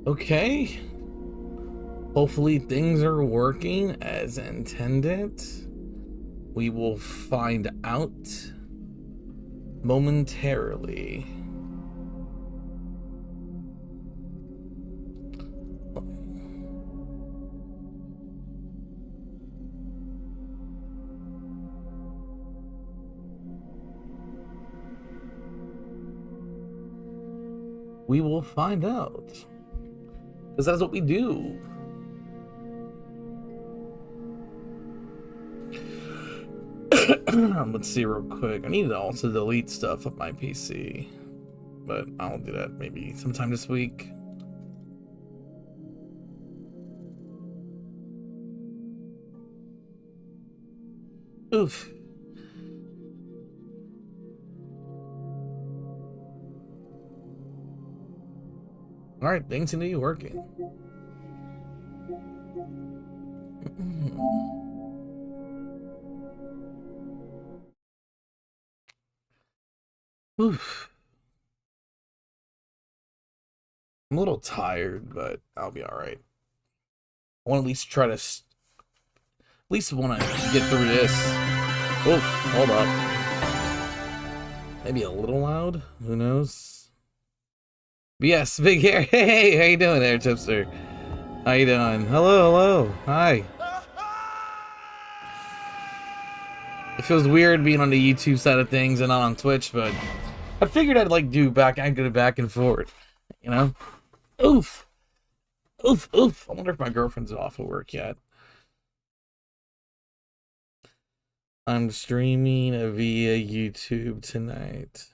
Okay. Hopefully things are working as intended. We will find out momentarily. We will find out. Because that's what we do. Let's see real quick. I need to also delete stuff of my PC. But I'll do that maybe sometime this week. Oof. Alright, things seem to be working. Oof. I'm a little tired, but I'll be alright. I want to at least try to... At least want to get through this. Oof, hold up. Maybe a little loud? Who knows? But yes, big hair. Hey, how you doing there, Tipster? How you doing? Hello, hello. Hi. It feels weird being on the YouTube side of things and not on Twitch, but I figured I'd like do back and forth, you know? Oof. Oof, oof. I wonder if my girlfriend's off of work yet. I'm streaming via YouTube tonight.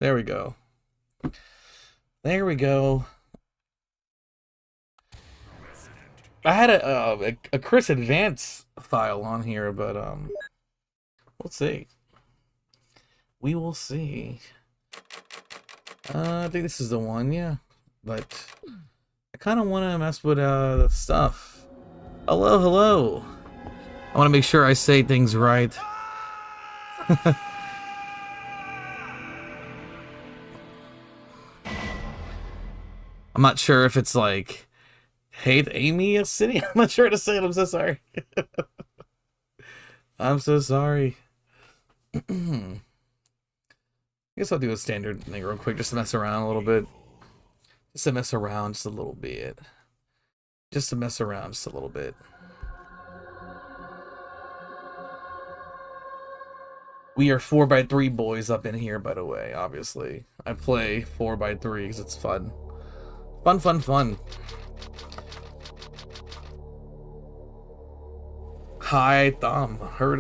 There we go. There we go. I had a Chris Advance file on here, but we'll see. We will see. I think this is the one, yeah. But I kind of want to mess with the stuff. Hello, hello. I want to make sure I say things right. I'm not sure if it's like, hey, Amy is sitting. I'm not sure how to say it. I'm so sorry. I'm so sorry. I guess I'll do a standard thing real quick just to mess around a little bit. Just to mess around just a little bit. Just to mess around just a little bit. We are 4x3 boys up in here, by the way, obviously. I play 4x3 because it's fun. Fun, fun, fun. Hi, Thumb. Heard.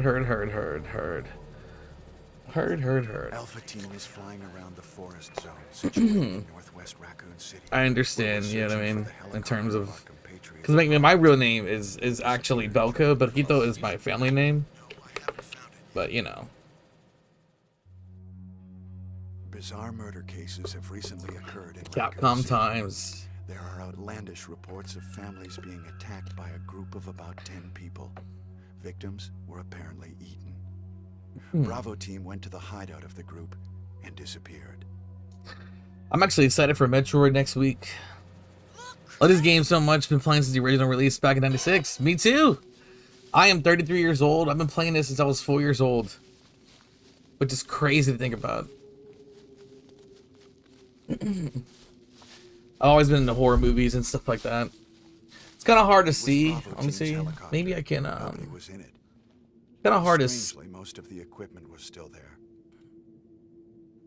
Alpha team is flying around the forest zone situated in northwest Raccoon City. I understand, you know what I mean? In terms of... Because my real name is actually Belko, but Hito is my family name. But, you know. Bizarre murder cases have recently occurred in Capcom times. There are outlandish reports of families being attacked by a group of about 10 people. Victims were apparently eaten. Bravo team went to the hideout of the group and disappeared. I'm actually excited for Metroid next week. Love this game so much. Been playing since the original release back in '96. Me too. I am 33 years old. I've been playing this since I was 4 years old. Which is crazy to think about. I've always been into horror movies and stuff like that. It's kind of hard to see. Let me see. Maybe I can. Kind of hard to. Most of the equipment was still there.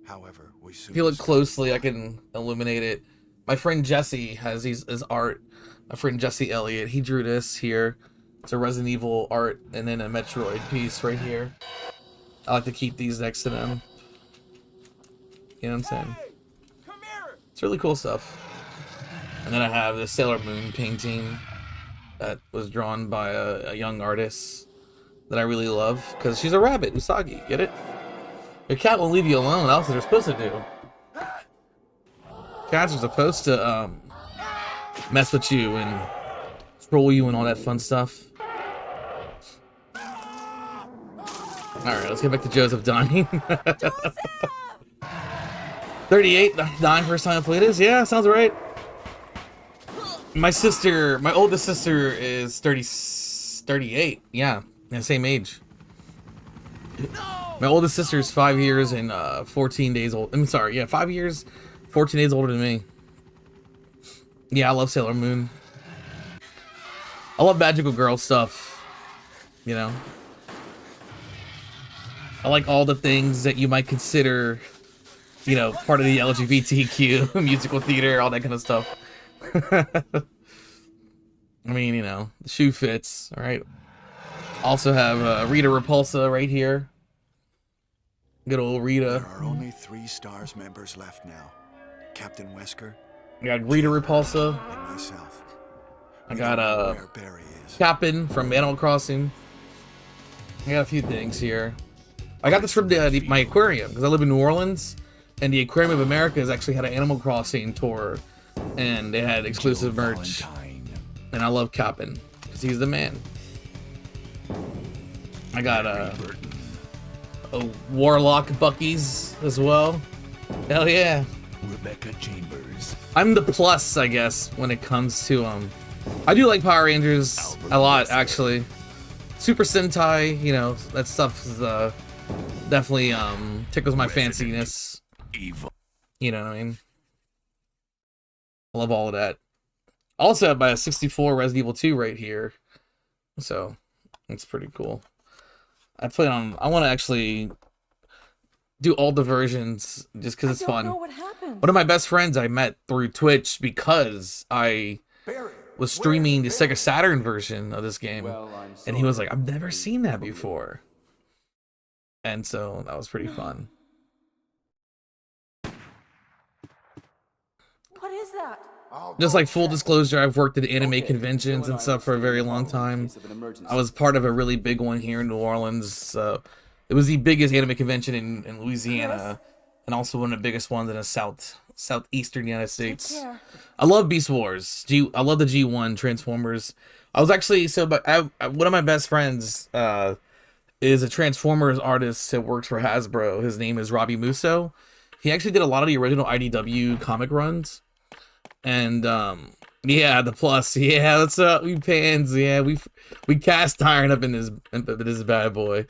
However, if you look closely, I can illuminate it. My friend Jesse has his art. My friend Jesse Elliott, he drew this here. It's a Resident Evil art and then a Metroid piece right here. I like to keep these next to them. You know what I'm saying? It's really cool stuff. And then I have the Sailor Moon painting that was drawn by a young artist that I really love because she's a rabbit, Usagi. Get it? Your cat won't leave you alone. That's what they're supposed to do. Cats are supposed to mess with you and troll you and all that fun stuff. Alright, let's get back to Joseph dying. 38, dying first time I played this? Yeah, sounds right. My oldest sister is 38. Yeah, same age. My oldest sister is 5 years and 14 days old. I'm sorry, yeah, 5 years, 14 days older than me. Yeah, I love Sailor Moon. I love magical girl stuff, you know. I like all the things that you might consider, you know, part of the LGBTQ musical theater, all that kind of stuff. I mean, you know, the shoe fits, all right. Also have Rita Repulsa right here. Good old Rita. There are only 3 STARS members left now. Captain Wesker, I got Rita Repulsa. and myself. I We got don't know where Barry is. Captain from Animal Crossing. I got a few things here. I got this from my aquarium because I live in New Orleans, and the Aquarium of America has actually had an Animal Crossing tour, and they had exclusive merch. And I love Captain because he's the man. I got a Warlock Bucky's as well. Hell yeah. Rebecca Chambers. I'm the plus, I guess, when it comes to I do like Power Rangers a lot, actually. Super Sentai, you know, that stuff is definitely tickles my fanciness. Evil. You know what I mean? I love all of that. Also have my 64 Resident Evil 2 right here. So it's pretty cool. I want to actually do all the versions just because it's fun. One of my best friends I met through Twitch because I was streaming the Sega Saturn version of this game, and he was like, "I've never seen that before," and so that was pretty fun. What is that? Just like full disclosure, I've worked at anime conventions and stuff for a very long time. I was part of a really big one here in New Orleans. It was the biggest anime convention in Louisiana, and also one of the biggest ones in the southeastern United States. I love Beast Wars. I love the G1 Transformers. I was actually one of my best friends is a Transformers artist that works for Hasbro. His name is Robbie Musso. He actually did a lot of the original IDW comic runs. And yeah, the plus, yeah, what's up, we pans, yeah, we cast iron up in this bad boy.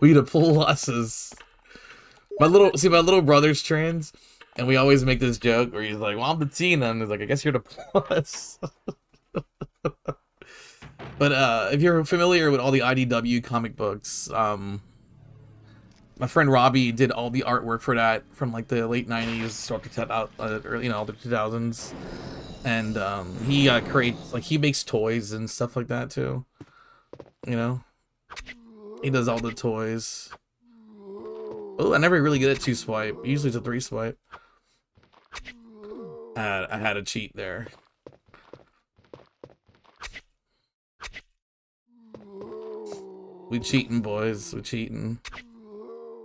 We the pluses. My little brother's trans, and we always make this joke where he's like, "Well, I'm the Tina," and he's like, "I guess you're the plus." But if you're familiar with all the IDW comic books, my friend Robbie did all the artwork for that from like the late 90s early, all the 2000s, and he creates, like, he makes toys and stuff like that too, you know. He does all the toys. Oh, I never really get a 2-swipe. Usually it's a 3-swipe. I had a cheat there. We cheating, boys. We cheating.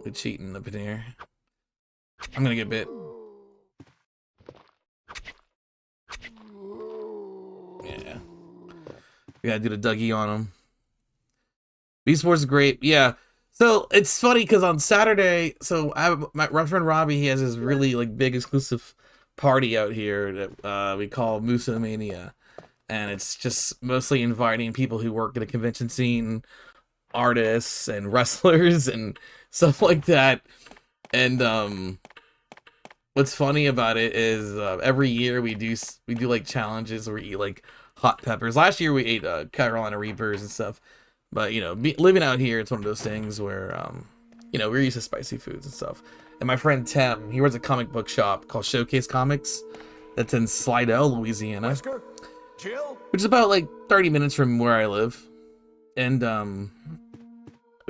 We cheating up in here. I'm gonna get bit. Yeah. We gotta do the Dougie on him. Beast Wars is great. Yeah. So it's funny because on Saturday, so I have my friend Robbie, he has this really like big exclusive party out here that we call Musa Mania. And it's just mostly inviting people who work at a convention scene, artists and wrestlers and stuff like that. And what's funny about it is every year we do like challenges where we eat like hot peppers. Last year we ate Carolina Reapers and stuff. But you know, living out here, it's one of those things where you know, we're used to spicy foods and stuff. And my friend Tim, he runs a comic book shop called Showcase Comics that's in Slidell, Louisiana, which is about like 30 minutes from where I live. And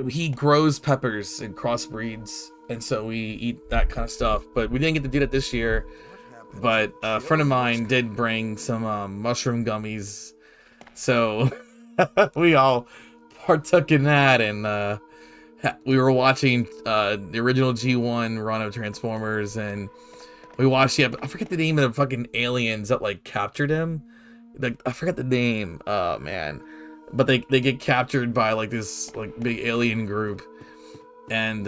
he grows peppers and crossbreeds, and so we eat that kind of stuff. But we didn't get to do that this year. But a friend of mine did bring some mushroom gummies, so we all partook in that, and we were watching the original G1 run of Transformers, and we watched I forget the name of the fucking aliens that like captured him. Like, I forgot the name. Oh man. But they get captured by like this like big alien group, and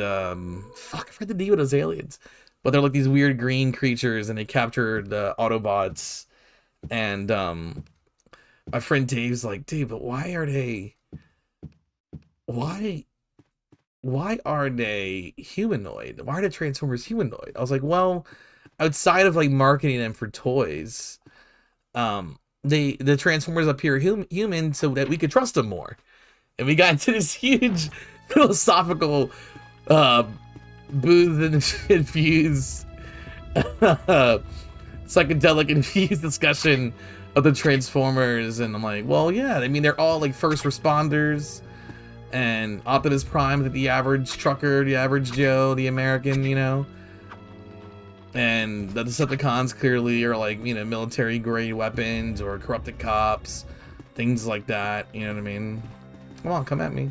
fuck, I forgot the name of those aliens. but they're like these weird green creatures, and they captured the Autobots. And my friend Dave's like, dude, but why are they humanoid? Why are the Transformers humanoid? I was like, well, outside of like marketing them for toys, the Transformers appear human so that we could trust them more. And we got into this huge philosophical booze infused psychedelic infused discussion of the Transformers. And I'm like, well, yeah, I mean, they're all like first responders, and Optimus Prime is the average trucker, the average Joe, the American, you know. And the Decepticons clearly are like, you know, military grade weapons or corrupted cops, things like that, you know what I mean? Come on, come at me.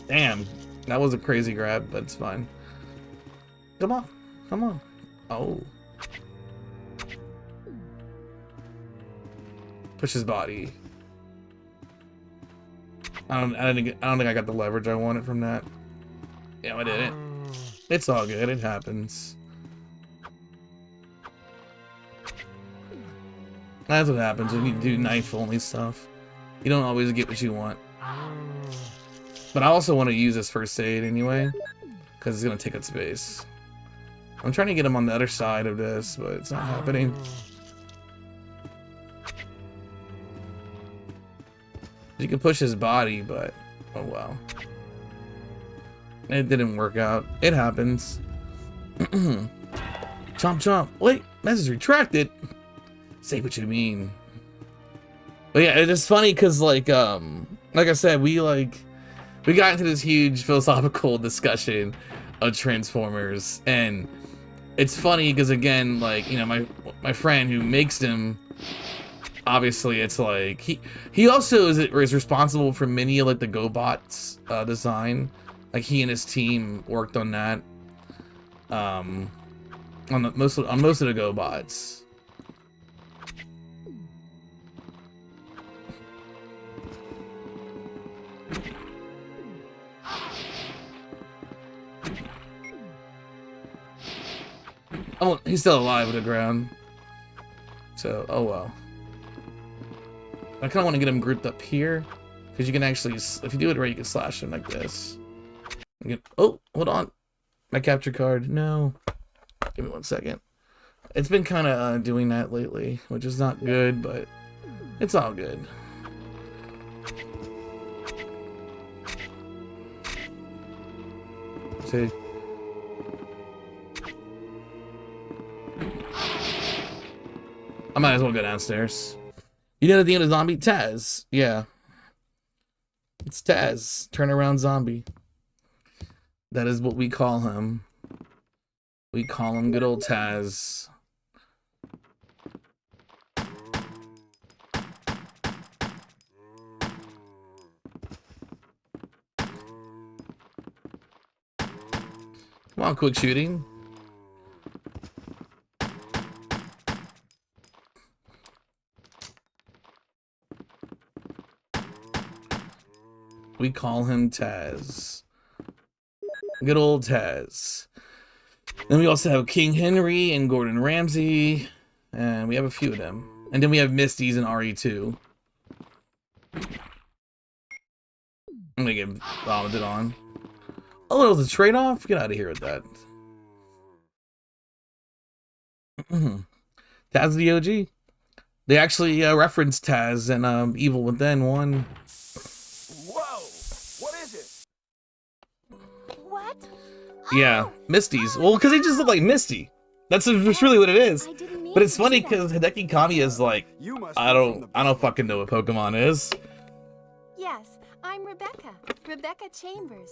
Damn, that was a crazy grab, but it's fine. Come on, come on. Oh. Push his body. I don't think I got the leverage I wanted from that. Yeah, I didn't. It's all good, it happens. That's what happens when you do knife-only stuff. You don't always get what you want. But I also want to use this first aid anyway, because it's going to take up space. I'm trying to get him on the other side of this, but it's not happening. You can push his body, but oh well. It didn't work out. It happens. Chomp chomp. Wait, message retracted. Say what you mean. But yeah, it's funny because like I said, we got into this huge philosophical discussion of Transformers, and it's funny because again, like, you know, my friend who makes them, obviously it's like he also is responsible for many of like the GoBots design. Like he and his team worked on that. On most of the GoBots. Oh, he's still alive with the ground. So, oh well. I kind of want to get him grouped up here, because you can actually, if you do it right, you can slash him like this. Oh, hold on. My capture card. No. Give me 1 second. It's been kind of doing that lately, which is not good, but it's all good. See? I might as well go downstairs. You know the end of zombie? Taz. Yeah. It's Taz. Turnaround zombie. That is what we call him. We call him good old Taz. Come on, quick shooting. We call him Taz. Good old Taz. Then we also have King Henry and Gordon Ramsay. And we have a few of them. And then we have Misty's and RE2. I'm gonna get vomited on. Oh, it was a trade-off? Get out of here with that. Taz the OG. They actually referenced Taz and Evil Within 1. Yeah, Misty's. Well, because they just look like Misty. That's really what it is. But it's funny because Hideki Kamiya is like, I don't fucking know what Pokemon is. Yes, I'm Rebecca Chambers.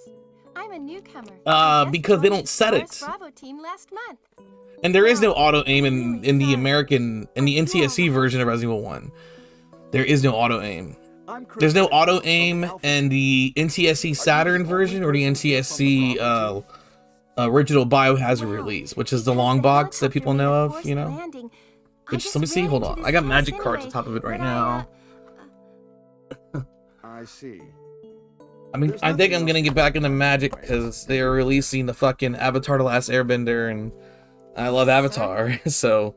I'm a newcomer. Because they don't set it. Bravo team last month. And there is no auto aim in the NTSC version of Resident Evil 1. There is no auto aim. There's no auto aim in the NTSC Saturn version or the NTSC original Biohazard release, which is the long box that people know of, you know? Which, let me see, hold on. I got magic cards on top of it right now. I see. I mean, I think I'm gonna get back into Magic because they're releasing the fucking Avatar: The Last Airbender, and I love Avatar, so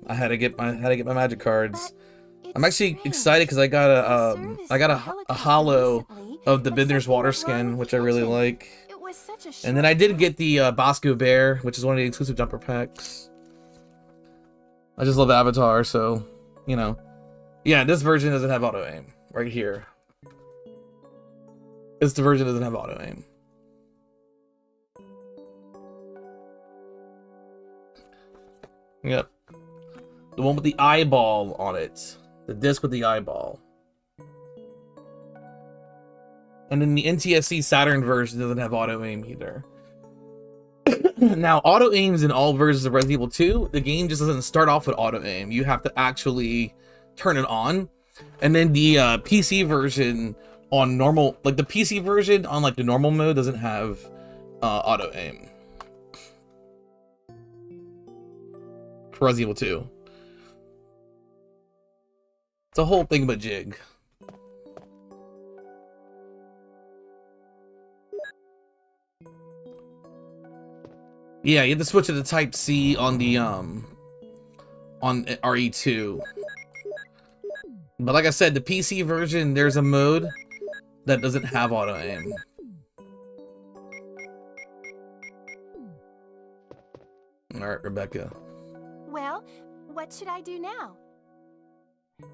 I had to get my Magic cards. I'm actually excited because I got a holo of the Binder's water skin, which I really like. And then I did get the Bosco Bear, which is one of the exclusive jumper packs. I just love Avatar, so, you know. Yeah, this version doesn't have auto aim right here. This version doesn't have auto aim. Yep. The one with the eyeball on it. The disc with the eyeball. And then the NTSC Saturn version doesn't have auto aim either. Now, auto aims in all versions of Resident Evil 2. The game just doesn't start off with auto aim. You have to actually turn it on. And then the PC version on normal, like the PC version on like the normal mode doesn't have auto aim. For Resident Evil 2. It's a whole thing of a jig. Yeah, you have to switch it to Type C on the on RE2. But like I said, the PC version, there's a mode that doesn't have auto aim. Alright, Rebecca. Well, what should I do now?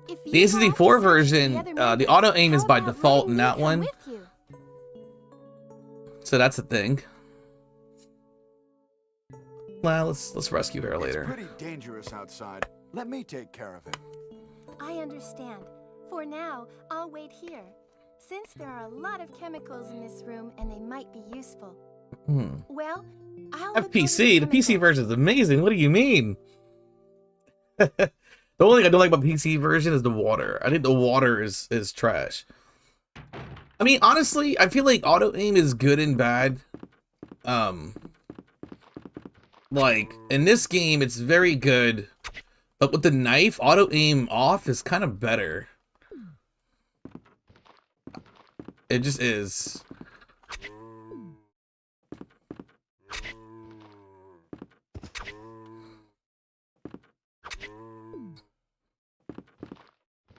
If The A64 version, the auto aim is by default in that one. So that's a thing. Well, let's rescue her later. It's pretty dangerous outside. Let me take care of it. I understand. For now, I'll wait here. Since there are a lot of chemicals in this room and they might be useful. Well, I'll FPC, the PC version is amazing. What do you mean? The only thing I don't like about PC version is the water. I think the water is trash. I mean, honestly, I feel like auto aim is good and bad. Like, in this game, it's very good. But with the knife, auto aim off is kind of better. It just is.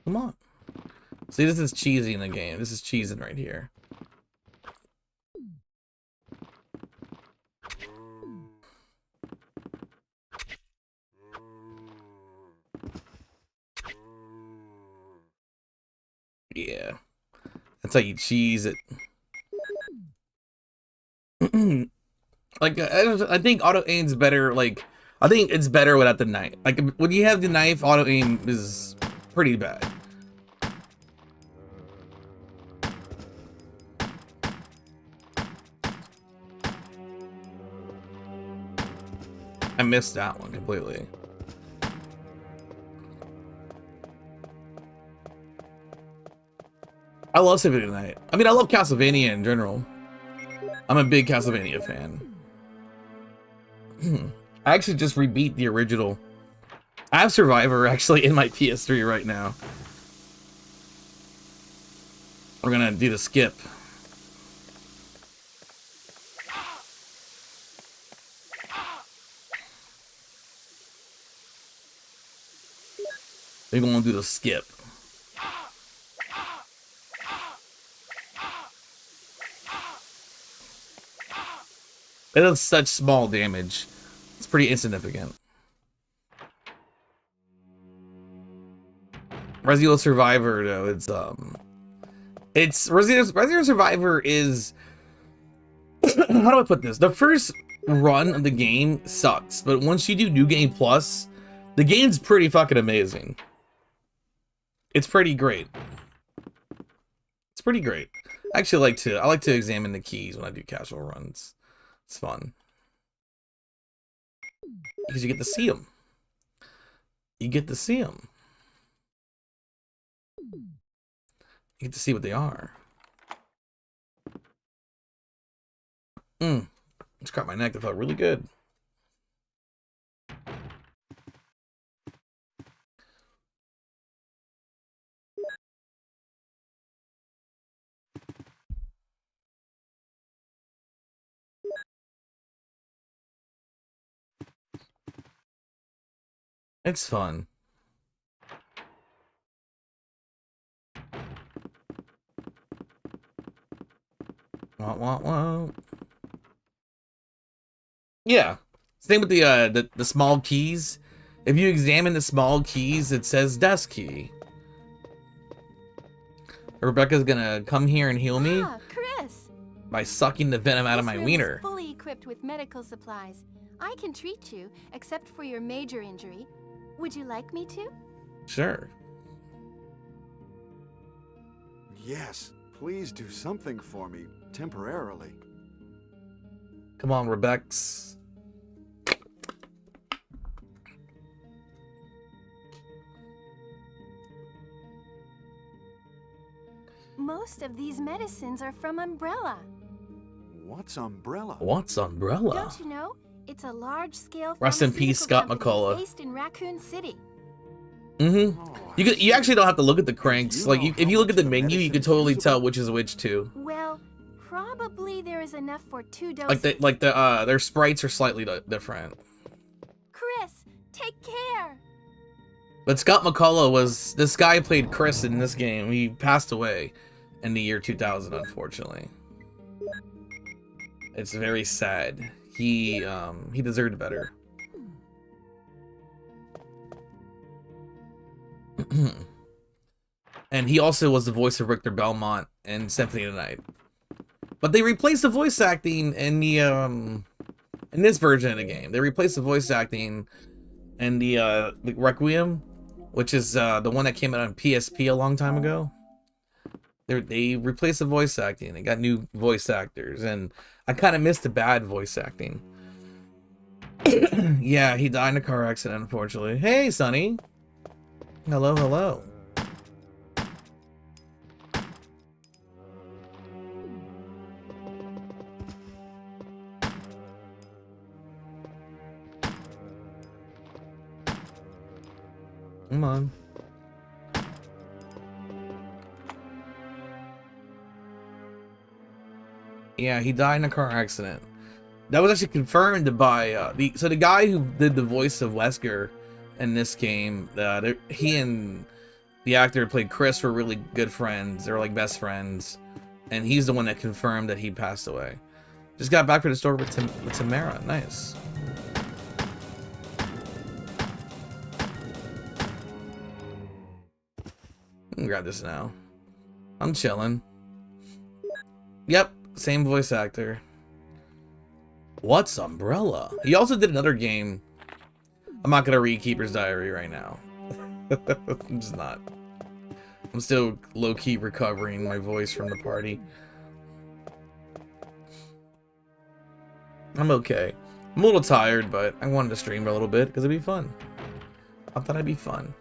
Come on. See, this is cheesy in the game. This is cheesing right here. Yeah. That's how you cheese it. Like, I think auto aim's better. Like, I think it's better without the knife. Like, when you have the knife, auto aim is pretty bad. I missed that one completely. I love Symphony of the Night. I mean, I love Castlevania in general. I'm a big Castlevania fan. I actually just rebeat the original. I have Survivor actually in my PS3 right now. We're gonna do the skip. We're gonna do the skip. It does such small damage. It's pretty insignificant. Resident Evil Survivor, though, it's Resident Evil Survivor is how do I put this? The first run of the game sucks, but once you do New Game Plus, the game's pretty fucking amazing. It's pretty great. It's pretty great. I like to examine the keys when I do casual runs. It's fun. Because you get to see them. You get to see them. You get to see what they are. Just caught my neck. That felt really good. It's fun. Wah, wah, wah. Yeah. Same with the small keys. If you examine the small keys, it says desk key. Rebecca's gonna come here and heal me Ah, Chris. by sucking the venom out of my This room wiener. is fully equipped with medical supplies. I can treat you, except for your major injury. Would you like me to? Sure. Yes, please do something for me, temporarily. Come on, Rebex. Most of these medicines are from Umbrella. What's Umbrella? What's Umbrella? Don't you know? It's a large-scale Rest in peace, Scott pharmaceutical company McCullough. based in Raccoon City. Mm-hmm. Oh, You actually don't have to look at the cranks. You Like, know if you how look at the much the menu, you medicine can is totally usable? tell which is which too. Well, probably there is enough for 2 doses. Their sprites are slightly different. Chris, take care. But Scott McCullough was this guy who played Chris in this game. He passed away in the year 2000, unfortunately. It's very sad. He deserved better. And he also was the voice of Richter Belmont in Symphony of the Night. But they replaced the voice acting in the in this version of the game. They replaced the voice acting in the Requiem, which is the one that came out on PSP a long time ago. They replaced the voice acting. They got new voice actors, and I kind of missed the bad voice acting. Yeah, he died in a car accident, unfortunately. Hey, Sonny. Hello, hello. Come on. Yeah, he died in a car accident. That was actually confirmed by the guy who did the voice of Wesker in this game. He and the actor who played Chris were really good friends. They were like best friends, and he's the one that confirmed that he passed away. Just got back from the store with Tamara. Nice. I can grab this now. I'm chilling. Yep, same voice actor. What's Umbrella? He also did another game. I'm not gonna read Keeper's Diary right now. I'm just not. I'm still low-key recovering my voice from the party. I'm okay. I'm a little tired, but I wanted to stream a little bit because it'd be fun. I thought it'd be fun.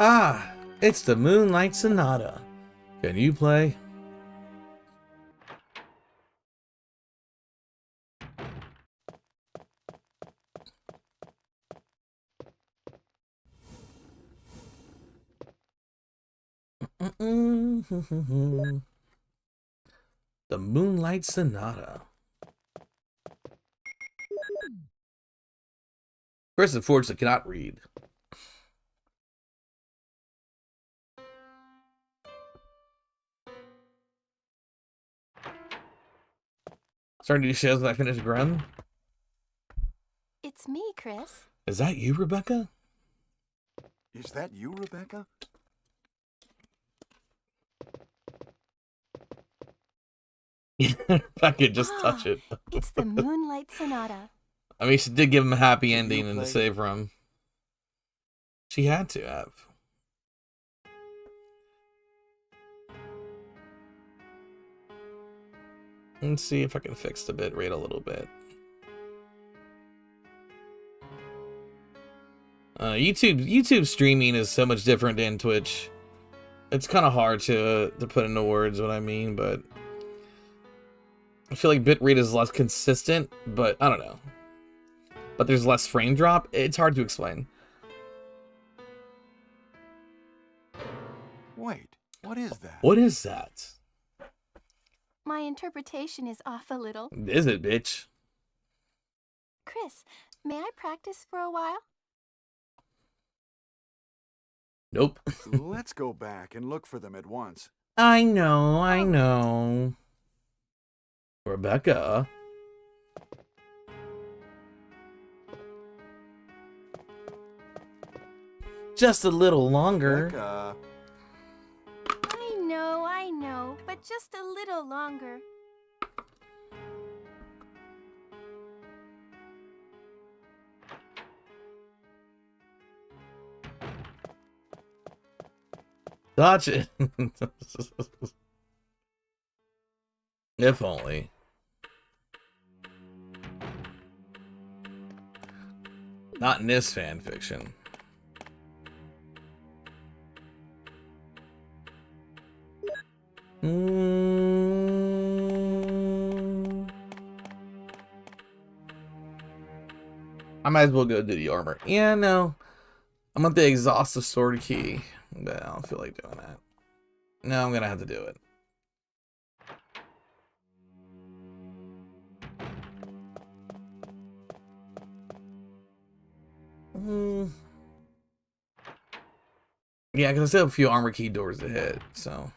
Ah, it's the Moonlight Sonata. Can you play? The Moonlight Sonata. Chris unfortunately cannot read. Starting new shows when I finish Grun. It's me, Chris. Is that you, Rebecca? Is that you, Rebecca? If I could just touch it. It's the Moonlight Sonata. I mean, she did give him a happy ending in the play? save room. She had to have. Let's see if I can fix the bit rate a little bit. YouTube streaming is so much different than Twitch. It's kind of hard to put into words what I mean, but I feel like bitrate is less consistent, but I don't know. But there's less frame drop. It's hard to explain. Wait, what is that? What is that? my interpretation is off a little. Is it, bitch? Chris, may I practice for a while? Nope. Let's go back and look for them at once. I know. Rebecca. Just a little longer. Rebecca. I know, but just a little longer. Gotcha. If only. Not in this fan fiction. I might as well go do the armor. Yeah, no. I'm at the exhaustive sword key, but I don't feel like doing that. No, I'm gonna have to do it. Yeah, because I still have a few armor key doors to hit, so.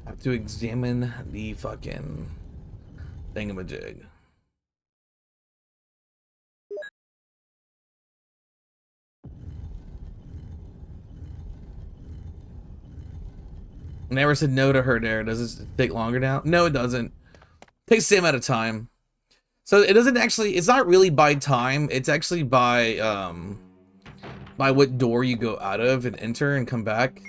I have to examine the fucking thingamajig. Never said no to her there. Does it take longer now? No, it doesn't. It takes the same amount of time. So it doesn't actually, it's not really by time. It's actually by what door you go out of and enter and come back.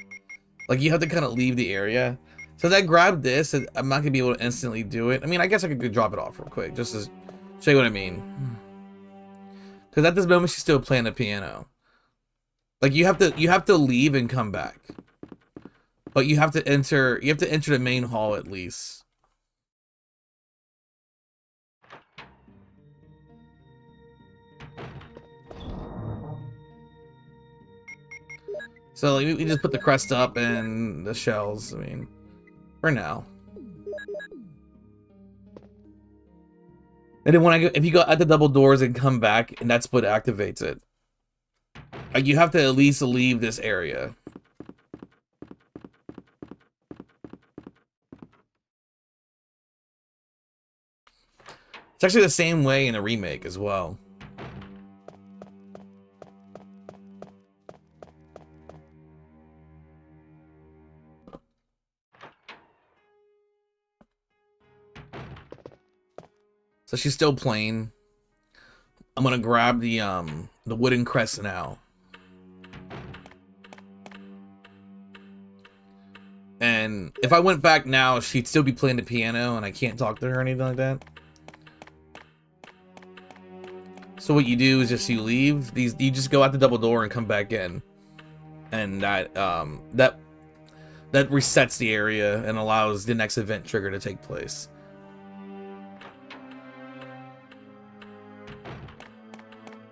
Like you have to kind of leave the area. So as I grab this, I'm not gonna be able to instantly do it. I mean, I guess I could drop it off real quick just to show you what I mean. Because at this moment, she's still playing the piano. Like you have to leave and come back. But you have to enter the main hall at least. So like, we just put the crest up and the shells, I mean, for now. And then when if you go at the double doors and come back, and that's what activates it. Like you have to at least leave this area. It's actually the same way in the remake as well. So she's still playing. I'm gonna grab the wooden crest now. And if I went back now, she'd still be playing the piano and I can't talk to her or anything like that. So what you do is just you leave these, you just go out the double door and come back in. And that that resets the area and allows the next event trigger to take place.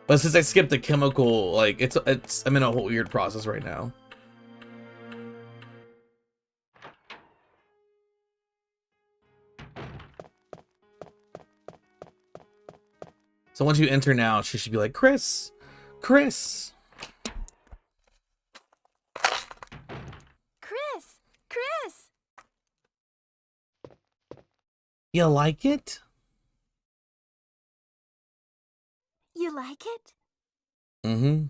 But since I skipped the chemical, like I'm in a whole weird process right now. So once you enter now, she should be like, Chris. Chris. You like it? You like it? Mm-hmm.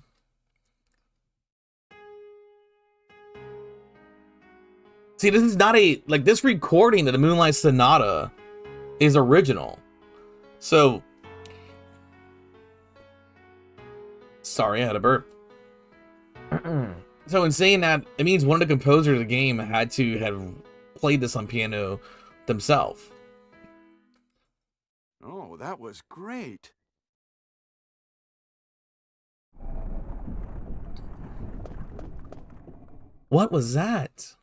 See, this is not like this recording of the Moonlight Sonata is original. So, sorry, I had a burp. So in saying that, it means one of the composers of the game had to have played this on piano themselves. Oh, that was great. What was that?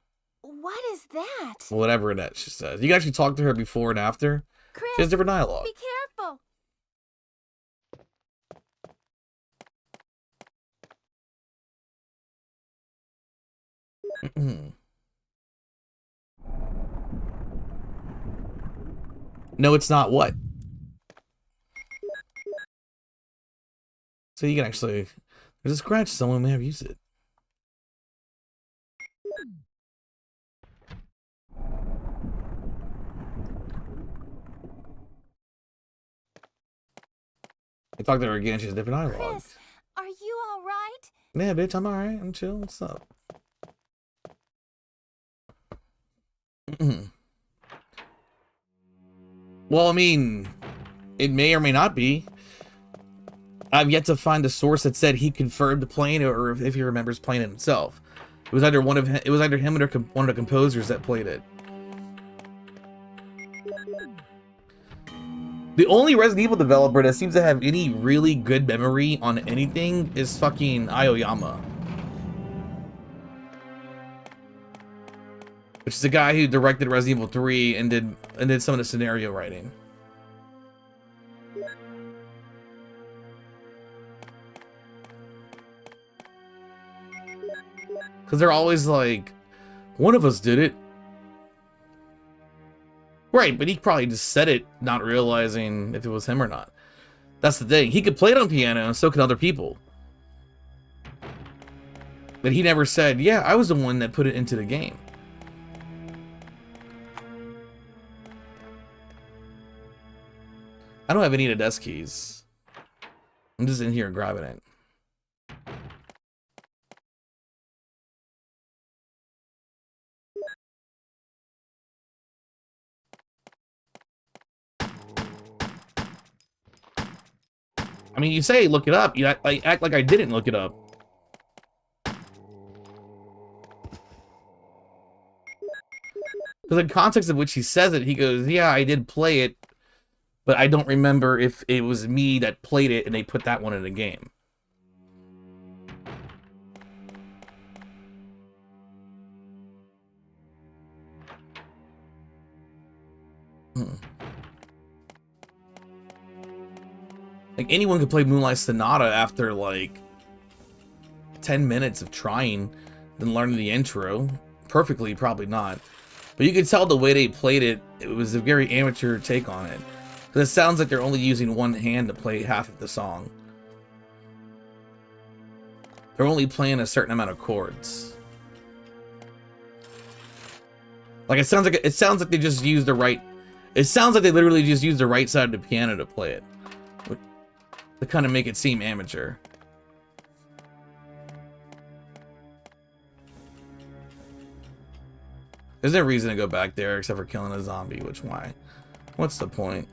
What is that? Whatever that she says. You can actually talk to her before and after. Chris, she has different dialogue. Be careful. No, it's not what? So you can actually... There's a scratch. Someone may have used it. I talked to her again. She has different dialogue. Chris, are you all right? Yeah, bitch, I'm alright. I'm chill. What's up? Well, I mean, it may or may not be. I've yet to find a source that said he confirmed playing it, or if he remembers playing it himself. It was either him or one of the composers that played it. The only Resident Evil developer that seems to have any really good memory on anything is fucking Aoyama. Which is the guy who directed Resident Evil 3 and did some of the scenario writing. Because they're always like, one of us did it. Right, but he probably just said it, not realizing if it was him or not. That's the thing. He could play it on piano, and so can other people. But he never said, yeah, I was the one that put it into the game. I don't have any of the desk keys. I'm just in here grabbing it. I mean, you say look it up. You act like I didn't look it up. Because in context of which he says it, he goes, yeah, I did play it, but I don't remember if it was me that played it and they put that one in the game. Like, anyone could play Moonlight Sonata after, like, 10 minutes of trying, then learning the intro. Perfectly, probably not. But you could tell the way they played it, it was a very amateur take on it. Because it sounds like they're only using one hand to play half of the song. They're only playing a certain amount of chords. Like, it sounds like they just used the right... It sounds like they literally just used the right side of the piano to play it. To kind of make it seem amateur. There's no reason to go back there except for killing a zombie, which why? What's the point?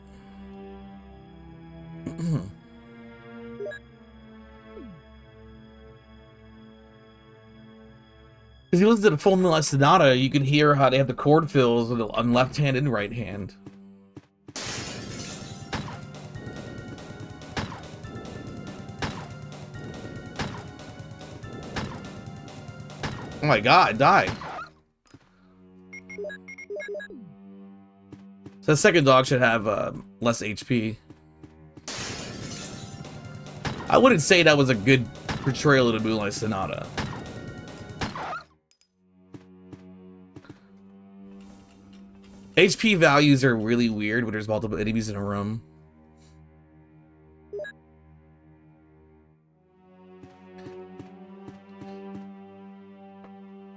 If you listen to the full Moonlight Sonata, you can hear how they have the chord fills on left hand and right hand. Oh my god, die. So the second dog should have less HP. I wouldn't say that was a good portrayal of the Moonlight Sonata. HP values are really weird when there's multiple enemies in a room.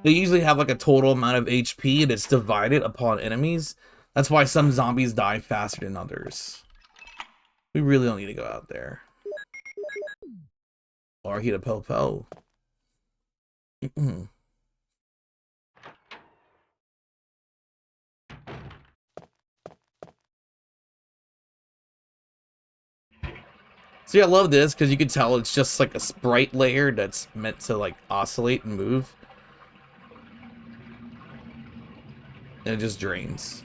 They usually have like a total amount of HP and it's divided upon enemies. That's why some zombies die faster than others. We really don't need to go out there. Or hit a po-po. See, I love this because you can tell it's just like a sprite layer that's meant to like oscillate and move. And it just drains.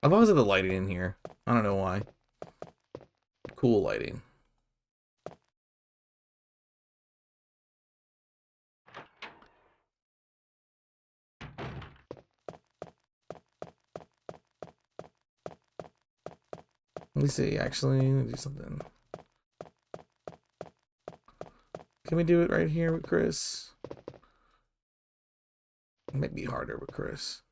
I've always had the lighting in here. I don't know why. Cool lighting. Let me see. Actually, let me do something. Can we do it right here with Chris? It might be harder with Chris.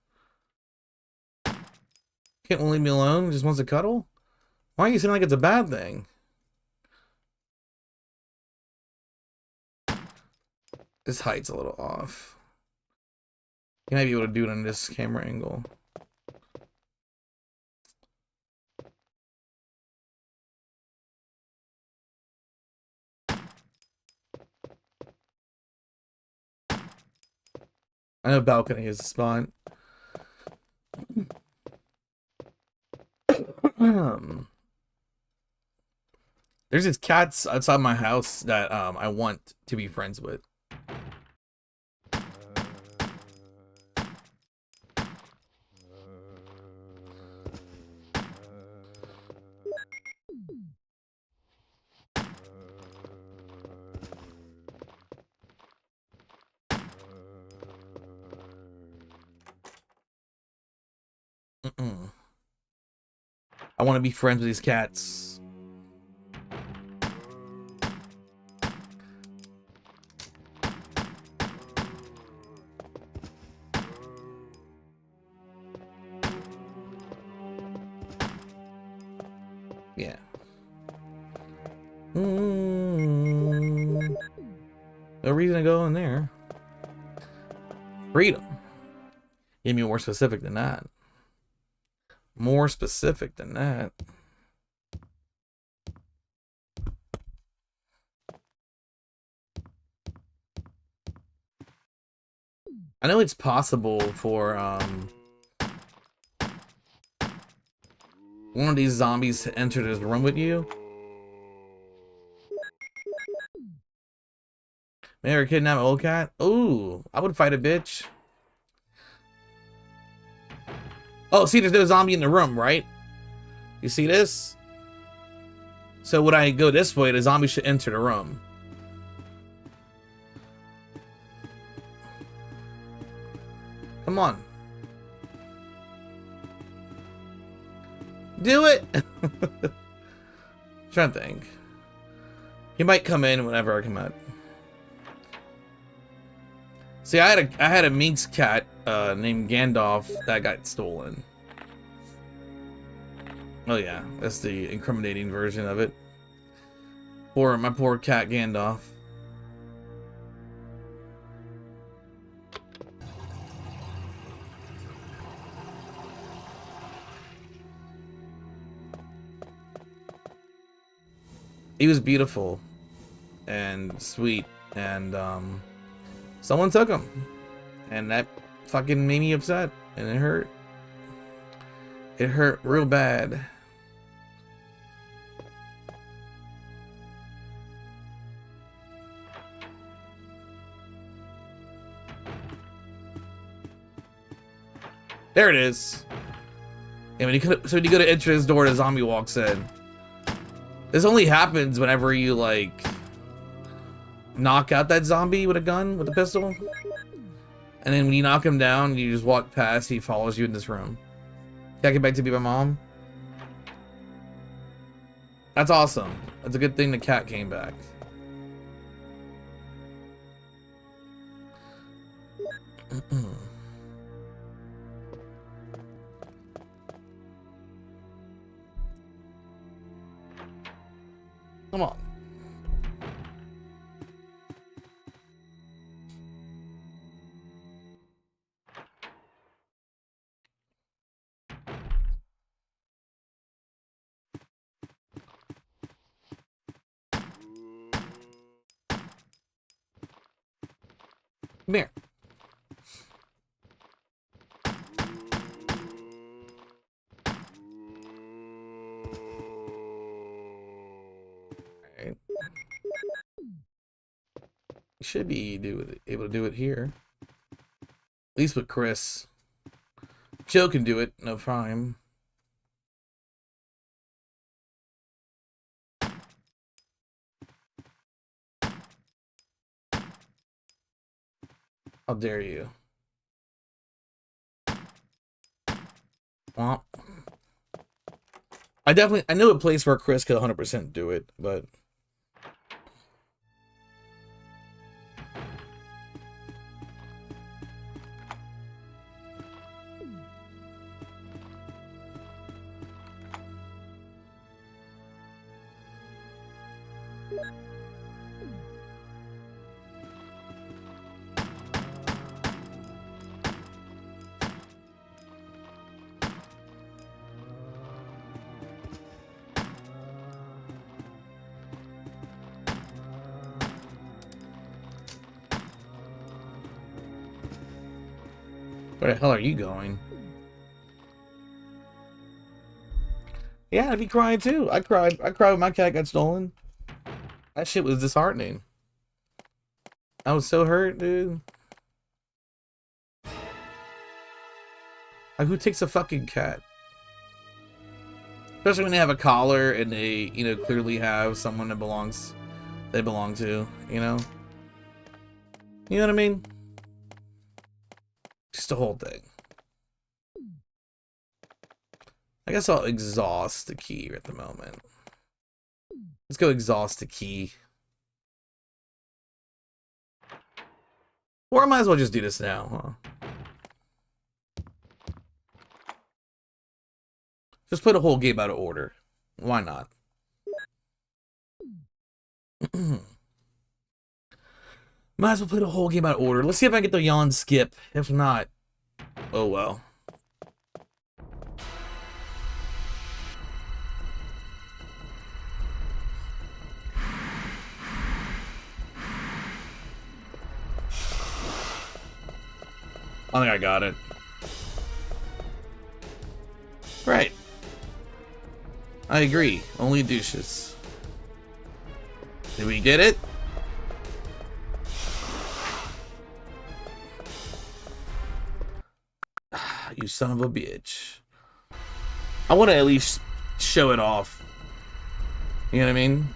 Can't leave me alone. Just wants to cuddle. Why are you saying like it's a bad thing? This height's a little off. You might be able to do it on this camera angle. I know balcony is the spot. There's these cats outside my house that I want to be friends with. I want to be friends with these cats. Yeah. No reason to go in there. Freedom. Give me more specific than that. More specific than that. I know it's possible for one of these zombies to enter this room with you. Maybe I kidnap an old cat. Ooh, I would fight a bitch. Oh, see, there's no zombie in the room, right? You see this? So when I go this way, the zombie should enter the room. Come on. Do it! Trying to think. He might come in whenever I come out. See, I had a minx cat named Gandalf that got stolen. Oh yeah, that's the incriminating version of it. My poor cat Gandalf. He was beautiful and sweet, and someone took him, and that fucking made me upset, and it hurt. It hurt real bad. There it is. And when you go to enter his door, the zombie walks in. This only happens whenever you like knock out that zombie with a gun, with a pistol. And then when you knock him down, you just walk past, he follows you in this room. Can I get back to be my mom? That's awesome. That's a good thing the cat came back. Come on. Come here. Alright. You should be able to do it here. At least with Chris. Joe can do it, no problem. How dare you? Womp. I know a place where Chris could 100% do it, but where the hell are you going? Yeah, I'd be crying too. I cried. I cried when my cat got stolen. That shit was disheartening. I was so hurt, dude. Like, who takes a fucking cat? Especially when they have a collar and they, you know, clearly have someone that they belong to, you know? You know what I mean? Just the whole thing. I guess I'll exhaust the key at the moment. Let's go exhaust the key. Or I might as well just do this now, huh? Just put a whole game out of order. Why not? Might as well put a whole game out of order. Let's see if I can get the yawn skip. If not, oh well. I think I got it. Right. I agree. Only douches. Did we get it? You son of a bitch. I want to at least show it off. You know what I mean?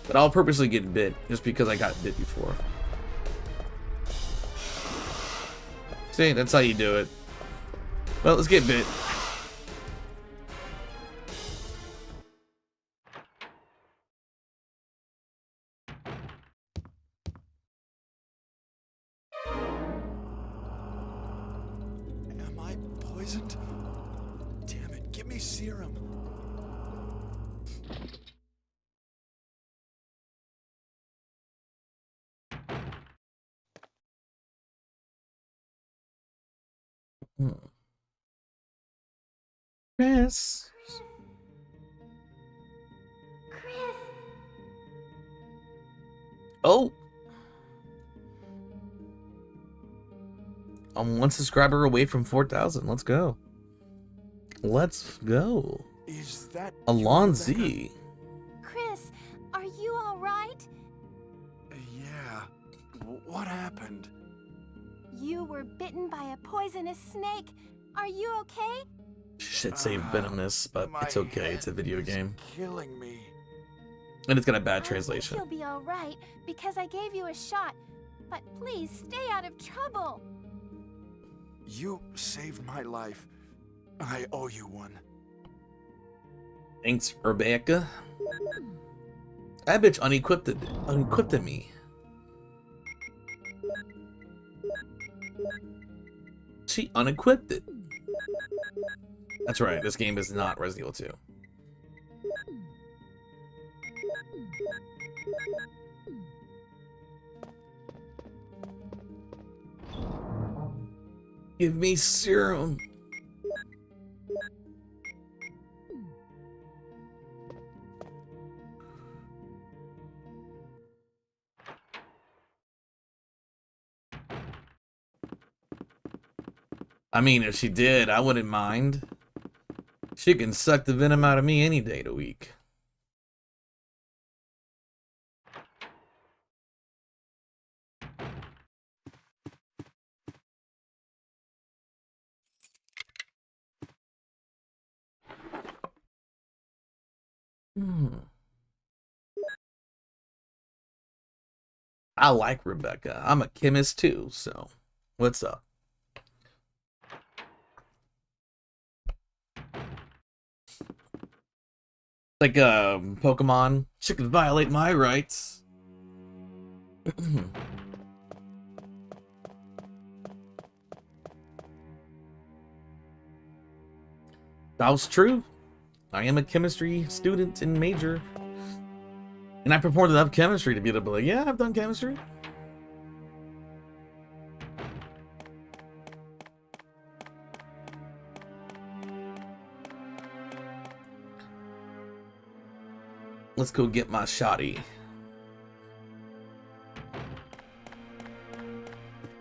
But I'll purposely get bit just because I got bit before. See, that's how you do it. Well, let's get bit. Am I poisoned? Damn it, give me serum. Chris. Chris! Oh. I'm one subscriber away from 4,000. Let's go. Let's go. Is that Alonzi. Chris, are you alright? Yeah. What happened? You were bitten by a poisonous snake. Are you okay? Should say venomous, but My it's okay. It's a head video is game. Killing me. And it's got a bad I think translation. you'll be alright because I gave you a shot. But please stay out of trouble. You saved my life. I owe you one. Thanks, Rebecca. That bitch unequipped me. She unequipped it. That's right, this game is not Resident Evil 2. Give me serum. I mean, if she did, I wouldn't mind. She can suck the venom out of me any day of the week. I like Rebecca. I'm a chemist too, so what's up? Like Pokemon, she could violate my rights. That was true. I am a chemistry student and major. And I purported to have chemistry to be able to be like, yeah, I've done chemistry. Let's go get my shotty.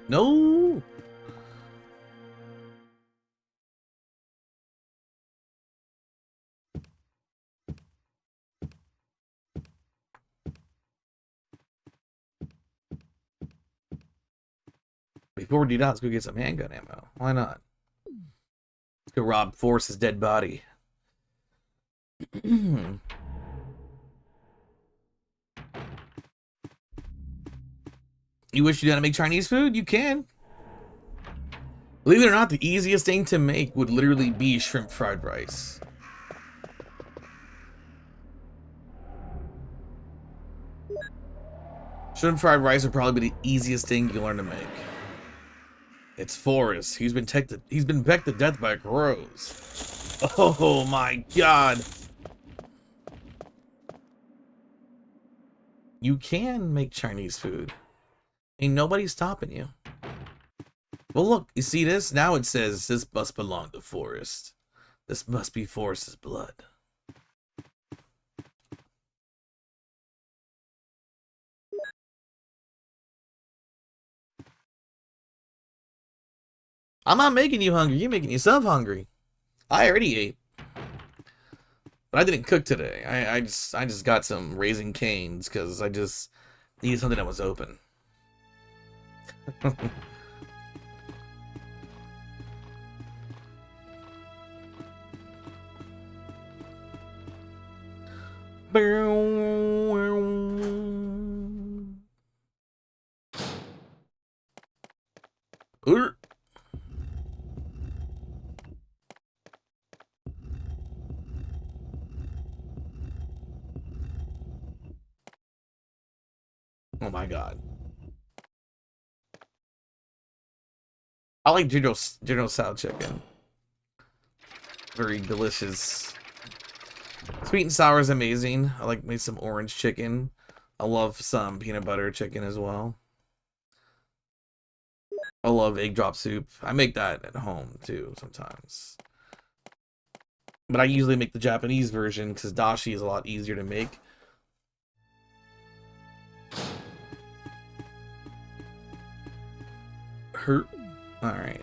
No! Before we do that, let's go get some handgun ammo. Why not? Let's go rob Forrest's dead body. You wish you knew how to make Chinese food? You can. Believe it or not, the easiest thing to make would literally be shrimp fried rice. Shrimp fried rice would probably be the easiest thing you learn to make. It's Forrest. He's been pecked to death by crows. Oh my god. You can make Chinese food. Ain't nobody stopping you. Well, look, you see this? Now it says this must belong to Forrest. This must be Forrest's blood. I'm not making you hungry. You're making yourself hungry. I already ate. But I didn't cook today. I just got some Raising Cane's because I just needed something that was open. Oh my god. I like General Style chicken. Very delicious. Sweet and sour is amazing. I like maybe some orange chicken. I love some peanut butter chicken as well. I love egg drop soup. I make that at home too sometimes. But I usually make the Japanese version because dashi is a lot easier to make. Hurt. Alright.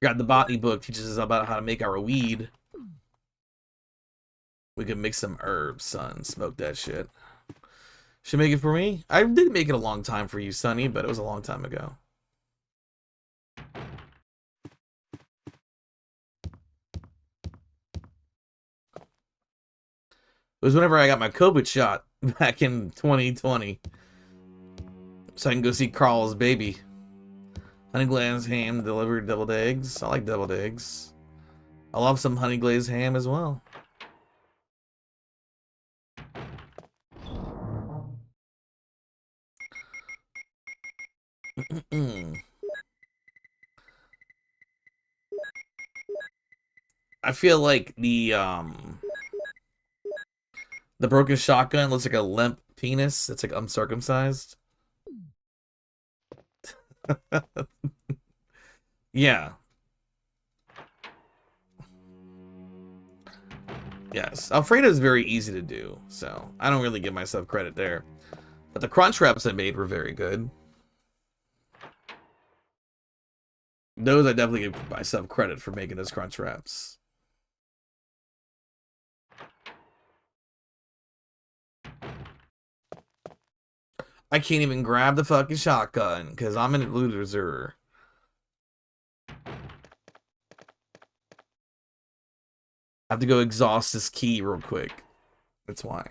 Got the botany book, teaches us about how to make our weed. We can mix some herbs, son. Smoke that shit. Should make it for me? I did make it a long time for you, Sonny, but it was a long time ago. It was whenever I got my COVID shot back in 2020. So I can go see Carl's baby. Honey glazed ham delivered deviled eggs. I like deviled eggs. I love some honey glazed ham as well. I feel like the broken shotgun looks like a limp penis. It's like uncircumcised. Yeah. Yes. Alfredo is very easy to do, so I don't really give myself credit there. But the crunch wraps I made were very good. Those I definitely give myself credit for making those crunch wraps. I can't even grab the fucking shotgun because I'm a loser. I have to go exhaust this key real quick. That's why.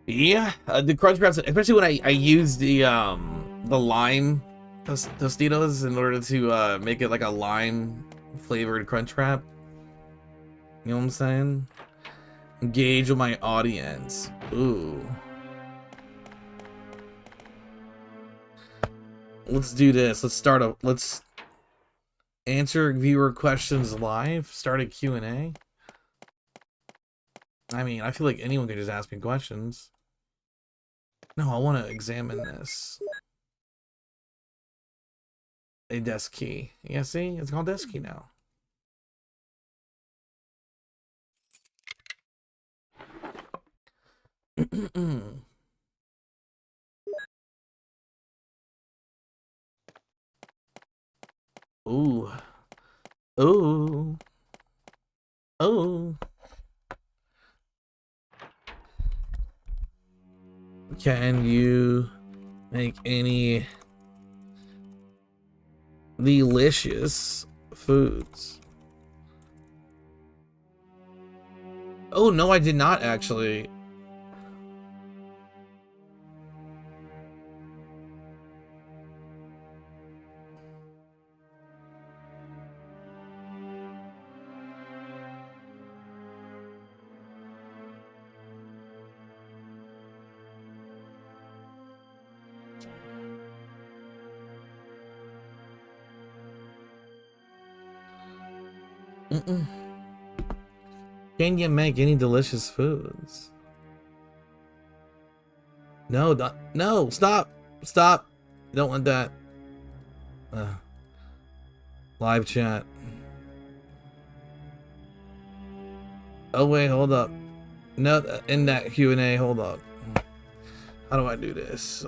Yeah, the crunch wraps, especially when I use the lime Tostitos in order to make it like a lime flavored crunch wrap. You know what I'm saying? Engage with my audience. Ooh. Let's do this. Let's answer viewer questions live. Start a Q&A. I mean, I feel like anyone can just ask me questions. No, I want to examine this. A desk key. Yeah, see? It's called desk key now. Ooh. Ooh. Oh. Can you make any delicious foods? Oh, no, I did not actually. Can you make any delicious foods? No, no, stop, stop. Don't want that. Live chat. Oh wait, hold up. No, in that Q&A, hold up. How do I do this?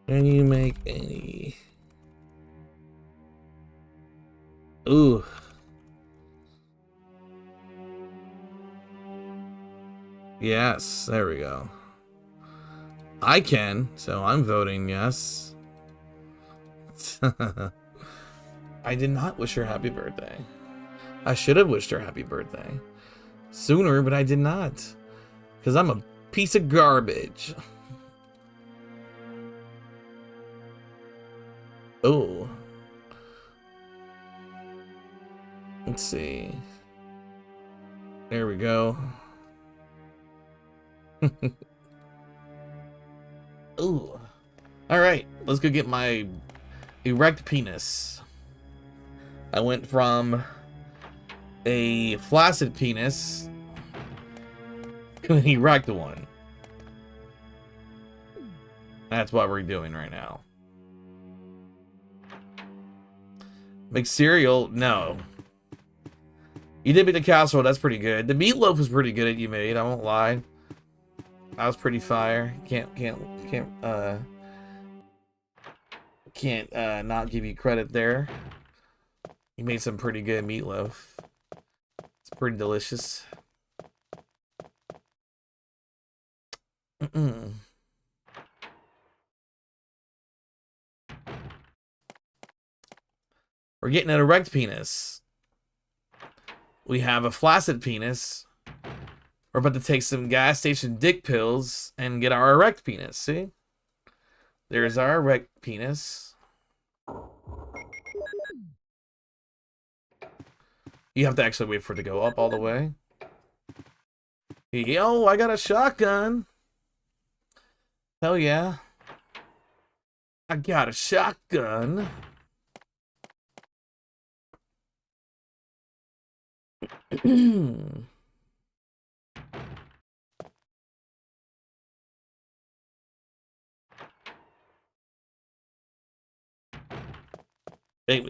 Can you make any? Ooh. Yes, there we go. I can, so I'm voting yes. I did not wish her happy birthday. I should have wished her happy birthday sooner, but I did not. Because I'm a piece of garbage. Oh. Let's see. There we go. Ooh. Alright, let's go get my erect penis. I went from a flaccid penis to an erect one. That's what we're doing right now. Make cereal? No. You did make the casserole, that's pretty good. The meatloaf was pretty good that you made, I won't lie. That was pretty fire. Can't not give you credit there. You made some pretty good meatloaf. It's pretty delicious. We're getting an erect penis. We have a flaccid penis. We're about to take some gas station dick pills and get our erect penis. See? There's our erect penis. You have to actually wait for it to go up all the way. Yo, I got a shotgun. Hell yeah. I got a shotgun.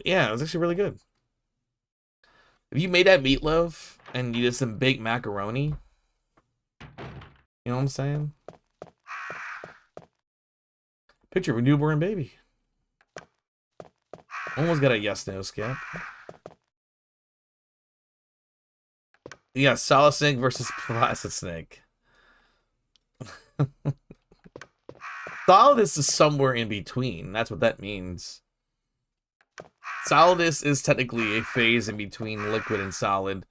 Yeah, it was actually really good. If you made that meatloaf and you did some baked macaroni, you You know what I'm saying? Picture of a newborn baby. Almost got a yes/no skip. Yeah, Solid Snake versus Placid Snake. Solidus is somewhere in between. That's what that means. Solidus is technically a phase in between liquid and solid.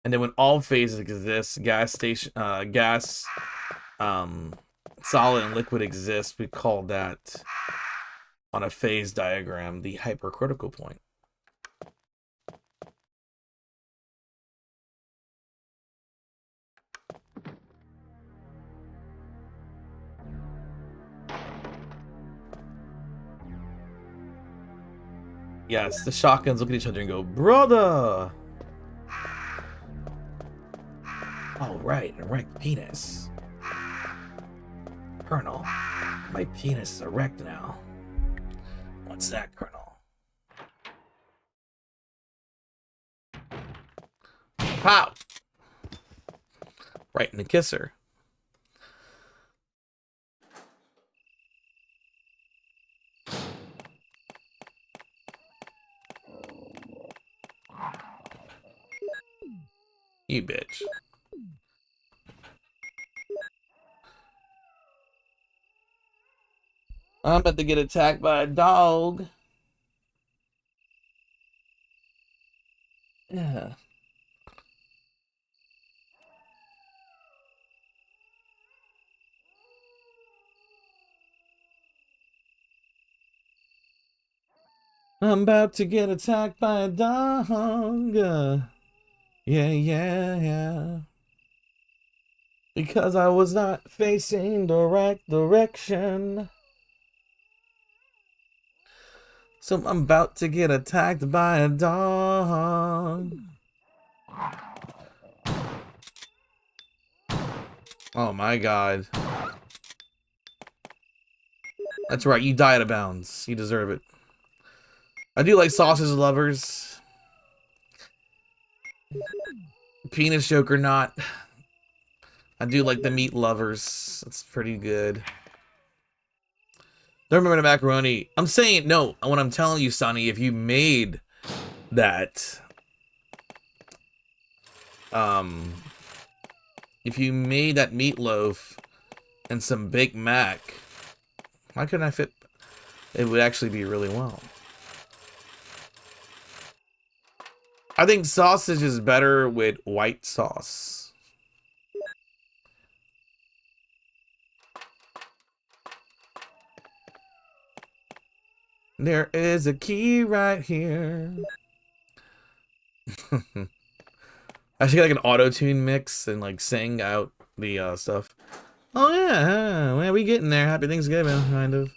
And then when all phases exist, solid and liquid exist, we call that on a phase diagram the hypercritical point. Yes, the shotguns look at each other and go, brother! Oh, right, erect penis. Colonel, my penis is erect now. What's that, Colonel? Pow! Right in the kisser. You bitch. I'm about to get attacked by a dog. Yeah. I'm about to get attacked by a dog. Yeah. Because I was not facing the right direction. So I'm about to get attacked by a dog. Oh my god. That's right, you die out of bounds. You deserve it. I do like sausage lovers. Penis joke or not. I do like the meat lovers. That's pretty good. Don't remember the macaroni. I'm saying, no, what I'm telling you, Sonny, if you made that, if you made that meatloaf and some Big Mac, why couldn't I fit? It would actually be really well. I think sausage is better with white sauce. There is a key right here. I should get like an auto-tune mix and like sing out the stuff. Oh yeah, well, we getting there. Happy Thanksgiving, kind of.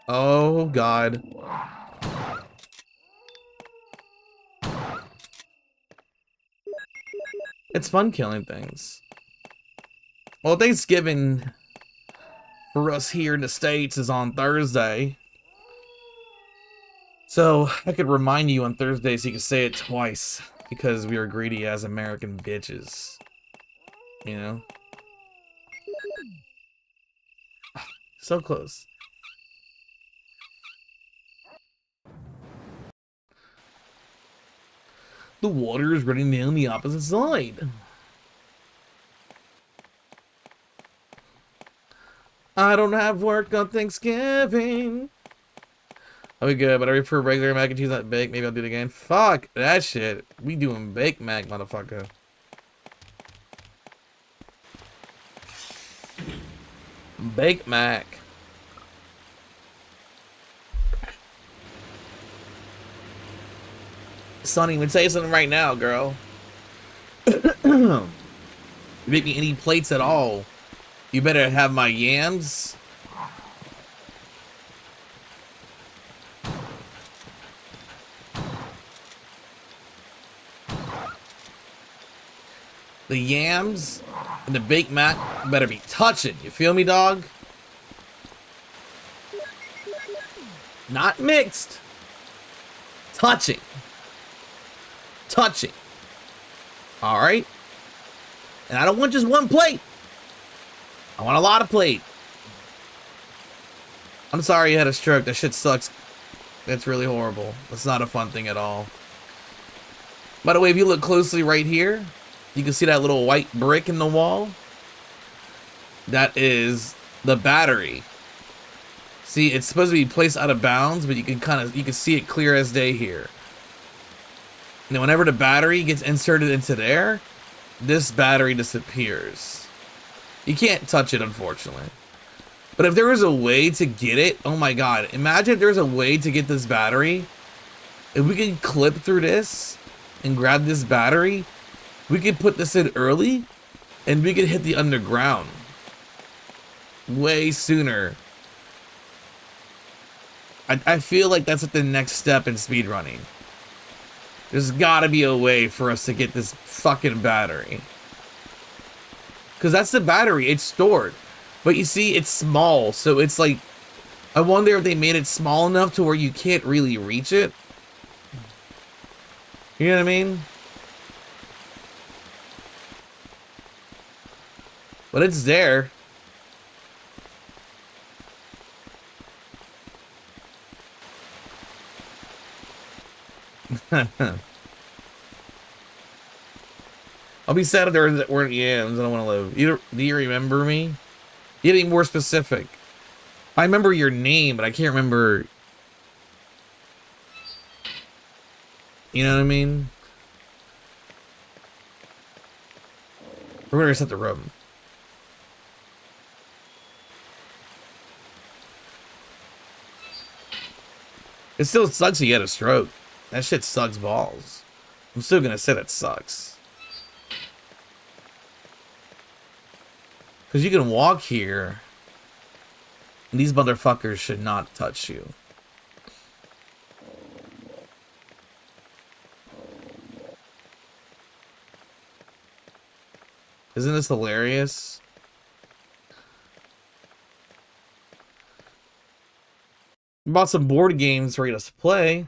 Oh god. It's fun killing things. Well, Thanksgiving for us here in the States is on Thursday. So I could remind you on Thursday so you can say it twice. Because we are greedy as American bitches. You know? So close. The water is running down the opposite side. I don't have work on Thanksgiving. I'll be good, but I prefer regular mac and cheese, not baked. Maybe I'll do it again. Fuck that shit. We doing baked mac, motherfucker. Baked mac. Sonny, would say something right now, girl. You make me any plates at all, you better have my yams. The yams and the baked mac better be touching. You feel me, dog? Not mixed. Touching. Touching. All right. And I don't want just one plate. I want a lot of plate. I'm sorry you had a stroke. That shit sucks. That's really horrible. That's not a fun thing at all. By the way, if you look closely right here, you can see that little white brick in the wall. That is the battery. See, it's supposed to be placed out of bounds, but you can see it clear as day here. Now, whenever the battery gets inserted into there, this battery disappears. You can't touch it, unfortunately. But if there was a way to get it, oh my god, imagine if there's a way to get this battery. If we could clip through this and grab this battery, we could put this in early and we could hit the underground way sooner. I feel like that's like the next step in speedrunning. There's gotta be a way for us to get this fucking battery. Because that's the battery, it's stored. But you see, it's small, so it's like, I wonder if they made it small enough to where you can't really reach it. You know what I mean? But it's there. I'll be sad if there weren't yams. I don't want to live. Do you remember me? Get any more specific? I remember your name, but I can't remember. You know what I mean? We're gonna reset the room. It still sucks that you had a stroke. That shit sucks balls. I'm still gonna say that sucks. Because you can walk here, and these motherfuckers should not touch you. Isn't this hilarious? Bought some board games for us to play.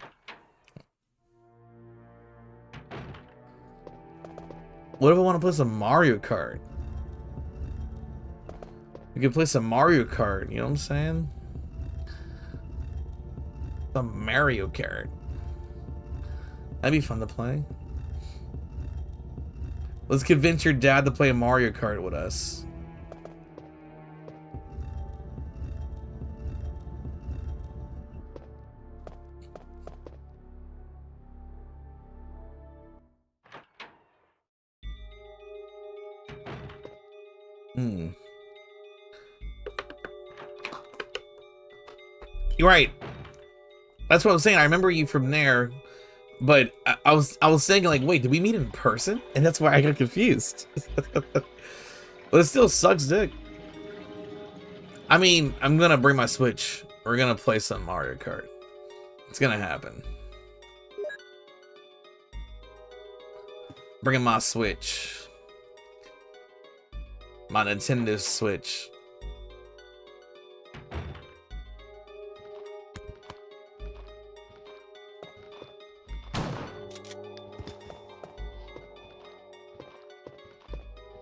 What if I want to play some Mario Kart? We could play some Mario Kart, you know what I'm saying? Some Mario Kart. That'd be fun to play. Let's convince your dad to play Mario Kart with us. You're right. That's what I was saying. I remember you from there, but I was thinking like, wait, did we meet in person? And that's why I got confused. But it still sucks dick. I mean, I'm gonna bring my Switch. We're gonna play some Mario Kart. It's gonna happen. Bringing my Switch. My Nintendo Switch.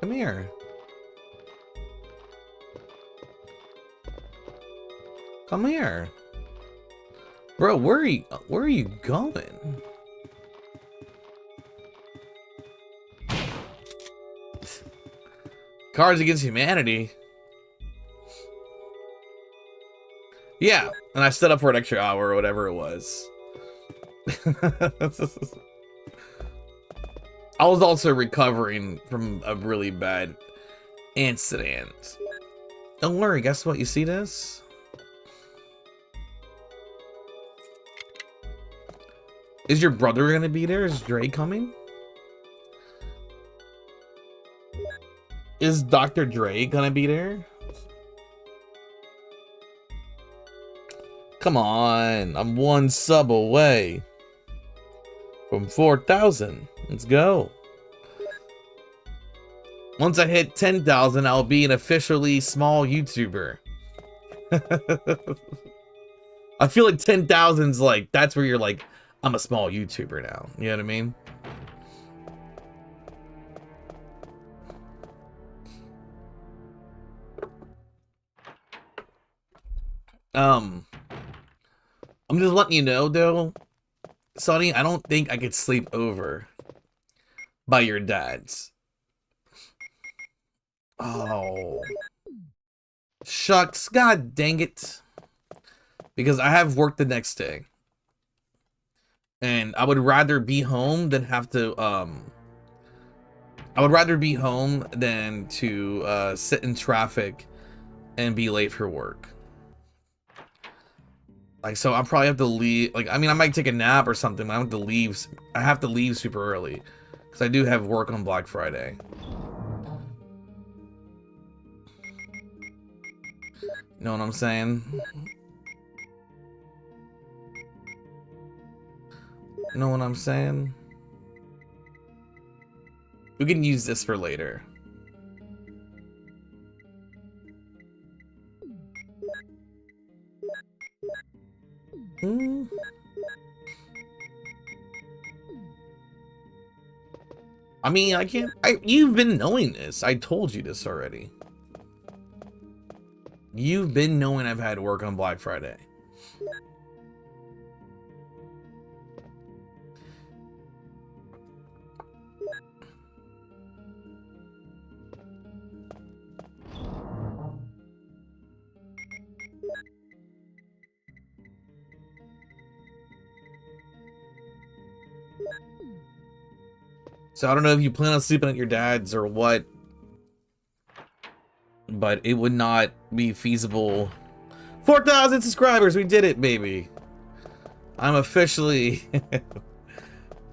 Come here. Come here. Bro, where are you going? Cards Against Humanity. Yeah, and I stood up for an extra hour or whatever it was. I was also recovering from a really bad incident. Don't worry, guess what? You see this? Is your brother gonna be there? Is Dre coming? Is Dr. Dre gonna be there? Come on, I'm one sub away from 4,000. Let's go. Once I hit 10,000, I'll be an officially small YouTuber. I feel like 10,000's like, that's where you're like, I'm a small YouTuber now. You know what I mean? I'm just letting you know though, Sonny, I don't think I could sleep over by your dad's. Oh. Shucks, god dang it. Because I have work the next day. And I would rather be home than have to, I would rather be home than to sit in traffic and be late for work. Like, so I'll probably have to leave, like, I mean, I might take a nap or something, but I have to leave, super early. Because I do have work on Black Friday. You know what I'm saying? You know what I'm saying? We can use this for later. I mean, I can't. You've been knowing this. I told you this already. You've been knowing I've had work on Black Friday. So I don't know if you plan on sleeping at your dad's or what, but it would not be feasible. 4,000 subscribers, we did it, baby. I'm officially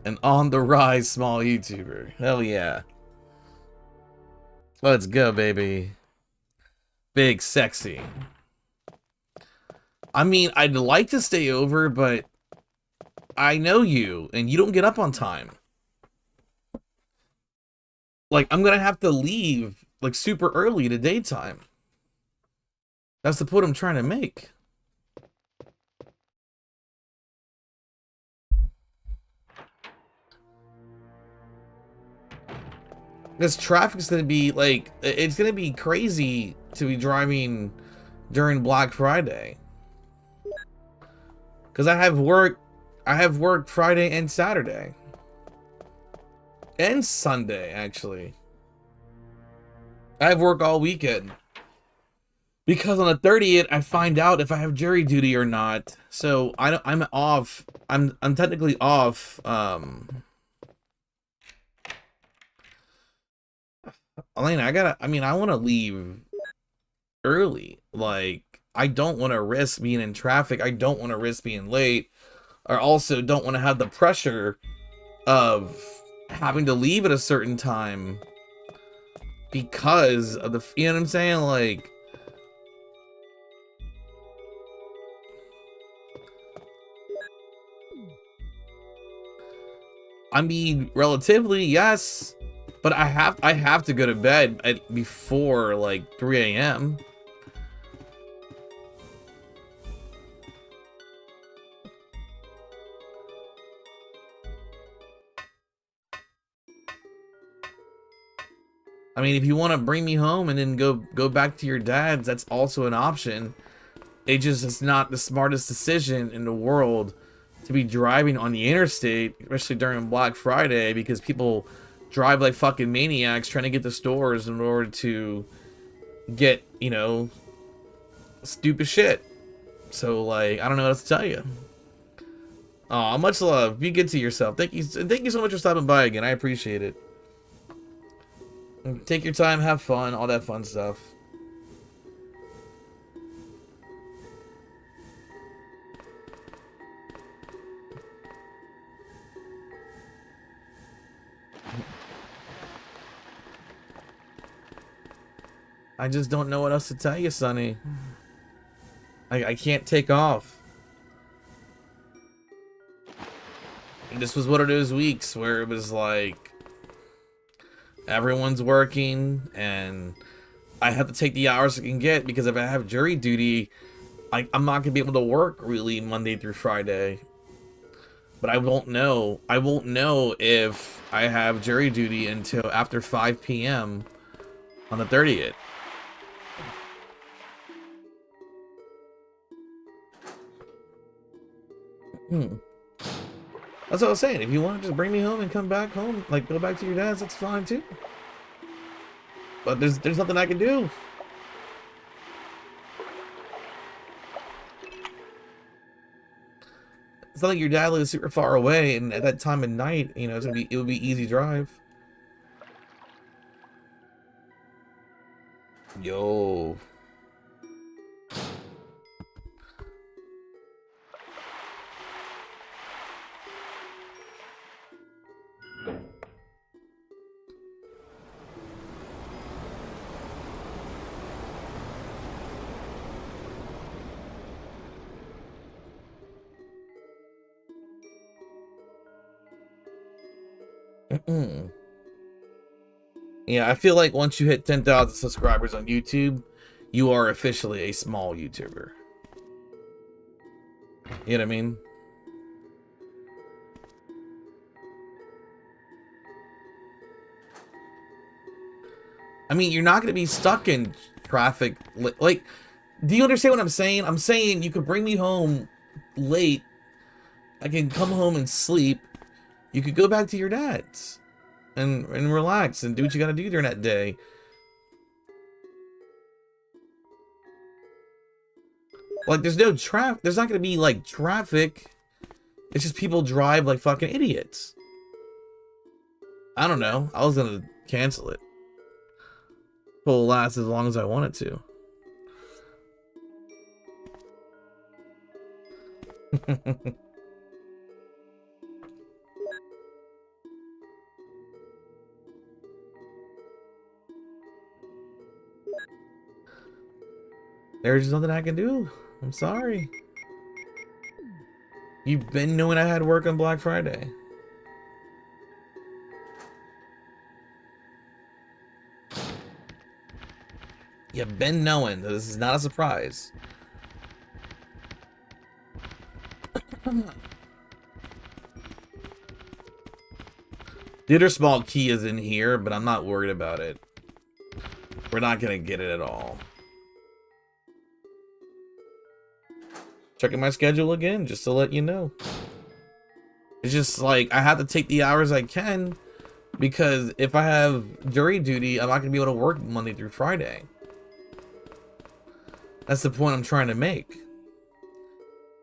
an on the rise small YouTuber. Hell yeah. Let's go, baby. Big sexy. I mean, I'd like to stay over, but I know you, and you don't get up on time. Like, I'm gonna have to leave, like, super early to daytime. That's the point I'm trying to make. This traffic's gonna be, like, it's gonna be crazy to be driving during Black Friday. Because I have work Friday and Saturday. And Sunday, actually. I have work all weekend. Because on the 30th, I find out if I have jury duty or not. So I'm off. I'm technically off. Elena, I want to leave early. Like, I don't want to risk being in traffic. I don't want to risk being late. I also don't want to have the pressure of having to leave at a certain time because of the, you know what I'm saying? Like, I mean, relatively, yes, but I have to go to bed at before like 3 a.m. I mean, if you want to bring me home and then go back to your dad's, that's also an option. It's not the smartest decision in the world to be driving on the interstate, especially during Black Friday, because people drive like fucking maniacs trying to get to stores in order to get, you know, stupid shit. So, like, I don't know what else to tell you. Aw, much love. Be good to yourself. Thank you so much for stopping by again. I appreciate it. Take your time, have fun, all that fun stuff. I just don't know what else to tell you, Sonny. I can't take off. And this was one of those weeks where it was like everyone's working and I have to take the hours I can get, because if I have jury duty, I'm not gonna be able to work really Monday through Friday. But I won't know. I won't know if I have jury duty until after 5 p.m. on the 30th. That's what I was saying. If you want to just bring me home and come back home, like go back to your dad's, that's fine too. But there's nothing I can do. It's not like your dad lives super far away, and at that time of night, you know, it would be easy drive. Yo. Yeah, I feel like once you hit 10,000 subscribers on YouTube, you are officially a small YouTuber. You know what I mean? I mean, you're not going to be stuck in traffic. Like, do you understand what I'm saying? I'm saying you could bring me home late. I can come home and sleep. You could go back to your dad's and relax and do what you got to do during that day. Like, there's no traffic. There's not going to be, like, traffic. It's just people drive like fucking idiots. I don't know. I was going to cancel it. It'll last as long as I want it to. There's nothing I can do. I'm sorry. You've been knowing I had work on Black Friday. You've been knowing. This is not a surprise. The other small key is in here, but I'm not worried about it. We're not gonna get it at all. Checking my schedule again, just to let you know. It's just like, I have to take the hours I can, because if I have jury duty, I'm not gonna be able to work Monday through Friday. That's the point I'm trying to make.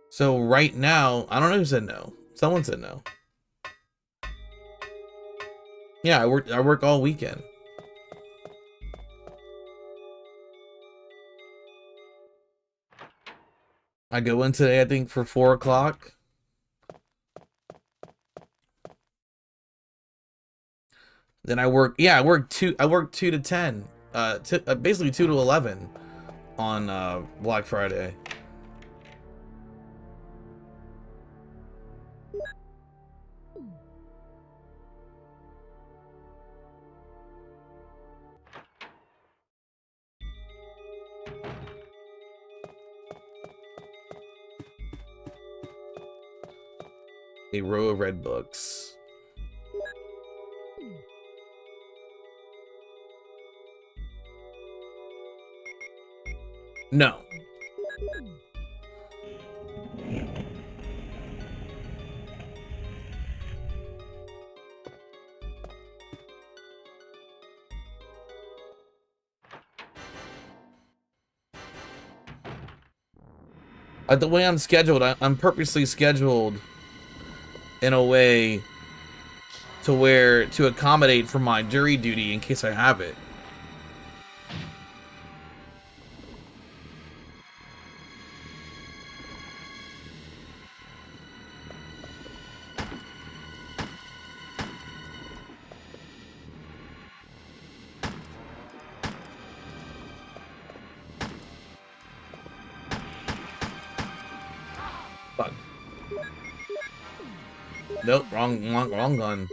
So right now, I don't know who said no. Someone said no. Yeah, I work all weekend. I go in today, I think, for 4 o'clock. Then I work, yeah, I work 2 to 10. Basically 2 to 11 on Black Friday. A row of red books. No. The way I'm scheduled, I'm purposely scheduled in a way to accommodate for my jury duty in case I have it. Fuck. Nope, wrong gun.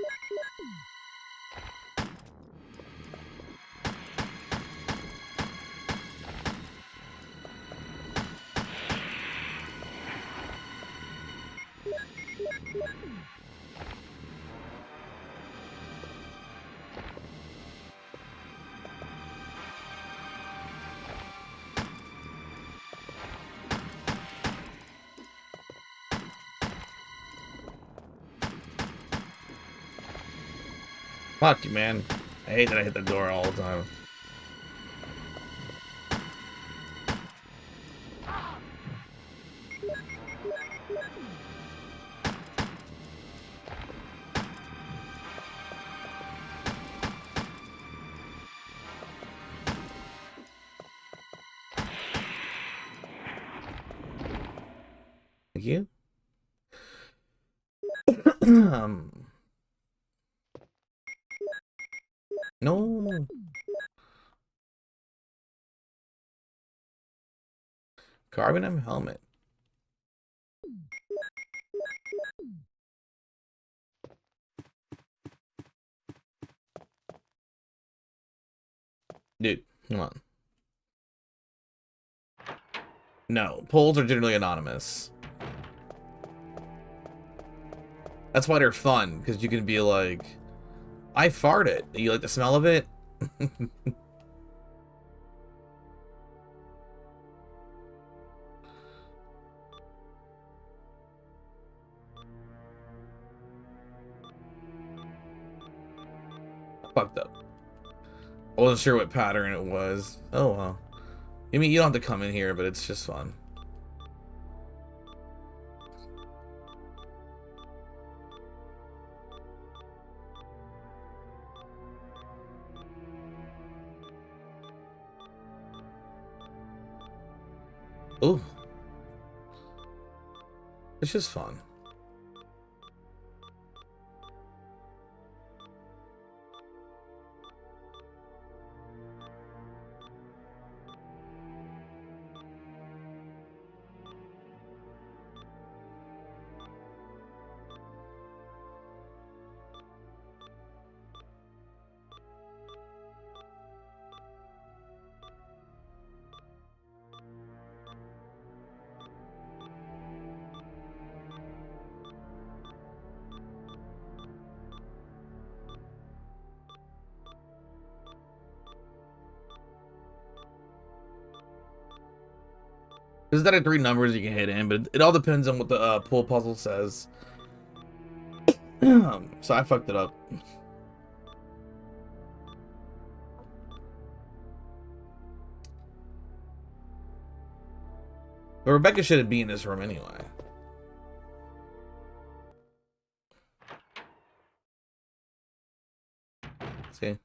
Fuck you, man. I hate that I hit the door all the time. Thank you. No. Carbon M helmet. Dude, come on. No, polls are generally anonymous. That's why they're fun, because you can be like, I farted. You like the smell of it? Fucked up. I wasn't sure what pattern it was. Oh well. I mean, you don't have to come in here, but it's just fun. Ooh. It's just fun. There's that 3 numbers you can hit in, but it all depends on what the pull puzzle says. So I fucked it up. But Rebecca shouldn't be in this room anyway. See?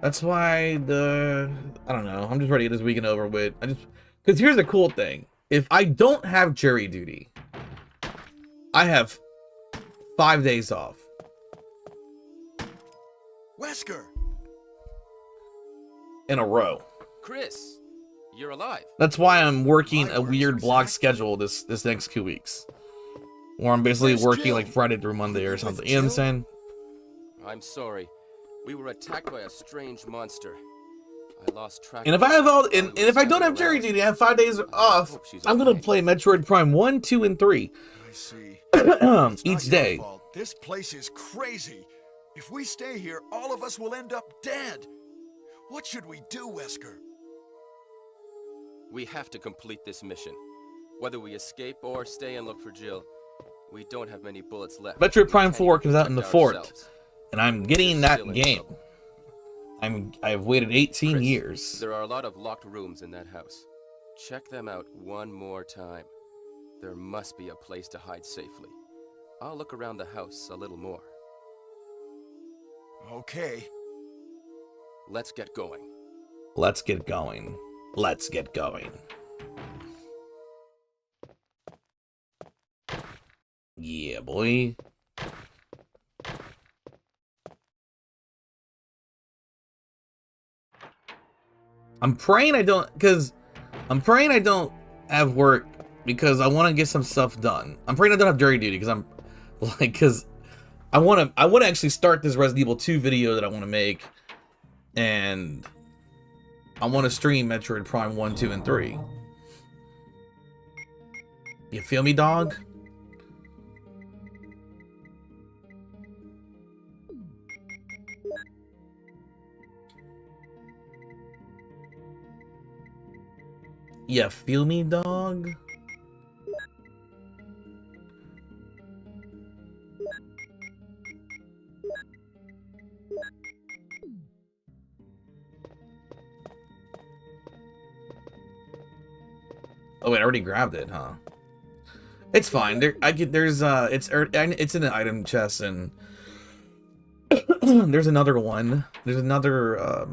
That's why I don't know. I'm just ready to get this weekend over with. Because here's the cool thing. If I don't have jury duty, I have 5 days off. Wesker! In a row. Chris, you're alive. That's why I'm working a weird block schedule this next 2 weeks. Or I'm basically working like Friday through Monday or something. You know what I'm saying? I'm sorry. We were attacked by a strange monster. I lost track. And if I have and if I don't have jury duty, I have 5 days off. I'm gonna play Metroid Prime 1, 2, and 3. I see. Each day. Fault. This place is crazy. If we stay here, all of us will end up dead. What should we do, Wesker? We have to complete this mission. Whether we escape or stay and look for Jill, we don't have many bullets left. Metroid Prime 4 comes out in the 4th. Ourselves. And I'm getting that game. I've waited 18 Chris, years. There are a lot of locked rooms in that house. Check them out one more time. There must be a place to hide safely. I'll look around the house a little more. Okay. Let's get going. Let's get going. Let's get going. Yeah, boy. I'm praying I don't have work because I want to get some stuff done. I'm praying I don't have jury duty because I want to actually start this Resident Evil 2 video that I want to make, and I want to stream Metroid Prime 1, 2, and 3. You feel me, dog? Yeah, feel me, dog? Oh wait, I already grabbed it, huh? It's fine. It's in an item chest, and there's another one. There's another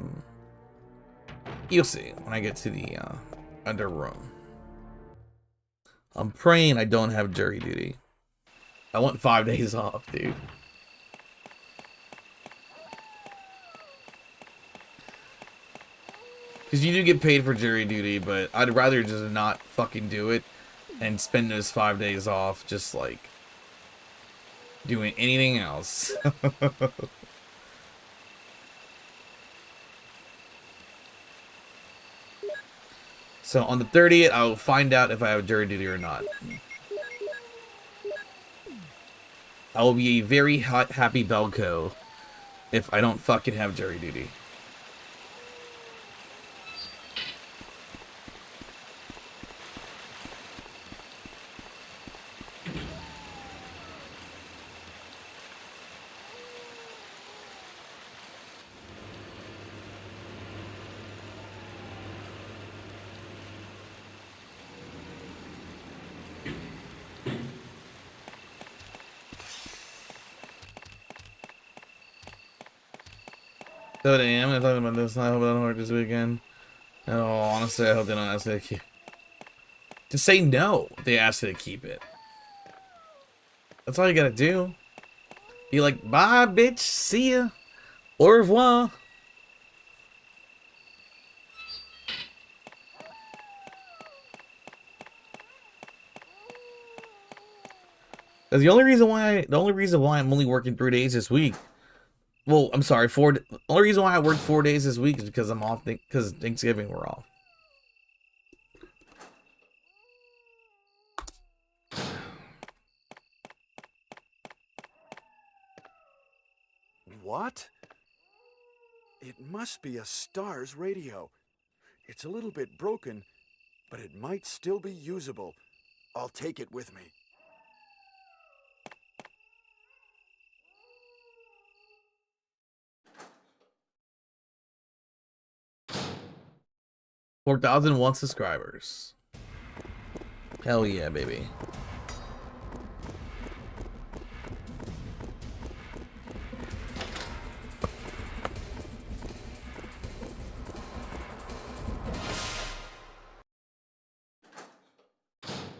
you'll see when I get to the under room. I'm praying I don't have jury duty. I want 5 days off, dude. Because you do get paid for jury duty, but I'd rather just not fucking do it and spend those 5 days off just like doing anything else. So on the 30th, I'll find out if I have jury duty or not. I will be a very happy Belco if I don't fucking have jury duty. So damn, I'm talking about this. I hope I don't work this weekend. No, honestly, I hope they don't ask me to keep. To say no, they ask you to keep it. That's all you gotta do. Be like, bye, bitch. See ya. Au revoir. That's the only reason why I'm only working 3 days this week. Well, I'm sorry, the only reason why I worked 4 days this week is because I'm off, because Thanksgiving we're off. What? It must be a STARS radio. It's a little bit broken, but it might still be usable. I'll take it with me. $4,001 subscribers. Hell yeah, baby.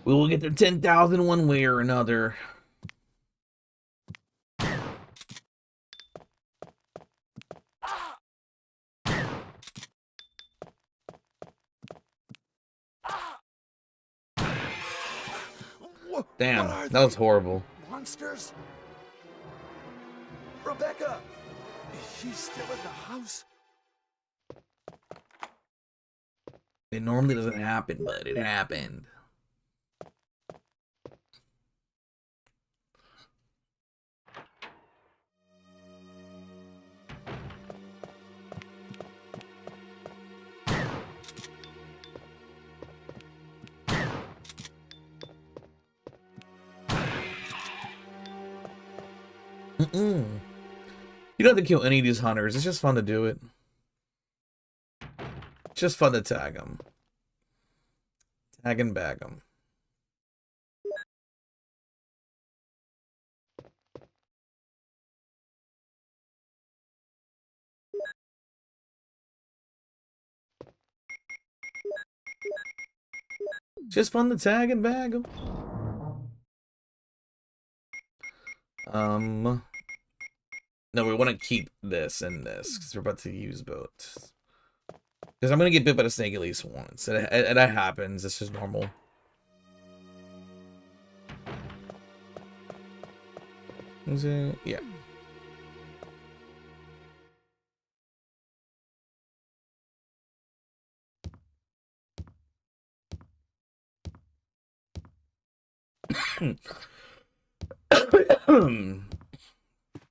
We will get to 10,000 one way or another. Damn, that was horrible. Monsters? Rebecca! Is she still in the house? It normally doesn't happen, but it happened. You don't have to kill any of these hunters. It's just fun to do it. It's just fun to tag them. Tag and bag them. Just fun to tag and bag them. No, we want to keep this and this because we're about to use both. Because I'm gonna get bit by the snake at least once, and that happens. It's just normal. Is it? Yeah.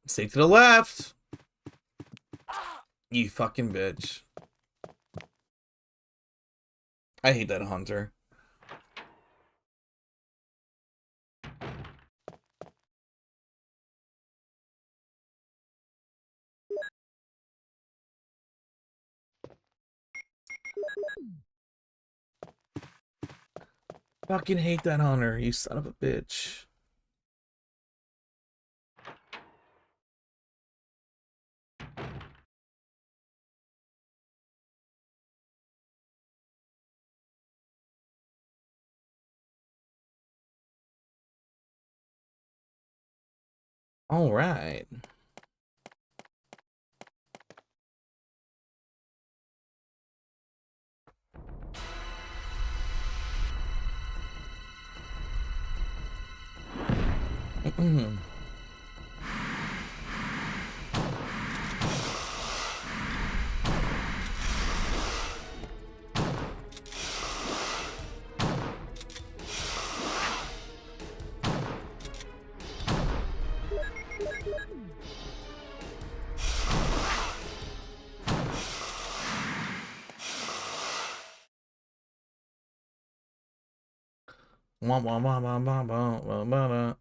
Stay to the left. You fucking bitch. I hate that hunter. Fucking hate that hunter, you son of a bitch. All right. Wah, wah, wah, wah, wah, wah, wah, wah, wah.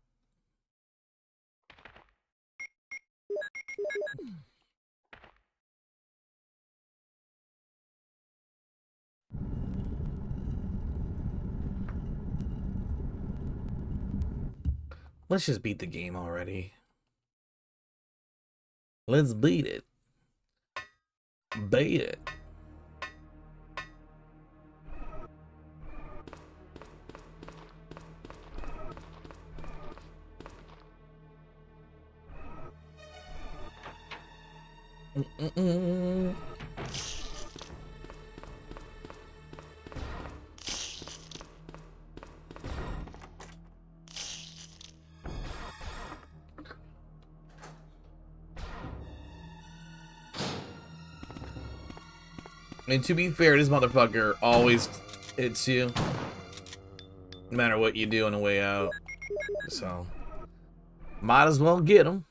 Let's just beat the game already. Let's beat it. Beat it. I mean, to be fair, this motherfucker always hits you, no matter what you do on the way out. So, might as well get him.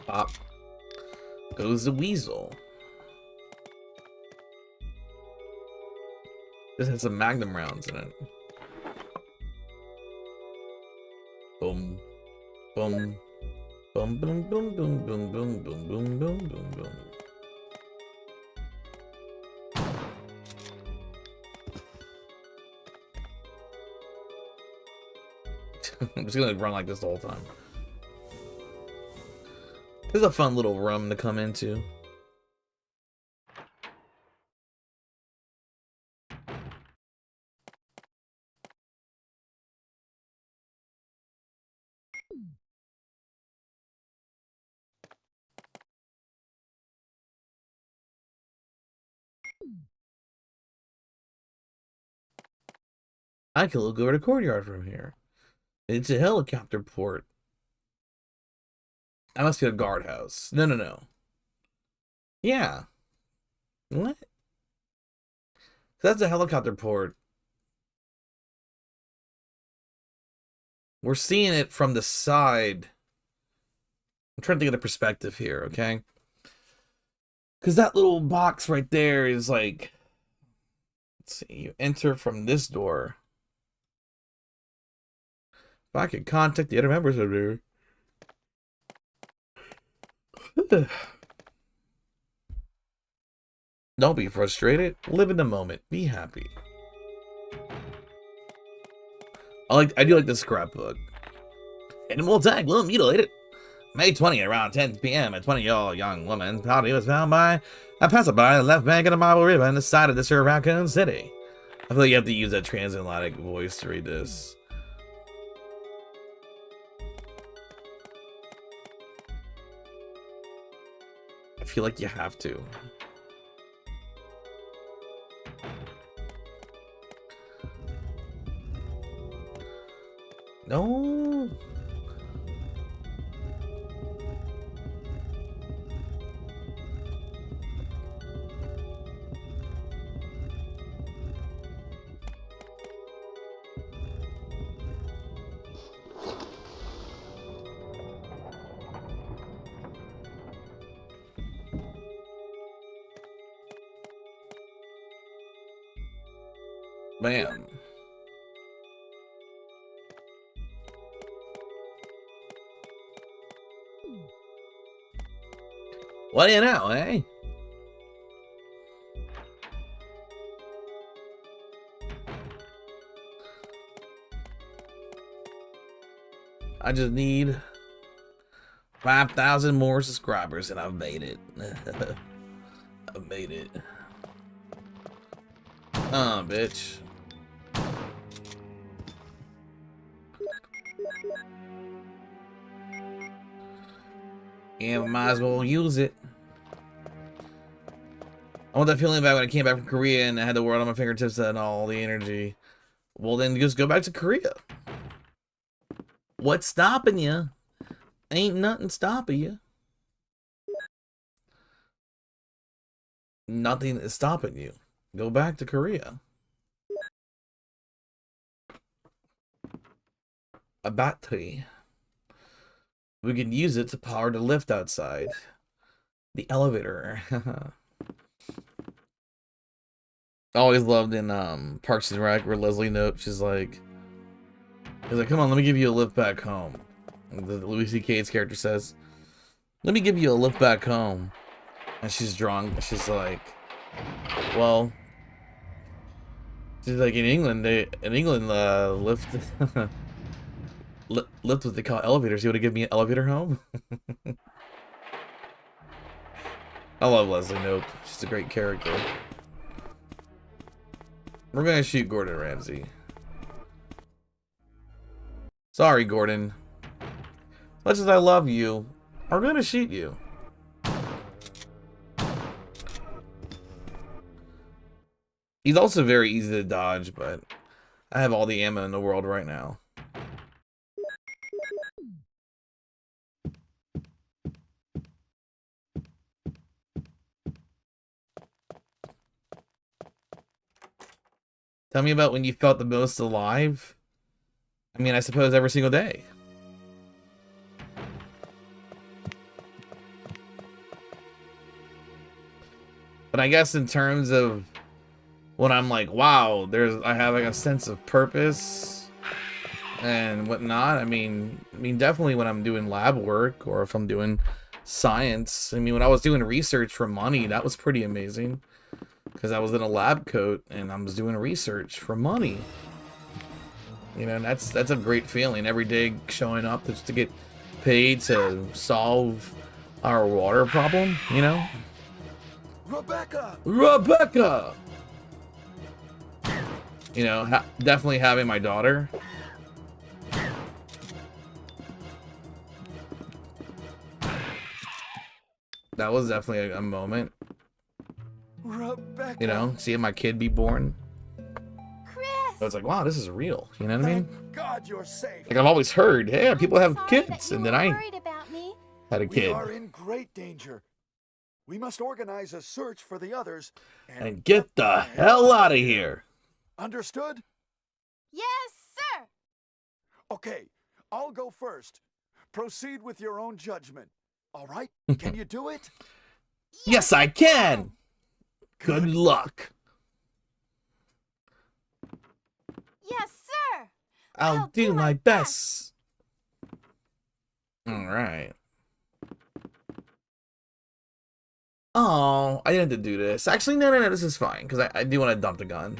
Pop. Goes the weasel. This has some magnum rounds in it. Boom. Boom. Boom, boom, boom, boom, boom, boom, boom, boom, boom, boom, boom. I'm just gonna run like this the whole time. This is a fun little room to come into. I could look over the courtyard from here. It's a helicopter port. That must be a guardhouse. No, no, no. Yeah. What? That's a helicopter port. We're seeing it from the side. I'm trying to think of the perspective here, okay? Because that little box right there is like... Let's see. You enter from this door. If I could contact the other members of there. Don't be frustrated. Live in the moment. Be happy. I do like the scrapbook. Animal tag, little mutilated. May 20th, around 10 p.m., a 20-year-old young woman's body was found by a passerby on the left bank of the Marble River on the side of the Sir Raccoon City. I feel like you have to use that transatlantic voice to read this. I feel like you have to. No. Bam. What do you know, eh? I just need 5,000 more subscribers and I've made it. I've made it. Bitch. Yeah, we might as well use it. I want that feeling back when I came back from Korea and I had the world on my fingertips and all the energy. Well, then just go back to Korea. What's stopping you? Ain't nothing stopping you. Nothing is stopping you. Go back to Korea. A battery. We can use it to power the lift outside. The elevator. Always loved in Parks and Rec where Leslie Knope, she's like, come on, let me give you a lift back home. And the Louis C.K.'s character says, let me give you a lift back home. And she's drunk. She's like, well, she's like, in England, lift lift what they call elevators. You want to give me an elevator home? I love Leslie Knope. She's a great character. We're gonna shoot Gordon Ramsay. Sorry, Gordon. As much as I love you, I'm gonna shoot you. He's also very easy to dodge, but I have all the ammo in the world right now. Tell me about when you felt the most alive. I mean, I suppose every single day. But I guess in terms of when I'm like, wow, I have like a sense of purpose and whatnot. I mean, definitely when I'm doing lab work or if I'm doing science. I mean, when I was doing research for money, that was pretty amazing. Because I was in a lab coat and I was doing research for money. You know, and that's a great feeling. Every day showing up just to get paid to solve our water problem, you know? Rebecca! Rebecca! You know, definitely having my daughter. That was definitely a moment. Rebecca! You know, seeing my kid be born. Chris! I was like, wow, this is real. You know what I mean? Thank God you're safe. Like I've always heard, yeah, people I'm have sorry kids, that and you then were I worried about me. had a We kid. are in great danger. We must organize a search for the others And get the hell out of here. Understood? Yes, sir! Okay, I'll go first. Proceed with your own judgment. All right? Can you do it? Yes, I can. Good luck. Yes, sir! I'll do my best. All right. Oh, I didn't have to do this. Actually, no, this is fine. Because I do want to dump the gun.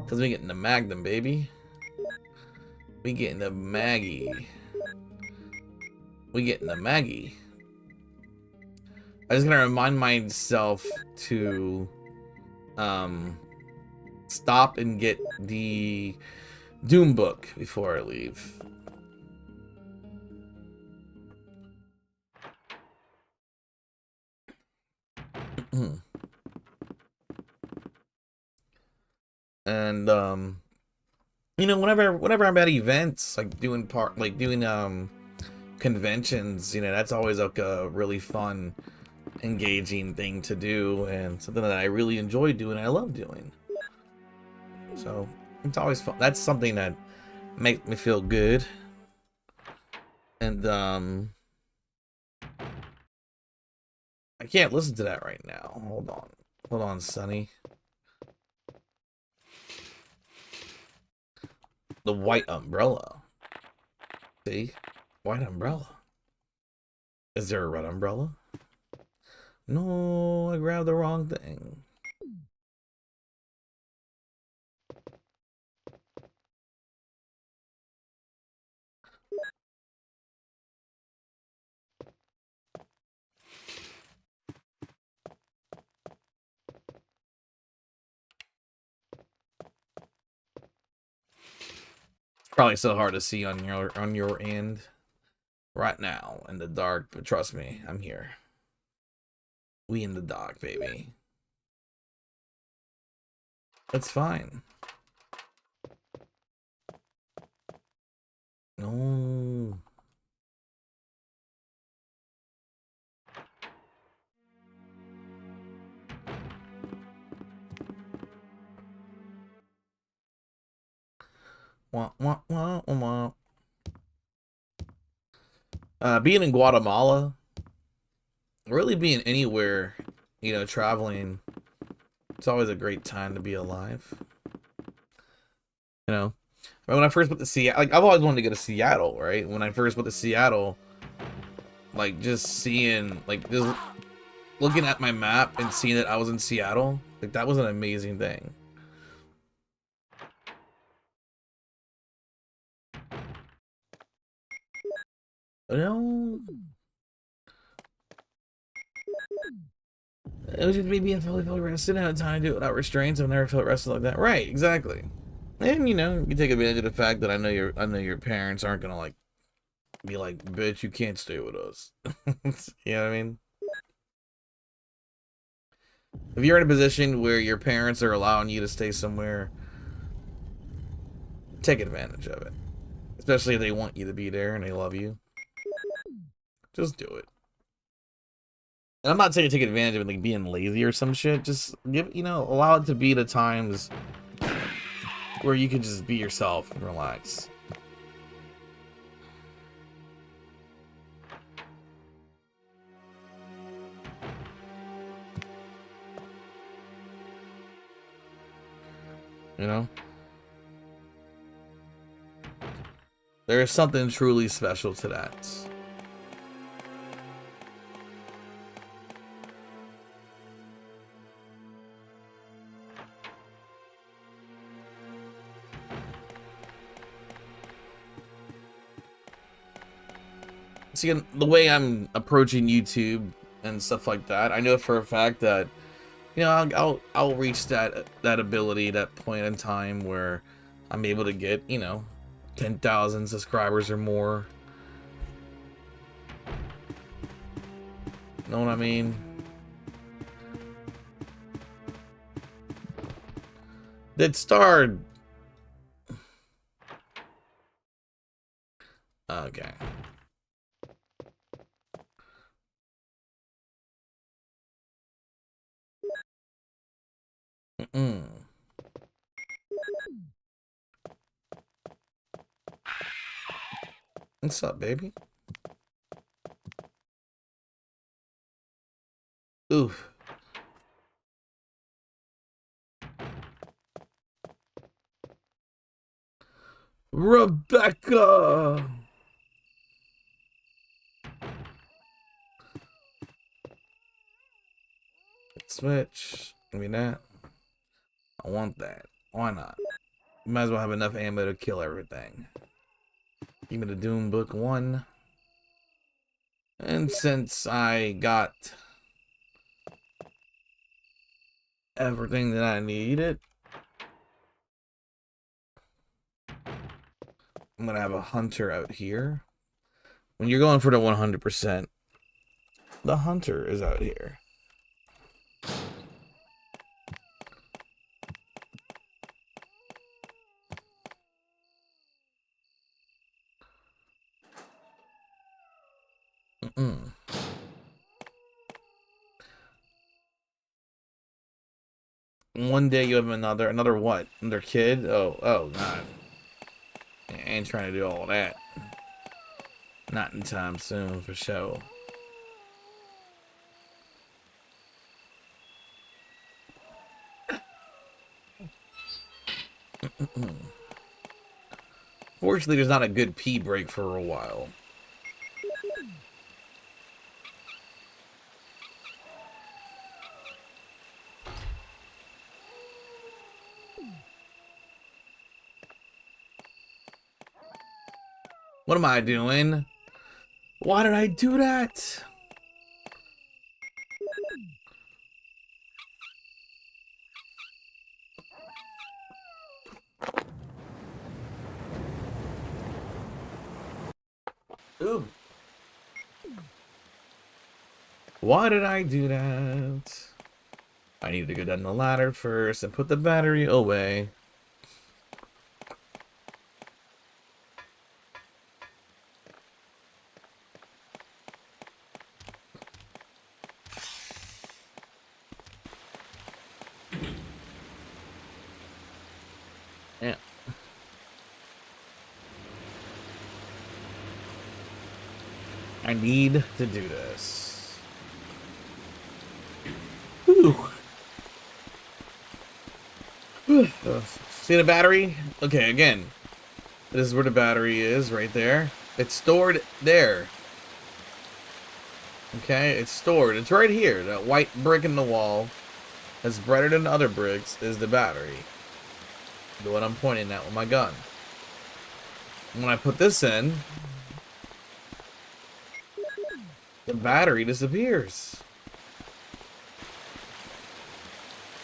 Because we getting the Magnum, baby. We getting the Maggie. We getting the Maggie. I just gotta remind myself to stop and get the Doom book before I leave. And You know, whenever I'm at events, like doing conventions, you know, that's always like a really fun, engaging thing to do, and something that I really enjoy doing and I love doing. So it's always fun. That's something that makes me feel good. And I can't listen to that right now. Hold on, Sonny. The white umbrella. See? White umbrella. Is there a red umbrella? No, I grabbed the wrong thing. Probably so hard to see on your end right now in the dark, but trust me, I'm here. We in the dark, baby. It's fine. No. Wah, wah, wah, wah. Being in Guatemala, really being anywhere, you know, traveling, it's always a great time to be alive. You know, when I first went to Seattle, like I've always wanted to go to Seattle, right? When I first went to Seattle, like just seeing, like just looking at my map and seeing that I was in Seattle, like that was an amazing thing. No, it was just me being fully rested. I had time to do it without restraints. I've never felt rested like that. Right, exactly. And you know, you take advantage of the fact that I know your parents aren't gonna like be like, bitch, you can't stay with us. You know what I mean? If you're in a position where your parents are allowing you to stay somewhere, take advantage of it. Especially if they want you to be there and they love you. Just do it. And I'm not saying take advantage of it like being lazy or some shit. Just give, you know, allow it to be the times where you can just be yourself and relax. You know? There is something truly special to that. See, the way I'm approaching YouTube and stuff like that, I know for a fact that, you know, I'll reach that ability, that point in time where I'm able to get, you know, 10,000 subscribers or more. Know what I mean? That starred. Okay. What's up, baby? Oof. Rebecca! Switch. Give me that. I want that. Why not? Might as well have enough ammo to kill everything. Give me the Doom Book 1. And since I got everything that I needed, I'm gonna have a hunter out here. When you're going for the 100%, the hunter is out here. One day you have another what? Another kid? Oh god. I ain't trying to do all that. Not anytime soon, for sure. Fortunately, there's not a good pee break for a while. What am I doing? Why did I do that? Ooh. Why did I do that? I need to go down the ladder first and put the battery away. Yeah. I need to do this. Whew. See the battery? Okay, again. This is where the battery is, right there. It's stored there. Okay, it's stored. It's right here. That white brick in the wall that's brighter than the other bricks is the battery. The one I'm pointing at with my gun. When I put this in, the battery disappears.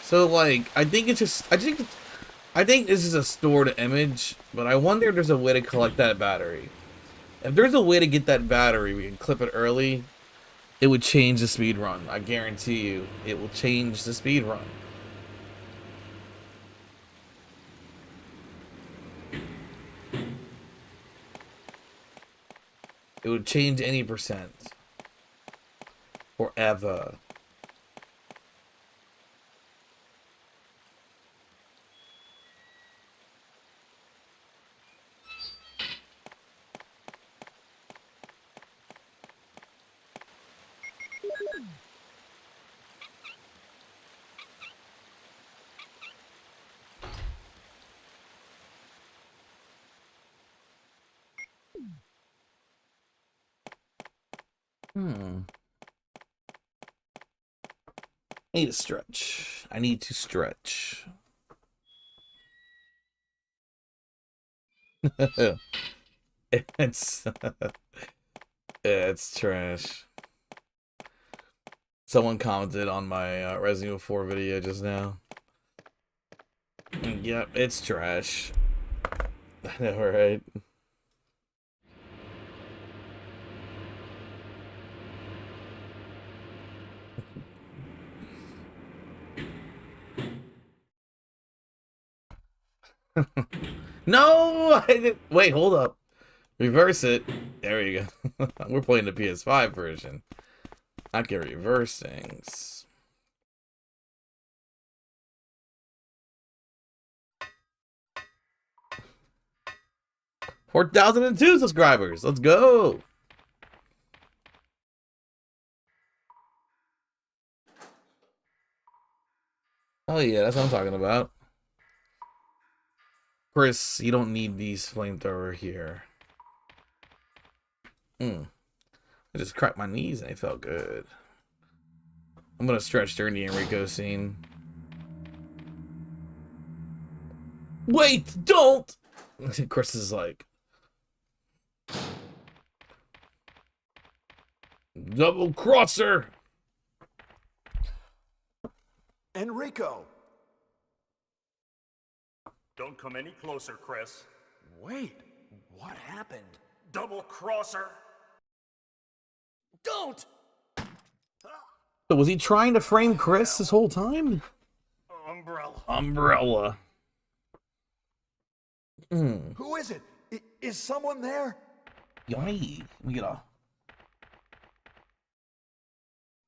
So like, I think this is a stored image, but I wonder if there's a way to collect that battery. If there's a way to get that battery, we can clip it early, it would change the speed run. I guarantee you, it will change the speed run. It would change any percent. Forever. I need to stretch. I need to stretch. it's it's trash. Someone commented on my Resident Evil 4 video just now. Yep, it's trash. I know, right? No! I didn't. Wait, hold up. Reverse it. There you go. We're playing the PS5 version. I can reverse things. $4,002 subscribers. Let's go. Oh yeah, that's what I'm talking about. Chris, you don't need these flamethrower here. I just cracked my knees and they felt good. I'm gonna stretch during the Enrico scene. Wait, don't! Chris is like, double crosser! Enrico! Don't come any closer, Chris. Wait, what happened? Double crosser! Don't! So was he trying to frame Chris this whole time? Umbrella. Umbrella. Who is it? Is someone there? Yummy. Let me get a...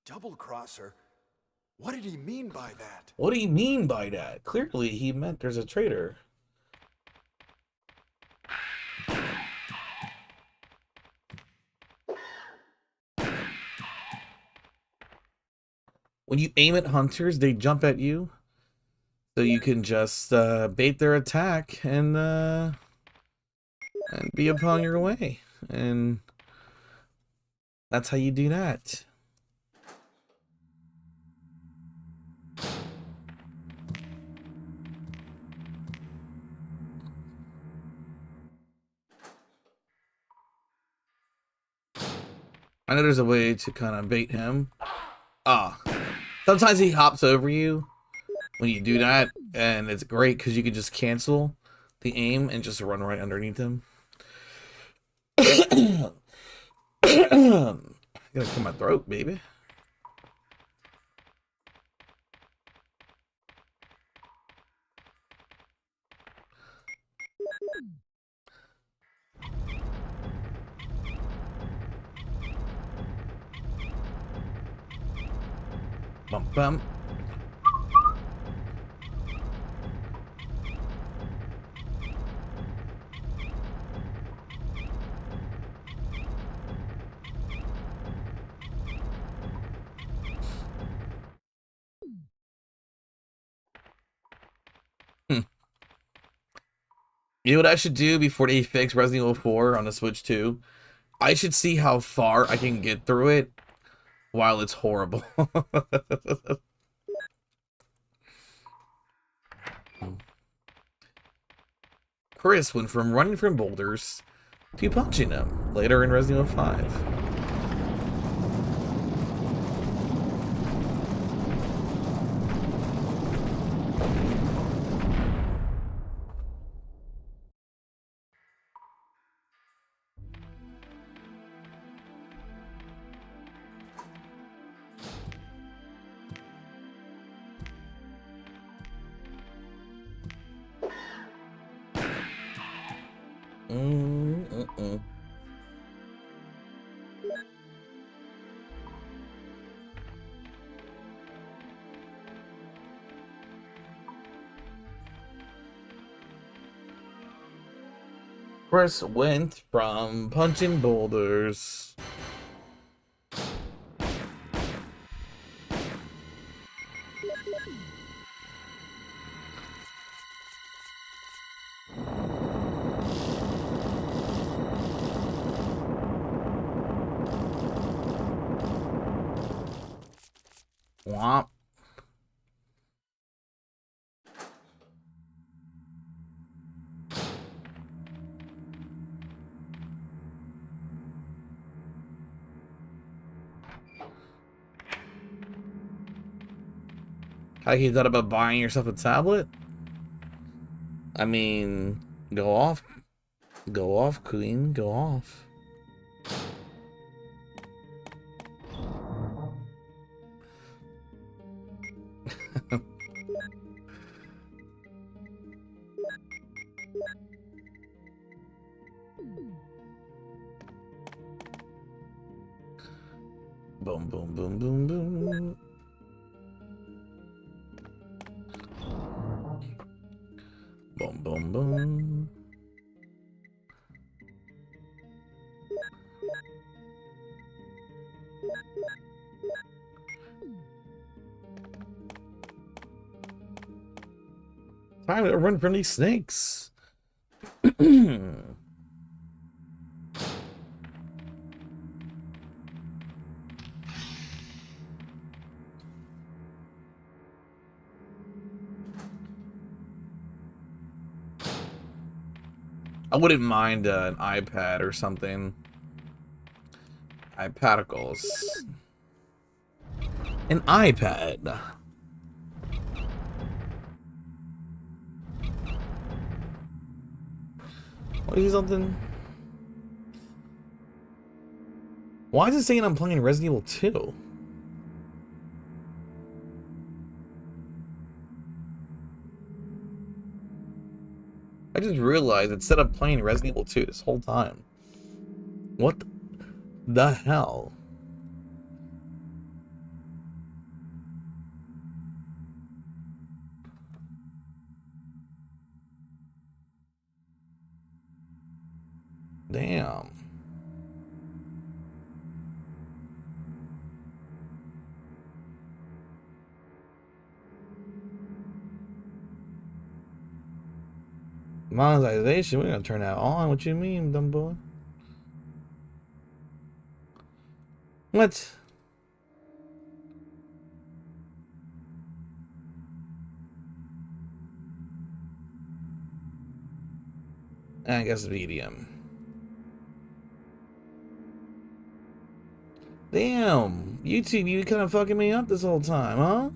Double crosser? What did he mean by that? What do you mean by that? Clearly, he meant there's a traitor. When you aim at hunters, they jump at you. So you can just bait their attack and be upon your way. And that's how you do that. I know there's a way to kind of bait him. Sometimes he hops over you when you do that, and it's great because you can just cancel the aim and just run right underneath him. Gonna clear my throat, baby. Bump bump. You know what I should do before they fix Resident Evil 4 on the Switch 2? I should see how far I can get through it while it's horrible. Chris went from running from boulders to punching them later in Resident Evil 5. Chris went from punching boulders. Womp. How you thought about buying yourself a tablet? I mean, go off, queen, go off. Boom, boom, boom, boom, boom. Boom, boom, boom. Time to run from these snakes. I wouldn't mind an iPad or something. iPadicles. An iPad. What is something? Why is it saying I'm playing Resident Evil 2? I just realized it said I'm playing Resident Evil 2 this whole time. What the hell? Damn. Monetization, we're gonna turn that on. What you mean, dumb boy? What? I guess medium. Damn, YouTube, you kind of fucking me up this whole time, huh?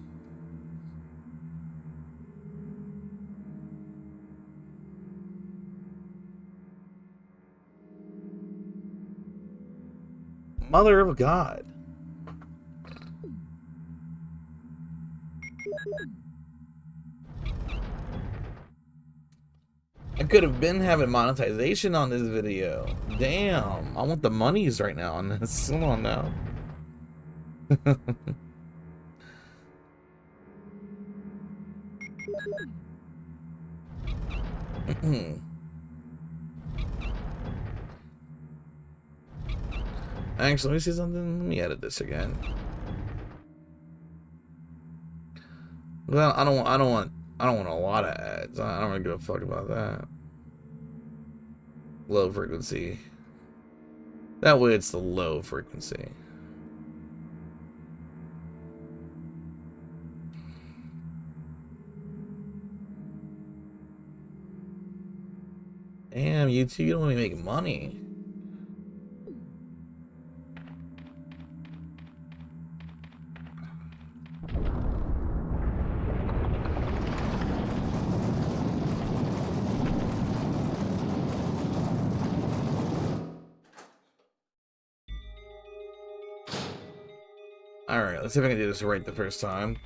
Mother of God. I could have been having monetization on this video. Damn, I want the monies right now on this. Come on now. Actually, let me see something. Let me edit this again. Well, I don't want a lot of ads. I don't really give a fuck about that. Low frequency. That way it's the low frequency. Damn, YouTube, you don't even make money. Alright, let's see if I can do this right the first time.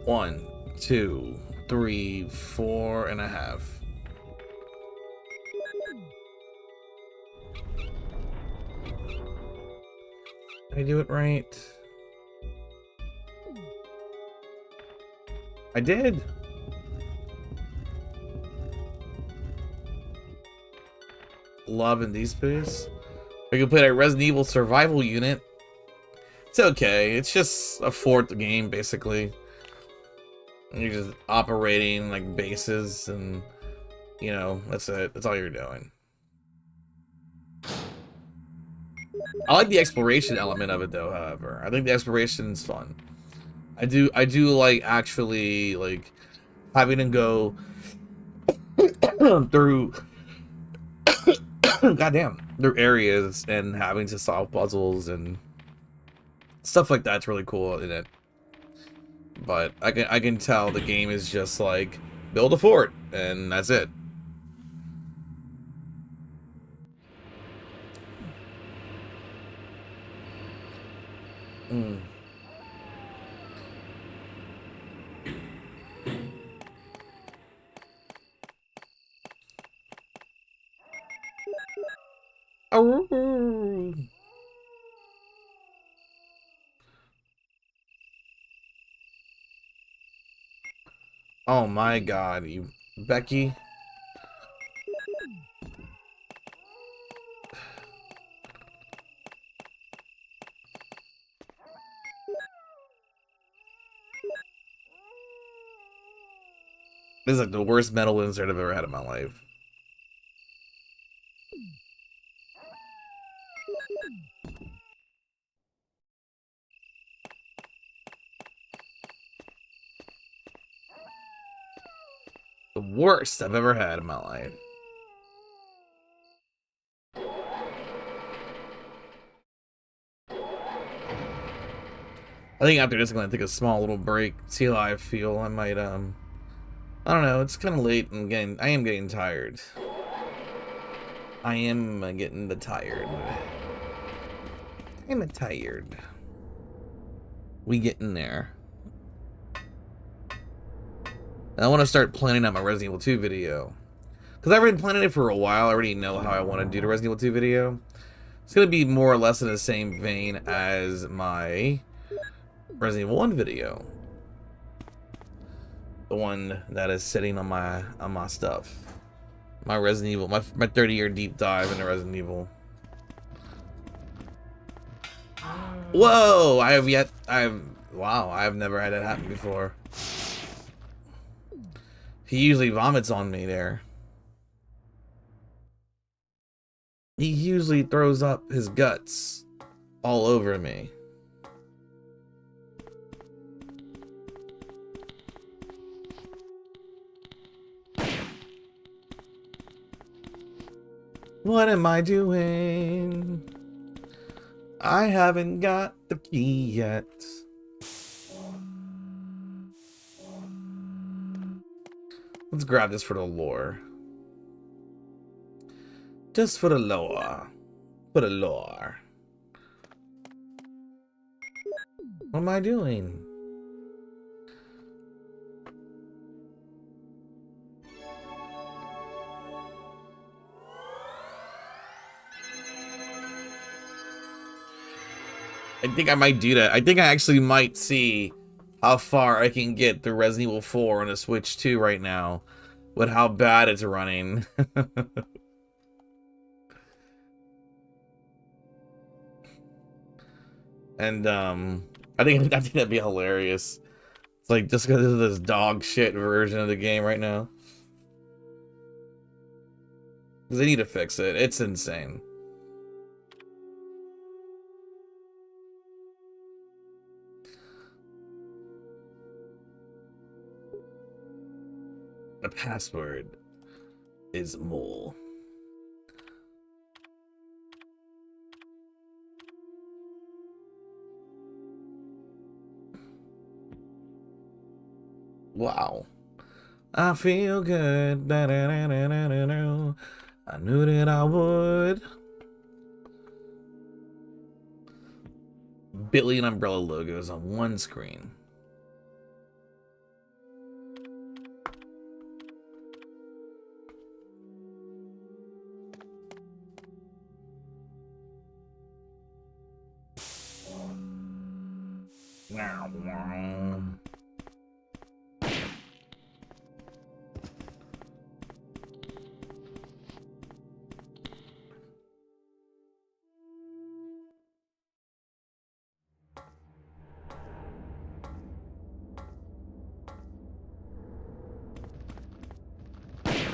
1, 2, 3, 4.5. Did I do it right? I did. Loving these boosts. I can play a Resident Evil survival unit. It's okay. It's just a fourth game, basically. And you're just operating like bases, and you know, that's it. That's all you're doing. I like the exploration element of it, though. However, I think the exploration is fun. I do like actually like having to go through goddamn through areas and having to solve puzzles and stuff like that's really cool in it. But I can tell the game is just like build a fort and that's it. Oh my God, you Becky. This is like the worst metal insert I've ever had in my life. The worst I've ever had in my life. I think after this I'm gonna take a small little break, see how I feel. I might I don't know, it's kinda late and I am getting tired. I am getting tired. I'm tired. We getting there. I want to start planning out my Resident Evil 2 video. Because I've been planning it for a while. I already know how I want to do the Resident Evil 2 video. It's going to be more or less in the same vein as my Resident Evil 1 video. The one that is sitting on my stuff. My Resident Evil, my 30-year deep dive into Resident Evil. Whoa! Wow, I've never had that happen before. He usually vomits on me there. He usually throws up his guts all over me. What am I doing? I haven't got the key yet. Let's grab this for the lore. Just for the lore. For the lore. What am I doing? I think I might do that. I think I actually might see how far I can get through Resident Evil 4 on the Switch 2 right now with how bad it's running. And I think that'd be hilarious. It's like just because of this dog shit version of the game right now. Because they need to fix it. It's insane. The password is mole. Wow. I feel good. Da, da, da, da, da, da, da. I knew that I would. Billy and Umbrella logos on one screen.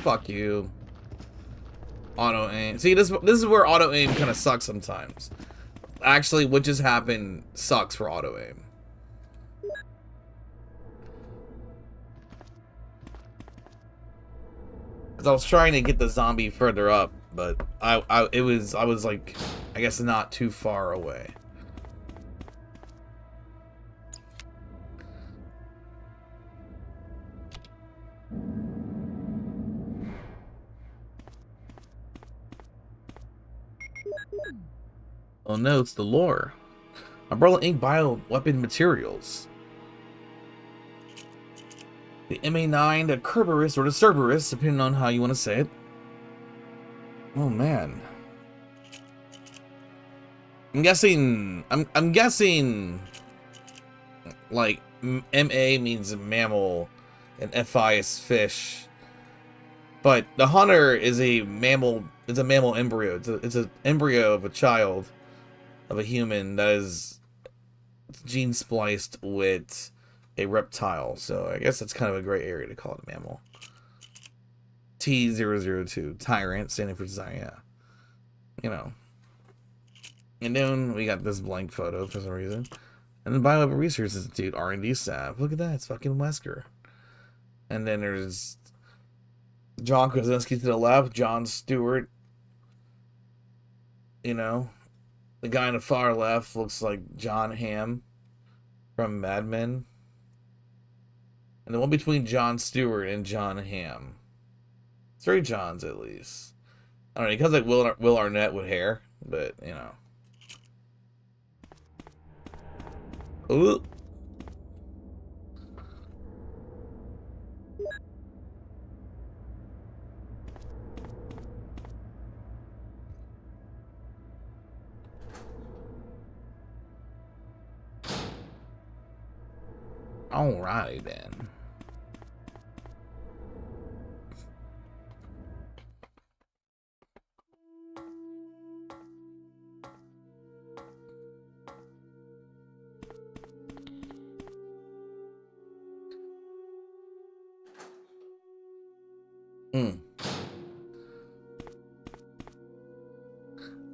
Fuck you. Auto aim. See, this is where auto aim kind of sucks sometimes. Actually, what just happened sucks for auto aim. Because I was trying to get the zombie further up, but I was like, I guess not too far away. Oh no, it's the lore. Umbrella Inc. bioweapon materials. The MA9, the Kerberos, or the Cerberus, depending on how you want to say it. Oh man. I'm guessing like MA means mammal and FI is fish. But the hunter is a mammal, it's a mammal embryo. It's an embryo of a child of a human that is gene spliced with a reptile. So I guess that's kind of a gray area to call it a mammal. T002, Tyrant, standing for design, yeah. You know. And then we got this blank photo for some reason. And then Bioweapon Research Institute, R&D staff. Look at that, it's fucking Wesker. And then there's John Krasinski to the left, John Stewart. You know. The guy on the far left looks like John Hamm from Mad Men. And the one between John Stewart and John Hamm. 3 Johns at least. I don't know, he comes like Will Arnett with hair, but you know. Ooh. Alrighty then. Mm.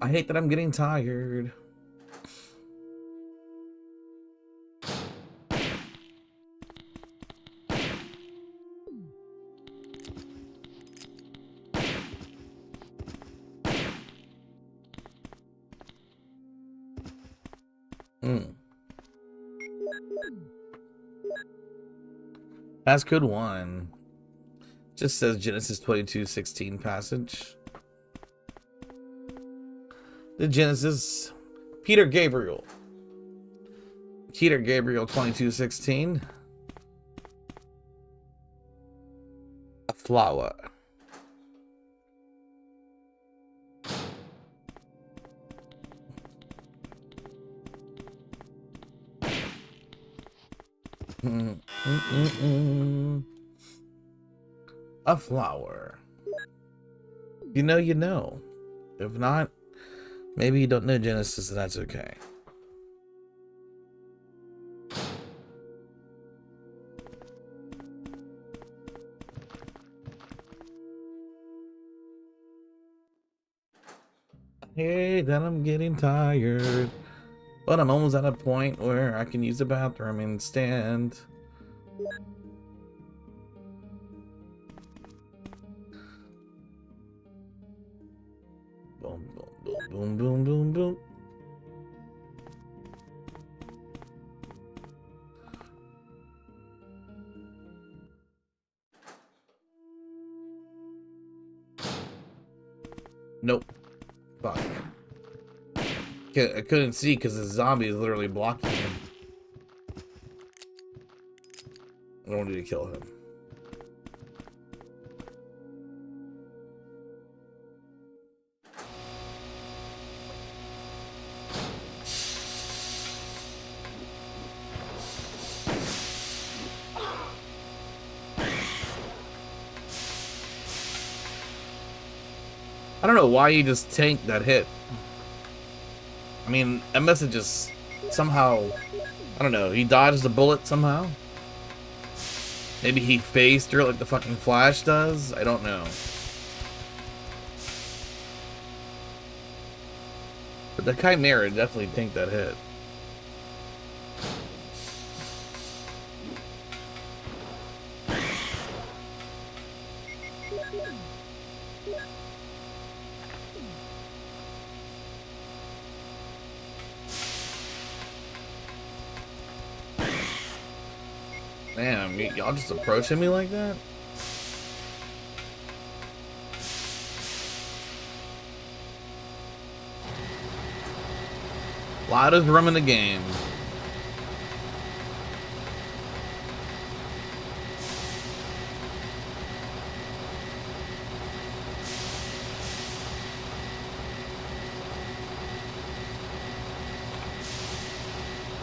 I hate that I'm getting tired. Mm. Passcode 1. Just says Genesis 22:16 passage. The Genesis. Peter Gabriel 22:16. A flower. A flower. You know, you know. If not, maybe you don't know Genesis, and that's okay. Hey, then I'm getting tired. But I'm almost at a point where I can use the bathroom and stand. Boom, boom, boom, boom, boom, boom, boom. Nope. Fuck. I couldn't see because the zombie is literally blocking him. I don't need to kill him. I don't know why you just tanked that hit. I mean, that must have just somehow, I don't know, he dodged the bullet somehow? Maybe he phased through it like the fucking Flash does? I don't know. But the Chimera definitely tanked that hit. Damn, y'all just approaching me like that? Loudest room in the game.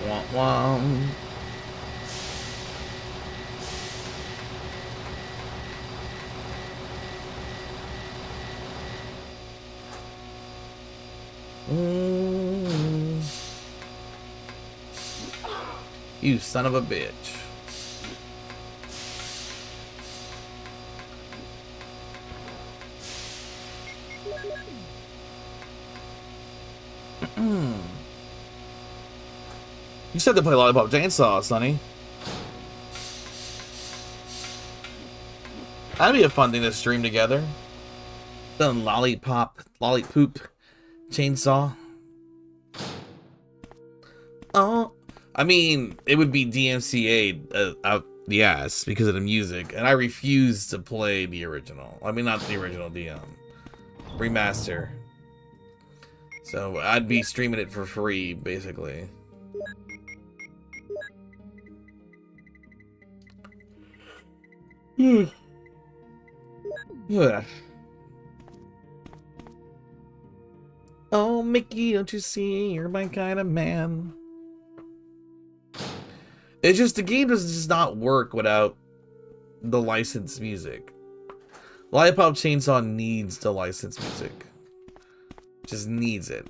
Womp womp. You son of a bitch. You said to play Lollipop Chainsaw, Sonny. That'd be a fun thing to stream together. Done Lollipop Chainsaw. Oh, I mean, it would be DMCA out the ass because of the music, and I refuse to play the original. I mean, not the original, the remaster. So I'd be streaming it for free, basically. Yeah. Oh, Mickey, don't you see? You're my kind of man. It's just the game does just not work without the licensed music. Lollipop Chainsaw needs the licensed music. Just needs it.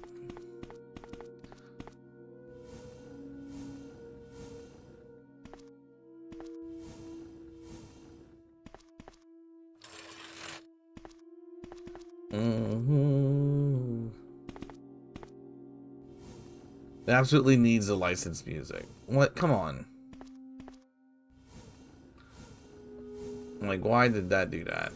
It absolutely needs the licensed music. What? Come on. Like, why did that do that?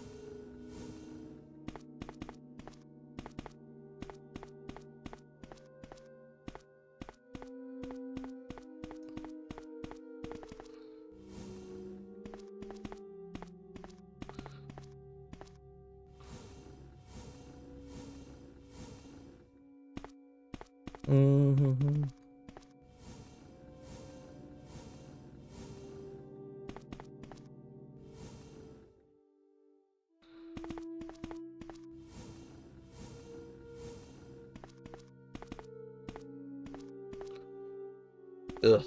Ugh.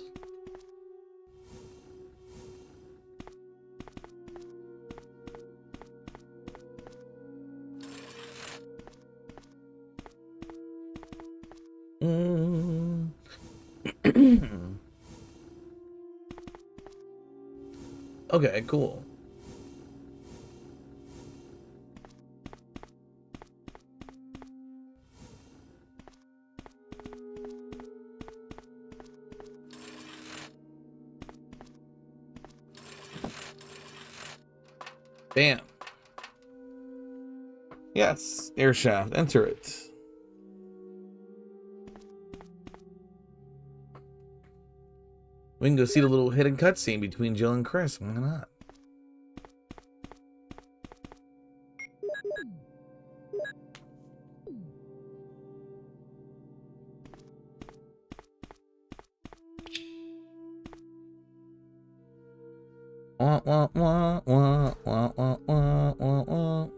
Okay, cool. Bam. Yes, air shaft. Enter it. We can go see the little hidden cutscene between Jill and Chris. Why not? Wah, wah, wah, wah, wah, wah, wah, wah, wah.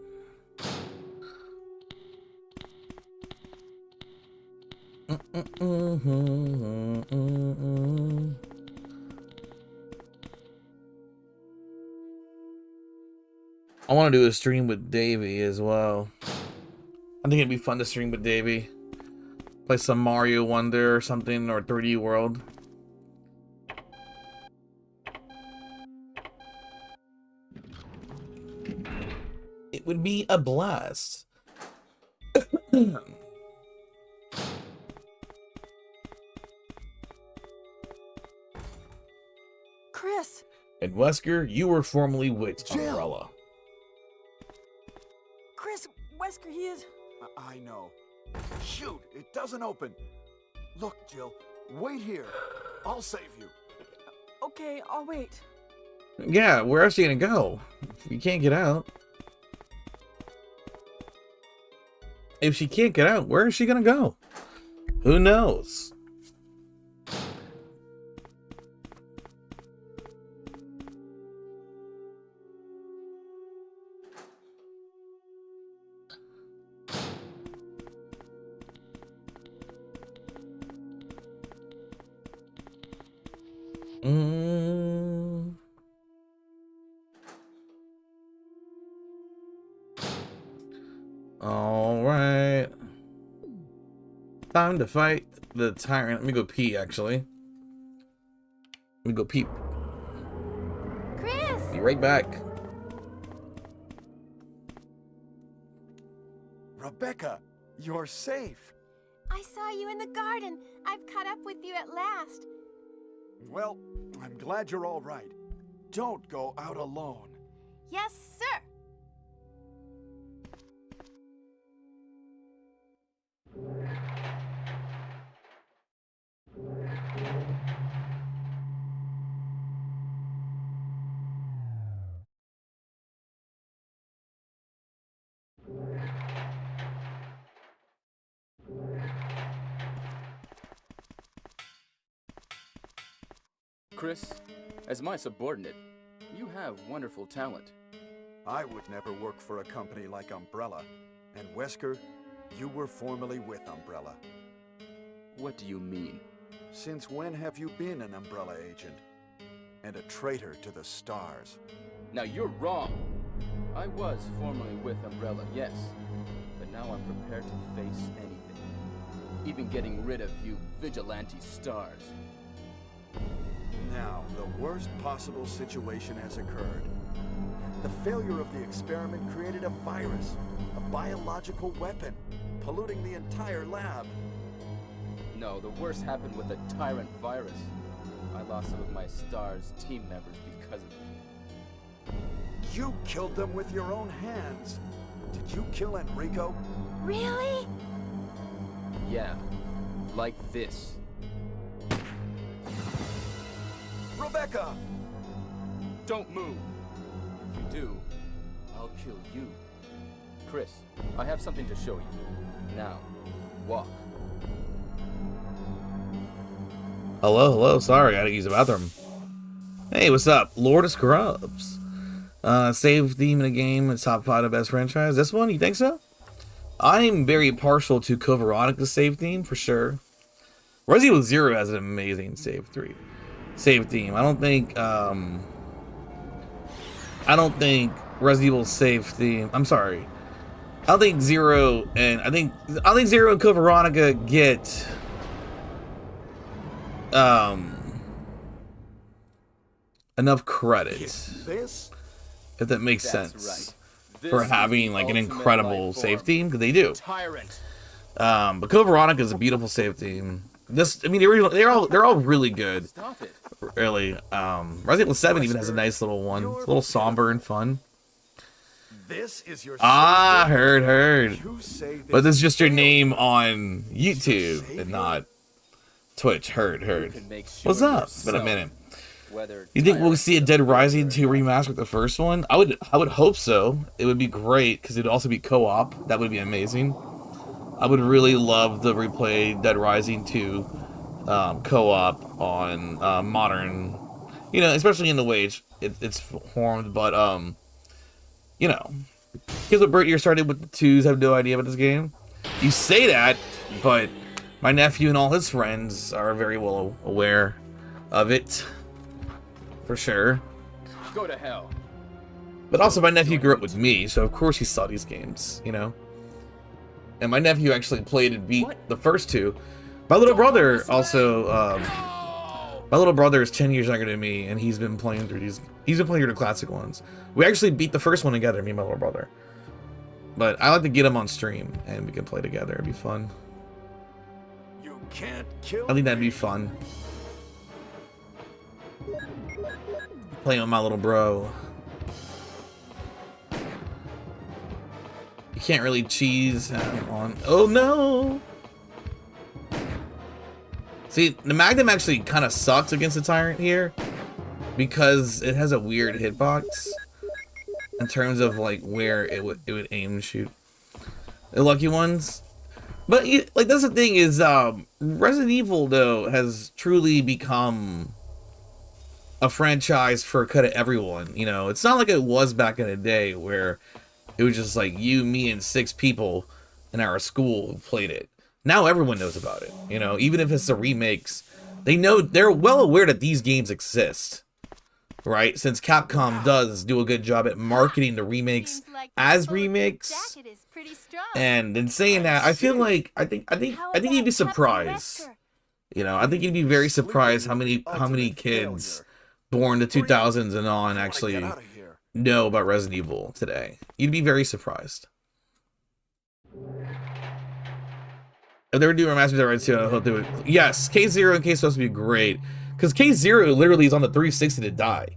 I want to do a stream with Davey as well. I think it'd be fun to stream with Davey. Play some Mario Wonder or something, or 3D World. It would be a blast. Chris! And Wesker, you were formerly with Umbrella. Chris, Wesker, he is... I know. Shoot, it doesn't open. Look, Jill, wait here. I'll save you. Okay, I'll wait. Yeah, where else are you gonna go? You can't get out. If she can't get out, where is she gonna go? Who knows? All right. Time to fight the tyrant. Let me go pee, actually. Let me go pee. Chris! Be right back. Rebecca, you're safe. I saw you in the garden. I've caught up with you at last. Well, I'm glad you're all right. Don't go out alone. Yes, sir. Chris, as my subordinate, you have wonderful talent. I would never work for a company like Umbrella. And Wesker, you were formerly with Umbrella. What do you mean? Since when have you been an Umbrella agent? And a traitor to the stars? Now you're wrong. I was formerly with Umbrella, yes. But now I'm prepared to face anything. Even getting rid of you vigilante stars. Now, the worst possible situation has occurred. The failure of the experiment created a virus, a biological weapon, polluting the entire lab. No, the worst happened with the tyrant virus. I lost some of my STARS team members because of it. You killed them with your own hands. Did you kill Enrico? Really? Yeah, like this. Rebecca! Don't move. If you do, I'll kill you. Chris, I have something to show you. Now, walk. Hello, sorry, I had to use the bathroom. Hey, what's up? Lord of Scrubs. Save theme in a game, it's top 5 of best franchise. This one, you think so? I'm very partial to Code Veronica's save theme, for sure. Resident Evil 0 has an amazing save theme. I don't think Resident Evil save theme, I'm sorry. I don't think Zero and Code Veronica get enough credit, This? if that makes That's sense, right. This for is having the like an ultimate incredible life save form. theme, because they do. Tyrant. But Code Veronica is a beautiful save theme. This, I mean, they're all really good, Stop it. really. Resident Evil 7 even has a nice little one. It's a little somber and fun. This is your Ah, safety? heard. You say But this is just your failed. name on YouTube and not Twitch. Heard. Can make sure What's up? It's been a yourself, minute. whether You think we'll tyrant see a or Dead Rising victor 2 or not. remaster with the first one? I would hope so. It would be great because it'd also be co-op. That would be amazing. I would really love to replay Dead Rising 2 co-op on modern, you know, especially in the way it's formed. But you know, because what Bert, you started with the 2s, have no idea about this game. You say that, but my nephew and all his friends are very well aware of it, for sure. Go to hell. But also, my nephew grew up with me, so of course he saw these games, you know? And my nephew actually played and beat the first 2. My little brother also, my little brother is 10 years younger than me, and he's been playing through the classic ones. We actually beat the first one together, me and my little brother. But I like to get him on stream, and we can play together. It'd be fun. You can't kill I think that'd be me. fun. Playing with my little bro. You can't really cheese on. Oh no! See, the Magnum actually kind of sucks against the Tyrant here because it has a weird hitbox in terms of like where it would aim and shoot. The Lucky Ones. But like that's the thing is Resident Evil though has truly become a franchise for kind of everyone. You know, it's not like it was back in the day where it was just like you, me, and 6 people in our school who played it. Now everyone knows about it. You know, even if it's the remakes, they're well aware that these games exist, right? Since Capcom does do a good job at marketing the remakes Seems like as the bulletproof remakes. jacket is pretty strong. And in saying that, I feel like I think How you'd be about Captain surprised. Wesker? You know, I think you'd be very surprised how many Ultimate kids failure. born the 2000s and on I actually get out of here. know about Resident Evil today. You'd be very surprised. If they were doing remasters right too, I hope they would. Yes, K0 and K supposed to be great because K0 literally is on the 360 to die.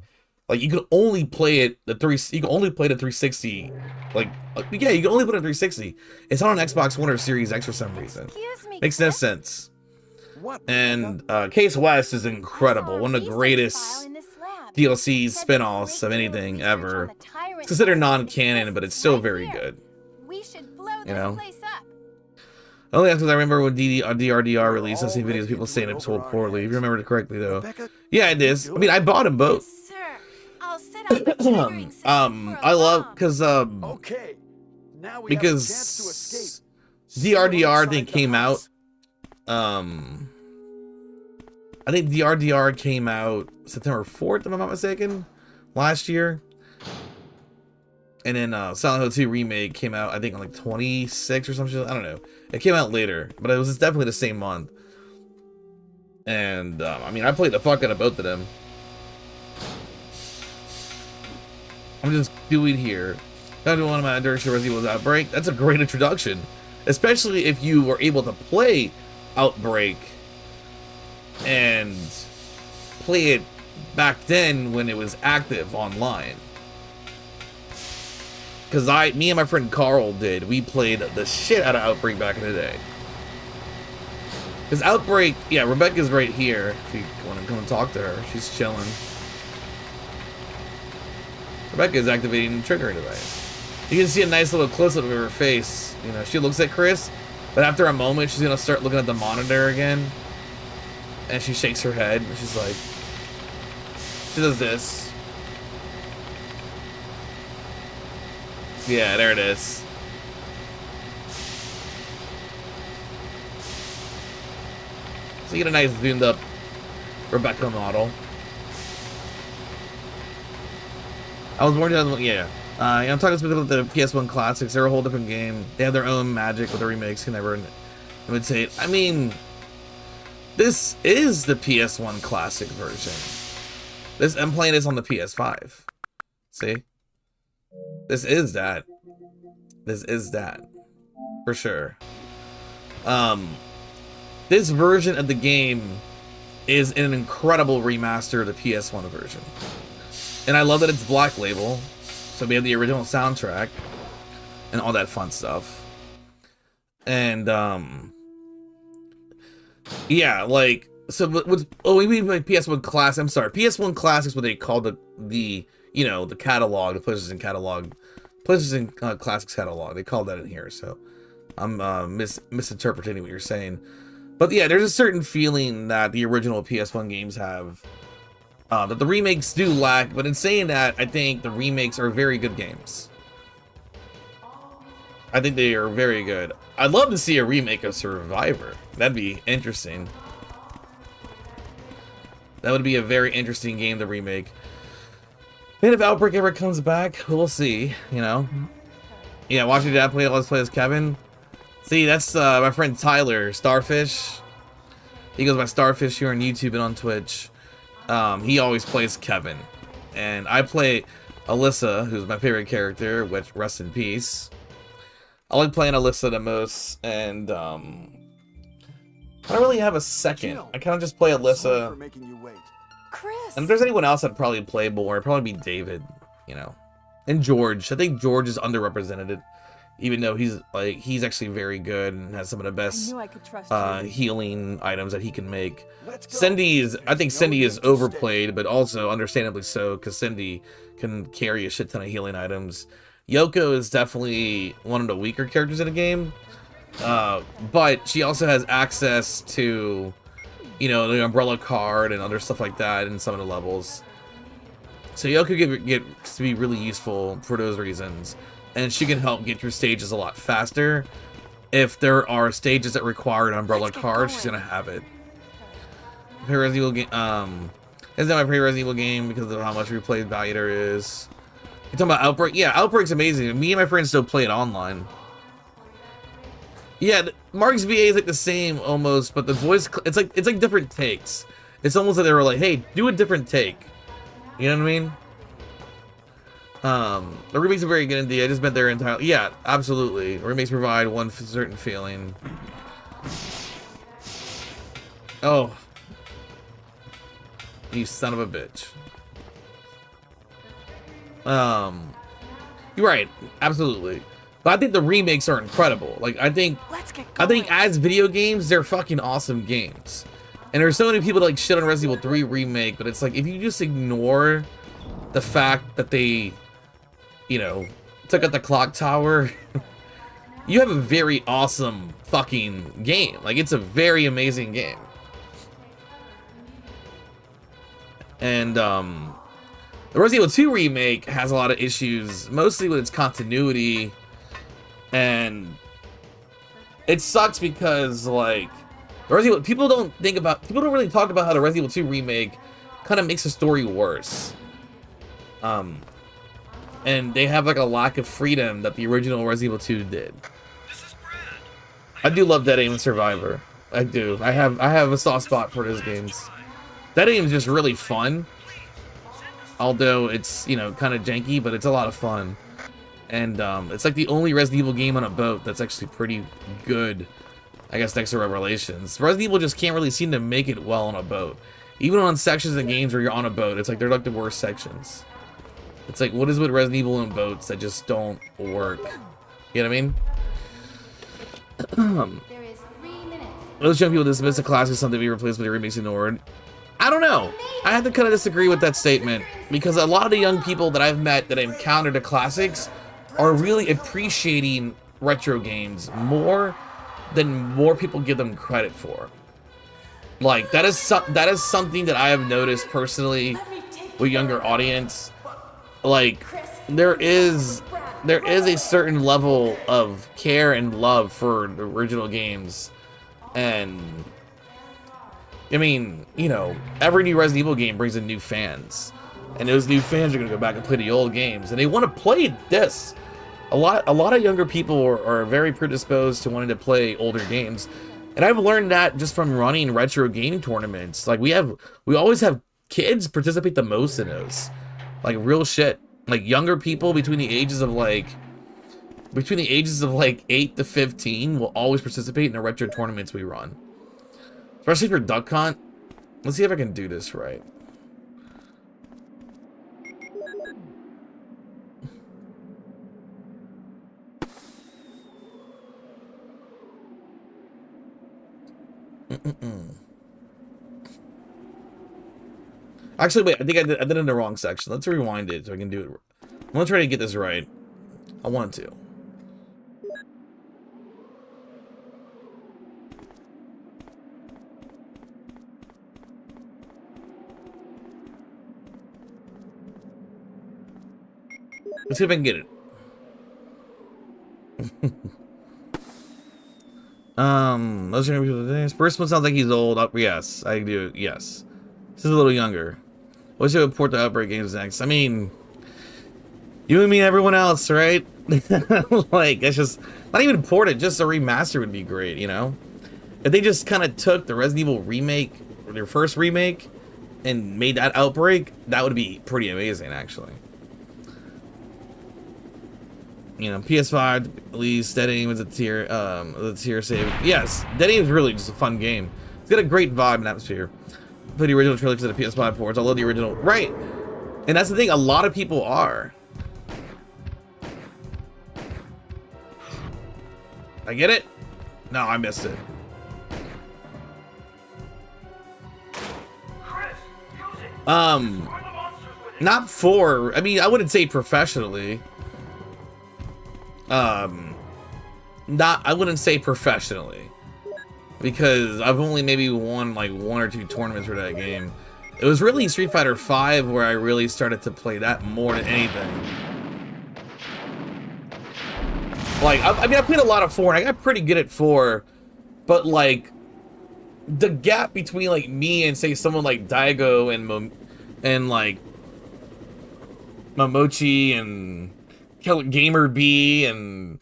Like you can only play it You can only play the 360. Like yeah, you can only put it on 360. It's not on Xbox One or Series X for some reason. Excuse me, Makes no Chris? sense. What? And Rebecca? Case West is I saw incredible. a One of the research greatest file in this lab. DLCs, Said spin-offs that of great anything deal of research ever. on the tyrant It's considered virus non-canon, exists but it's still right very here. good. We should blow this You know? place up. Only because I remember when DRDR released, I've seen videos of people saying it sold poorly. If you remember it correctly, though. Rebecca, Yeah, it is. I mean, I bought them both. Yes, sir. I'll set up a triggering system for a I love bomb. because Okay. Now we have a chance to because escape. DRDR Stay thing inside the came out. house. I think DRDR came out September 4th, if I'm not mistaken, last year. And then Silent Hill 2 Remake came out, I think, on like 26 or something. I don't know. It came out later, but it was definitely the same month. And I mean, I played the fuck out of both of them. I'm just doing here. Got to one of my introduction to Resident Evil's Outbreak. That's a great introduction, especially if you were able to play Outbreak and play it back then when it was active online. Because me and my friend Carl did. We played the shit out of Outbreak back in the day. Because Outbreak, yeah, Rebecca's right here. If you want to come and talk to her, she's chilling. Rebecca is activating the triggering device. You can see a nice little close-up of her face. You know, she looks at Chris, but after a moment, she's gonna start looking at the monitor again, and she shakes her head. And she's like, she does this. Yeah, there it is. So you get a nice zoomed-up Rebecca model. I was born in, yeah. I'm talking specifically about the PS1 classics. They're a whole different game. They have their own magic with the remakes. Can never imitate. I mean, this is the PS1 classic version. I'm playing this on the PS5. See? This is that. This is that. For sure. This version of the game is an incredible remaster of the PS1 version. And I love that it's Black Label. So we have the original soundtrack and all that fun stuff. And yeah, like, so we mean like PS1 Classic. I'm sorry, PS1 Classic is what they call the you know, the catalog, the PlayStation catalog, PlayStation Classics catalog. They call that in here. So I'm misinterpreting what you're saying. But yeah, there's a certain feeling that the original PS1 games have. That the remakes do lack, but in saying that, I think the remakes are very good games. I think they are very good. I'd love to see a remake of Survivor. That'd be interesting. That would be a very interesting game to remake. And if Outbreak ever comes back, we'll see, you know. Yeah, watching Dad play Let's Play as Kevin. See, that's my friend Tyler, Starfish. He goes by Starfish here on YouTube and on Twitch. He always plays Kevin, and I play Alyssa, who's my favorite character, which rest in peace. I like playing Alyssa the most, and I don't really have a second. I kind of just play Alyssa. Chris! And if there's anyone else I'd probably play more, it'd probably be David, you know, and George. I think George is underrepresented, even though he's actually very good and has some of the best healing items that he can make. I think Cindy is overplayed, but also understandably so, because Cindy can carry a shit ton of healing items. Yoko is definitely one of the weaker characters in the game, but she also has access to, you know, the umbrella card and other stuff like that in some of the levels. So Yoko get to be really useful for those reasons. And she can help get through stages a lot faster. If there are stages that require an umbrella card, she's gonna have it. Resident Evil game, it's not my favorite Resident Evil game because of how much replay value there is. You talking about Outbreak? Yeah, Outbreak's amazing. Me and my friends still play it online. Yeah, Mark's VA is like the same almost, but the voice, it's like different takes. It's almost like they were like, hey, do a different take. You know what I mean? The remakes are very good indeed. I just meant they're entirely, yeah, absolutely. Remakes provide one certain feeling. Oh, you son of a bitch. You're right, absolutely. But I think the remakes are incredible. Like, I think as video games, they're fucking awesome games. And there's so many people that like shit on Resident Evil 3 remake, but it's like, if you just ignore the fact that they, you know, took out the clock tower, you have a very awesome fucking game. Like, it's a very amazing game. And the Resident Evil 2 remake has a lot of issues, mostly with its continuity, and it sucks because, like, people don't really talk about how the Resident Evil 2 remake kind of makes the story worse. And they have like a lack of freedom that the original Resident Evil 2 did. I do love Dead Aim and Survivor. I do. I have a soft spot for those games. Dead Aim is just really fun. Although it's, you know, kind of janky, but it's a lot of fun. And it's like the only Resident Evil game on a boat that's actually pretty good, I guess, next to Revelations. Resident Evil just can't really seem to make it well on a boat. Even on sections of games where you're on a boat, it's like they're like the worst sections. It's like, what is with Resident Evil and boats that just don't work? You know what I mean? There is 3 minutes. Those young people dismiss a classic as something to be replaced with a remix ignored. I don't know. I have to kind of disagree with that statement, because a lot of the young people that I've met that encountered the classics are really appreciating retro games more than more people give them credit for. Like, that is something that I have noticed personally with younger audience. Like, there is a certain level of care and love for the original games, and I mean, you know, every new Resident Evil game brings in new fans, and those new fans are gonna go back and play the old games, and they want to play this. A lot of younger people are very predisposed to wanting to play older games, and I've learned that just from running retro game tournaments. Like, we always have kids participate the most in those. Like, real shit. Like, younger people between the ages of like 8 to 15 will always participate in the retro tournaments we run. Especially for Duck Hunt. Let's see if I can do this right. Actually, wait, I think I did it in the wrong section. Let's rewind it so I can do it. I'm gonna try to get this right. I want to. Let's see if I can get it. Those are people today. First one sounds like he's old. Yes, I do. Yes, this is a little younger. What's your report to Outbreak Games next? I mean, you and me and everyone else, right? Like, it's just not even ported. Just a remaster would be great, you know. If they just kind of took the Resident Evil remake, or their first remake, and made that Outbreak, that would be pretty amazing, actually. You know, PS5 at least. Dead Aim is a tier save. Yes, Dead Aim is really just a fun game. It's got a great vibe and atmosphere. Play the original trailer to the PS5 ports. I love the original. Right, and that's the thing. A lot of people are. I get it. No, I missed it. Not for. I mean, I wouldn't say professionally. I wouldn't say professionally, because I've only maybe won like 1 or 2 tournaments for that game. It was really Street Fighter V where I really started to play that more than anything. Like, I mean, I played a lot of 4 and I got pretty good at 4, but like the gap between like me and say someone like Daigo and like Momochi and Gamer B and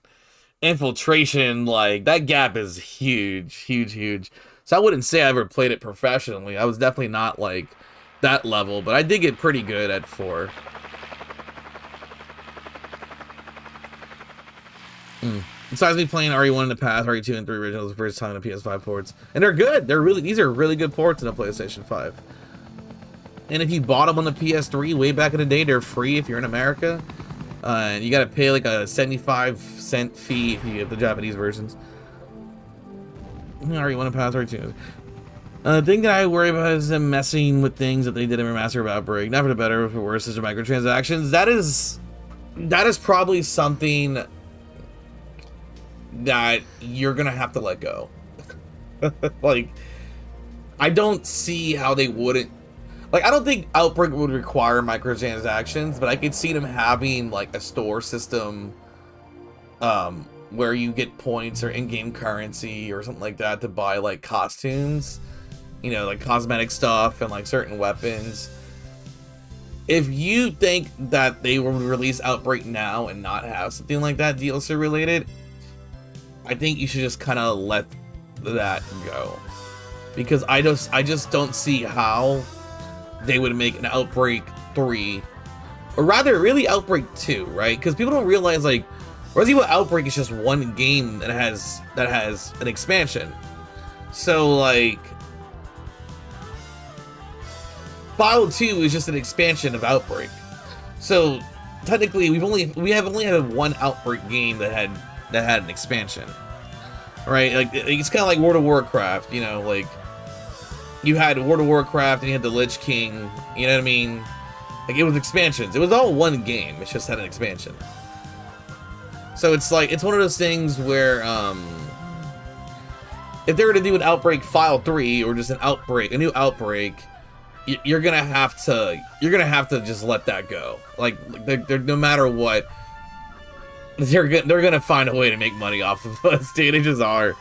Infiltration, like, that gap is huge. So I wouldn't say I ever played it professionally. I was definitely not like that level, but I did get pretty good at 4. Besides me playing RE1 in the past, RE2 and 3 originals the first time on the PS5 ports, and they're good. These are really good ports in the PlayStation 5. And if you bought them on the PS3 way back in the day, they're free if you're in America. And you gotta pay like a 75-cent fee if you get the Japanese versions. RE1 and pass RE2. The thing that I worry about is them messing with things that they did in Remaster of Outbreak. Not for the better, or for worse, such as microtransactions. That is probably something that you're gonna have to let go. Like, I don't see how they wouldn't. Like, I don't think Outbreak would require microtransactions, but I could see them having like a store system where you get points or in-game currency or something like that to buy like costumes, you know, like cosmetic stuff and like certain weapons. If you think that they will release Outbreak now and not have something like that DLC related, I think you should just kind of let that go, because I just don't see how they would make an Outbreak 3 or rather, really Outbreak 2, right? Because people don't realize like Resident Evil Outbreak is just one game that has an expansion. So like, File 2 is just an expansion of Outbreak. So technically, we have only had one Outbreak game that had an expansion, right? Like it's kind of like World of Warcraft, you know, like you had World of Warcraft and you had the Lich King, you know what I mean? Like it was expansions. It was all one game. It just had an expansion. So it's like it's one of those things where if they were to do an Outbreak File 3 or just a new Outbreak, you're gonna have to just let that go. Like they're no matter what, they're gonna find a way to make money off of us, dude. They just are.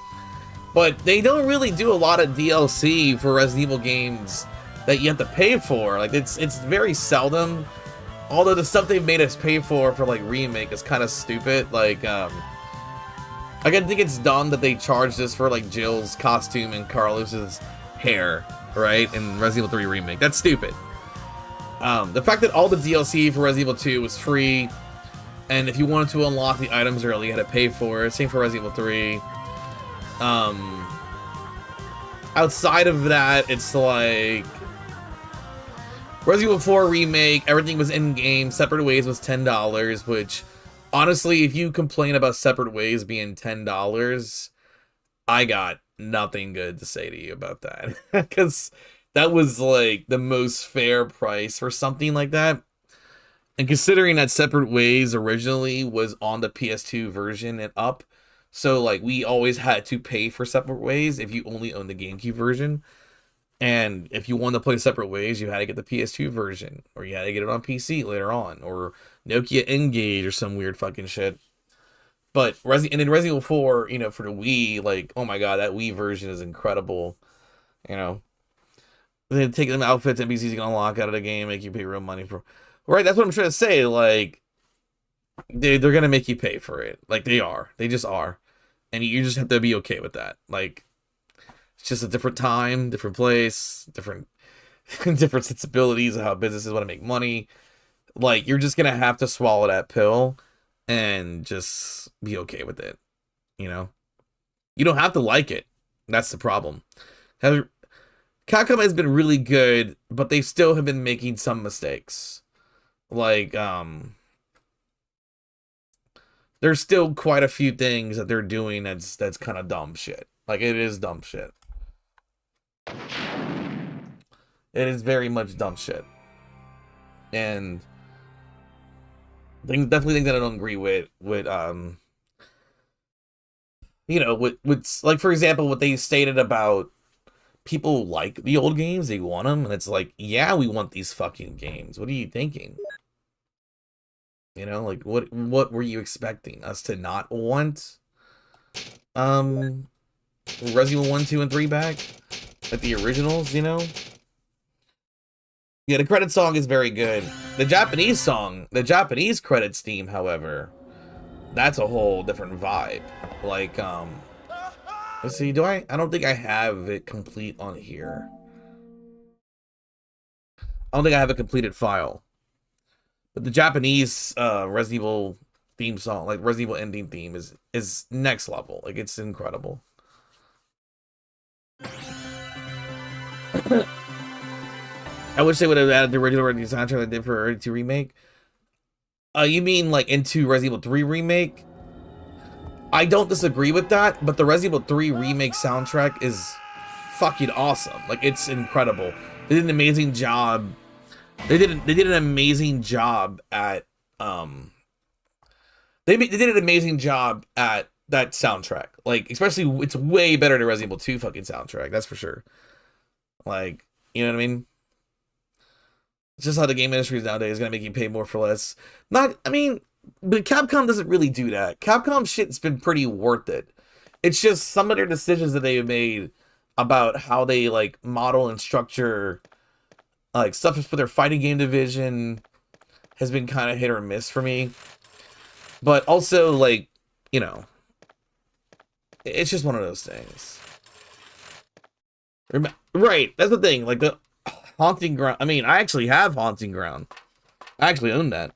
But they don't really do a lot of DLC for Resident Evil games that you have to pay for. Like it's very seldom. Although the stuff they've made us pay for like remake is kind of stupid. Like I think it's dumb that they charged us for like Jill's costume and Carlos's hair, right? In Resident Evil 3 Remake. That's stupid. The fact that all the DLC for Resident Evil 2 was free, and if you wanted to unlock the items early, you had to pay for it. Same for Resident Evil 3. Outside of that, it's like Resident Evil 4 Remake, everything was in-game. Separate Ways was $10, which, honestly, if you complain about Separate Ways being $10, I got nothing good to say to you about that. Because that was, like, the most fair price for something like that. And considering that Separate Ways originally was on the PS2 version and up, so, like, we always had to pay for Separate Ways if you only owned the GameCube version. And if you wanted to play Separate Ways, you had to get the PS2 version, or you had to get it on PC later on, or Nokia Engage or some weird fucking shit. But and then Resident Evil 4, you know, for the Wii, like, oh my god, that Wii version is incredible. You know, they take them outfits NPCs can unlock out of the game, make you pay real money for. Right, that's what I'm trying to say. Like, they're gonna make you pay for it. Like they just are, and you just have to be okay with that. Like. It's just a different time, different place, different sensibilities of how businesses want to make money. Like, you're just going to have to swallow that pill and just be okay with it. You know? You don't have to like it. That's the problem. Capcom has been really good, but they still have been making some mistakes. Like, there's still quite a few things that they're doing that's kind of dumb shit. Like, it is dumb shit. It is very much dumb shit. And definitely things that I don't agree with you know, with like, for example, what they stated about people like the old games, they want them, and it's like, yeah, we want these fucking games. What are you thinking? You know, like, what were you expecting us to not want? Resident Evil 1, 2, and 3 back? Like the originals, you know? Yeah, the credit song is very good. The Japanese song, the Japanese credits theme, however, that's a whole different vibe. Like, let's see, I don't think I have it complete on here. I don't think I have a completed file. But the Japanese Resident Evil theme song, like Resident Evil ending theme, is next level. Like, it's incredible. I wish they would have added the original Resident Evil soundtrack they did for RE2 Remake. You mean like into Resident Evil 3 Remake? I don't disagree with that, but the Resident Evil 3 Remake soundtrack is fucking awesome. Like, it's incredible. They did an amazing job. They did an amazing job at they did an amazing job at that soundtrack. Like, especially, it's way better than Resident Evil 2 fucking soundtrack, that's for sure. Like, you know what I mean? It's just how the game industry is nowadays. It's gonna make you pay more for less. But Capcom doesn't really do that. Capcom shit's been pretty worth it. It's just some of their decisions that they've made about how they, like, model and structure, like, stuff for their fighting game division has been kind of hit or miss for me. But also, like, you know, it's just one of those things. Right, that's the thing. Like, the Haunting Ground. I mean, I actually have Haunting Ground. I actually own that.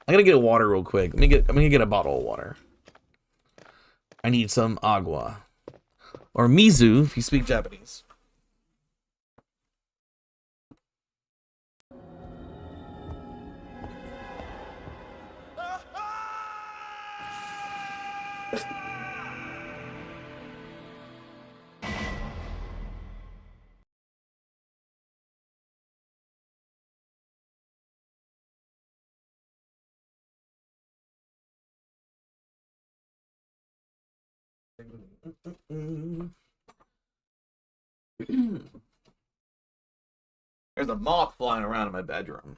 I'm gonna get water real quick. I'm gonna get a bottle of water. I need some agua. Or mizu if you speak Japanese. There's a moth flying around in my bedroom.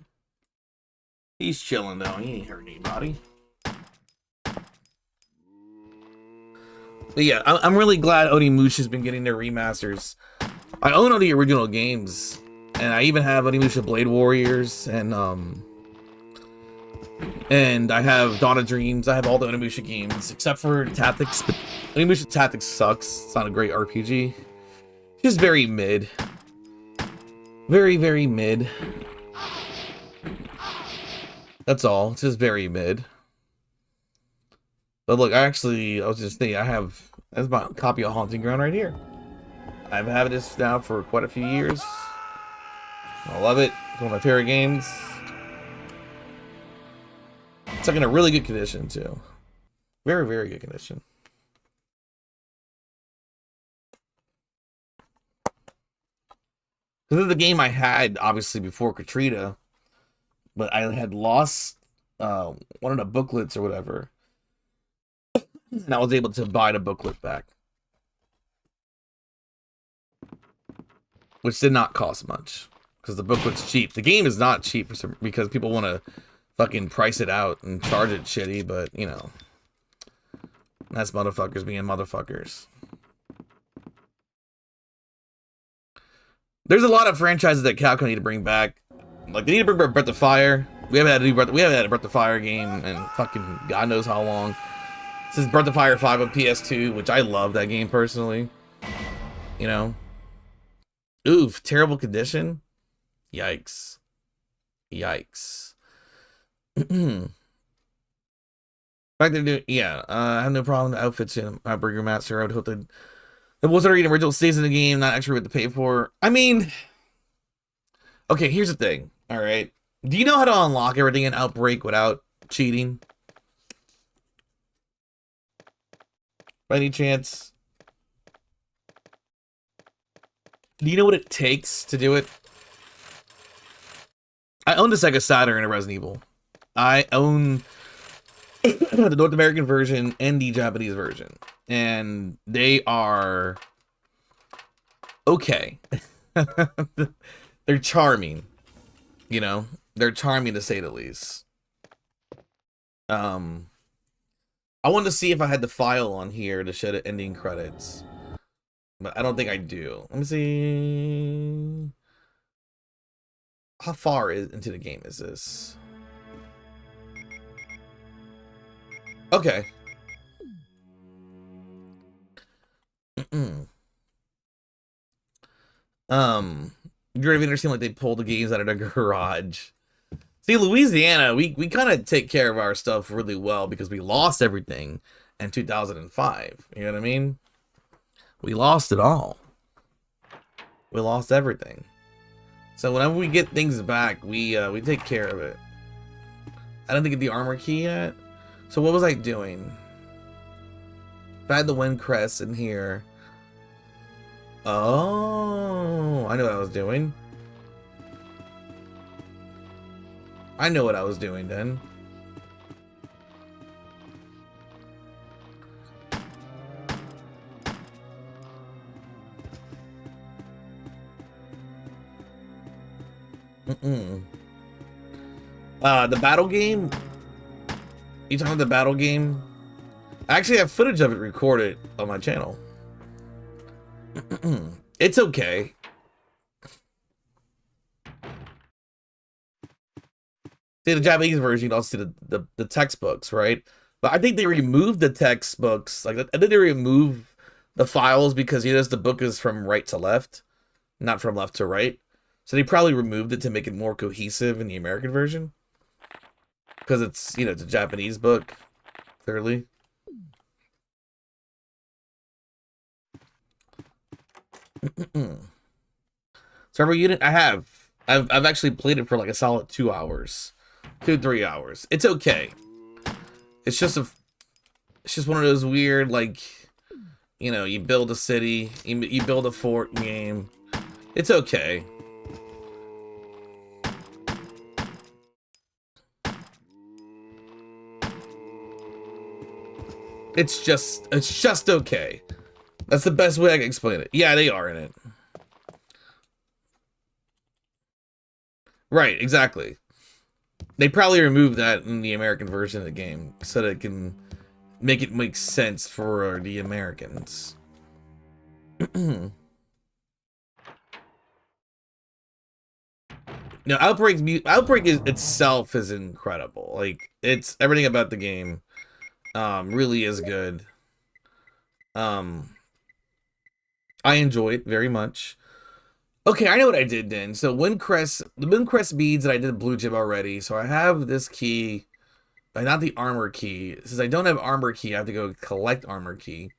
He's chilling though. He ain't hurting anybody. But yeah, I'm really glad Onimusha's been getting their remasters. I own all the original games, and I even have Onimusha Blade Warriors, and I have Dawn of Dreams. I have all the Onimusha games except for Tactics. But Onimusha Tactics sucks. It's not a great RPG. Just very mid. Very, very mid. That's all. It's just very mid. But look, I was just thinking, that's my copy of Haunting Ground right here. I've had this now for quite a few years. I love it. It's one of my favorite games. It's like in a really good condition too. Very, very good condition. This is the game I had, obviously, before Katrina. But I had lost one of the booklets or whatever. And I was able to buy the booklet back. Which did not cost much. Because the booklet's cheap. The game is not cheap because people want to fucking price it out and charge it shitty. But, you know. That's motherfuckers being motherfuckers. There's a lot of franchises that Capcom need to bring back. Like, they need to bring Breath of Fire. We haven't had a Breath of Fire game in fucking God knows how long. This is Breath of Fire 5 on PS2, which I love that game personally. You know? Oof, terrible condition? Yikes. Yikes. In fact, I have no problem with outfits in my Burger Master. I would hope that the Blizzard Arena original stays in the game, not actually what to pay for. I mean, okay, here's the thing. All right. Do you know how to unlock everything in Outbreak without cheating? By any chance? Do you know what it takes to do it? I own the Sega Saturn and Resident Evil. I own the North American version and the Japanese version. And they are okay. They're charming. You know? They're charming to say the least. I wanted to see if I had the file on here to show the ending credits. But I don't think I do. Let me see. How far into the game is this? Okay. You're even understand like they pulled the games out of the garage. See, Louisiana, we kind of take care of our stuff really well because we lost everything in 2005. You know what I mean? We lost it all. We lost everything. So whenever we get things back, we take care of it. I don't think get the armor key yet. So what was I doing? If I had the wind crest in here. Oh, I know what I was doing. I know what I was doing then. The battle game? You talking about the battle game? I actually have footage of it recorded on my channel. It's okay. See, the Japanese version, you can also see the textbooks, right? But I think they removed the textbooks. Like, I think they removed the files because you notice the book is from right to left, not from left to right. So they probably removed it to make it more cohesive in the American version. because it's, you know, it's a Japanese book, clearly. Server unit, I've actually played it for like a solid 2 hours, 2-3 hours. It's okay. It's just one of those weird, like, you know, you build a city, you build a fort game. It's okay. It's just okay. That's the best way I can explain it. Yeah, they are in it. Right, exactly. They probably removed that in the American version of the game so that it can make sense for the Americans. No, Outbreak itself is incredible. Like, it's everything about the game really is good. I enjoy it very much. Okay, I know what I did then. So the Windcrest beads that I did Blue Gem already. So I have this key, but not the armor key. Since I don't have armor key, I have to go collect armor key.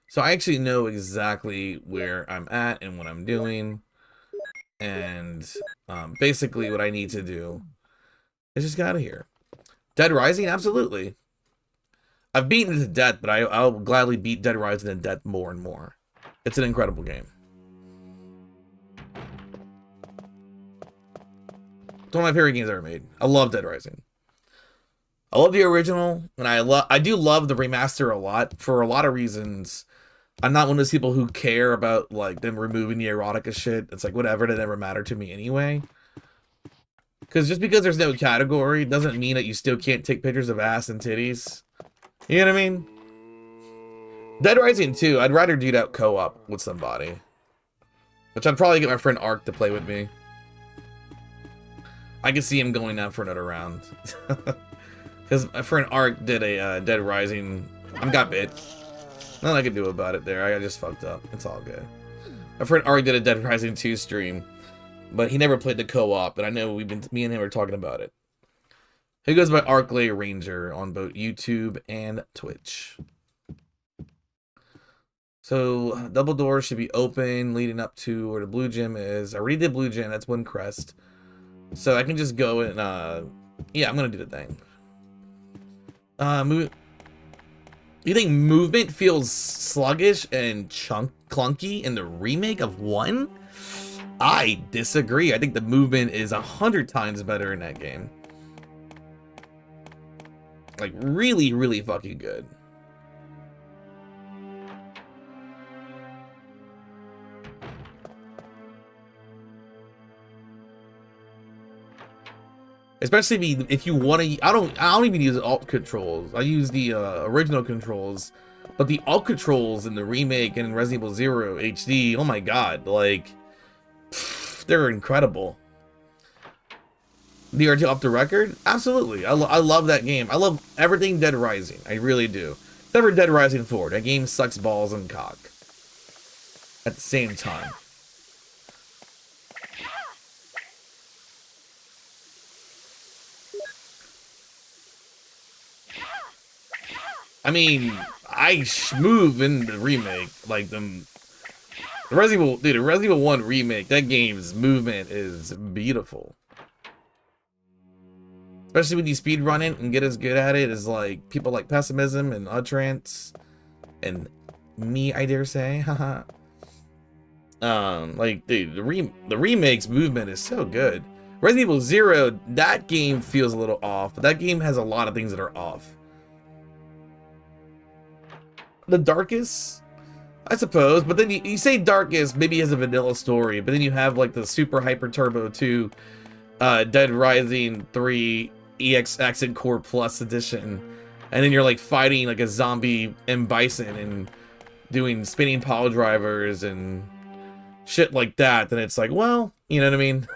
So I actually know exactly where I'm at and what I'm doing. And basically what I need to do is just get out of here. Dead Rising, absolutely. I've beaten it to death, but I'll gladly beat Dead Rising to death more and more. It's an incredible game. It's one of my favorite games ever made. I love Dead Rising. I love the original, and I do love the remaster a lot for a lot of reasons. I'm not one of those people who care about like them removing the erotica shit. It's like whatever, that never mattered to me anyway. Because just because there's no category doesn't mean that you still can't take pictures of ass and titties. You know what I mean? Dead Rising 2, I'd rather do that co-op with somebody. Which I'd probably get my friend Ark to play with me. I can see him going down for another round. Because my friend Ark did a Dead Rising. Got bit. Nothing I can do about it there. I just fucked up. It's all good. My friend Ark did a Dead Rising 2 stream. But he never played the co-op. But I know me and him were talking about it. He goes by Arklay Ranger on both YouTube and Twitch. So, double doors should be open leading up to where the blue gem is. I already did blue gem. That's Windcrest. So I can just go and, yeah, I'm going to do the thing. You think movement feels sluggish and clunky in the remake of 1? I disagree. I think the movement is 100 times better in that game. Like, really, really fucking good. Especially if you want to, I don't even use alt controls. I use the original controls, but the alt controls in the remake and Resident Evil 0 HD, oh my god, like, they're incredible. DRT off the record? Absolutely. I love that game. I love everything Dead Rising. I really do. Except for Dead Rising 4. That game sucks balls and cock at the same time. I mean, I move in the remake, like the Resident Evil, dude, the Resident Evil 1 remake, that game's movement is beautiful. Especially when you speedrun it and get as good at it as like people like Pessimism and Utterance and me, I dare say, haha. Like, dude, the remake's movement is so good. Resident Evil 0, that game feels a little off, but that game has a lot of things that are off. The Darkest, I suppose, but then you say Darkest, maybe as a vanilla story, but then you have like the Super Hyper Turbo 2 Dead Rising 3 EX Accent Core Plus edition, and then you're like fighting like a zombie M. Bison and doing spinning pile drivers and shit like that, then it's like, well, you know what I mean?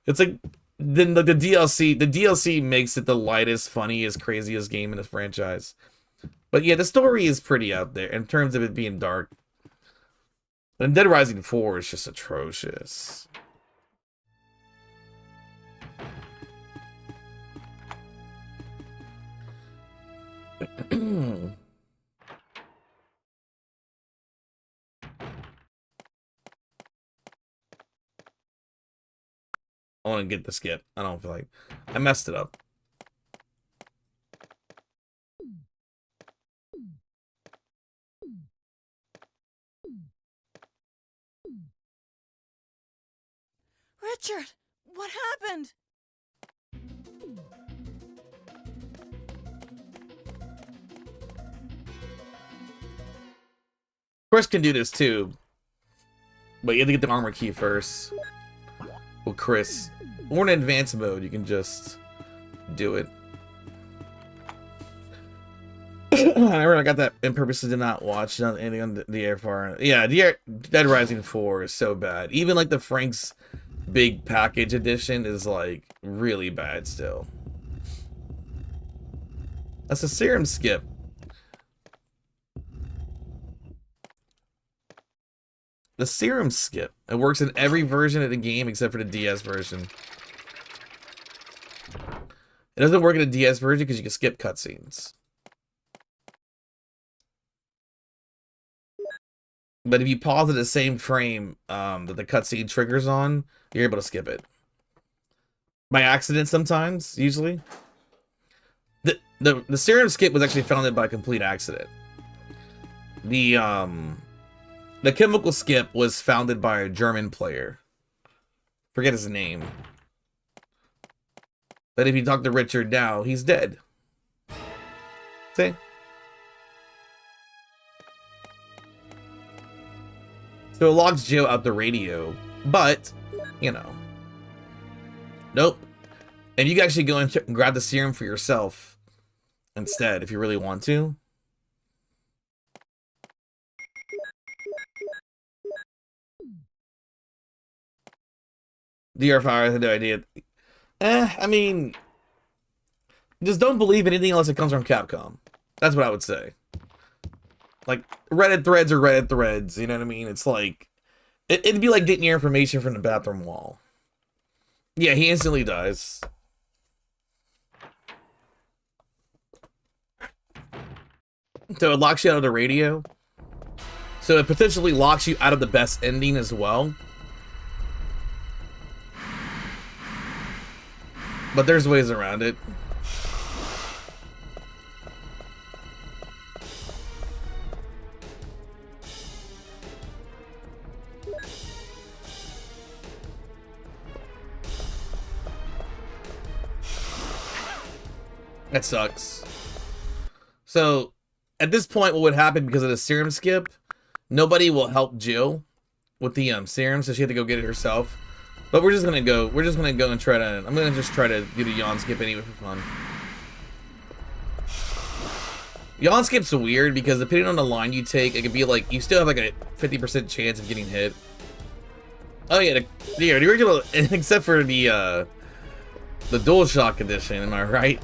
It's like, then the DLC makes it the lightest, funniest, craziest game in the franchise. But yeah, the story is pretty out there in terms of it being dark. And Dead Rising 4 is just atrocious. I want to get the skip. I don't feel like I messed it up. Richard, what happened? Chris can do this too, but you have to get the armor key first. Well, Chris, or in advanced mode, you can just do it. I got that and purposely did not watch anything on the air far. Yeah, Dead Rising 4 is so bad. Even like the Frank's Big Package edition is like really bad still. That's a serum skip. The serum skip. It works in every version of the game except for the DS version. It doesn't work in the DS version because you can skip cutscenes. But if you pause at the same frame that the cutscene triggers on, you're able to skip it. By accident sometimes, usually. The serum skip was actually founded by complete accident. The chemical skip was founded by a German player. Forget his name. But if you talk to Richard now, he's dead. See? So it logs Joe out the radio, but, you know. Nope. And you can actually go and grab the serum for yourself instead, if you really want to. DR5 has no idea. I mean, just don't believe anything unless it comes from Capcom. That's what I would say. Like, Reddit threads are Reddit threads, you know what I mean? It's like, it'd be like getting your information from the bathroom wall. Yeah, he instantly dies. So it locks you out of the radio. So it potentially locks you out of the best ending as well. But there's ways around it. That sucks. So, at this point, what would happen because of the serum skip, nobody will help Jill with the serum, so she had to go get it herself. But we're just gonna go and try to, I'm gonna just try to do the yawn skip anyway for fun. Yawn skip's weird because depending on the line you take, it could be like, you still have like a 50% chance of getting hit. Oh yeah, the original, except for the DualShock edition, am I right?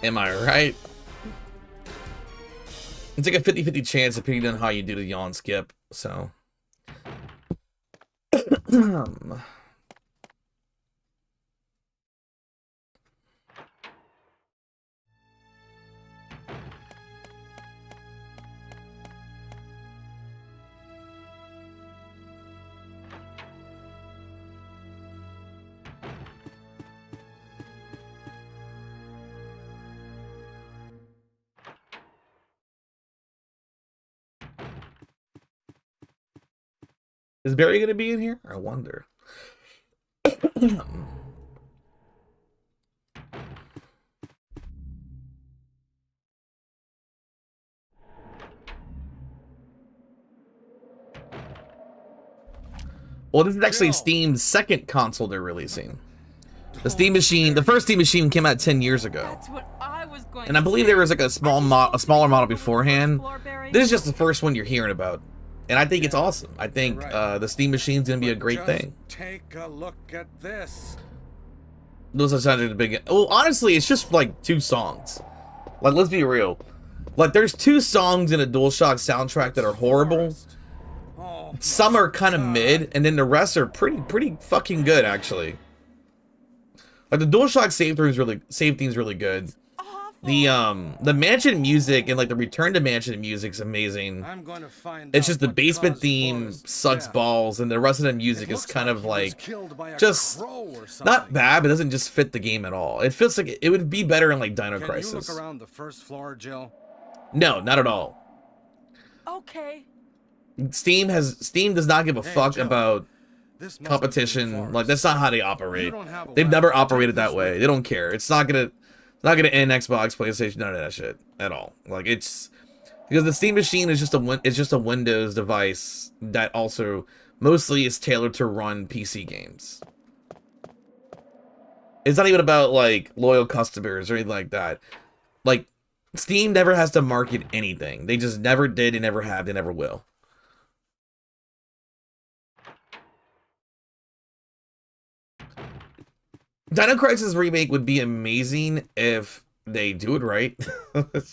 Am I right? It's like a 50-50 chance depending on how you do the yawn skip, so. Is Barry gonna be in here? I wonder. Well, this is actually Steam's second console they're releasing. The Steam Machine, the first Steam Machine came out 10 years ago. That's what I was going And I believe there was like a smaller model beforehand. This is just the first one you're hearing about. And I think it's awesome. I think the Steam Machine's gonna be a great thing. Take a look at this. Those are sounding big. Well, honestly, it's just like 2 songs. Like, let's be real. Like, there's 2 songs in a DualShock soundtrack that are horrible. Some are kind of mid, and then the rest are pretty fucking good, actually. Like, the DualShock save theme's really good. The mansion music and like the return to mansion music is amazing. I'm going to find It's out just the what basement caused theme Forrest's sucks death. balls, and the rest of the music It is looks kind of he was like killed by a just crow or something. not bad, but doesn't just fit the game at all. It feels like it would be better in like Dino Can Crisis. you look around the first floor, Jill? No, not at all. Okay. Steam does not give a Hey, fuck Jill, about this must have been competition. Forrest. Like that's not how they operate. You don't have a They've weapon. never Take operated this that way. with They don't care. It's not gonna end Xbox, PlayStation, none of that shit at all. Like it's because the Steam machine is just a Windows device that also mostly is tailored to run PC games. It's not even about like loyal customers or anything like that. Like Steam never has to market anything. They just never did, they never have, they never will. Dino Crisis remake would be amazing if they do it right. it's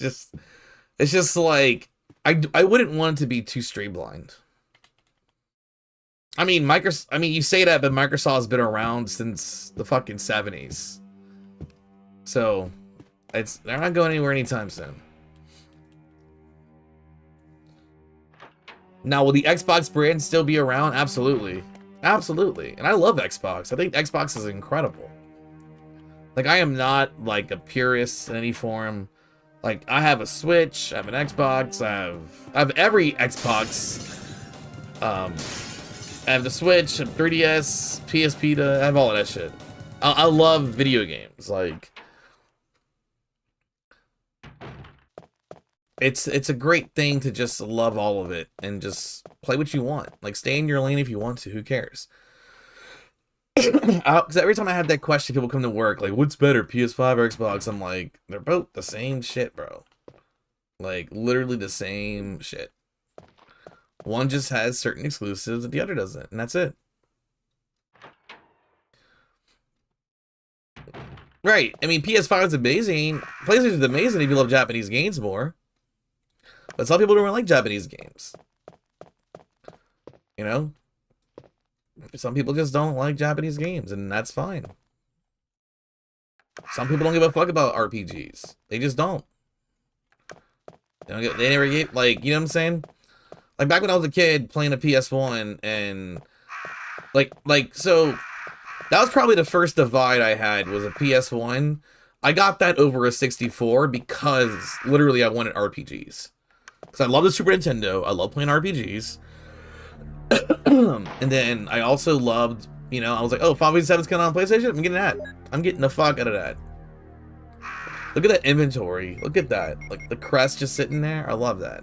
just like I wouldn't want it to be too streamlined. I mean, you say that, but Microsoft has been around since the fucking 70s. So, they're not going anywhere anytime soon. Now, will the Xbox brand still be around? Absolutely. Absolutely. And I love Xbox. I think Xbox is incredible. Like, I am not, like, a purist in any form. Like, I have a Switch, I have an Xbox, I have every Xbox. I have the Switch, 3DS, PS Vita, I have all of that shit. I love video games. Like, it's a great thing to just love all of it and just play what you want. Like, stay in your lane if you want to. Who cares? Because every time I have that question, people come to work like, "What's better, PS5 or Xbox?" I'm like, they're both the same shit, bro. Like, literally the same shit. One just has certain exclusives and the other doesn't, and that's it. Right. I mean, PS5 is amazing. PlayStation is amazing if you love Japanese games more. But some people don't really like Japanese games. You know? Some people just don't like Japanese games, and that's fine. Some people don't give a fuck about RPGs. They just don't. They never gave, like, you know what I'm saying? Like, back when I was a kid playing a PS1, and, so, that was probably the first divide I had, was a PS1. I got that over a 64 because, literally, I wanted RPGs. Because I love the Super Nintendo, I love playing RPGs. And then I also loved, you know, I was like, oh, Final Fantasy VII's coming on PlayStation? I'm getting that. I'm getting the fuck out of that. Look at that inventory. Look at that. Like, the crest just sitting there. I love that.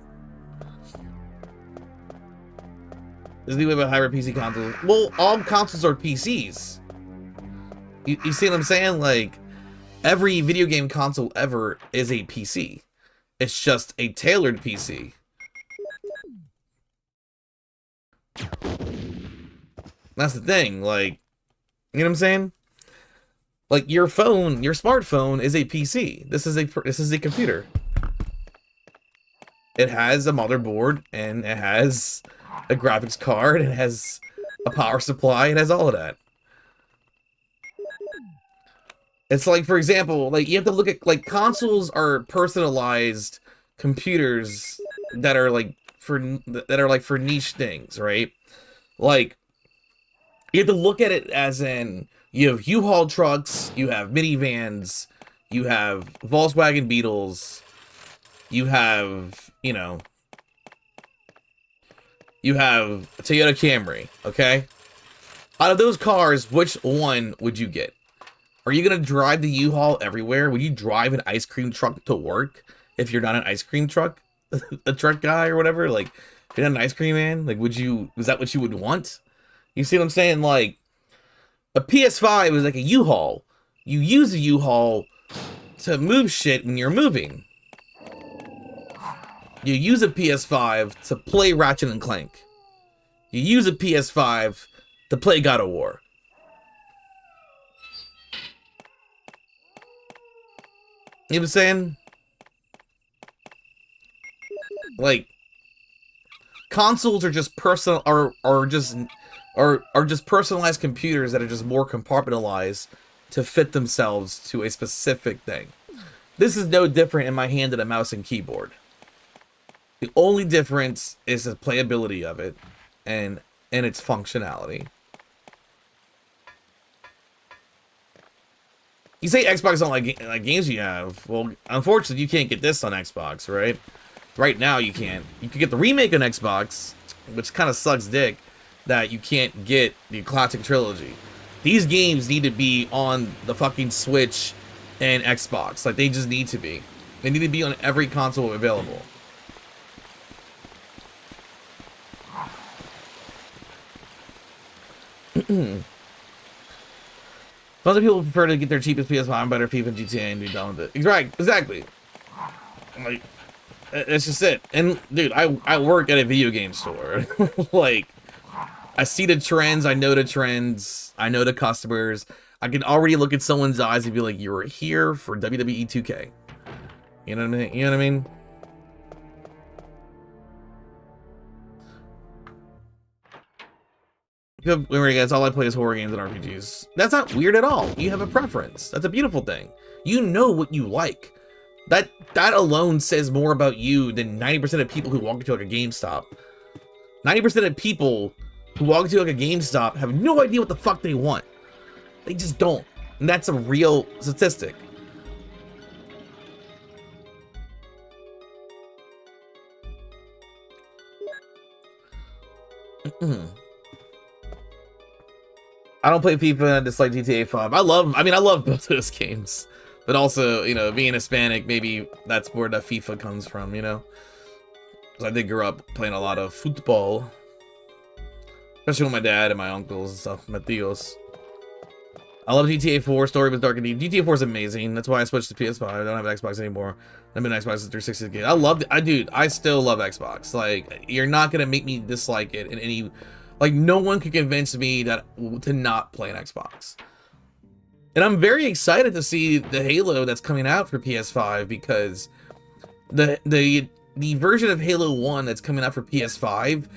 There's the way about hybrid PC consoles. Well, all consoles are PCs. You see what I'm saying? Like, every video game console ever is a PC. It's just a tailored PC. That's the thing, like, you know what I'm saying? Like, your phone, your smartphone is a PC. This is a computer. It has a motherboard, and it has a graphics card, and it has a power supply, it has all of that. It's like, for example, like, you have to look at, like, consoles are personalized computers that are like for niche things, right? Like, you have to look at it as in, you have U-Haul trucks, you have minivans, you have Volkswagen Beetles, you have, you know, you have a Toyota Camry, okay? Out of those cars, which one would you get? Are you gonna drive the U-Haul everywhere? Would you drive an ice cream truck to work if you're not an ice cream truck, a truck guy or whatever? Like, if you're not an ice cream man, like, is that what you would want? You see what I'm saying? Like, a PS5 is like a U-Haul. You use a U-Haul to move shit when you're moving. You use a PS5 to play Ratchet and Clank. You use a PS5 to play God of War. You know what I'm saying? Like, consoles are just just personalized computers that are just more compartmentalized to fit themselves to a specific thing. This is no different in my hand than a mouse and keyboard. The only difference is the playability of it and its functionality. You say Xbox don't like games you have. Well, unfortunately, you can't get this on Xbox, right? Right now, you can't. You can get the remake on Xbox, which kind of sucks dick that you can't get the classic trilogy. These games need to be on the fucking Switch and Xbox. Like, they just need to be. They need to be on every console available. Other people prefer to get their cheapest PS5, better FIFA and GTA and be done with it. Right, exactly. Like, that's just it. And dude, I work at a video game store. Like, I see the trends, I know the trends, I know the customers. I can already look at someone's eyes and be like, "You're here for WWE 2K." You know what I mean? You know what I mean? Guys, all I play is horror games and RPGs. That's not weird at all. You have a preference. That's a beautiful thing. You know what you like. That alone says more about you than 90% of people who walk into like a GameStop. 90% of people who walk into like a GameStop have no idea what the fuck they want. They just don't. And that's a real statistic. I don't play FIFA, I dislike GTA 5. I love both those games. But also, you know, being Hispanic, maybe that's where the FIFA comes from, you know? Because I did grow up playing a lot of football. Especially with my dad and my uncles and stuff, my tios. I love GTA 4, story was dark and deep. GTA 4 is amazing. That's why I switched to PS5. I don't have an Xbox anymore. I've been an Xbox since 360 game. I loved it. Dude, I still love Xbox. Like, you're not gonna make me dislike it in any... Like, no one could convince me to not play an Xbox. And I'm very excited to see the Halo that's coming out for PS5 because the version of Halo 1 that's coming out for PS5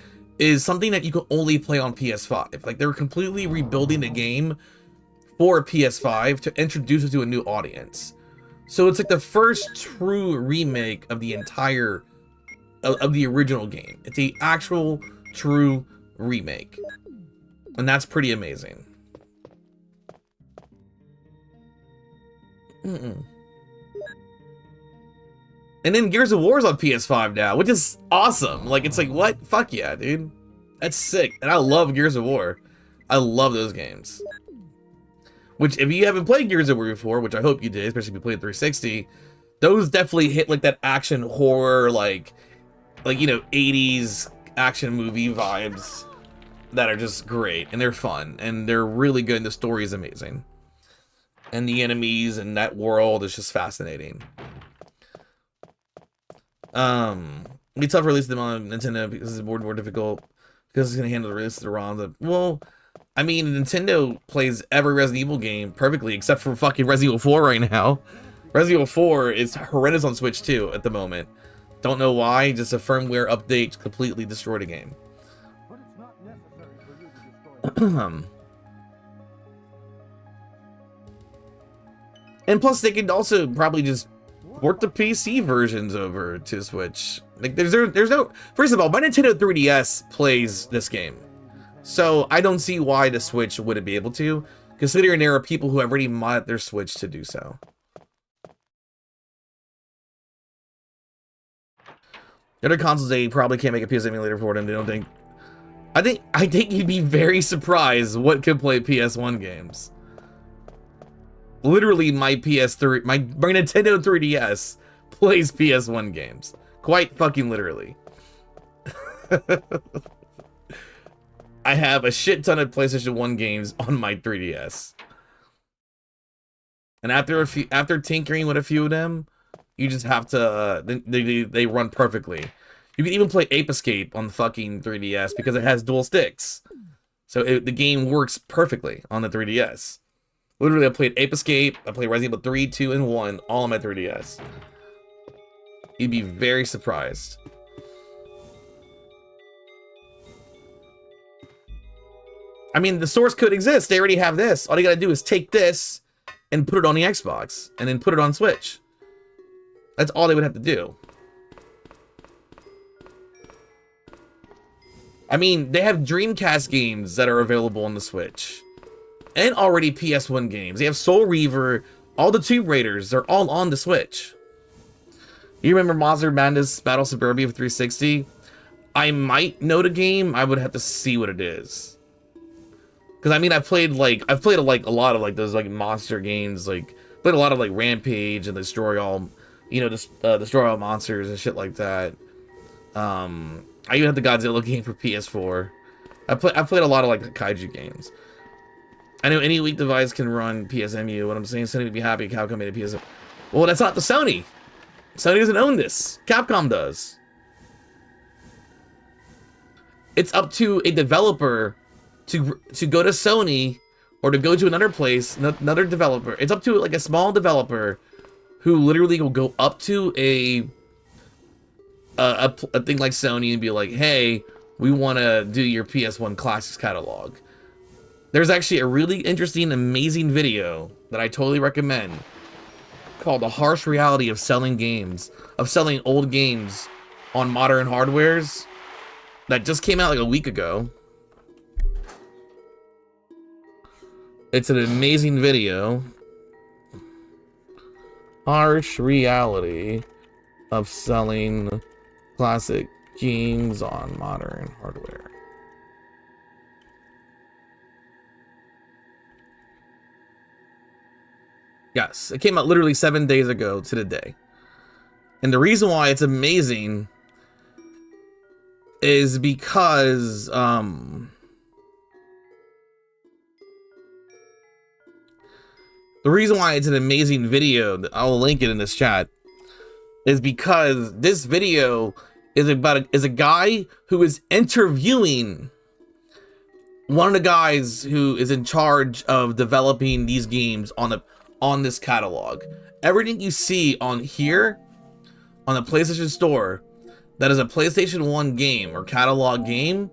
is something that you can only play on PS5. Like, they're completely rebuilding the game for PS5 to introduce it to a new audience. So it's like the first true remake of the entire of the original game. It's the actual true remake, and that's pretty amazing. And then Gears of War is on PS5 now, which is awesome. Like, it's like, what? Fuck yeah, dude. That's sick. And I love Gears of War. I love those games. Which, if you haven't played Gears of War before, which I hope you did, especially if you played 360, those definitely hit like that action horror, like you know, 80s action movie vibes that are just great, and they're fun, and they're really good, and the story is amazing. And the enemies and that world is just fascinating. It's tough to release them on Nintendo because it's more difficult, because it's going to handle the release of the ROM. Well, I mean, Nintendo plays every Resident Evil game perfectly, except for fucking Resident Evil 4 right now. Resident Evil 4 is horrendous on Switch 2 at the moment. Don't know why, just a firmware update completely destroyed a game. But it's not necessary for you to destroy And plus, they could also probably just port the PC versions over to Switch. Like, there's no... First of all, my Nintendo 3DS plays this game. So, I don't see why the Switch wouldn't be able to, considering there are people who have already modded their Switch to do so. The other consoles, they probably can't make a PS emulator for them. They don't think... I think you'd be very surprised what could play PS1 games. Literally, my PS3... My Nintendo 3DS plays PS1 games. Quite fucking literally. I have a shit ton of PlayStation 1 games on my 3DS. And after tinkering with a few of them, you just have to, they run perfectly. You can even play Ape Escape on the fucking 3DS because it has dual sticks. So the game works perfectly on the 3DS. Literally, I played Ape Escape, I played Resident Evil 3, 2, and 1 all on my 3DS. You'd be very surprised. I mean, the source code exists. They already have this. All you gotta do is take this and put it on the Xbox, and then put it on Switch. That's all they would have to do. I mean, they have Dreamcast games that are available on the Switch. And already PS1 games. They have Soul Reaver, all the Tomb Raiders, they're all on the Switch. You remember Monster Madness Battle Suburbia for 360? I might know the game, I would have to see what it is. Because I mean, I've played like a lot of like those like monster games, like played a lot of like Rampage and Destroy All, you know, Destroy All Monsters and shit like that. I even had the Godzilla game for PS4. I played a lot of like kaiju games. I know any weak device can run PSMU. What I'm saying, Sony would be happy Capcom made a PSMU. Well, that's not the Sony. Sony doesn't own this. Capcom does. It's up to a developer to go to Sony or to go to another place, another developer. It's up to like a small developer who literally will go up to a thing like Sony and be like, hey, we want to do your PS1 Classics catalog. There's actually a really interesting, amazing video that I totally recommend called The Harsh Reality of Selling Games, of selling old games on modern hardwares, that just came out like a week ago. It's an amazing video. Harsh Reality of Selling Classic Games on Modern Hardware. Yes, it came out literally 7 days ago to the day. And the reason why it's amazing is because the reason why it's an amazing video, I'll link it in this chat, is because this video is about a guy who is interviewing one of the guys who is in charge of developing these games on this catalog. Everything you see on here on the PlayStation Store that is a PlayStation 1 game or catalog game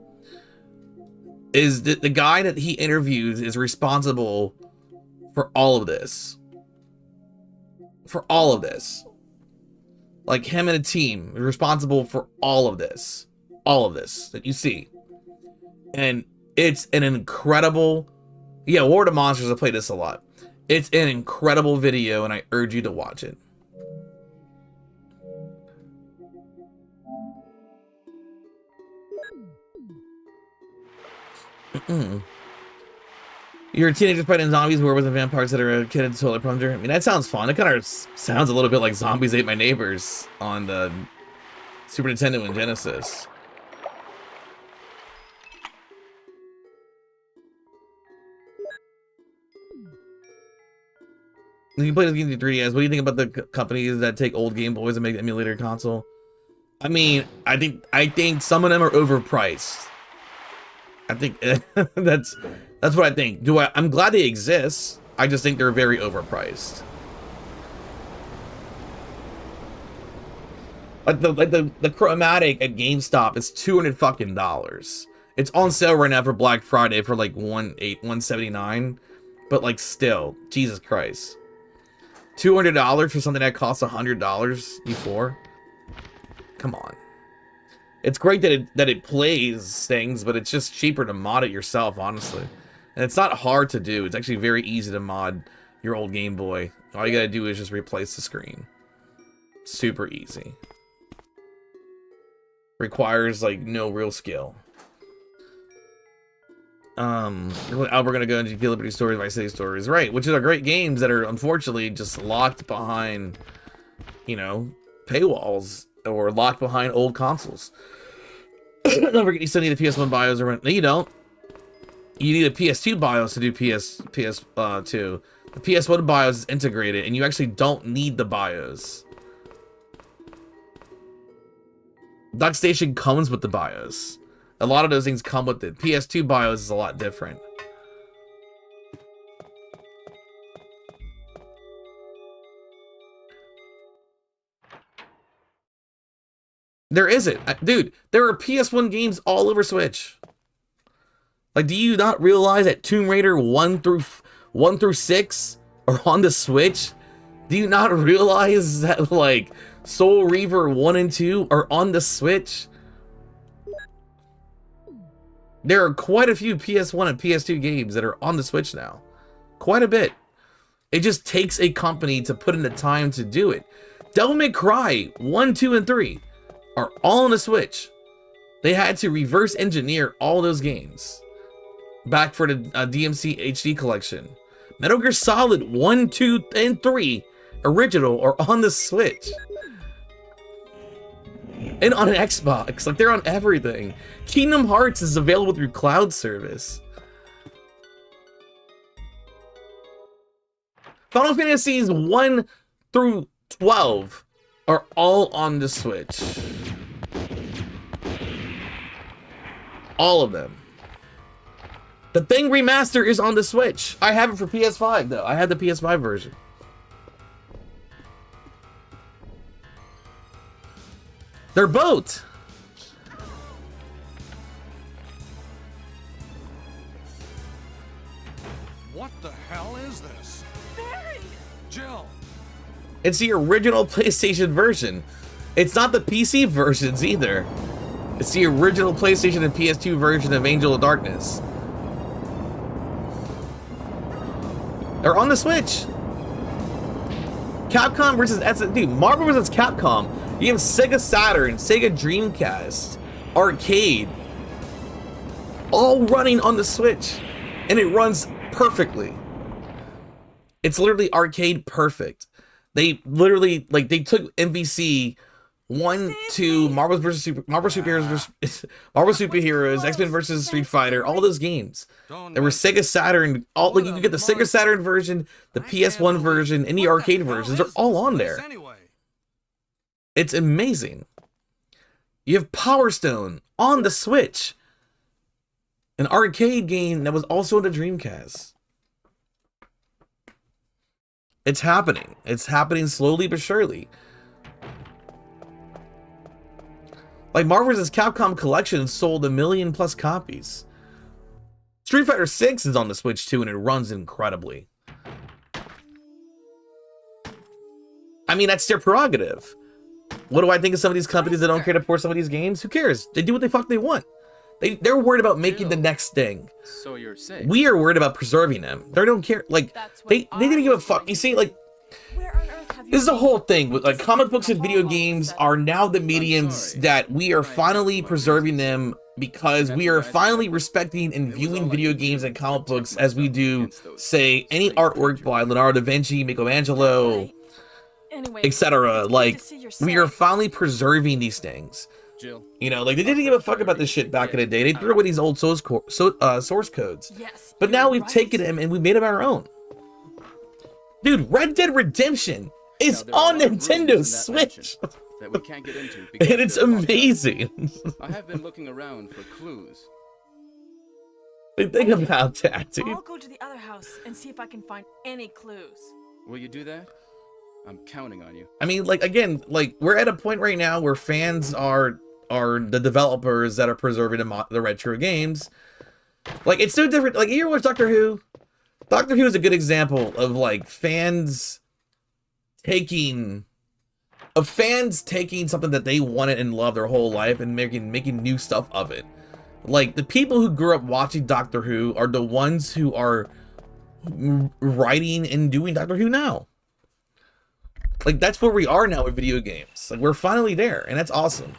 is the guy that he interviews is responsible for all of this. For all of this. Like him and a team is responsible for all of this. All of this that you see. And it's an incredible... Yeah, War of the Monsters, I play this a lot. It's an incredible video and I urge you to watch it. You're a teenager fighting zombies, werewolves, and vampires that are a kid and solar plunger. I mean, that sounds fun. It kind of sounds a little bit like Zombies Ate My Neighbors on the Super Nintendo and Genesis. You can play this game in 3DS. What do you think about the companies that take old Game Boys and make an emulator console? I mean, I think some of them are overpriced. I think that's what I think. I'm glad they exist. I just think they're very overpriced. Like the Chromatic at GameStop is $200 It's on sale right now for Black Friday for like $179, but like still, Jesus Christ. $200 for something that cost $100 before? Come on. It's great that it plays things, but it's just cheaper to mod it yourself, honestly. And it's not hard to do. It's actually very easy to mod your old Game Boy. All you gotta do is just replace the screen. Super easy. Requires like no real skill. We're gonna go into Liberty Stories, Vice City Stories, right? Which are great games that are unfortunately just locked behind, you know, paywalls or locked behind old consoles. Don't forget you still need a PS1 BIOS or no, you don't. You need a PS2 BIOS to do PS2. The PS1 BIOS is integrated, and you actually don't need the BIOS. DuckStation comes with the BIOS. A lot of those things come with it. PS2 BIOS is a lot different. There isn't. Dude, there are PS1 games all over Switch. Like, do you not realize that Tomb Raider 1 through 6 are on the Switch? Do you not realize that, like, Soul Reaver 1 and 2 are on the Switch. There are quite a few PS1 and PS2 games that are on the Switch now. Quite a bit. It just takes a company to put in the time to do it. Devil May Cry 1, 2, and 3 are all on the Switch. They had to reverse engineer all those games back for the DMC HD collection. Metal Gear Solid 1, 2, and 3 original are on the Switch. And on an Xbox. Like, they're on everything. Kingdom Hearts is available through cloud service. Final Fantasies 1 through 12 are all on the Switch. All of them. The Thing Remaster is on the Switch. I have it for PS5 though. I had the PS5 version. They're both. What the hell is this? Barry! Jill! It's the original PlayStation version. It's not the PC versions either. It's the original PlayStation and PS2 version of Angel of Darkness. They're on the Switch. Capcom versus dude, Marvel versus Capcom. You have Sega Saturn, Sega Dreamcast, Arcade, all running on the Switch, and it runs perfectly. It's literally arcade perfect. They literally, like, they took MVC 1, 2, Marvel Superheroes versus Marvel Superheroes, X-Men versus Street Fighter, all those games. There were Sega Saturn, all, like, you could get the Sega Saturn version, the PS1 version, and the arcade versions. They're all on there. It's amazing. You have Power Stone on the Switch, an arcade game that was also on the Dreamcast. It's happening. It's happening slowly but surely. Like, Marvel vs. Capcom Collection sold 1 million+ copies. Street Fighter 6 is on the Switch too, and it runs incredibly. I mean, that's their prerogative. What do I think of some of these companies that don't care to port some of these games? Who cares? They do what the fuck they want. They're worried about making the next thing. So you're saying We are worried about preserving them. They don't care. Like, they didn't give a fuck. You see, like, Where on earth have you this is the been? whole thing with, like, comic books and video games are now the mediums that we are finally preserving them because we are finally respecting and viewing video games and comic books as we do, say, any artwork by Leonardo da Vinci, Michelangelo, Anyway, etc. it's good Like, to see you're we are safe. finally preserving these things. Jill. You know, like, they didn't give a fuck about this shit back in the day. They threw away these old source codes. Yes, But now you're we've right. taken them and we made them our own. Dude, Red Dead Redemption is Now, there are on a lot of rooms in Nintendo that Switch. mansion that we can't get into because And it's they're locked up. amazing. I have been looking around for clues. Like, think about that, dude. I'll go to the other house and see if I can find any clues. Will you do that? I'm counting on you. I mean, like, again, like, we're at a point right now where fans are the developers that are preserving the retro games. Like, it's so different. Like, you ever watch Doctor Who? Doctor Who is a good example of, like, fans taking something that they wanted and loved their whole life and making new stuff of it. Like, the people who grew up watching Doctor Who are the ones who are writing and doing Doctor Who now. Like, that's where we are now with video games. Like, we're finally there, and that's awesome.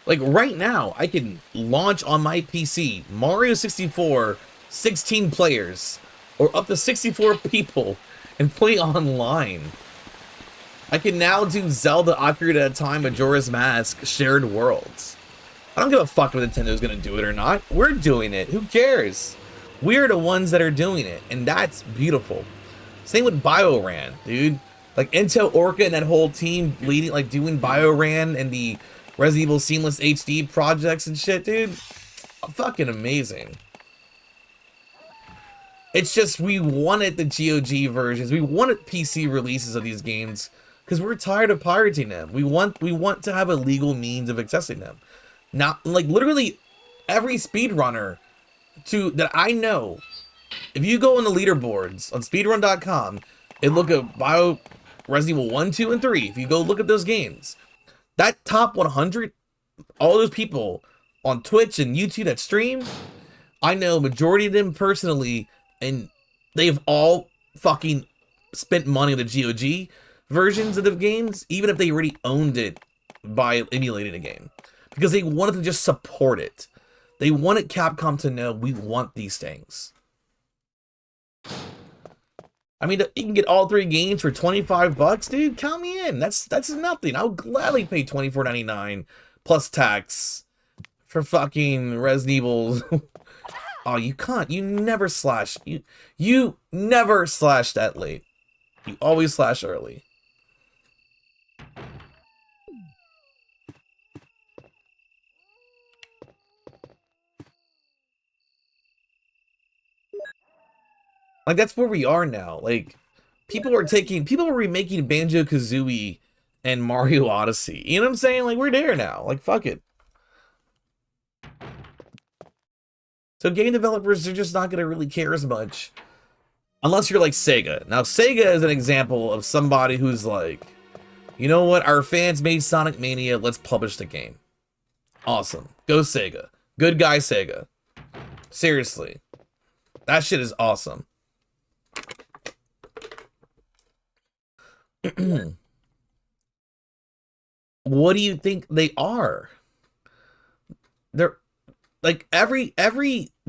Like, right now, I can launch on my PC Mario 64, 16 players, or up to 64 people, and play online. I can now do Zelda Ocarina of Time, Majora's Mask, Shared Worlds. I don't give a fuck if Nintendo's gonna do it or not. We're doing it. Who cares? We're the ones that are doing it, and that's beautiful. Same with BioRan, dude. Like, Intel Orca and that whole team leading, like, doing BioRan and the Resident Evil Seamless HD projects and shit, dude. Fucking amazing. It's just, we wanted the GOG versions. We wanted PC releases of these games because we're tired of pirating them. We want to have a legal means of accessing them. Now, like, literally every speedrunner that I know If you go on the leaderboards on speedrun.com and look at Resident Evil 1, 2, and 3, if you go look at those games, that top 100, all those people on Twitch and YouTube that stream, I know majority of them personally, and they've all fucking spent money on the GOG versions of the games, even if they already owned it by emulating a game, because they wanted to just support it. They wanted Capcom to know we want these things. I mean, you can get all 3 games for $25, dude. Count me in. That's nothing. I'll gladly pay $24.99 plus tax for fucking Resident Evil. Oh, you can't. You never slash. You never slash that late. You always slash early. Like, that's where we are now. Like, people are remaking Banjo-Kazooie and Mario Odyssey. You know what I'm saying? Like, we're there now. Like, fuck it. So game developers are just not going to really care as much. Unless you're like Sega. Now, Sega is an example of somebody who's like, you know what? Our fans made Sonic Mania. Let's publish the game. Awesome. Go Sega. Good guy Sega. Seriously. That shit is awesome. What do you think they are? They're like every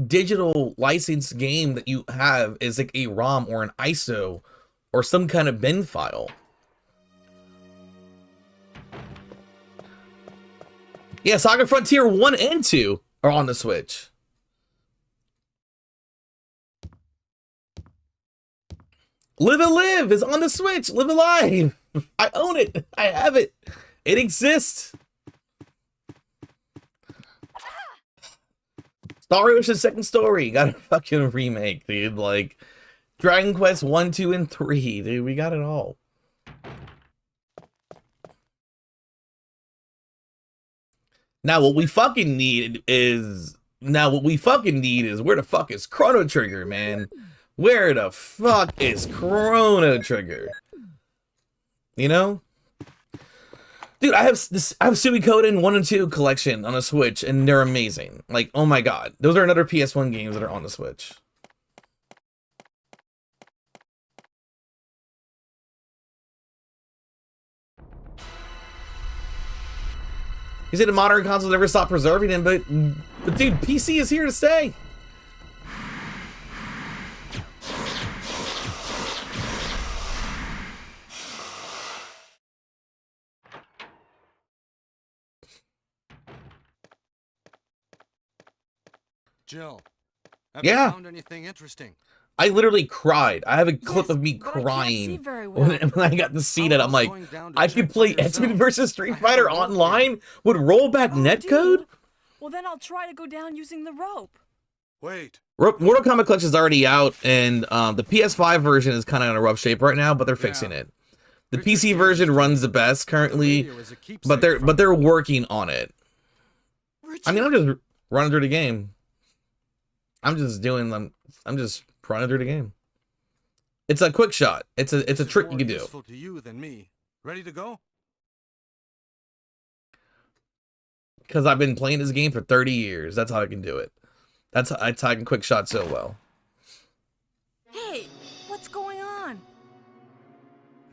digital licensed game that you have is like a ROM or an ISO or some kind of bin file. Yeah, Saga Frontier 1 and 2 are on the Switch. Live and Live is on the Switch. Live Alive. I own it. I have it. It exists. Star Ocean Second Story got a fucking remake, dude. Like Dragon Quest 1, 2, and 3, dude. We got it all. Now what we fucking need is where the fuck is Chrono Trigger, man? Where the fuck is Chrono Trigger? You know? Dude, I have Suikoden 1 and 2 collection on a Switch, and they're amazing. Like, oh my god. Those are another PS1 games that are on the Switch. He said the modern consoles never stop preserving him, but dude, PC is here to stay. Jill, have Yeah. you found anything interesting? I literally cried. I have a clip Yes, of me but I can't crying see very well. when I got to see that. I'm like, going down to I check could for play yourself. X-Men versus Street I have Fighter a rope online with rollback Oh, do netcode? you? Well, then I'll try to go down using the rope. Wait. Mortal Kombat Collection is already out, and the PS5 version is kind of in a rough shape right now, but they're fixing it. The PC version runs the best currently, but they're working on it. I mean, I'm just running through the game. I'm just running through the game. It's a quick shot. It's a trick you can do. Useful to you than me. Ready to go? Because I've been playing this game for 30 years. That's how I can do it. That's how I can quick shot so well. Hey, what's going on?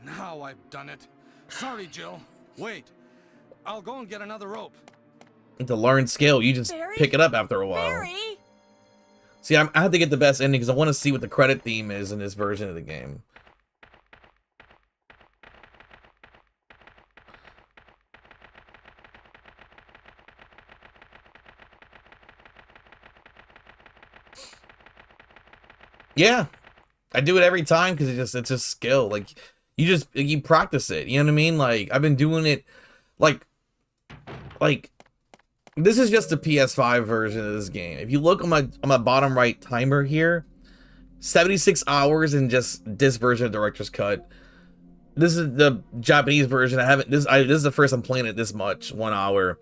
Now I've done it. Sorry, Jill. Wait. I'll go and get another rope. To learn skill, you just Barry? pick it up after a while. Barry? See, I have to get the best ending because I want to see what the credit theme is in this version of the game. Yeah, I do it every time because it's just skill. Like you practice it. You know what I mean? Like I've been doing it, like this is just the PS5 version of this game. If you look on my bottom right timer here, 76 hours in just this version of Director's Cut. This is the Japanese version. This is the first I'm playing it this much, 1 hour.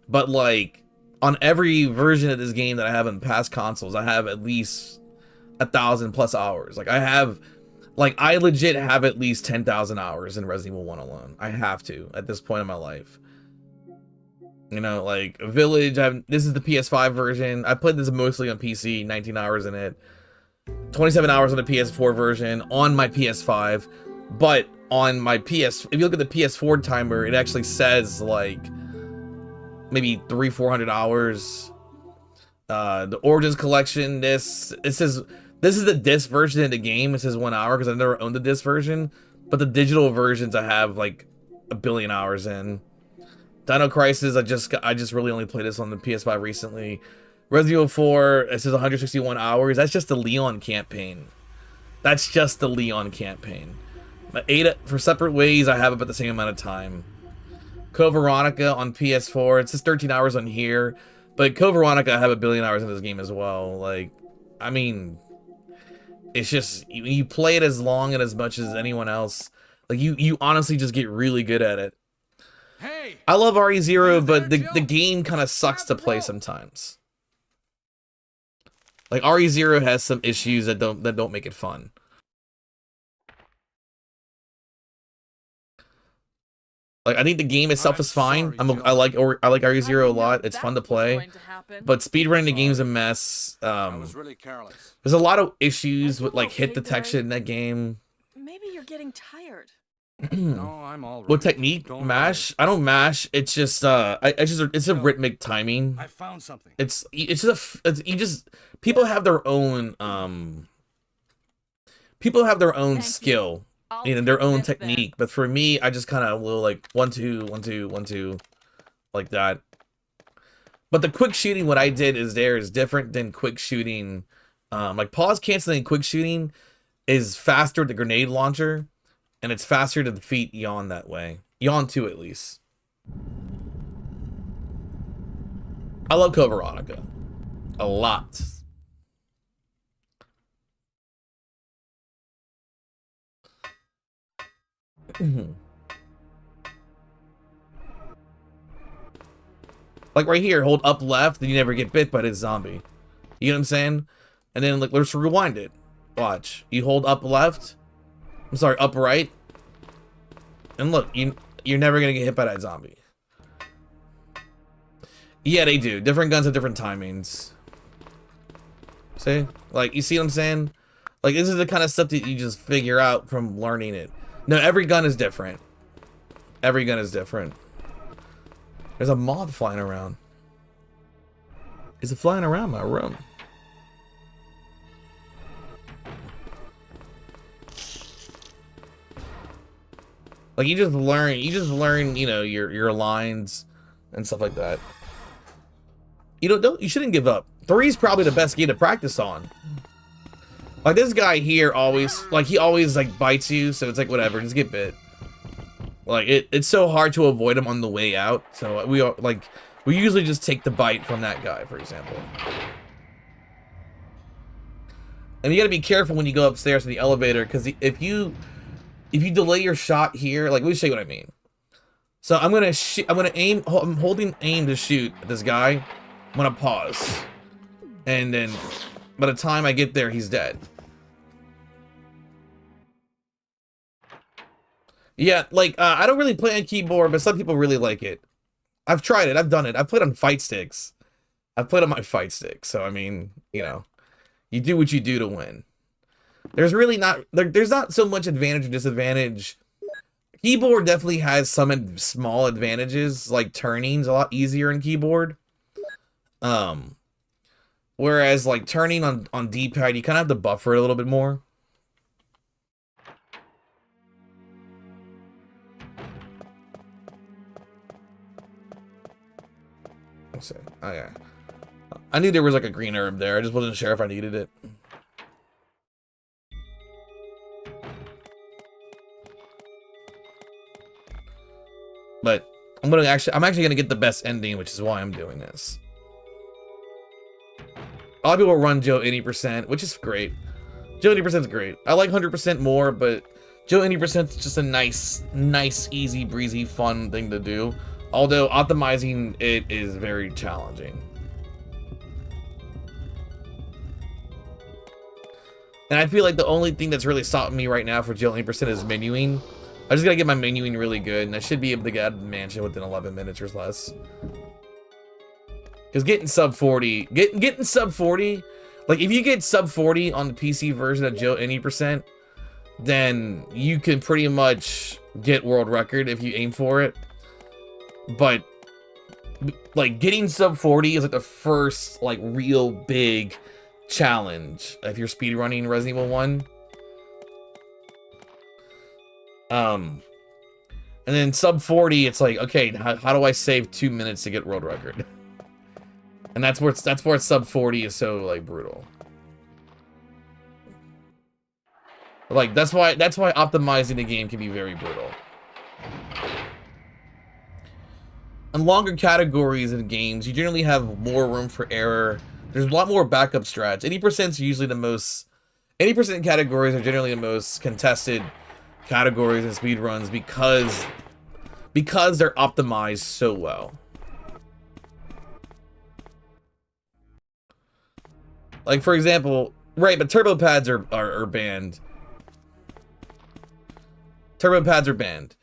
But like on every version of this game that I have in past consoles, I have at least 1,000 plus hours. Like I legit have at least 10,000 hours in Resident Evil 1 alone. I have to at this point in my life. You know, like Village, this is the PS5 version. I played this mostly on PC, 19 hours in it. 27 hours on the PS4 version on my PS5. But on my if you look at the PS4 timer, it actually says like maybe 300-400 hours. The Origins Collection, this is the disc version of the game. It says 1 hour because I've never owned the disc version, but the digital versions I have like 1 billion hours in. Dino Crisis, I just really only played this on the PS5 recently. Resident Evil 4, it says 161 hours. That's just the Leon campaign. That's just the Leon campaign. But 8 for Separate Ways, I have about the same amount of time. Code Veronica on PS4, it says 13 hours on here. But Code Veronica, I have 1 billion hours in this game as well. Like, I mean, it's just, you play it as long and as much as anyone else. Like, you honestly just get really good at it. Hey, I love RE0, but the game kind of sucks to play sometimes. Like, RE0 has some issues that don't make it fun. Like, I think the game itself is fine. I like RE0 a lot. It's fun to play. But speedrunning the game's a mess. I was really careless. There's a lot of issues with like hit detection in that game. Maybe you're getting tired. No, I'm all right. What technique? Don't Mash? I don't mash. It's just it's a rhythmic timing. I found something. It's people have their own skill, you know, their own technique. But for me, I just kind of will like 1 2 1 2 1 2 like that. But the quick shooting, what I did is different than quick shooting. Like pause canceling quick shooting is faster with the grenade launcher, and it's faster to defeat Yawn that way. Yawn 2 at least. I love Code Veronica a lot. Like right here, hold up left, and you never get bit by this zombie. You know what I'm saying? And then like let's rewind it. Watch. You hold up left. I'm sorry, up right. And look, you're never gonna get hit by that zombie. Yeah, they do. Different guns have different timings. See? Like, you see what I'm saying? Like, this is the kind of stuff that you just figure out from learning it. No, every gun is different. Every gun is different. There's a moth flying around. Is it flying around my room? Like, you just learn, you know, your lines and stuff like that. You shouldn't give up. 3 is probably the best game to practice on. Like, this guy here always, like, he always, like, bites you, so it's like, whatever, just get bit. Like, it's so hard to avoid him on the way out, so we usually just take the bite from that guy, for example. And you gotta be careful when you go upstairs to the elevator, because if you delay your shot here, like, let me show you what I mean. So I'm holding aim to shoot at this guy. I'm gonna pause. And then by the time I get there, he's dead. Yeah, like, I don't really play on keyboard, but some people really like it. I've tried it, I've done it. I've played on fight sticks. I've played on my fight stick, so I mean, you know, you do what you do to win. There's really not, there's not so much advantage or disadvantage. Keyboard definitely has some small advantages, like turning's a lot easier in keyboard. Whereas like turning on D-pad, you kind of have to buffer it a little bit more. Let's see. Oh yeah. I knew there was like a green herb there. I just wasn't sure if I needed it. But I'm actually gonna get the best ending, which is why I'm doing this. A lot of people run Joe 80%, which is great. Joe 80% is great. I like 100% more, but Joe 80% is just a nice, easy, breezy, fun thing to do. Although optimizing it is very challenging. And I feel like the only thing that's really stopping me right now for jail 80% is menuing. I just gotta get my menuing really good, and I should be able to get out of the mansion within 11 minutes or less. Because getting sub 40, getting sub 40, like if you get sub 40 on the PC version of jail 80%, then you can pretty much get world record if you aim for it. But like getting sub 40 is like the first like real big challenge if you're speedrunning Resident Evil 1. And then sub 40, it's like, okay, how do I save 2 minutes to get world record? And that's where sub 40 is so like brutal. Like that's why optimizing the game can be very brutal. In longer categories in games, you generally have more room for error. There's a lot more backup strats. 80% is usually the most... 80% categories are generally the most contested categories in speedruns because they're optimized so well. Like, for example... Right, but turbo pads are banned. Turbo pads are banned.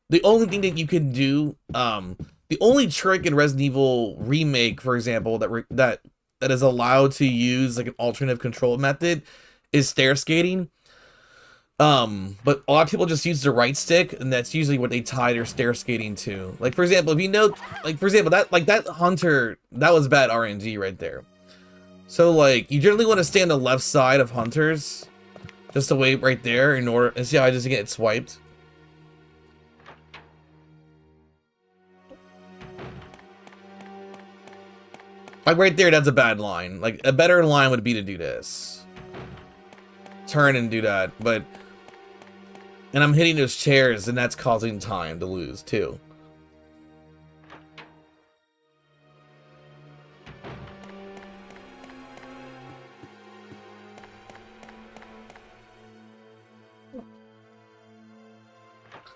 The only thing that you can do, the only trick in Resident Evil Remake, for example, that is allowed to use like an alternative control method is stair skating. But a lot of people just use the right stick, and that's usually what they tie their stair skating to. Like for example, if you know, like for example, that Hunter, that was bad RNG right there. So like you generally want to stay on the left side of Hunters, just to wait right there in order, and see how I just get swiped. Like right there, that's a bad line. Like a better line would be to do this. Turn and do that, but... And I'm hitting those chairs, and that's causing time to lose, too.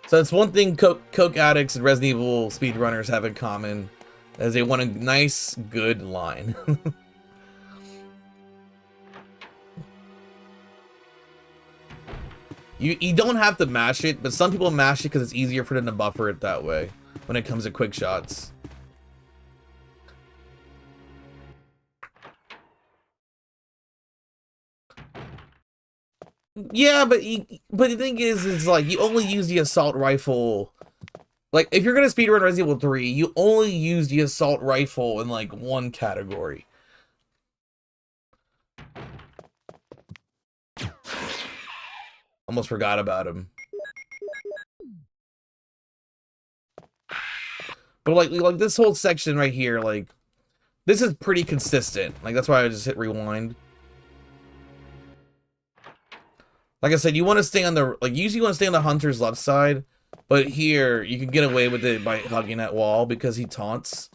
So that's one thing Coke addicts and Resident Evil speedrunners have in common, as they want a nice, good line. You don't have to mash it, but some people mash it because it's easier for them to buffer it that way when it comes to quick shots. Yeah, but the thing is like you only use the assault rifle. Like if you're gonna speedrun Resident Evil 3, you only use the assault rifle in like one category. Almost forgot about him. But like this whole section right here, like this is pretty consistent. Like that's why I just hit rewind. Like I said, you want to stay on the usually you want to stay on the Hunter's left side, but here you can get away with it by hugging that wall because he taunts.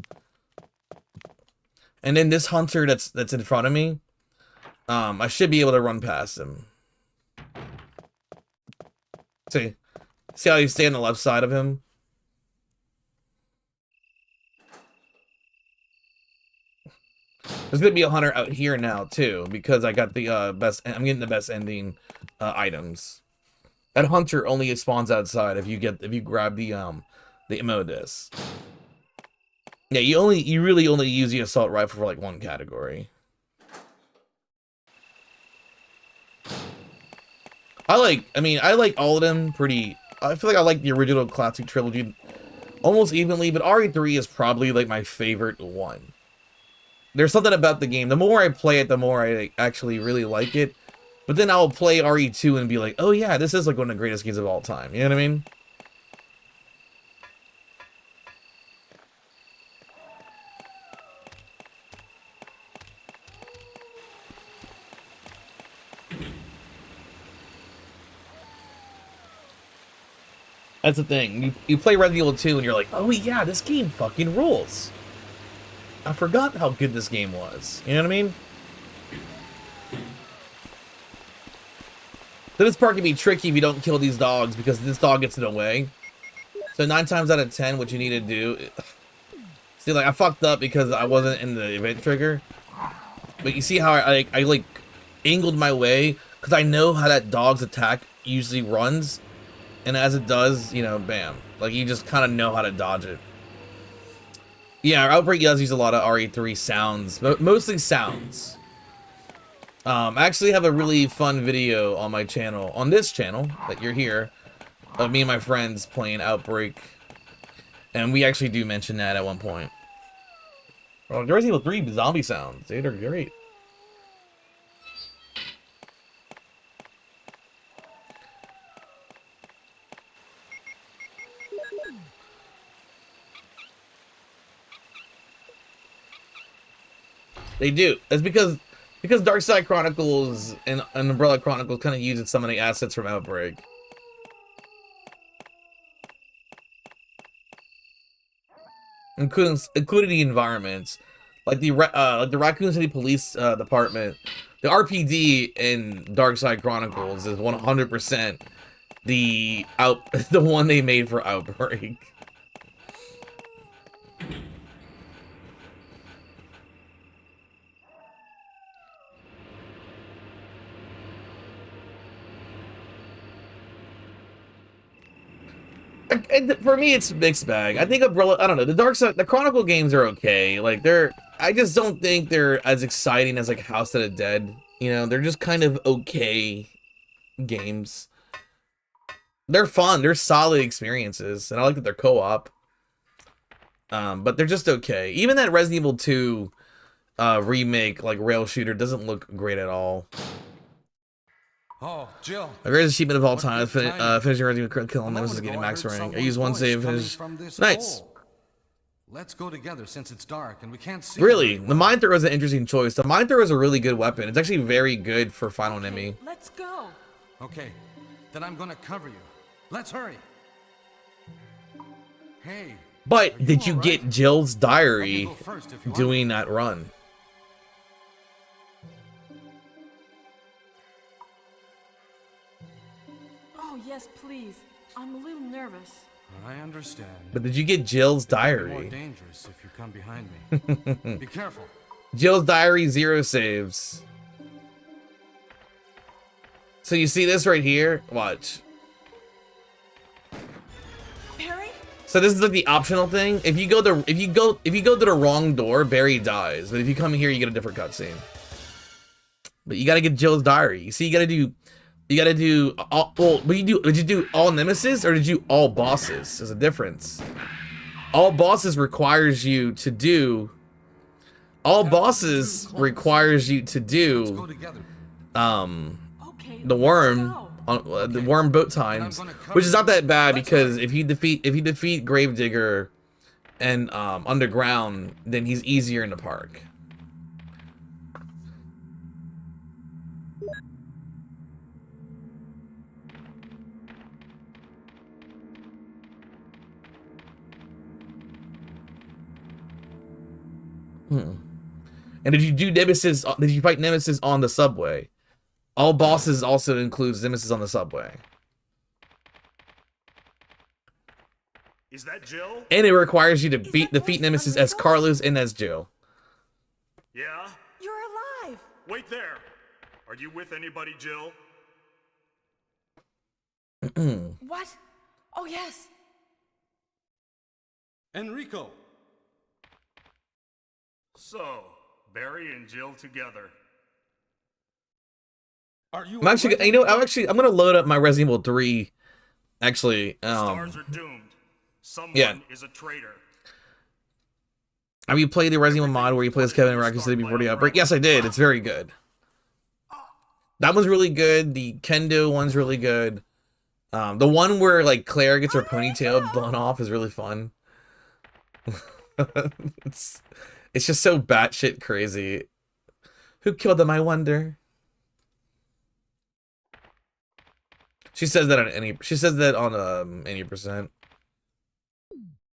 And then this Hunter that's in front of me, I should be able to run past him. See how you stay on the left side of him? There's gonna be a Hunter out here now too, because I got the best. I'm getting the best ending items. That Hunter only spawns outside if you grab the ammo disc. Yeah, you really only use the assault rifle for like one category. I like all of them pretty. I feel like I like the original classic trilogy almost evenly, but RE3 is probably like my favorite one. There's something about the game. The more I play it, the more I actually really like it. But then I'll play RE2 and be like, oh yeah, this is like one of the greatest games of all time. You know what I mean? That's the thing. You play Resident Evil 2 and you're like, oh yeah, this game fucking rules. I forgot how good this game was. You know what I mean? So this part can be tricky if you don't kill these dogs because this dog gets in the way. So 9 times out of 10, what you need to do... See, like, I fucked up because I wasn't in the event trigger. But you see how I like angled my way because I know how that dog's attack usually runs, and as it does, you know, bam, like you just kind of know how to dodge it. Yeah, Outbreak does use a lot of RE3 sounds, but mostly sounds. I actually have a really fun video on my channel, on this channel that you're here, of me and my friends playing Outbreak, and we actually do mention that at one point. Oh, Resident Evil 3 zombie sounds, dude, are great. They do. It's because Dark Side Chronicles and Umbrella Chronicles kind of uses some of the assets from Outbreak. Including the environments, like the Raccoon City Police Department. The RPD in Dark Side Chronicles is 100% the one they made for Outbreak. For me, it's mixed bag. I think Umbrella, I don't know, the Chronicle games are okay. Like, I just don't think they're as exciting as, like, House of the Dead. You know, they're just kind of okay games. They're fun, they're solid experiences, and I like that they're co-op. But they're just okay. Even that Resident Evil 2 remake, like, rail shooter, doesn't look great at all. Oh, Jill. My greatest achievement of all time, finishing Resident Evil Kill and Nemesis getting max rank. I use one save finish. Nice. Let's go together since it's dark and we can't see. Really, the mine thrower is an interesting choice. The mine thrower is a really good weapon. It's actually very good for final enemy. Let's go. Okay, then I'm gonna cover you. Let's hurry. Hey. But did you get Jill's diary Go first if you want. doing that run? Oh, yes, please. I'm a little nervous. I understand. But did you get Jill's More diary? dangerous if you come behind me. Be careful. Jill's diary, 0 saves. So you see this right here? Watch. Barry? So this is like the optional thing. If you go to the wrong door, Barry dies. But if you come here, you get a different cutscene. But you gotta get Jill's diary. You see, you gotta do all, well, did you do all nemesis or did you all bosses? There's a difference. All bosses requires you to do Okay, the worm on the worm boat times, which is not that bad because if you defeat Gravedigger and underground, then he's easier in the park. And did you do Nemesis? Did you fight Nemesis on the subway? All bosses also includes Nemesis on the subway. Is that Jill? And it requires you to defeat Nemesis as Carlos and as Jill. Yeah? You're alive. Wait there. Are you with anybody, Jill? What? Oh, yes. Enrico. So, Barry and Jill together. Are you I'm actually, you know, I'm gonna load up my Resident Evil 3. Actually, Stars are doomed. Someone is a traitor. have you played the Resident Evil mod where you play as Kevin in Raccoon City before the outbreak? Yes, I did. It's very good. That one's really good. The Kendo one's really good. The one where like Claire gets her ponytail blown off is really fun. it's just so batshit crazy. Who killed them, I wonder? She says that on any. She says that on 80%.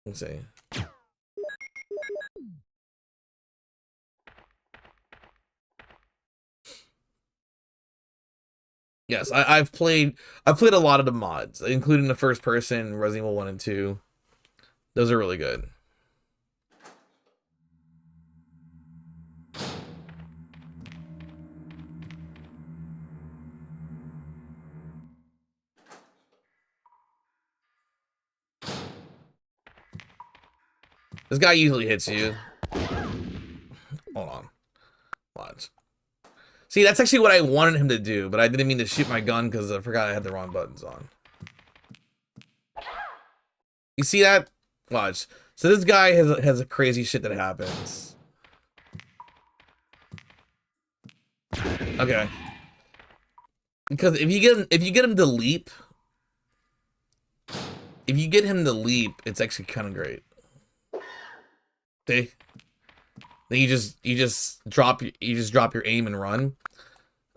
Let's see. Yes, I've played a lot of the mods, including the first person Resident Evil 1 and 2. Those are really good. This guy usually hits you. Hold on. Watch. See, that's actually what I wanted him to do, but I didn't mean to shoot my gun because I forgot I had the wrong buttons on. You see that? Watch. So this guy has a crazy shit that happens. Okay. Because if you get him to leap, it's actually kind of great. See? Then you just drop your aim and run.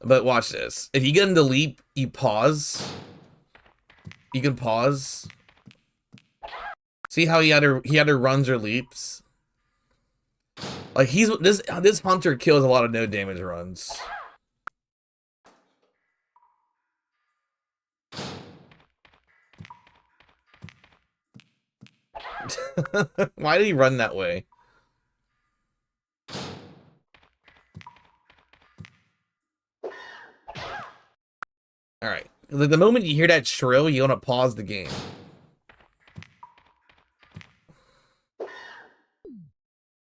But watch this. If you get him to leap, you pause. You can pause. See how he either runs or leaps? Like this hunter kills a lot of no damage runs. Why did he run that way? Alright. Like the moment you hear that shrill, you want to pause the game.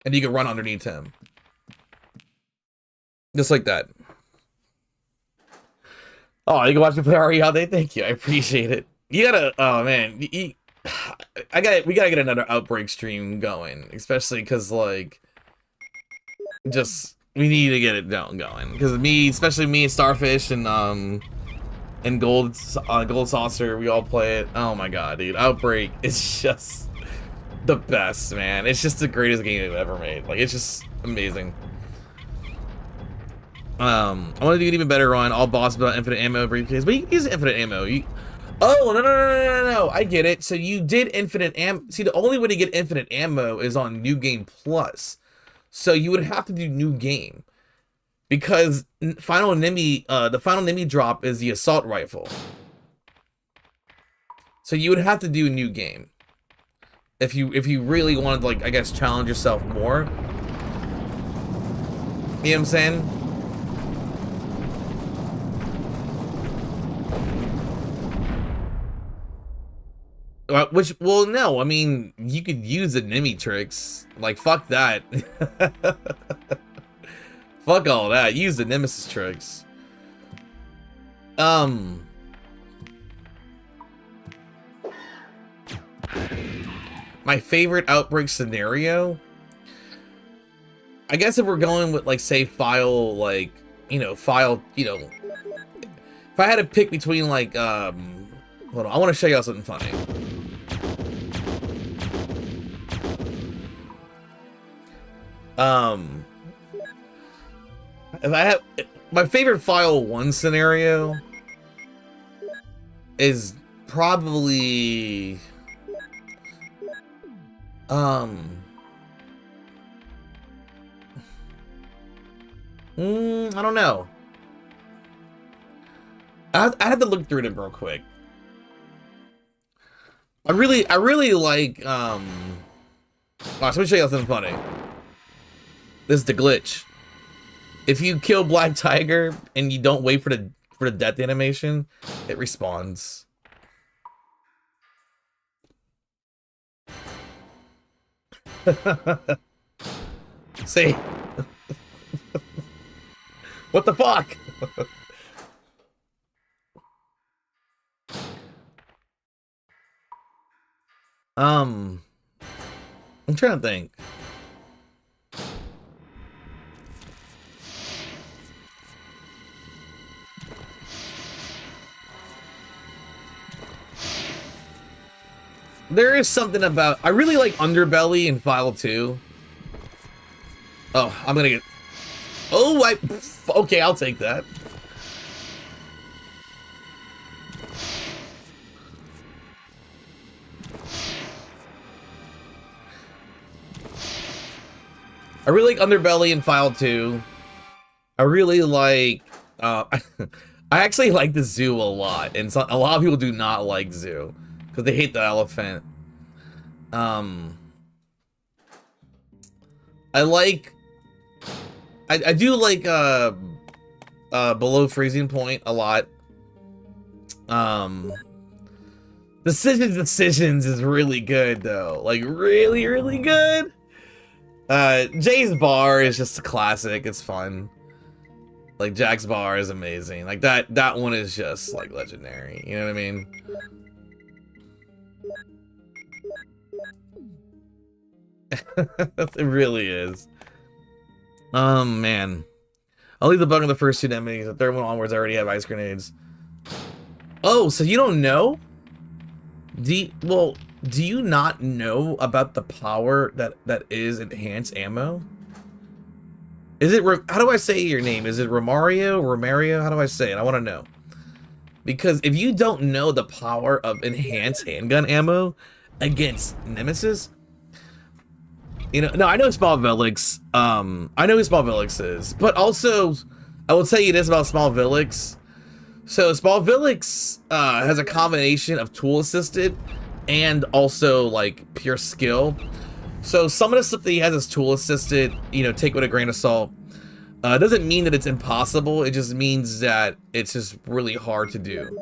And you can run underneath him. Just like that. Oh, you can watch me play RE all day? Thank you. I appreciate it. You gotta, oh man. We gotta get another Outbreak stream going. Especially because, like, we need to get it going. Because especially me, Starfish, and Gold Saucer, we all play it. Oh my god, dude. Outbreak is just the best, man. It's just the greatest game they've ever made. Like, it's just amazing. I want to do an even better run. All bosses without infinite ammo briefcase, but you can use infinite ammo. Oh, no. I get it. So you did infinite ammo. See, the only way to get infinite ammo is on New Game Plus. So you would have to do New Game. Because the final enemy drop is the assault rifle. So you would have to do a New Game. If you really wanted to, like, I guess, challenge yourself more. You know what I'm saying? Well, no, I mean, you could use the enemy tricks. Like, fuck that. Fuck all that. Use the nemesis tricks. My favorite Outbreak scenario, I guess if we're going with, like, say, file, like, if I had to pick between, like, hold on, I want to show y'all something funny. If I have, my favorite file 1 scenario is probably, I don't know. I had to look through them real quick. I really like, watch, let me show you something funny. This is the glitch. If you kill Black Tiger and you don't wait for the death animation, it respawns. See? What the fuck? I'm trying to think. There is something about, I really like Underbelly in File 2. Oh, I'm gonna get, oh, okay, I'll take that. I really like Underbelly in File 2. I really like, I actually like the zoo a lot, and a lot of people do not like zoo. Because they hate the elephant. I do like Below Freezing Point a lot. Decisions is really good though. Like really good. Jay's bar is just a classic. It's fun. Like Jack's bar is amazing. Like that one is just like legendary. You know what I mean? It really is. Man. I'll leave the bug in the first 2 enemies. The third one onwards, I already have ice grenades. Oh, so you don't know? Do you not know about the power that is enhanced ammo? Is it, how do I say your name? Is it Romario? How do I say it? I want to know. Because if you don't know the power of enhanced handgun ammo against Nemesis, you know, no, I know Small Velix. I know who Small Velix is, but also, I will tell you this about Small Velix. So Small Velix has a combination of tool assisted and also like pure skill. So some of the stuff that he has as tool assisted, you know, take with a grain of salt. Doesn't mean that it's impossible. It just means that it's just really hard to do.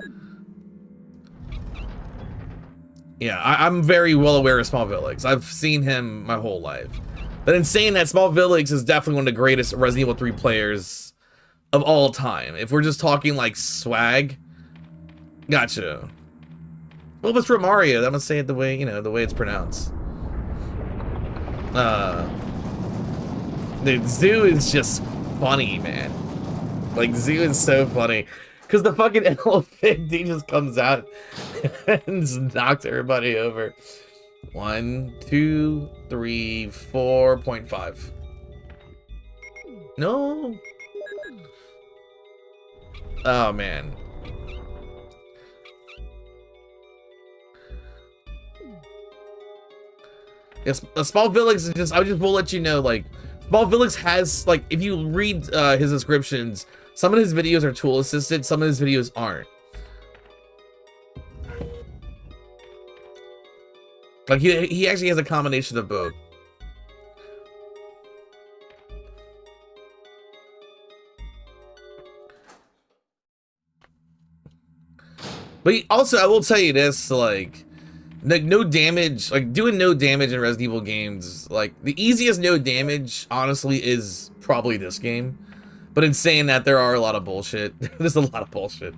Yeah, I'm very well aware of Small Velix. I've seen him my whole life. But in saying that, Small Velix is definitely one of the greatest Resident Evil 3 players of all time. If we're just talking like swag, gotcha. Well, if it's Romario, I'm gonna say it the way, you know, the way it's pronounced. Dude, Zoo is just funny, man. Like, Zoo is so funny. Because the fucking elephant, he just comes out and just knocks everybody over. 1, 2, 3, 4.5. No. Oh, man. Yes, Small Velix is just, I just will let you know, like, Small Velix has, like, if you read his descriptions, some of his videos are tool assisted, some of his videos aren't. Like, he actually has a combination of both. But also, I will tell you this, like no damage, like doing no damage in Resident Evil games, like the easiest no damage, honestly, is probably this game. But in saying that, there are a lot of bullshit. There's a lot of bullshit.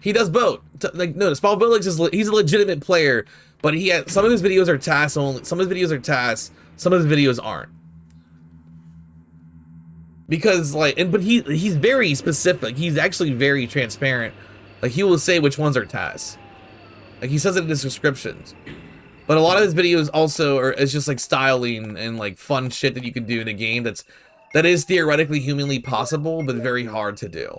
He does both. Like, no, Small Velix is, he's a legitimate player, but he has, some of his videos are tasks only, some of his videos are tasks, some of his videos aren't. Because, like, but he's very specific. He's actually very transparent. Like, he will say which ones are tasks. Like, he says it in his descriptions. But a lot of his videos also are, it's just like styling and like fun shit that you can do in a game that is theoretically humanly possible, but very hard to do.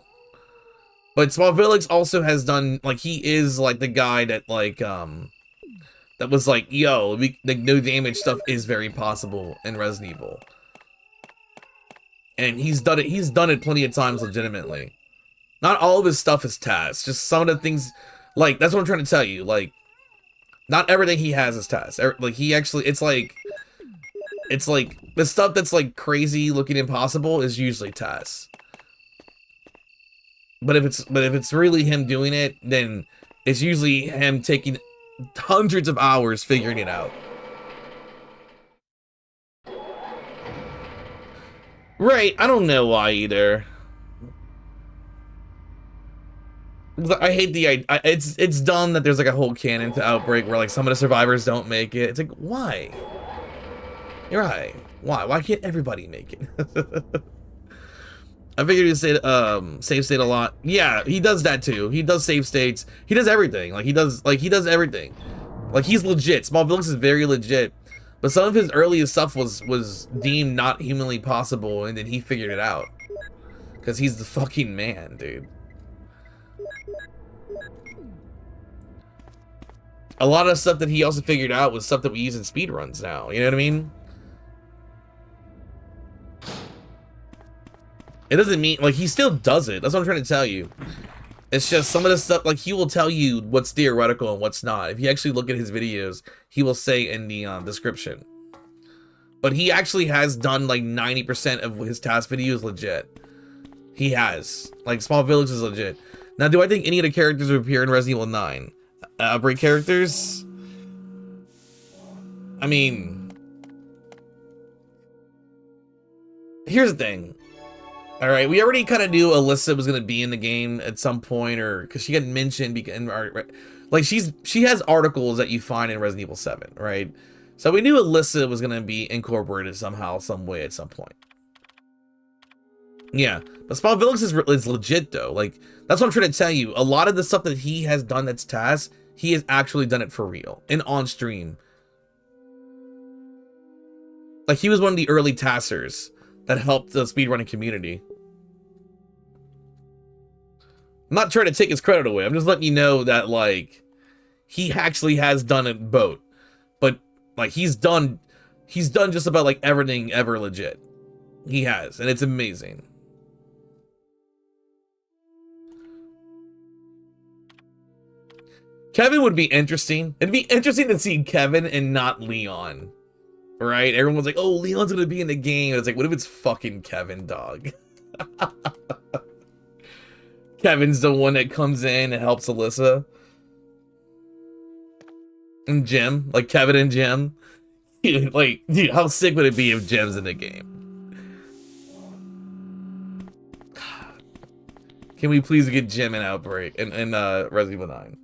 But Small Velix also has done, like, he is like the guy that like that was like, yo, like no damage stuff is very possible in Resident Evil. And he's done it plenty of times legitimately. Not all of his stuff is tasks, just some of the things, like, that's what I'm trying to tell you, like, not everything he has is tasks. Like, he actually, it's like the stuff that's like crazy looking impossible is usually tasks. But if it's really him doing it, then it's usually him taking hundreds of hours figuring it out. Right, I don't know why either. I hate the, it's dumb that there's like a whole canon to Outbreak where like some of the survivors don't make it. It's like, why? You're right. Why can't everybody make it? I figured he'd say save state a lot. Yeah, he does that too. He does save states. He does everything. Like he does everything. Like he's legit. Small Velix is very legit. But some of his earliest stuff was deemed not humanly possible, and then he figured it out. Cause he's the fucking man, dude. A lot of stuff that he also figured out was stuff that we use in speedruns now. You know what I mean? It doesn't mean, like, he still does it. That's what I'm trying to tell you. It's just some of the stuff, like, he will tell you what's theoretical and what's not. If you actually look at his videos, he will say in the description. But he actually has done, like, 90% of his task videos legit. He has. Like, Small Velix is legit. Now, do I think any of the characters would appear in Resident Evil 9? Outbreak characters? I mean, here's the thing. All right, we already kind of knew Alyssa was gonna be in the game at some point, or because she got mentioned, like she has articles that you find in Resident Evil 7, right? So we knew Alyssa was gonna be incorporated somehow, some way at some point. Yeah, but Small Village is legit though. Like that's what I'm trying to tell you. A lot of the stuff that he has done that's tasks, he has actually done it for real and on stream. Like he was one of the early taskers that helped the speedrunning community. I'm not trying to take his credit away. I'm just letting you know that like he actually has done it both. But like he's done just about like everything ever legit. He has, and it's amazing. Kevin would be interesting. It'd be interesting to see Kevin and not Leon. Right? Everyone's like, oh, Leon's gonna be in the game. It's like, what if it's fucking Kevin, dog? Kevin's the one that comes in and helps Alyssa. And Jim. Like Kevin and Jim. Like, dude, how sick would it be if Jim's in the game? Can we please get Jim in Outbreak and Resident Evil 9?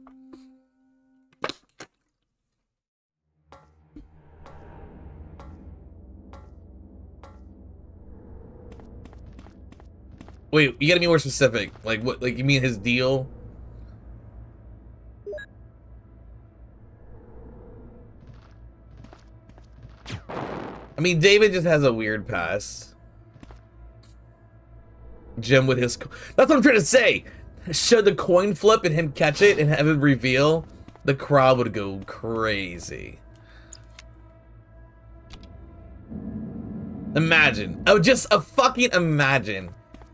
Wait, you gotta be more specific. Like what? Like you mean his deal? I mean, David just has a weird past. Jim with his... That's what I'm trying to say. Should the coin flip and him catch it and have it reveal, the crowd would go crazy. Imagine. Oh, just a fucking imagine.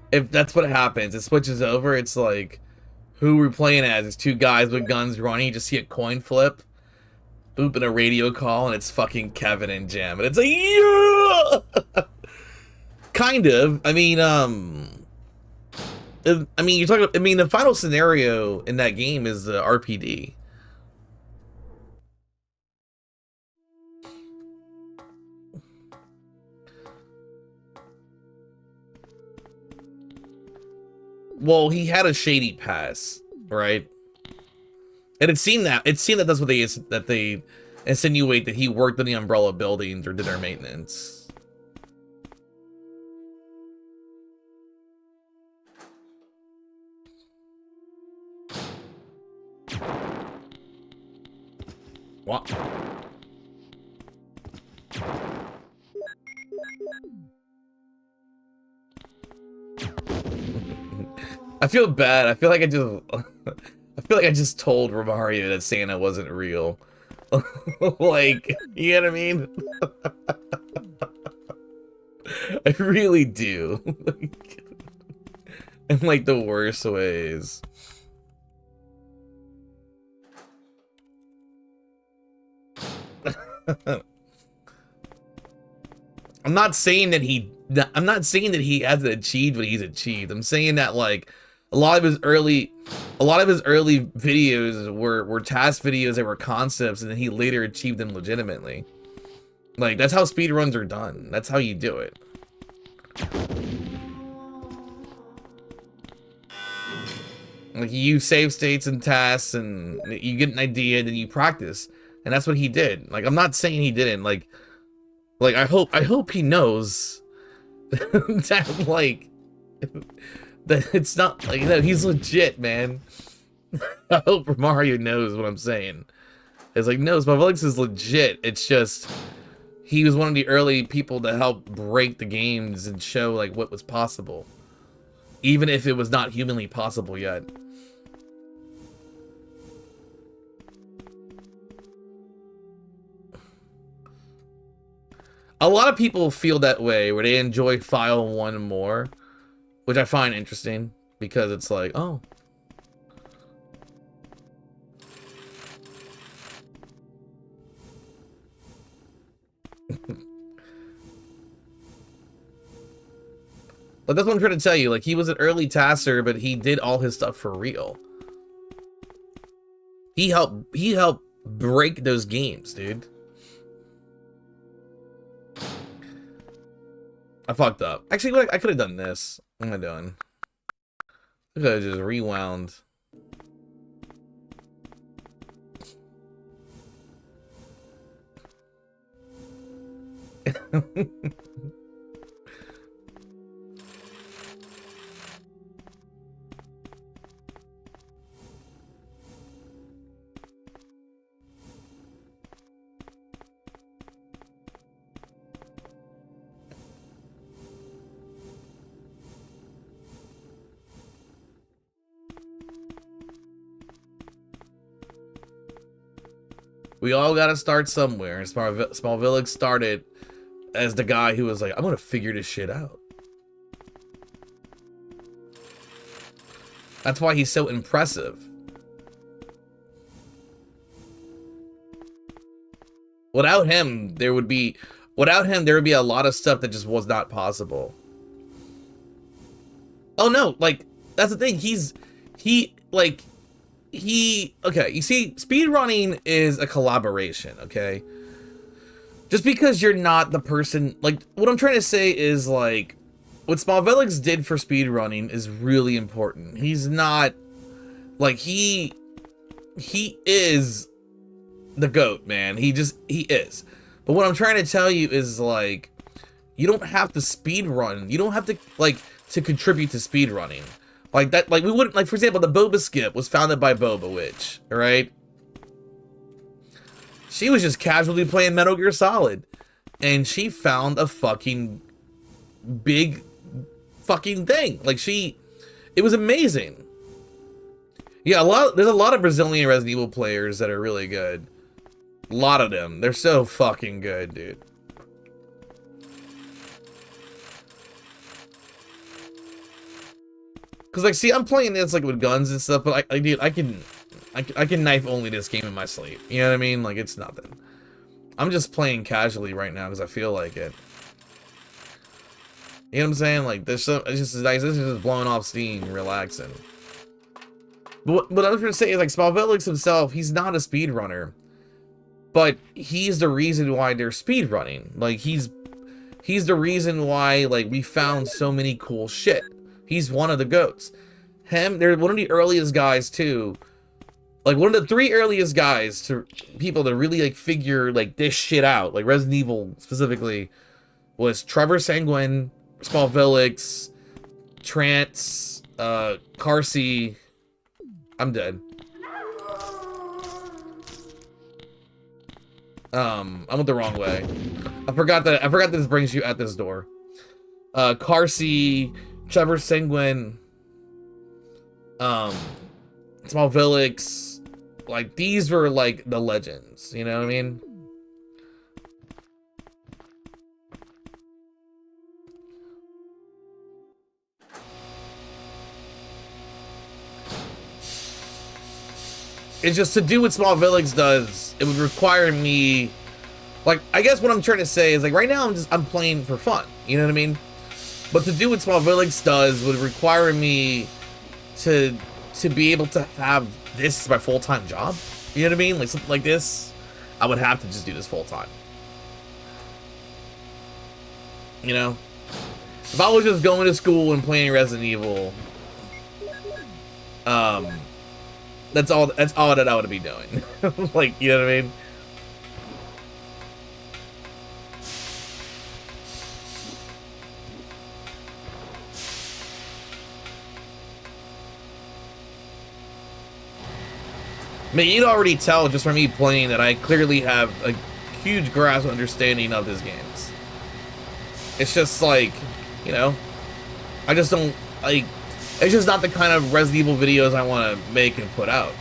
If that's what happens, it switches over, it's like, who we're playing as? It's two guys with guns running, you just see a coin flip, boop, and a radio call, and it's fucking Kevin and Jim, and it's like, yeah! Kind of. I mean, you're talking, I mean, the final scenario in that game is the RPD. Well, he had a shady past, right? And it seemed that that's what they insinuate, that he worked in the Umbrella buildings or did their maintenance. What? I feel bad. I feel like I just told Romario that Santa wasn't real. Like, you know what I mean? I really do. In like the worst ways. I'm not saying that he hasn't achieved what he's achieved. I'm saying that like a lot of his early videos were task videos that were concepts, and then he later achieved them legitimately. Like that's how speedruns are done. That's how you do it. Like you save states and tasks, and you get an idea, and then you practice, and that's what he did. Like I'm not saying he didn't. Like I hope he knows that like that it's not like that he's legit, man. I hope Mario knows what I'm saying. It's like, no, Spavalix is legit. It's just he was one of the early people to help break the games and show like what was possible, even if it was not humanly possible yet. A lot of people feel that way, where they enjoy File 1 more, which I find interesting, because it's like, oh. But that's what I'm trying to tell you. Like, he was an early tasker, but he did all his stuff for real. He helped break those games, dude. I fucked up. Actually, I could have done this. What am I doing? I could have just rewound. We all gotta start somewhere. Small Village started as the guy who was like, I'm gonna figure this shit out. That's why he's so impressive. Without him, there would be a lot of stuff that just was not possible. Oh no, like, that's the thing. Okay, you see, speedrunning is a collaboration, okay? Just because you're not the person, like, what I'm trying to say is, like, what Small Village did for speedrunning is really important. He's not, like, he is the GOAT, man. He is. But what I'm trying to tell you is, like, you don't have to speedrun. You don't have to, like, to contribute to speedrunning. Like that, like we wouldn't, like, for example, the Boba skip was founded by Boba Witch, right? She was just casually playing Metal Gear Solid, and she found a fucking big fucking thing. Like, it was amazing. Yeah, there's a lot of Brazilian Resident Evil players that are really good. A lot of them. They're so fucking good, dude. Cause, like, see, I'm playing this, like, with guns and stuff, but dude, I can knife only this game in my sleep. You know what I mean? Like, it's nothing. I'm just playing casually right now because I feel like it. You know what I'm saying? Like, it's just nice. This is just blowing off steam, relaxing. But what I was trying to say is, like, Small Village himself, he's not a speedrunner, but he's the reason why they're speedrunning. Like, he's the reason why, like, we found so many cool shit. He's one of the GOATs. They're one of the earliest guys too. Like, one of the 3 earliest guys to people to really, like, figure, like, this shit out. Like, Resident Evil specifically was Trevor Sanguine, Small Village, Trance, Carsey. I'm dead. I went the wrong way. I forgot that this brings you at this door. Carsey, Trevor Sanguine, Small Village, like, these were, like, the legends, you know what I mean? It's just, to do what Small Village does, it would require me, like, I guess what I'm trying to say is, like, right now I'm playing for fun, you know what I mean? But to do what Small Village does would require me to be able to have this as my full-time job. You know what I mean? Like, something like this, I would have to just do this full-time. You know? If I was just going to school and playing Resident Evil, that's all that I would be doing. Like, you know what I mean? I mean, you'd already tell just from me playing that I clearly have a huge grasp of understanding of these games. It's just like, you know, I just don't, like, it's just not the kind of Resident Evil videos I want to make and put out.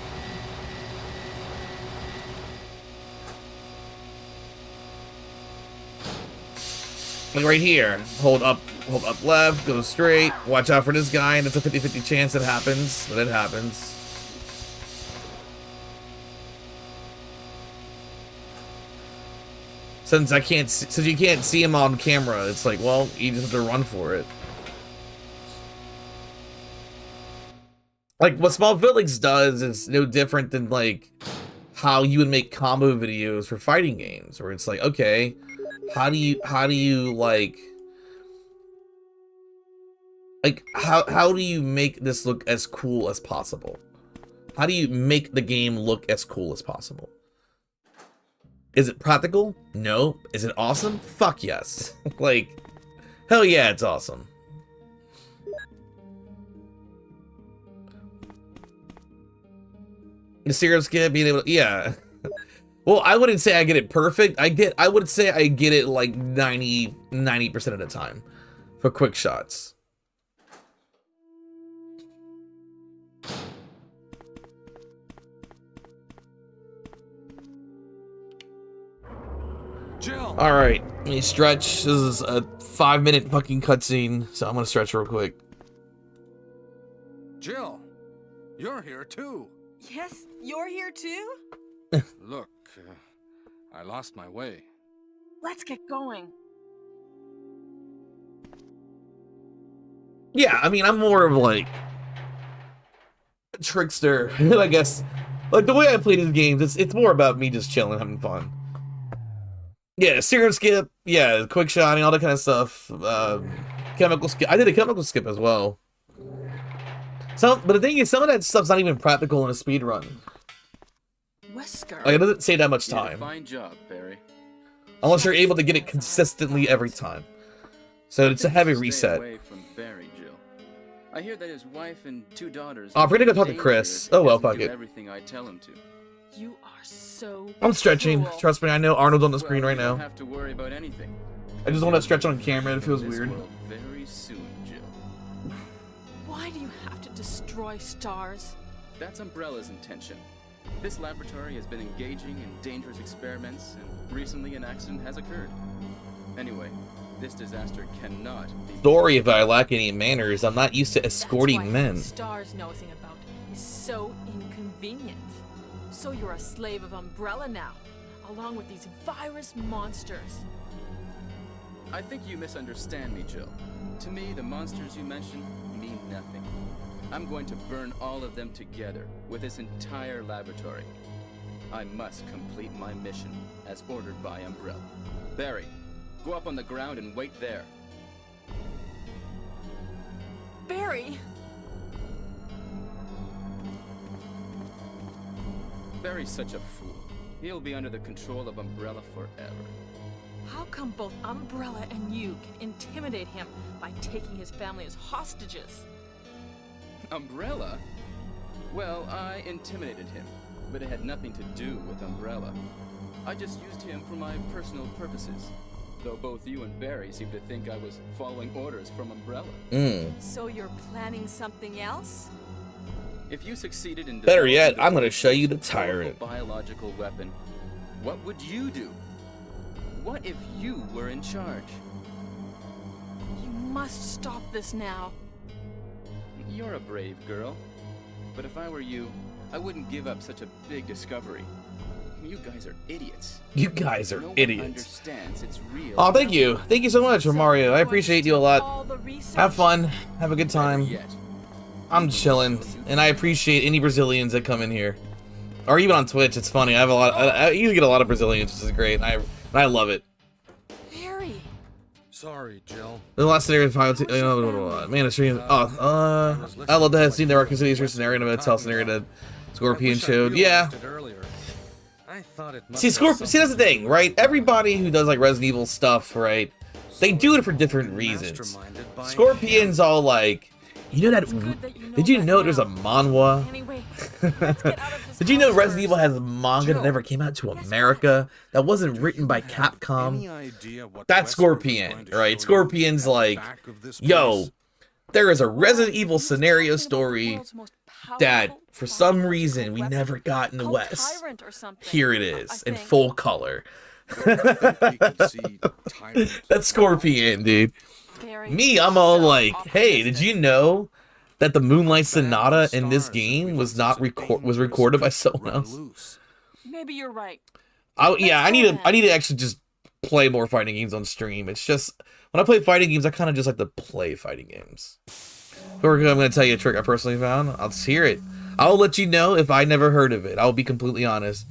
Like right here, hold up left, go straight, watch out for this guy, and it's a 50-50 chance it happens, but it happens. Since you can't see him on camera, it's like, well, you just have to run for it. Like, what Small Village does is no different than, like, how you would make combo videos for fighting games, where it's like, okay, how do you like, Like, how do you make this look as cool as possible? How do you make the game look as cool as possible? Is it practical? No. Is it awesome? Fuck yes. Like, hell yeah, it's awesome. The serial skip, being able to, yeah. Well, I wouldn't say I get it perfect. I would say I get it like 90% of the time for quick shots. Jill. All right, let me stretch. This is a 5-minute fucking cutscene, so I'm gonna stretch real quick. Jill, you're here too. Yes, you're here too? Look, I lost my way. Let's get going. Yeah, I mean, I'm more of like a trickster, I guess. Like the way I play these games, it's more about me just chilling, having fun. Yeah, serial skip, yeah, quick shotting, all that kind of stuff. Chemical skip. I did a chemical skip as well. But the thing is, some of that stuff's not even practical in a speed run. Wesker. Like, it doesn't take that much You did a time. fine job, Barry. Unless you're able to get it consistently every time. So it's a heavy Stay reset. away from Barry, Jill. I hear that his wife and 2 daughters. Oh, I'm gonna go talk to danger Chris. if he Oh, well, doesn't fuck do it. Everything I tell him to. You are so I'm stretching. cruel. Trust me, I know Arnold's on the screen Well, right you don't now. have to worry about anything. I just want to stretch on camera. It feels This weird. world very soon, Jill. Why do you have to destroy stars? That's Umbrella's intention. This laboratory has been engaging in dangerous experiments, and recently an accident has occurred. Anyway, this disaster cannot be. Sorry if I lack any manners. I'm not used to That's escorting why men. Stars nosing about is so inconvenient. So you're a slave of Umbrella now, along with these virus monsters. I think you misunderstand me, Jill. To me, the monsters you mentioned mean nothing. I'm going to burn all of them together with this entire laboratory. I must complete my mission as ordered by Umbrella. Barry, go up on the ground and wait there. Barry! Barry's such a fool. He'll be under the control of Umbrella forever. How come both Umbrella and you can intimidate him by taking his family as hostages? Umbrella? Well, I intimidated him, but it had nothing to do with Umbrella. I just used him for my personal purposes. Though both you and Barry seem to think I was following orders from Umbrella. So you're planning something else? If you succeeded in Better yet, developing I'm gonna show you the most powerful tyrant. biological weapon, what would you do? What if you were in charge? You must stop this now. You're a brave girl. But if I were you, I wouldn't give up such a big discovery. You guys are idiots. You guys are No one idiots. understands its real Oh, thank you. value. Thank you so much, Mario. I appreciate you a lot. All the research? Have fun. Have a good Better time. yet, I'm chilling, and I appreciate any Brazilians that come in here, or even on Twitch. It's funny. I have a lot. I usually get a lot of Brazilians, which is great. And I love it. Barry! Sorry, Jill. The last scenario, man, it's really. I love to have seen the Arkham City's first scenario, and Tell scenario that Scorpion showed. Yeah. I thought it must See, have see, that's the thing, right? Everybody who does like Resident Evil stuff, right? They do it for different reasons. masterminded by Scorpion's all like, you know that? Good that you know Did you that know there's a now. manhwa? Anyway, let's get out of this Did you know house Resident Evil first. has manga that never came out to America that wasn't written by Capcom? That's Scorpion, right? Scorpion's like, yo, there is a Resident Evil scenario story that for some reason we never got in the West. Here it is in full color. That's Scorpion, dude. Me, I'm all like, hey, did you know that the Moonlight Sonata in this game was not recorded by someone else? Maybe you're right. Yeah, I need to actually just play more fighting games on stream. It's just when I play fighting games, I kind of just like to play fighting games. I'm going to tell you a trick I personally found. I'll just hear it. I'll let you know if I never heard of it. I'll be completely honest.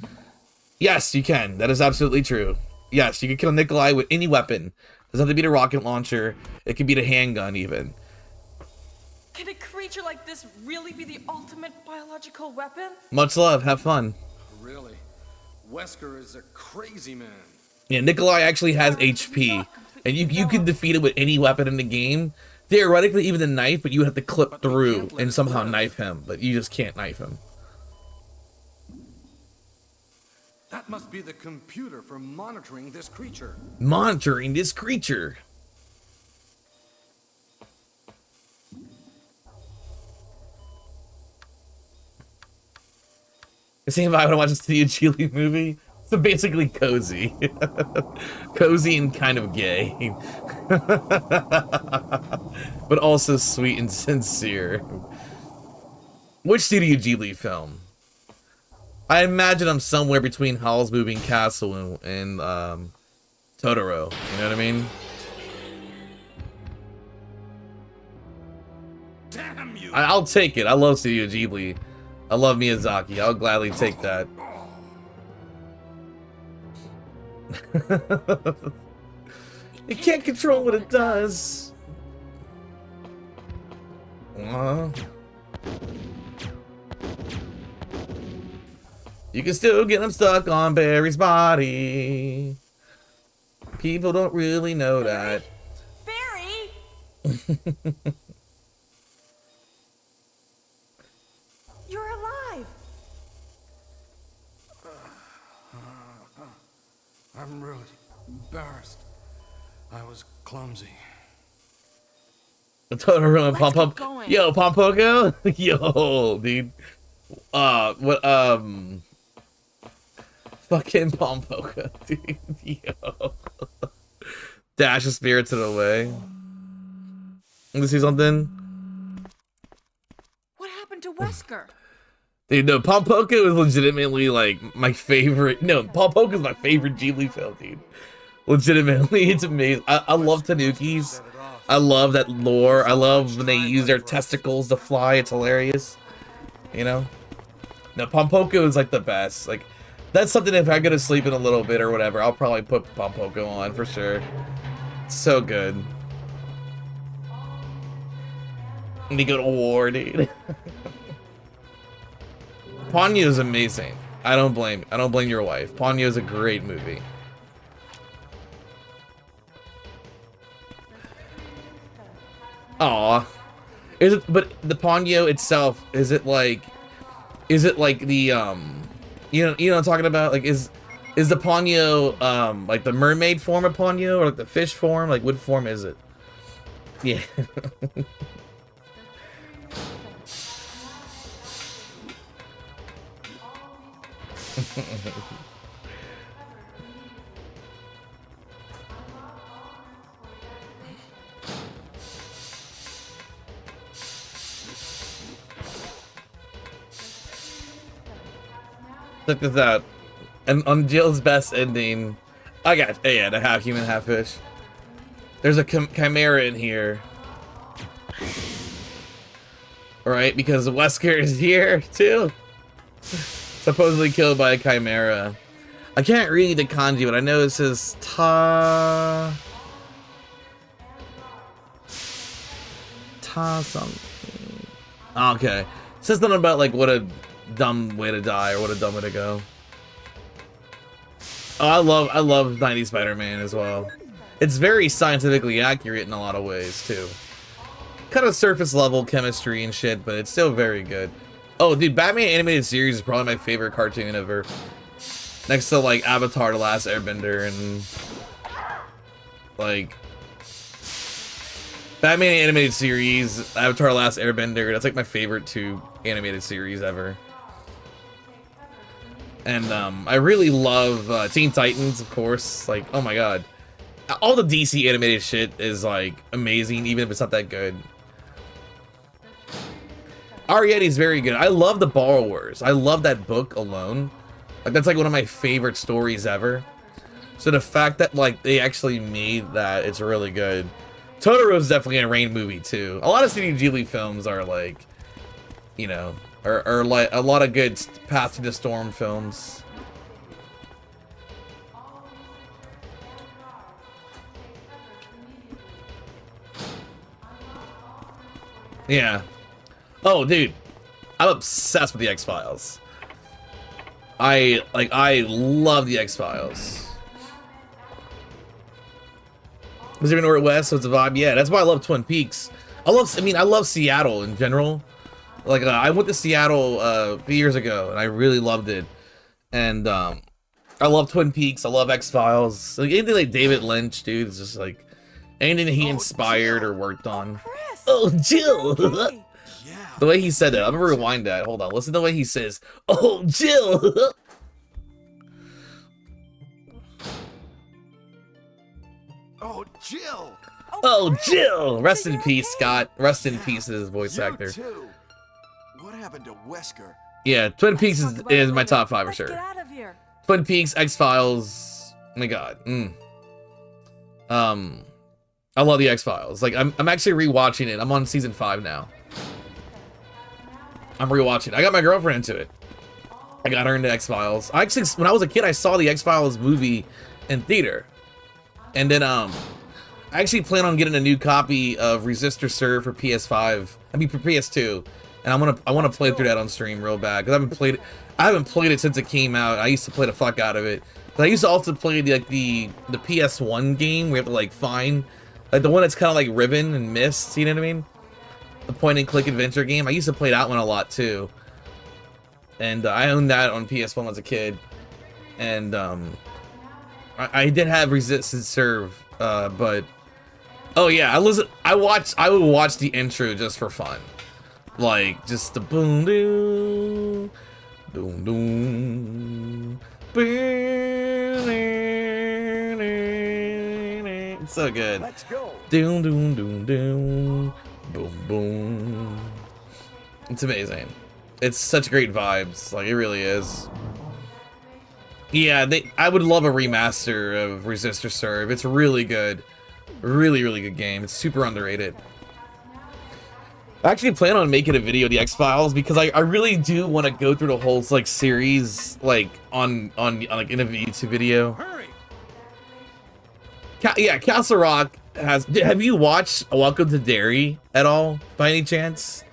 Yes, you can. That is absolutely true. Yes, you can kill Nikolai with any weapon. It doesn't have to be the rocket launcher. It could be the handgun even. creature like this really be the ultimate biological weapon? Much love. Have fun. Really? Wesker is a crazy man. Yeah, Nikolai actually has HP, and you can defeat it with any weapon in the game. Theoretically, even the knife, but you would have to clip through and somehow knife him, but you just can't knife him. That must be the computer for monitoring this creature. Monitoring this creature. The same if I would watch a Studio Ghibli movie. So basically cozy. Cozy and kind of gay. But also sweet and sincere. Which Studio Ghibli film? I imagine I'm somewhere between Howl's Moving Castle and Totoro. You know what I mean? Damn you! I'll take it. I love Studio Ghibli. I love Miyazaki. I'll gladly take that. It can't control what it does. You can still get them stuck on Barry's body. People don't really know that. Barry! You're alive! I'm really embarrassed. I was clumsy. Totoro and Let's Pom keep Pom. going. Yo, Pompoko? Yo, dude. What, fucking Pompoko, dude. Yo. Dash of Spirited Away. Want to see something? What happened to Wesker? Dude, no, Pompoko is legitimately, like, my favorite. No, Pompoko is my favorite Ghibli film, dude. Legitimately, it's amazing. I love Tanukis. I love that lore. I love when they use their testicles to fly. It's hilarious. You know? No, Pompoko is, like, the best. Like, that's something if I go to sleep in a little bit or whatever, I'll probably put Pompoko on for sure. It's so good. And they go to war, dude. Ponyo is amazing. I don't blame your wife. Ponyo is a great movie. Aw. Is it, but the Ponyo itself, is it like the, you know what I'm talking about? Like, is the Ponyo, like the mermaid form of Ponyo, or like the fish form? Like, what form is it? Yeah. Check this out. And on Jill's best ending, I got, yeah, the half human, half fish. There's a chimera in here. Right, because Wesker is here too. Supposedly killed by a chimera. I can't read the kanji, but I know it says ta something. Okay. It says something about like what a dumb way to die or what a dumb way to go. Oh, I love 90s Spider-Man as well. It's very scientifically accurate in a lot of ways too. Kind of surface level chemistry and shit, but it's still very good. Oh, dude, Batman animated series is probably my favorite cartoon ever. Next to like Avatar: The Last Airbender and like Batman animated series, Avatar: The Last Airbender. That's like my favorite two animated series ever. And I really love Teen Titans, of course. Like, oh my god, all the DC animated shit is like amazing, even if it's not that good. RE1 is very good. I love The Borrowers. I love that book alone. Like, that's like one of my favorite stories ever. So the fact that like they actually made that, it's really good. Totoro is definitely a Rain movie too. A lot of Studio Ghibli films are like, you know, are like a lot of good Path to the Storm films. Yeah. Oh, dude, I'm obsessed with the X-Files. I love the X-Files. Pacific Northwest, so it's a vibe. Yeah, that's why I love Twin Peaks. I love Seattle in general. Like, I went to Seattle a few years ago, and I really loved it. And I love Twin Peaks. I love X-Files. Like, anything like David Lynch, dude, is just like anything that he inspired or worked on. Chris, Oh, Jill. Yeah. The way he said that, I'm gonna rewind that. Hold on, listen to the way he says, "Oh, Jill." Oh, Jill. Oh, Jill. Rest in you're peace, okay? Scott. Rest in peace, his voice You actor. too. What happened to Wesker? Yeah, Twin Peaks Talk is, about it is my later. top 5 for Let's sure. Get out of here. Twin Peaks, X-Files. Oh my god. I love the X-Files. Like, I'm actually rewatching it. I'm on season 5 now. I'm rewatching. I got my girlfriend into it. I got her into X-Files. I actually, when I was a kid, I saw the X-Files movie in theater. And then, I actually plan on getting a new copy of Resist or Serve for PS5. I mean, for PS2. And I want to play through that on stream real bad. Because I haven't played it since it came out. I used to play the fuck out of it. But I used to also play the PS1 game. We have to, like, find, like, the one that's kind of like Ribbon and Mist. You know what I mean? The point-and-click adventure game. I used to play that one a lot, too. And I owned that on PS1 as a kid. And, I did have Resist and Serve, but... Oh, yeah, I would watch the intro just for fun. Like, just the boom, doom, doom, doom, boom, it's so good. Let's go. Doom, doom, doom, doom, boom, boom. It's amazing. It's such great vibes. Like, it really is. Yeah, I would love a remaster of Resist or Serve. It's really good. Really, really good game. It's super underrated. I actually plan on making a video of the X-Files because I really do want to go through the whole like series like on like in a YouTube video. Hurry. Yeah, Castle Rock has. Have you watched Welcome to Derry at all by any chance?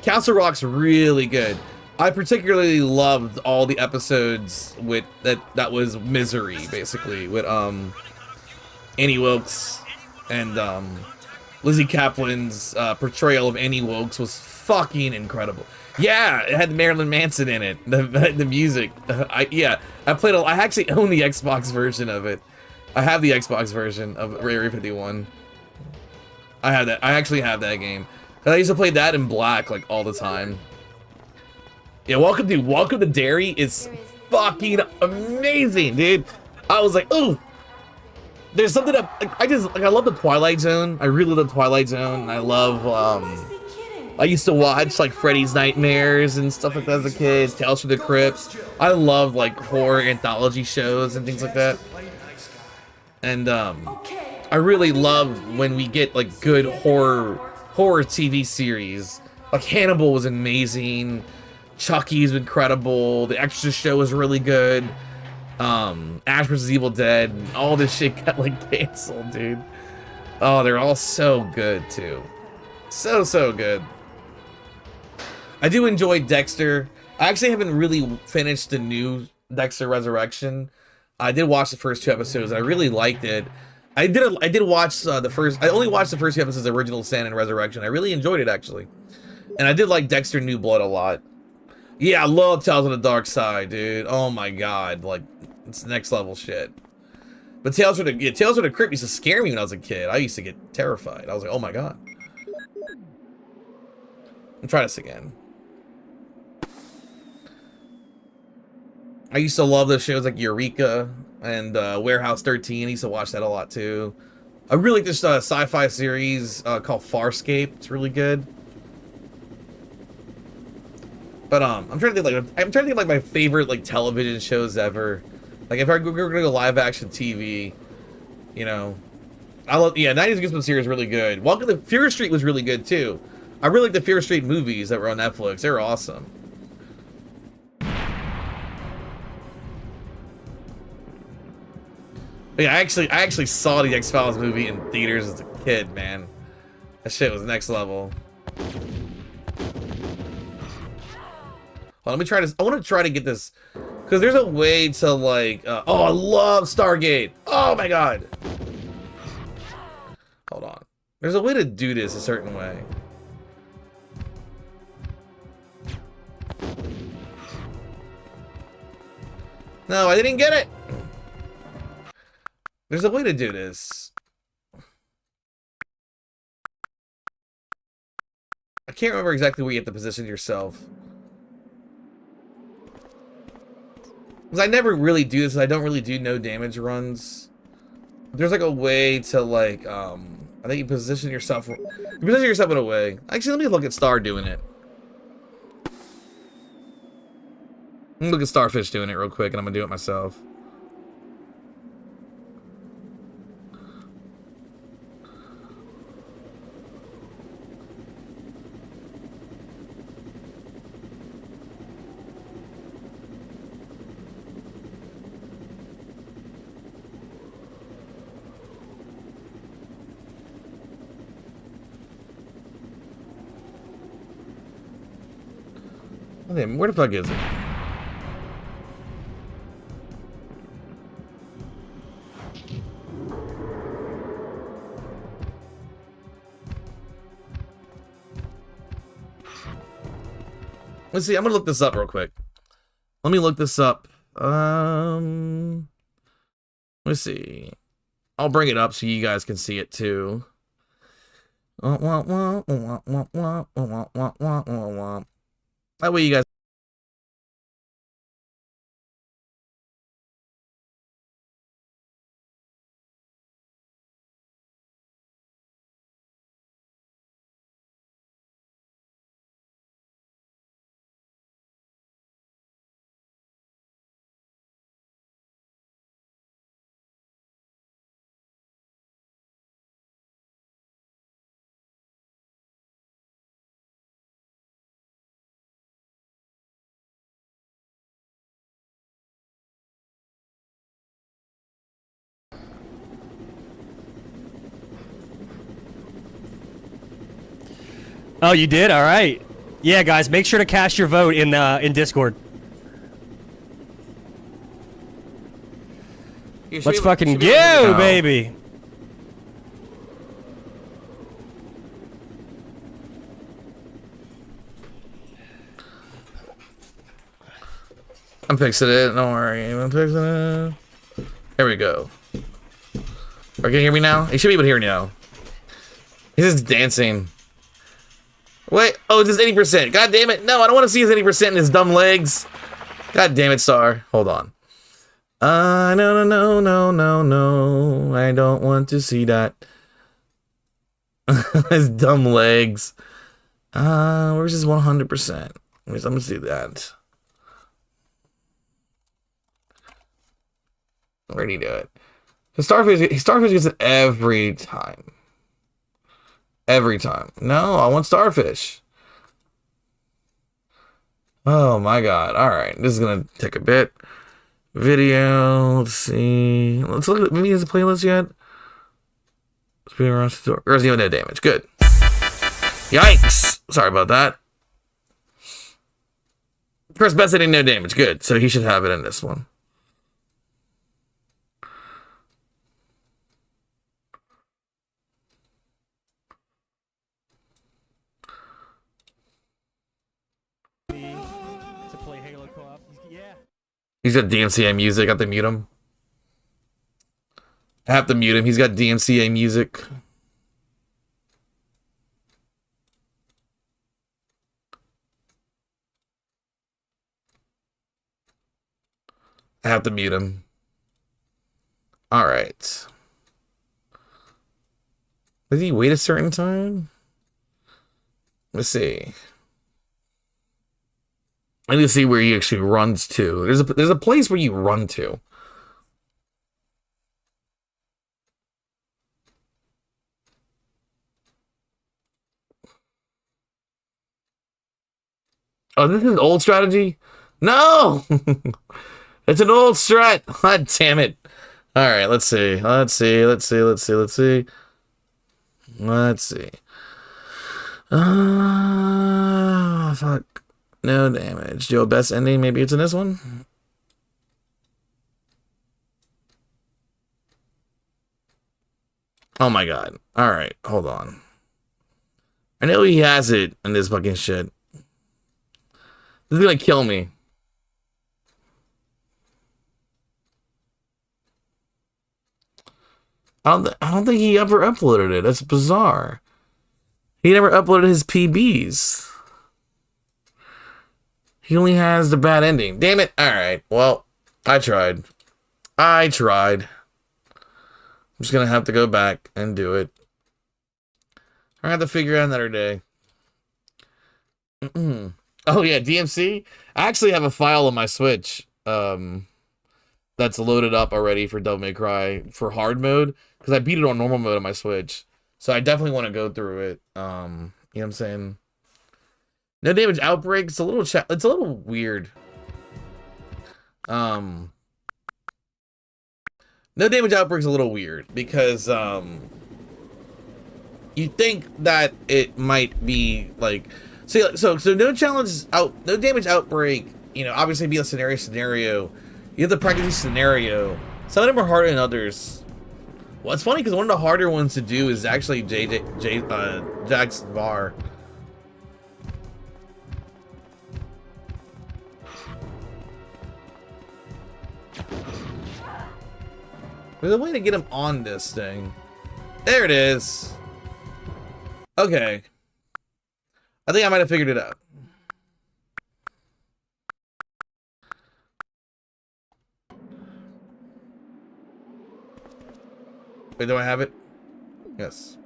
Castle Rock's really good. I particularly loved all the episodes with that was Misery, basically, with Annie Wilkes and Lizzie Kaplan's portrayal of Annie Wilkes was fucking incredible. Yeah, it had Marilyn Manson in it. The music. I actually own the Xbox version of it. I have the Xbox version of Area 51. I have that. I actually have that game. And I used to play that in black like all the time. Yeah, Welcome to Derry is fucking amazing, dude. I was like, ooh. There's something that I love the Twilight Zone. I really love the Twilight Zone. I love I used to watch like Freddy's Nightmares and stuff like that as a kid, Tales from the Crypt. I love like horror anthology shows and things like that. And I really love when we get like good horror TV series. Like Hannibal was amazing. Chucky's incredible. The Exorcist show was really good. Ash vs. Evil Dead, all this shit got like canceled, dude. Oh, they're all so good too. So good. I do enjoy Dexter. I actually haven't really finished the new Dexter Resurrection. I did watch the first 2 episodes. I really liked it. I did watch the first. I only watched the first 2 episodes of Original Sin and Resurrection. I really enjoyed it actually, and I did like Dexter New Blood a lot. Yeah, I love Tales of the Dark Side, dude. Oh my god, like it's next level shit. But Tales of the Crypt used to scare me when I was a kid. I used to get terrified. I was like, oh my god. I'll try this again. I used to love those shows like Eureka and Warehouse 13. I used to watch that a lot too. I really like this sci-fi series called Farscape. It's really good. But I'm trying to think like my favorite like television shows ever. Like if we're gonna go live action TV, you know, I love 90s Goosebumps series is really good. Welcome to Fear Street was really good too. I really like the Fear Street movies that were on Netflix. They were awesome. But yeah, I actually saw the X-Files movie in theaters as a kid, man. That shit was next level. let me try this. I want to try to get this because there's a way to like. Oh, I love Stargate. Oh my god. Hold on. There's a way to do this a certain way. No, I didn't get it. There's a way to do this. I can't remember exactly where you have to position yourself. Because I never really do this. I don't really do no damage runs. There's like a way to like, I think you position yourself in a way. Actually, let me look at Star doing it. Let me look at Starfish doing it real quick, and I'm gonna do it myself. Where the fuck is it? Let's see, I'm gonna look this up real quick. Let me look this up. Let's see. I'll bring it up so you guys can see it too. That way you guys. Oh, you did? All right. Yeah, guys, make sure to cast your vote in Discord. Let's fucking go, baby. I'm fixing it. Don't worry. I'm fixing it. There we go. Can you hear me now? You should be able to hear me now. He's just dancing. Wait. Oh, it's just 80%. God damn it. No, I don't want to see his 80% in his dumb legs. God damn it, Star. Hold on. No. I don't want to see that. His dumb legs. Where's his 100%? I'm gonna do that. Where'd he do it? Starfish gets it every time. Every time. No, I want Starfish. Oh my god. Alright, this is gonna take a bit. Video, let's see. Let's look at, maybe he has a playlist yet? Or is he even no damage? Good. Yikes! Sorry about that. First best hitting, no damage. Good. So he should have it in this one. He's got DMCA music. I have to mute him. I have to mute him. He's got DMCA music. I have to mute him. All right. Does he wait a certain time? Let's see. I need to see where he actually runs to. There's a place where you run to. Oh, this is an old strategy? No! It's an old strat. God damn it. Alright, let's see. Let's see. Fuck. No damage. Do a best ending. Maybe it's in this one. Oh my god. Alright, hold on. I know he has it in this fucking shit. This is gonna kill me. I don't think he ever uploaded it. That's bizarre. He never uploaded his PBs. He only has the bad ending. Damn it. Alright, well, I tried. I'm just gonna have to go back and do it. I have to figure out another day. Oh yeah, DMC? I actually have a file on my Switch that's loaded up already for Devil May Cry for hard mode, because I beat it on normal mode on my Switch. So I definitely want to go through it. You know what I'm saying? No damage outbreak. It's a little it's a little weird. No damage outbreak's a little weird because you think that it might be like so no damage outbreak, you know, obviously be a scenario. You have to practice each scenario. Some of them are harder than others. Well, it's funny because one of the harder ones to do is actually Jack's bar. There's a way to get him on this thing. There it is. Okay. I think I might have figured it out. Wait, do I have it? Yes.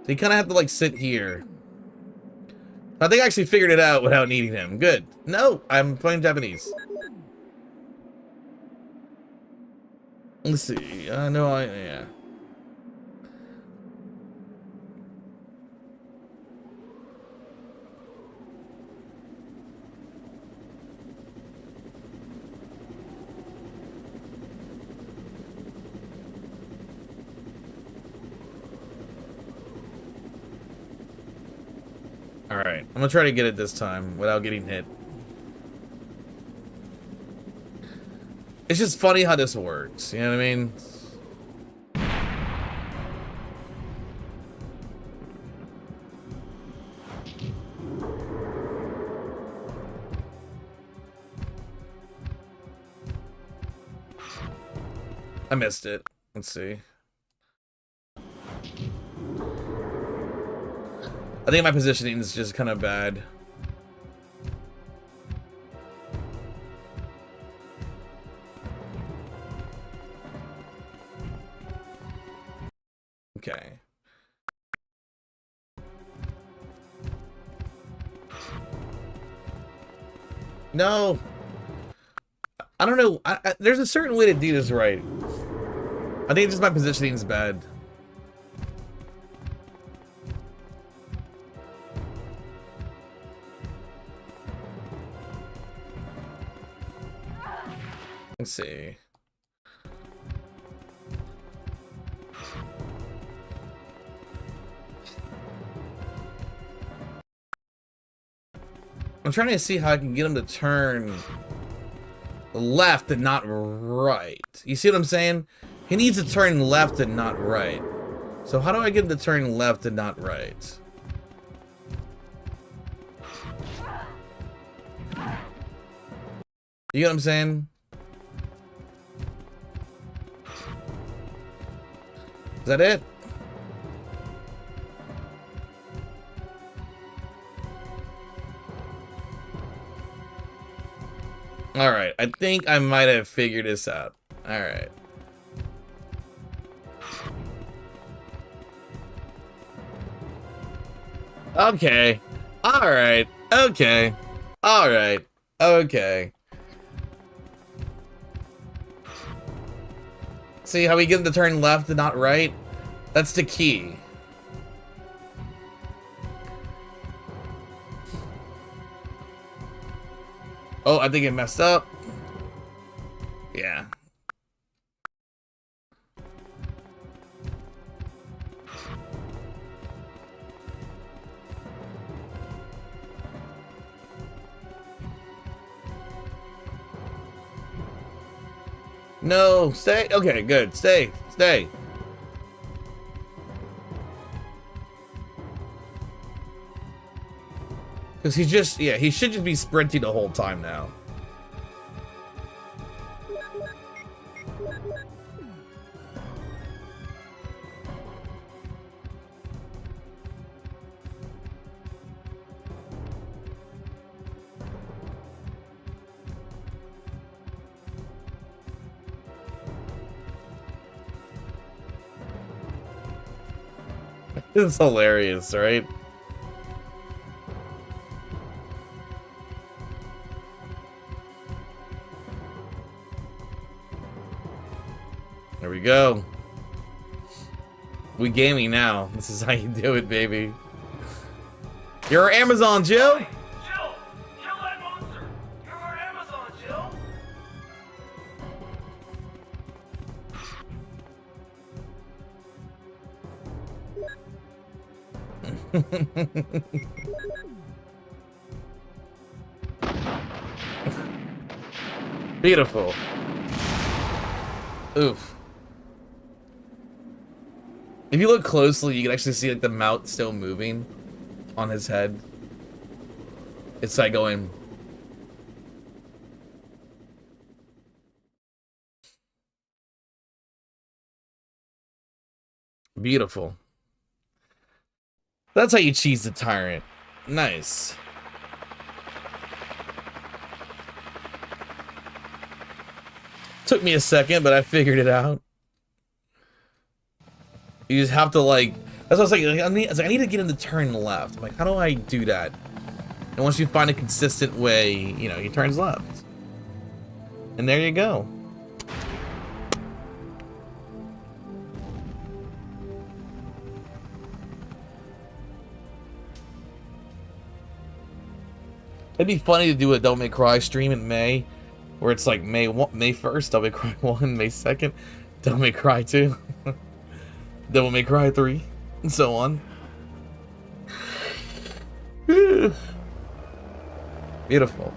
So you kind of have to like sit here. I think I actually figured it out without needing him. Good. No, I'm playing Japanese. Let's see. Yeah. All right. I'm gonna try to get it this time without getting hit. It's just funny how this works, you know what I mean? I missed it. Let's see. I think my positioning is just kind of bad. Okay. No. I don't know. There's a certain way to do this right. I think just my positioning is bad. Let's see. I'm trying to see how I can get him to turn left and not right. You see what I'm saying? He needs to turn left and not right. So how do I get him to turn left and not right? You get what I'm saying? Is that it? Alright, I think I might have figured this out. Alright. Okay. Alright. Okay. Alright. Okay. See how we get him to turn left and not right? That's the key. Oh, I think it messed up. Yeah. No, stay. Okay, good. Stay. Stay. Because he's just, yeah, he should just be sprinting the whole time now. This is hilarious, right? There we go. We gaming now. This is how you do it, baby. You're our Amazon, Jill. Hey, Jill! Kill that monster! You're our Amazon, Jill! Beautiful. Oof. If you look closely, you can actually see like the mouth still moving on his head. It's like going. Beautiful. That's how you cheese the tyrant. Nice. Took me a second, but I figured it out. You just have to like. That's what I was like. I need to get him to turn left. I'm like, how do I do that? And once you find a consistent way, you know, he turns left. And there you go. It'd be funny to do a Devil May Cry stream in May, where it's like May 1st, Devil May Cry 1, May 2nd, Devil May Cry 2, Devil May Cry 3, and so on. Beautiful.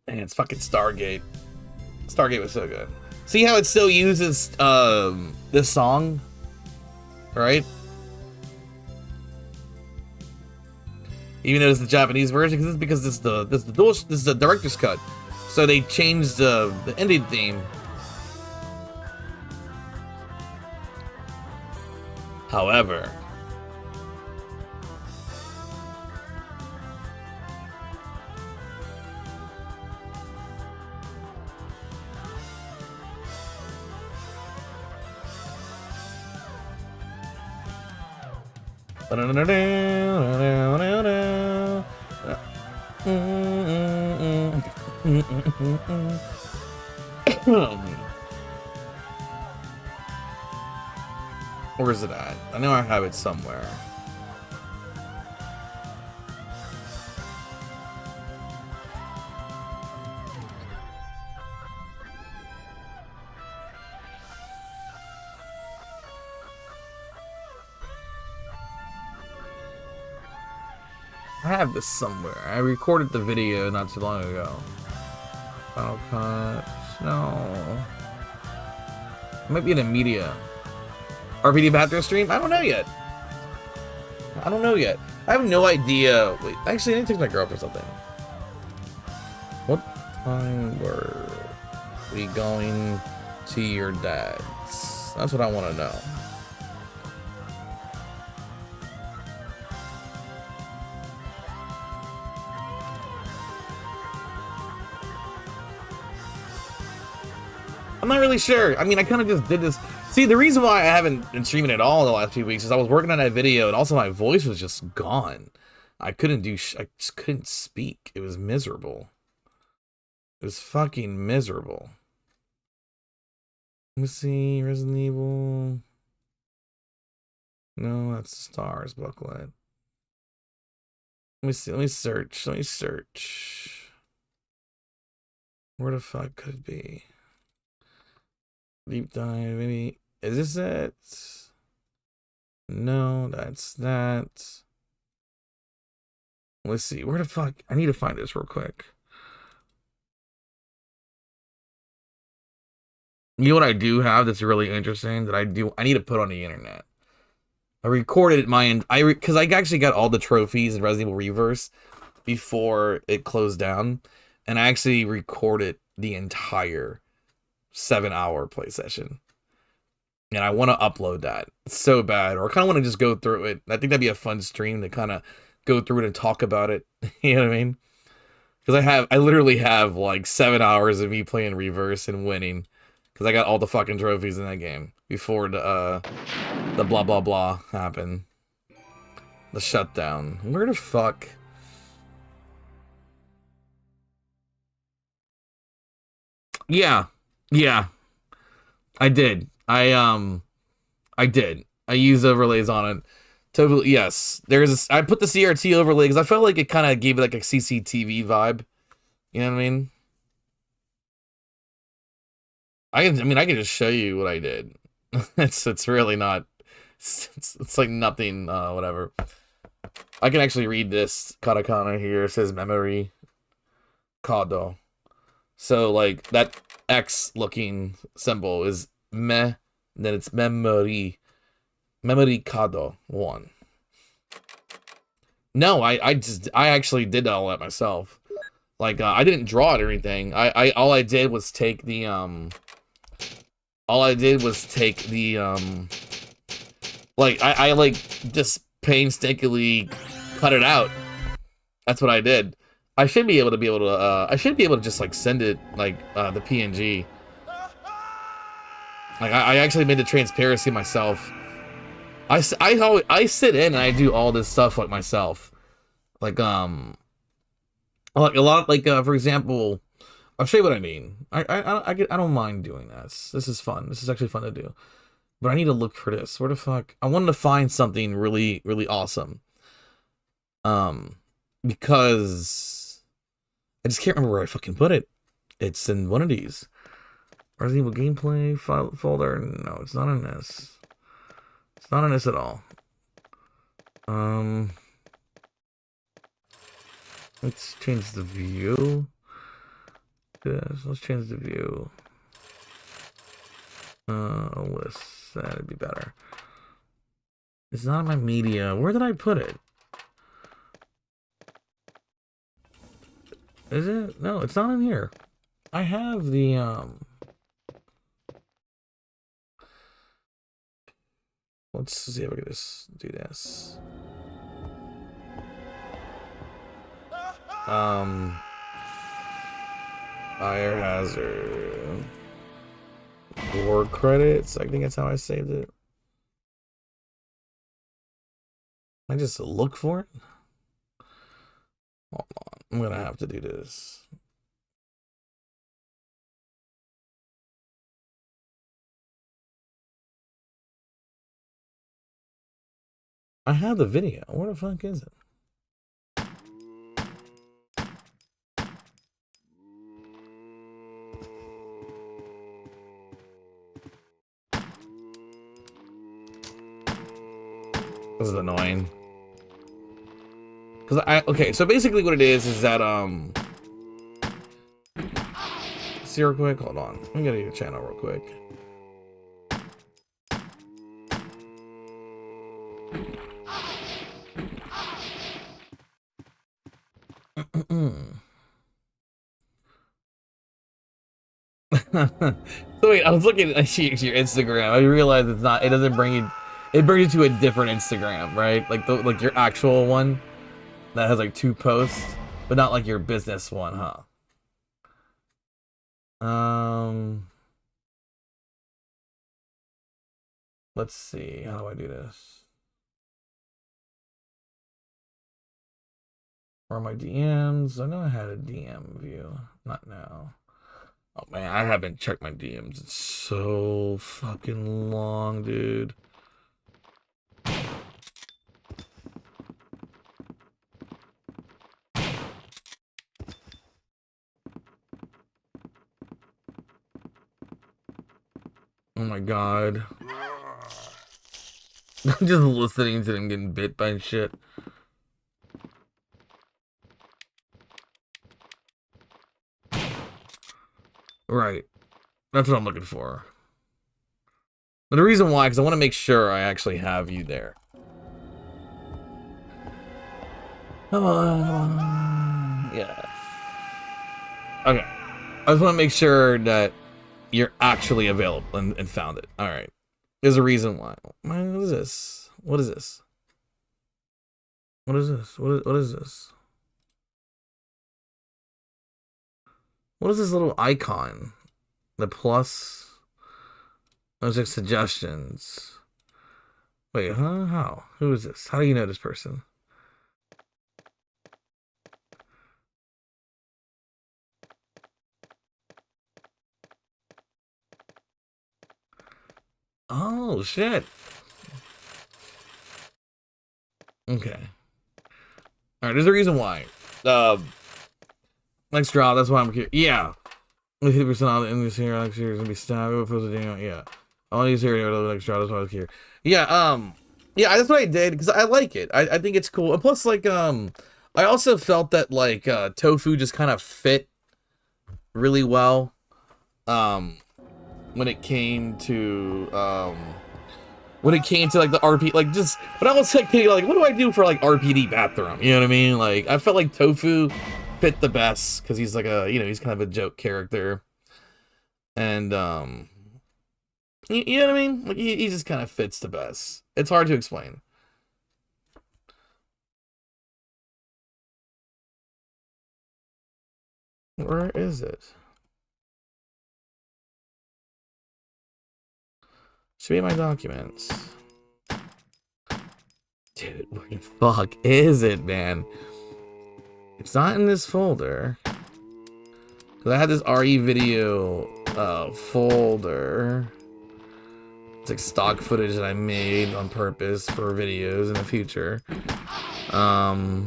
Man, it's fucking Stargate. Stargate was so good. See how it still uses this song, right? Even though it's the Japanese version, because this is the director's cut, so they changed the ending theme. However, where is it at? I know I have it somewhere. I have this somewhere. I recorded the video not too long ago. Final Cut. No. It might be in a media. RPD bathroom stream? I don't know yet. I don't know yet. I have no idea. Wait, actually, I need to text my girl for something. What time were we going to your dad's? That's what I want to know. I'm not really sure. I mean, I kind of just did this. See, the reason why I haven't been streaming at all in the last few weeks is I was working on that video, and also my voice was just gone. I couldn't do. I just couldn't speak. It was miserable. It was fucking miserable. Let me see. Resident Evil. No, that's Stars booklet. Let me see. Let me search. Let me search. Where the fuck could it be? Deep dive, maybe. Is this it? No, that's that. Let's see. Where the fuck? I need to find this real quick. You know what I do have that's really interesting that I need to put on the internet. I recorded because I actually got all the trophies in Resident Evil Reverse before it closed down, and I actually recorded the entire 7-hour play session. And I want to upload that so bad, or I kind of want to just go through it. I think that'd be a fun stream to kind of go through it and talk about it. You know what I mean? Because I literally have like 7 hours of me playing Reverse and winning, because I got all the fucking trophies in that game before the blah blah blah happened. The shutdown. Where the fuck? Yeah. I did. I did. I used overlays on it. Totally, yes. I put the CRT overlay because I felt like it kind of gave it like a CCTV vibe. You know what I mean? I can just show you what I did. It's really not. It's like nothing. Whatever. I can actually read this katakana here. It says memory kado. So like that X looking symbol is me, then it's memory kado 1. No, I actually did all that myself. Like I didn't draw it or anything. All I did was take the like I like just painstakingly cut it out. That's what I did. I should be able to just like send it like the PNG. Like I actually made the transparency myself. I sit in and I do all this stuff like myself. Like a lot, like for example, I'll show you what I mean. I don't mind doing this. This is fun. This is actually fun to do. But I need to look for this. Where the fuck? I wanted to find something really, really awesome. Because I just can't remember where I fucking put it. It's in one of these. Resident Evil gameplay file folder. No, it's not in this. It's not in this at all. Let's change the view. Yes, let's change the view. List. That'd be better. It's not in my media. Where did I put it? Is it? No, it's not in here. I have the let's see if I can just do this. Fire hazard. War credits. I think that's how I saved it. I just look for it. Hold on. I'm gonna have to do this. I have the video. Where the fuck is it? This is annoying. Okay, so basically what it is that see real quick, hold on. Let me go to your channel real quick. So wait, I was looking at your Instagram. I realized it doesn't bring you, it brings you to a different Instagram, right? Like your actual one that has like 2 posts, but not like your business one, huh? Let's see. How do I do this? Where are my DMs? I know I had a DM view. Not now. Oh man, I haven't checked my DMs. It's so fucking long, dude. Oh my god. I'm just listening to them getting bit by shit. Right. That's what I'm looking for. But the reason why, because I want to make sure I actually have you there. Come on, come on. Yeah. Okay. I just want to make sure that you're actually available and found it. All right. There's a reason why. Man, what is this? What is this? What is this? What is this? What is this little icon? The plus. Those like suggestions. Wait, huh? How? Who is this? How do you know this person? Oh, shit. Okay. Alright, there's a reason why. Next drop, that's why I'm here. Yeah. 50% on the English here, next year is gonna be stabbed. Yeah. All these here, next drop, that's why I was here. Yeah, yeah, that's what I did, because I like it. I think it's cool. And plus, like, I also felt that, like, tofu just kind of fit really well. When it came to like the RP, like just when I was like thinking, like, what do I do for like RPD bathroom? You know what I mean? Like I felt like tofu fit the best because he's like a, you know, he's kind of a joke character, and you know what I mean? Like he just kind of fits the best. It's hard to explain. Where is it? Should be in my documents. Dude, where the fuck is it, man? It's not in this folder. Cause I had this RE video folder. It's like stock footage that I made on purpose for videos in the future. RE3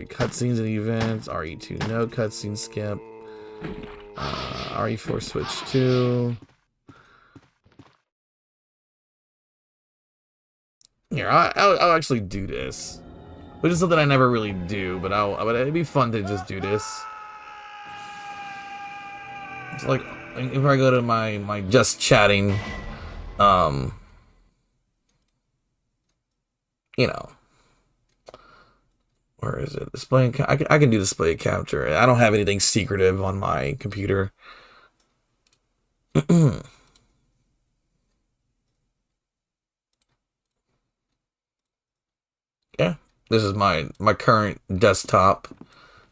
cutscenes and events, RE2 no cutscene skip. RE4 switch 2. Here, I'll actually do this, which is something I never really do, but it'd be fun to just do this. It's like if I go to my just chatting, you know, where is it? Display. I can do display capture. I don't have anything secretive on my computer. Yeah, this is my current desktop.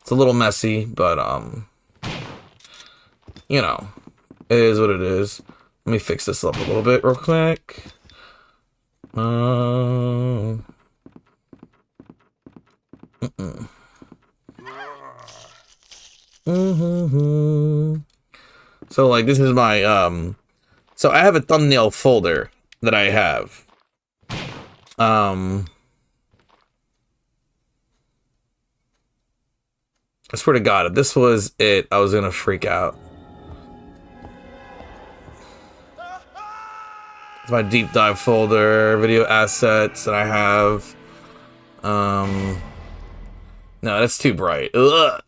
It's a little messy, but you know, it is what it is. Let me fix this up a little bit real quick. So like this is my so I have a thumbnail folder that I have. I swear to God, if this was it, I was gonna freak out. It's my deep dive folder, video assets that I have. No, that's too bright. Ugh.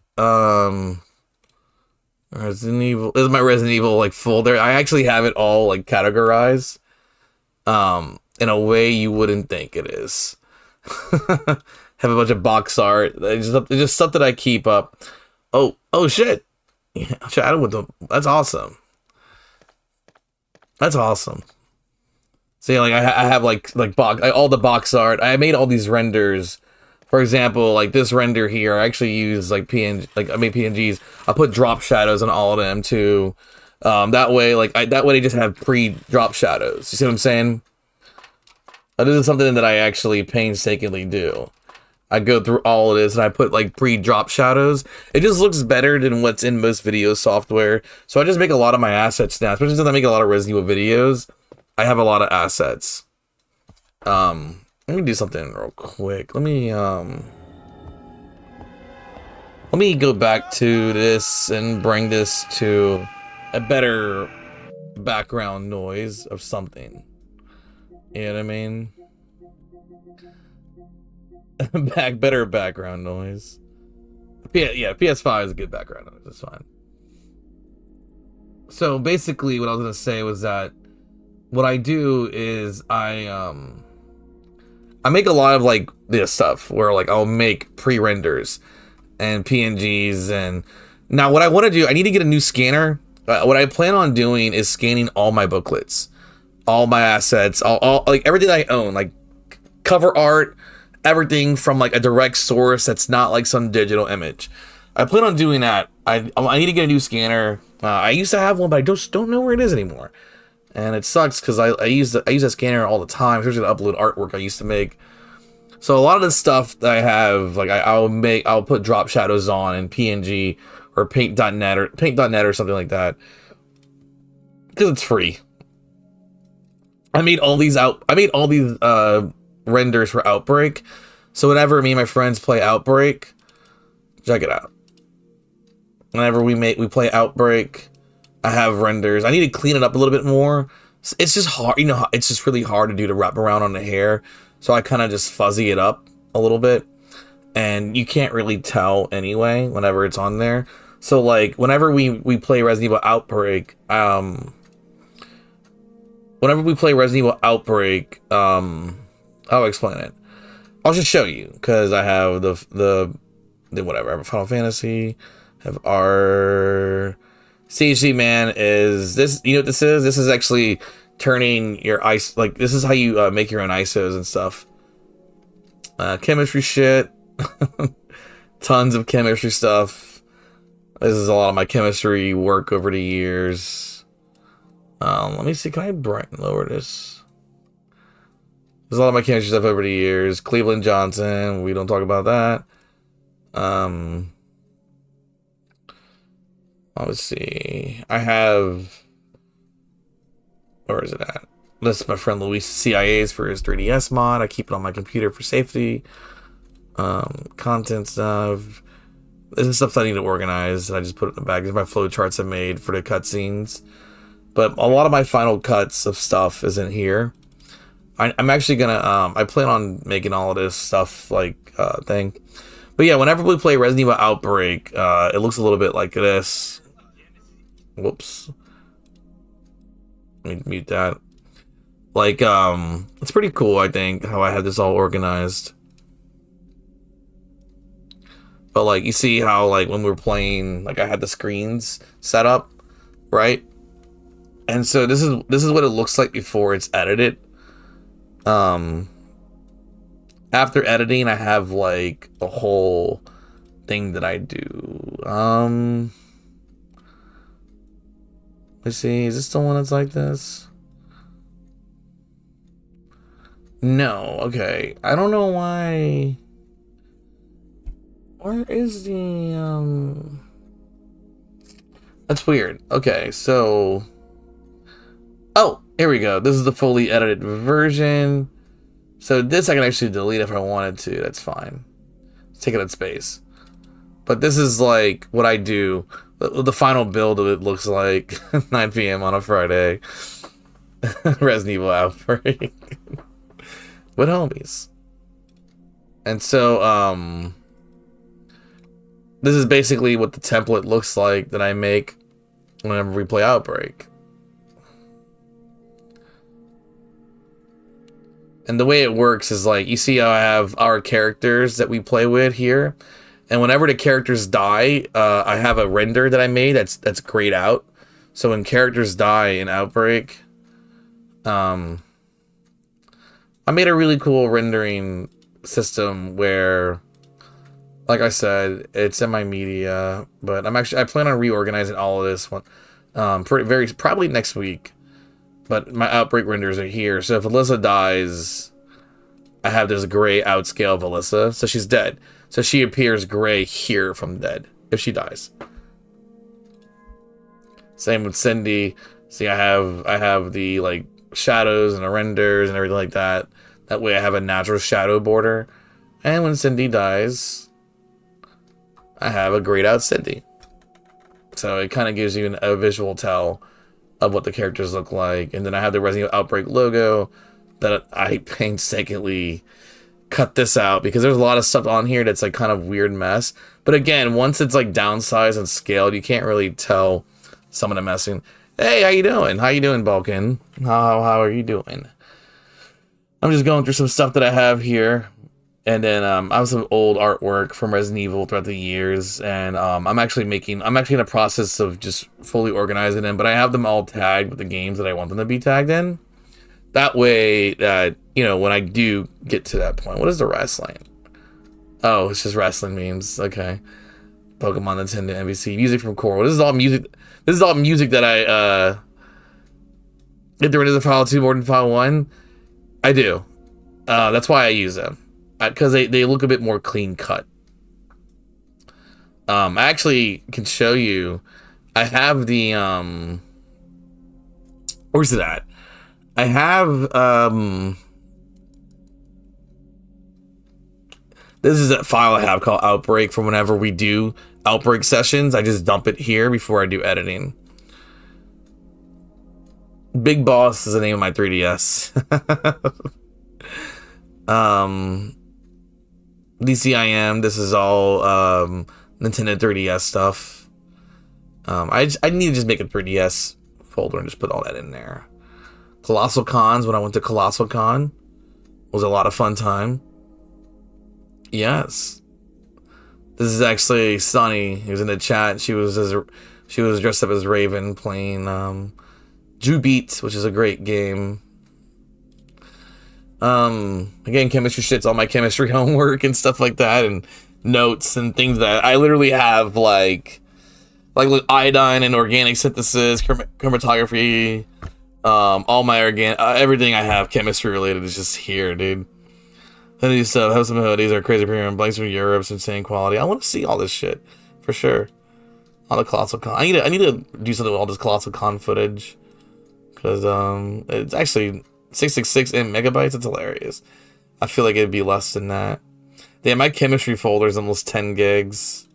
Resident Evil. This is my Resident Evil like folder. I actually have it all like categorized. In a way you wouldn't think it is. Have a bunch of box art. It's just stuff that I keep up. Oh shit. Yeah, chatting with them. That's awesome. That's awesome. See, like I have like all the box art. I made all these renders. For example, like this render here, I actually use like PNG, like I made PNGs. I put drop shadows on all of them too. That way, they just have pre-drop shadows. You see what I'm saying? This is something that I actually painstakingly do. I go through all of this and I put like pre-drop shadows. It just looks better than what's in most video software. So I just make a lot of my assets now, especially since I make a lot of Resident Evil videos. I have a lot of assets. Let me do something real quick. Let me go back to this and bring this to a better background noise of something. You know what I mean? Better background noise. Yeah, PS5 is a good background noise. That's fine. So basically, what I was gonna say was that what I do is I make a lot of like this stuff where like I'll make pre-renders and PNGs, and now what I want to do, I need to get a new scanner. What I plan on doing is scanning all my booklets, all my assets, all like everything I own, like cover art, everything from like a direct source that's not like some digital image. I plan on doing that. I need to get a new scanner. I used to have one, but I just don't know where it is anymore, and it sucks because I use that scanner all the time, especially to upload artwork I used to make. So a lot of the stuff that I have, like I'll put drop shadows on in PNG or Paint.net or something like that because it's free. I made all these renders for Outbreak. So whenever me and my friends play Outbreak, check it out. Whenever we play Outbreak, I have renders. I need to clean it up a little bit more. It's just hard, it's just really hard to do to wrap around on the hair. So I kind of just fuzzy it up a little bit, and you can't really tell anyway whenever it's on there. So like whenever we play Resident Evil Outbreak, I'll explain it. I'll just show you because I have the whatever. I have a Final Fantasy. I have our CHC man is this. You know what this is? This is actually turning your ice, like this is how you make your own ISOs and stuff. Chemistry shit. Tons of chemistry stuff. This is a lot of my chemistry work over the years. Let me see, can I brighten lower this? There's a lot of my chemistry stuff over the years. Cleveland Johnson, we don't talk about that. Let's see. I have, where is it at? This is my friend Luis CIA's for his 3DS mod. I keep it on my computer for safety. Content stuff. This is stuff that I need to organize. I just put it in the bag. These are my flow charts I made for the cutscenes. But a lot of my final cuts of stuff is in here. I'm actually gonna, I plan on making all of this stuff like thing. But yeah, whenever we play Resident Evil Outbreak, it looks a little bit like this. Whoops. Let me mute that. Like, it's pretty cool, I think, how I have this all organized. But like, you see how like when we were playing, like I had the screens set up, right? And so this is what it looks like before it's edited. After editing, I have like a whole thing that I do. Let's see, is this the one that's like this? No, okay. I don't know why. Where is the That's weird. Okay, so oh, here we go. This is the fully edited version. So this I can actually delete if I wanted to. That's fine. Let's take it up space. But this is like what I do. The final build of it looks like 9 p.m. on a Friday. Resident Evil Outbreak. With homies. And so, this is basically what the template looks like that I make whenever we play Outbreak. And the way it works is like, you see how I have our characters that we play with here? And whenever the characters die, I have a render that I made that's grayed out. So when characters die in Outbreak, I made a really cool rendering system where, like I said, it's in my media, but I plan on reorganizing all of this one, probably next week. But my Outbreak renders are here. So if Alyssa dies, I have this gray outscale of Alyssa. So she's dead. So she appears gray here from dead if she dies. Same with Cindy. See, I have the like shadows and the renders and everything like that. That way I have a natural shadow border. And when Cindy dies, I have a grayed out Cindy. So it kind of gives you a visual tell of what the characters look like. And then I have the Resident Evil Outbreak logo that I painstakingly cut this out because there's a lot of stuff on here that's like kind of weird mess. But again, once it's like downsized and scaled, you can't really tell some of the messing. Hey, how you doing? How you doing, Balkan? How are you doing? I'm just going through some stuff that I have here. And then I have some old artwork from Resident Evil throughout the years, and I'm actually in the process of just fully organizing them, but I have them all tagged with the games that I want them to be tagged in. That way that, you know, when I do get to that point, what is the wrestling? Oh, it's just wrestling memes. Okay. Pokemon, Nintendo, NBC, music from Coral. This is all music that I get the rid of the file 2 more than file 1. I do. That's why I use them. Because they look a bit more clean cut. I actually can show you. I have the where's it at? I have this is a file I have called Outbreak from whenever we do Outbreak sessions. I just dump it here before I do editing. Big Boss is the name of my 3DS. DCIM, this is all Nintendo 3DS stuff. I need to just make a 3DS folder and just put all that in there. Colossal Cons, when I went to Colossal Con, was a lot of fun time. Yes. This is actually Sunny, who's in the chat. She was dressed up as Raven playing Drew Beat, which is a great game. Again, chemistry shit's all my chemistry homework and stuff like that, and notes and things that I literally have like iodine and organic synthesis, chromatography, all my everything I have chemistry related is just here, dude. Hoodies stuff, have some hoodies, are crazy premium, blanks from Europe, some insane quality. I want to see all this shit for sure. All the Colossal Con. I need to do something with all this Colossal Con footage because it's actually 666 in megabytes. It's hilarious. I feel like it'd be less than that. Damn, my chemistry folder is almost 10 gigs.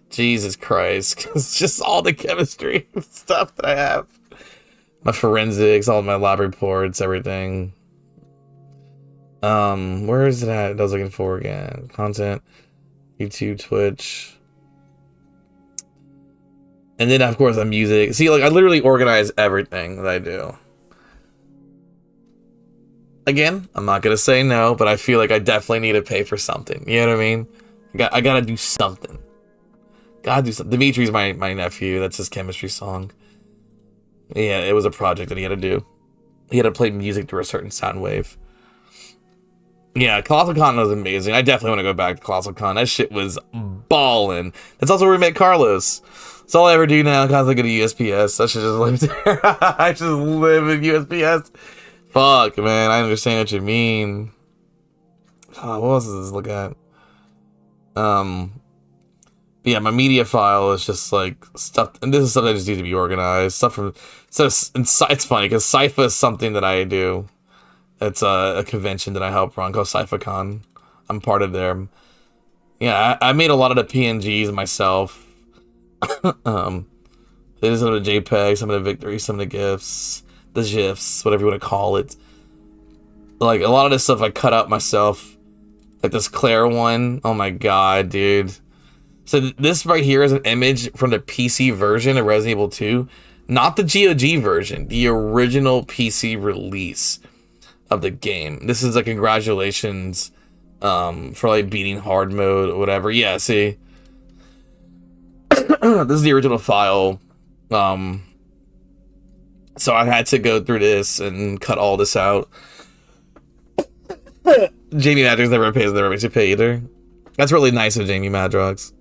Jesus Christ. It's just all the chemistry stuff that I have. My forensics, all my lab reports, everything. Where is it at? I was looking for again. Content, YouTube, Twitch. And then, of course, the music. See, like, I literally organize everything that I do. Again, I'm not gonna say no, but I feel like I definitely need to pay for something. You know what I mean? I gotta do something. Gotta do something. Dimitri's my nephew. That's his chemistry song. Yeah, it was a project that he had to do. He had to play music through a certain sound wave. Yeah, Colossal Con was amazing. I definitely want to go back to Colossal Con. That shit was ballin'. That's also where we met Carlos. That's all I ever do now. Constantly go to USPS. I should just live there. I just live in USPS. Fuck, man. I understand what you mean. Oh, what else does this look at? Yeah, my media file is just like stuff, and this is stuff that just needs to be organized. Stuff from it's funny because Sypha is something that I do. It's a convention that I help run called SyphaCon. I'm part of there. Yeah, I made a lot of the PNGs myself. It is some of the JPEGs, some of the victories, some of the GIFs, the GIFs, whatever you want to call it. Like a lot of this stuff I cut out myself. Like this Claire one. Oh my god, dude. So this right here is an image from the PC version of Resident Evil 2. Not the GOG version, the original PC release of the game. This is like congratulations for like beating hard mode or whatever. Yeah, see. This is the original file. So I had to go through this and cut all this out. Jamie Madrox never makes you pay either. That's really nice of Jamie Madrox.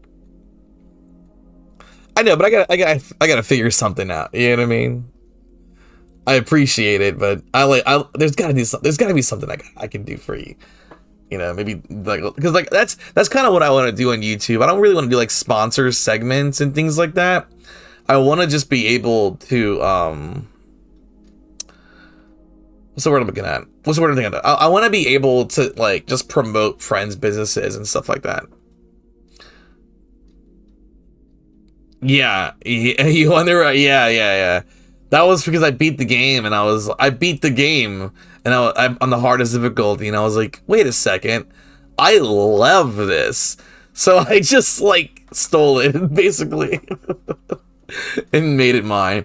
I know, but I gotta figure something out. You know what I mean? I appreciate it, but there's gotta be something I can do for you. You know, maybe like because like that's kind of what I want to do on YouTube. I don't really want to do like sponsor segments and things like that. I want to just be able to what's the word I'm looking at? What's the word I'm thinking of? I want to be able to like just promote friends' businesses and stuff like that. Yeah, you wonder. Yeah. That was because I beat the game, and I'm on the hardest difficulty, and I was like, wait a second, I love this. So I just like stole it basically and made it mine.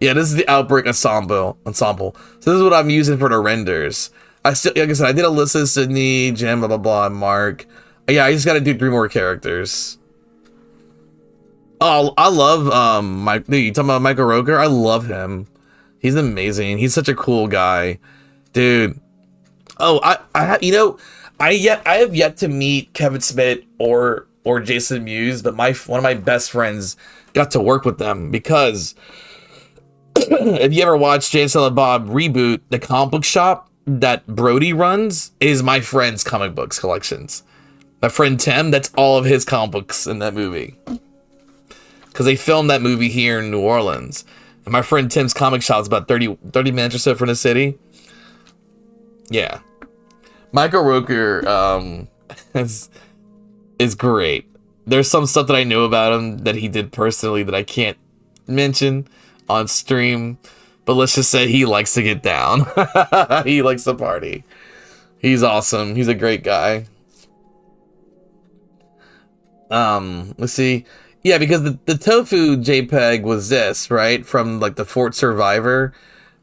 Yeah, this is the Outbreak ensemble. So this is what I'm using for the renders. I still, like I said, I did Alyssa, Sydney, Jen, blah blah blah, and Mark. Yeah, I just got to do 3 more characters. Oh, I love you talking about Michael Roker? I love him. He's amazing. He's such a cool guy, dude. Oh, I you know, I have yet to meet Kevin Smith or Jason Mewes, but one of my best friends got to work with them because if you ever watched Jay and Silent Bob Reboot, the comic book shop that Brody runs is my friend's comic books collections. My friend Tim, that's all of his comic books in that movie. Because they filmed that movie here in New Orleans. And my friend Tim's comic shop is about 30 minutes or so from the city. Yeah. Michael Roker is great. There's some stuff that I know about him that he did personally that I can't mention on stream. But let's just say he likes to get down. He likes to party. He's awesome. He's a great guy. Let's see. Yeah, because the tofu JPEG was this, right? From like the Fort Survivor.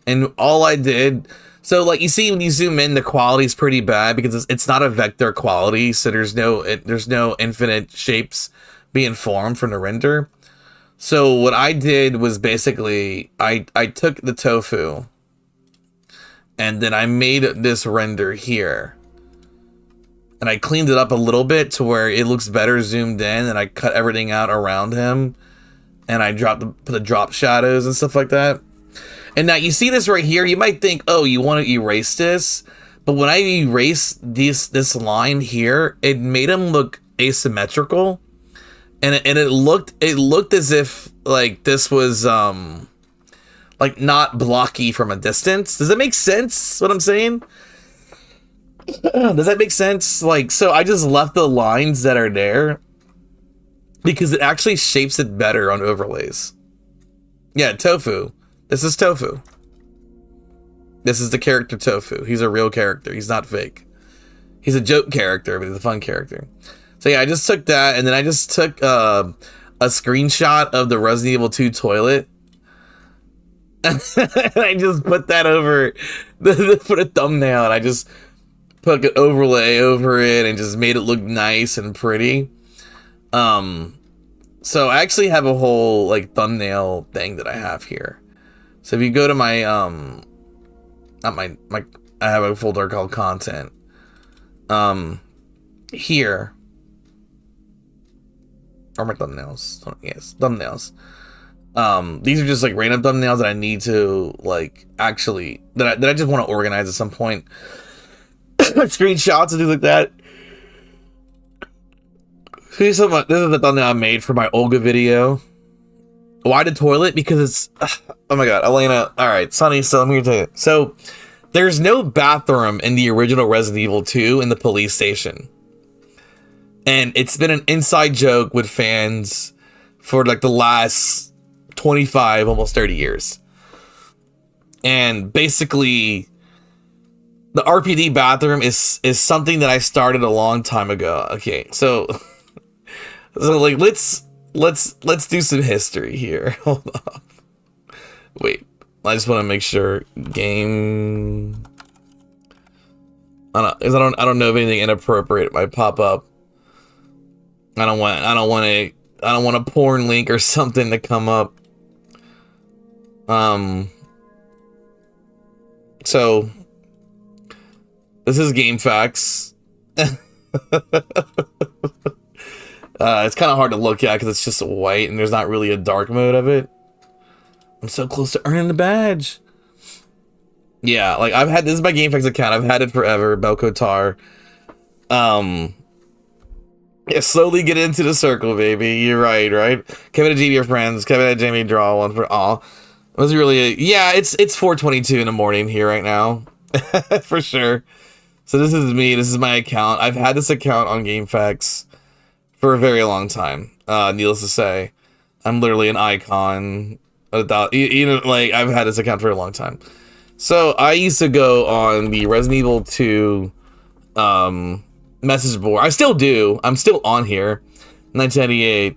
And all I did, so like you see when you zoom in, the quality's pretty bad because it's not a vector quality, so there's no infinite shapes being formed from the render. So what I did was basically I took the tofu and then I made this render here. And I cleaned it up a little bit to where it looks better zoomed in, and I cut everything out around him, and I put the drop shadows and stuff like that. And now you see this right here, you might think, oh, you want to erase this, but when I erased this line here, it made him look asymmetrical, and it looked as if like this was like not blocky from a distance. Does that make sense? What I'm saying? Does that make sense? Like, so I just left the lines that are there because it actually shapes it better on overlays. Yeah, Tofu. This is Tofu. This is the character Tofu. He's a real character. He's not fake. He's a joke character, but he's a fun character. So yeah, I just took that, and then I just took a screenshot of the Resident Evil 2 toilet. And I just put that over, put a thumbnail, and I just put an overlay over it and just made it look nice and pretty. So I actually have a whole like thumbnail thing that I have here. So if you go to my not my I have a folder called content. Here are my thumbnails. Yes, thumbnails. These are just like random thumbnails that I need to like actually that I just want to organize at some point. Screenshots and things like that. This is the thumbnail I made for my Olga video. Why the toilet? Because it's oh my god, Elena. All right, Sonny. So I'm here to tell you. So there's no bathroom in the original Resident Evil 2 in the police station, and it's been an inside joke with fans for like the last 25, almost 30 years. And basically, the RPD bathroom is something that I started a long time ago. Okay, so like let's do some history here. Hold up. Wait, I just want to make sure game. I don't know if anything inappropriate might pop up. I don't want a porn link or something to come up. So this is Game Facts. It's kind of hard to look at because it's just white and there's not really a dark mode of it. I'm so close to earning the badge. Yeah, like this is my Game Facts account. I've had it forever. Belkotar. Yeah, slowly get into the circle, baby. You're right? Kevin and Jamie are friends. Kevin and Jamie draw one for all. It was really yeah. It's 4:22 in the morning here right now, for sure. So this is me. This is my account. I've had this account on GameFAQs for a very long time. Needless to say, I'm literally an icon. Like I've had this account for a long time. So I used to go on the Resident Evil 2 message board. I still do. I'm still on here. 1998,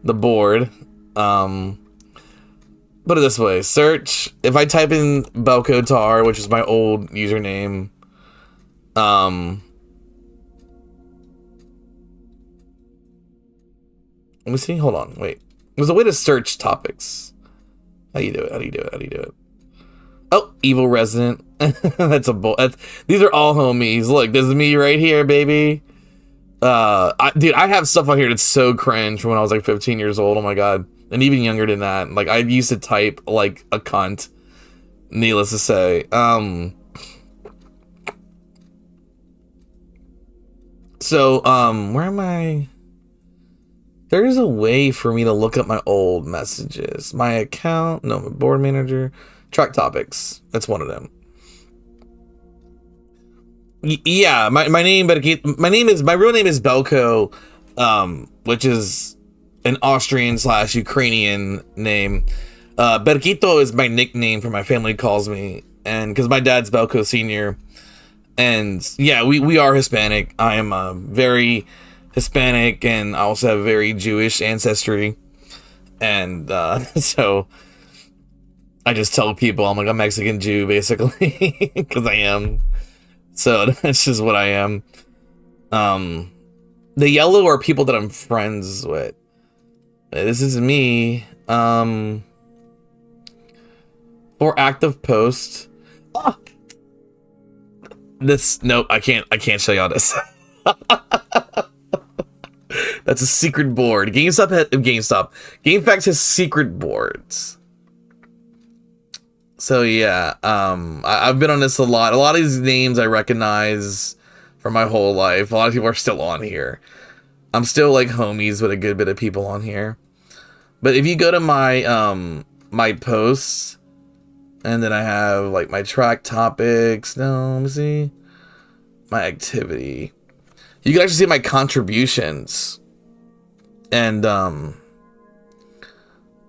the board. Put it this way: search. If I type in Belko Tar, which is my old username, let me see. Hold on. Wait. There's a way to search topics. How do you do it? How do you do it? How do you do it? Oh, Evil Resident. That's a bull. These are all homies. Look, this is me right here, baby. Dude, I have stuff on here that's so cringe from when I was like 15 years old. Oh my god. And even younger than that. Like, I used to type like a cunt. Needless to say. So, where am I? There's a way for me to look up my old messages. My account, no, my board manager, track topics. That's one of them. Yeah, my name, but my real name is Belko, which is an Austrian / Ukrainian name. Berkito is my nickname for my family calls me, and because my dad's Belko Senior, and yeah, we are Hispanic. I am very Hispanic, and I also have very Jewish ancestry, and so I just tell people I'm like a Mexican Jew basically because I am. So that's just what I am. The yellow are people that I'm friends with. This is me. For active posts. Ah! Nope, I can't show y'all this. That's a secret board. GameStop. GameFAQs has secret boards. So yeah, I've been on this a lot. A lot of these names I recognize from my whole life. A lot of people are still on here. I'm still like homies with a good bit of people on here. But if you go to my my posts, and then I have like my track topics. No, let me see. My activity. You can actually see my contributions. And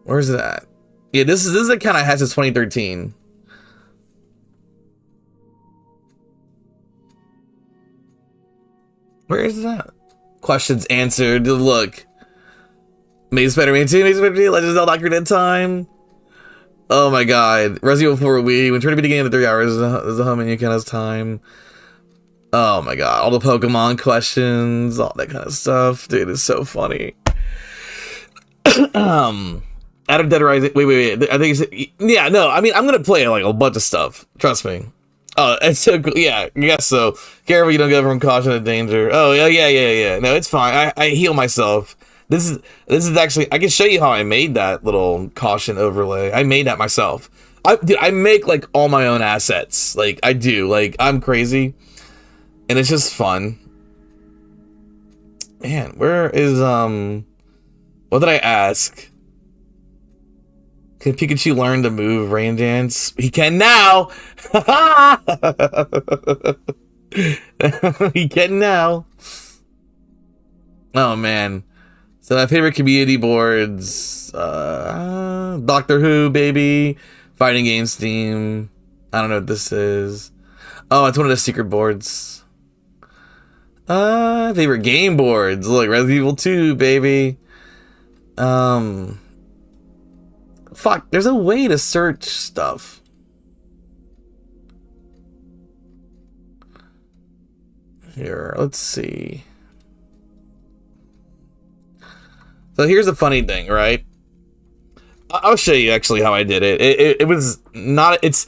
where's it at? Yeah, this is an account I had since 2013. Where is that? Questions answered. Look. Maze Spider-Man 2, Maze Spider-Man 2, Legends of Zelda Ocarina of Time. Oh my god. Resident Evil 4 Wii. When trying to be beginning of 3 hours, there's a home menu count as time. Oh my god. All the Pokemon questions, all that kind of stuff. Dude, it's so funny. Adam Dead Rising. Wait. I think it's. Yeah, no. I mean, I'm gonna play like a bunch of stuff. Trust me. Oh, it's so cool. Yeah, I guess so. Careful you don't go from caution to danger. Oh, yeah. No, it's fine. I heal myself. This is actually. I can show you how I made that little caution overlay. I made that myself. I make like all my own assets. Like I do. Like I'm crazy, and it's just fun. Man, where is what did I ask? Can Pikachu learn to move rain dance? He can now! He can now. Oh man. So my favorite community boards, Doctor Who, baby. Fighting Games Steam. I don't know what this is. Oh, it's one of the secret boards. Favorite game boards. Look, Resident Evil 2, baby. Fuck, there's a way to search stuff. Here, let's see. So here's the funny thing, right? I'll show you actually how I did it. It was not, it's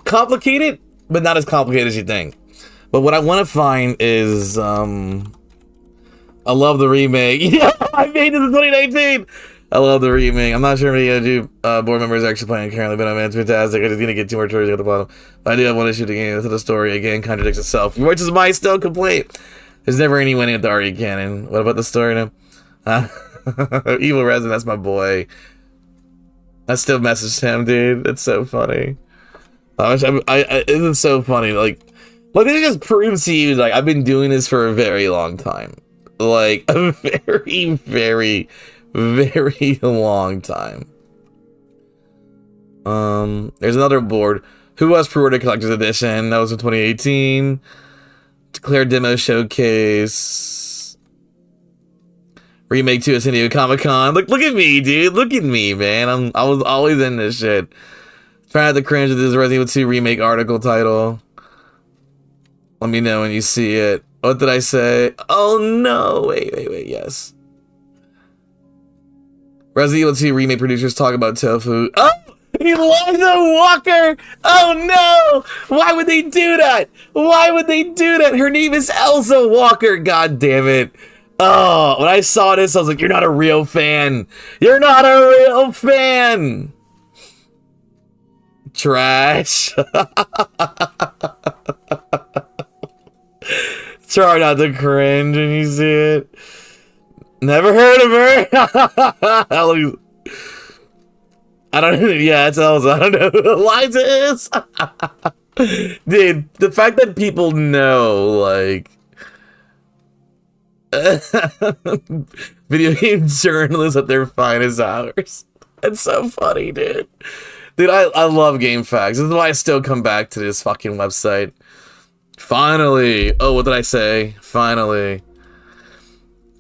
complicated, but not as complicated as you think. But what I want to find is, I love the remake. Yeah, I made it in 2019. I love the remake. I'm not sure if any other board members are actually playing currently, but I mean, it's fantastic. I just need to get 2 more stories at the bottom. I do have one issue to the game, so the story again contradicts itself, which is my still complaint. There's never any winning with the RE canon. What about the story now? Evil Resident, that's my boy. I still messaged him, dude. It's so funny. It's so funny. Like it just proves to you, like, I've been doing this for a very long time. Like, a very, very, very long time. There's another board. Who has pre-ordered collector's edition? That was in 2018. Declare demo showcase. Remake to a San Diego Comic-Con. Look at me, dude. Look at me, man. I was always in this shit. Trying to cringe at this Resident Evil 2 remake article title. Let me know when you see it. What did I say? Oh no! Wait. Yes. Resident Evil 2 remake producers talk about tofu. Oh, Eliza Walker! Oh no! Why would they do that? Why would they do that? Her name is Elsa Walker. God damn it! Oh, when I saw this, I was like, "You're not a real fan. You're not a real fan." Trash. Try not to cringe when you see it. Never heard of her. I don't know. Yeah, it's Elsa. I don't know who Eliza is. Dude, the fact that people know, like, video game journalists at their finest hours. It's so funny, dude. Dude, I love GameFAQs. This is why I still come back to this fucking website. Finally. Oh, what did I say? Finally.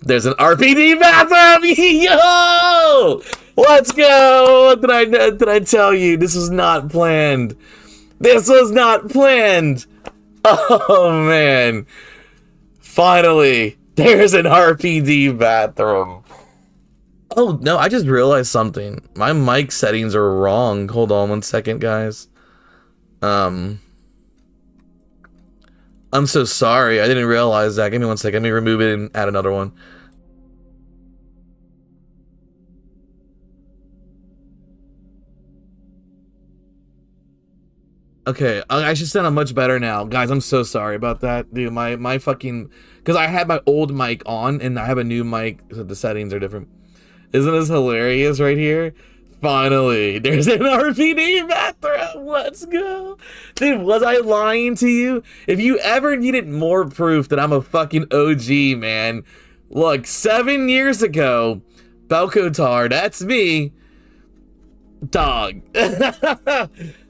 There's an RPD bathroom! Yo! Let's go! What did I tell you? This was not planned. This was not planned! Oh, man. Finally. There's an RPD bathroom. Oh, no, I just realized something. My mic settings are wrong. Hold on one second, guys. I'm so sorry. I didn't realize that. Give me one second. Let me remove it and add another one. Okay, I should sound much better now. Guys, I'm so sorry about that. Dude, my fucking... Because I had my old mic on, and I have a new mic, so the settings are different. Isn't this hilarious right here? Finally, there's an RPD bathroom. Let's go. Dude, was I lying to you? If you ever needed more proof that I'm a fucking OG, man. Look, 7 years ago, Belkotar, that's me. Dog.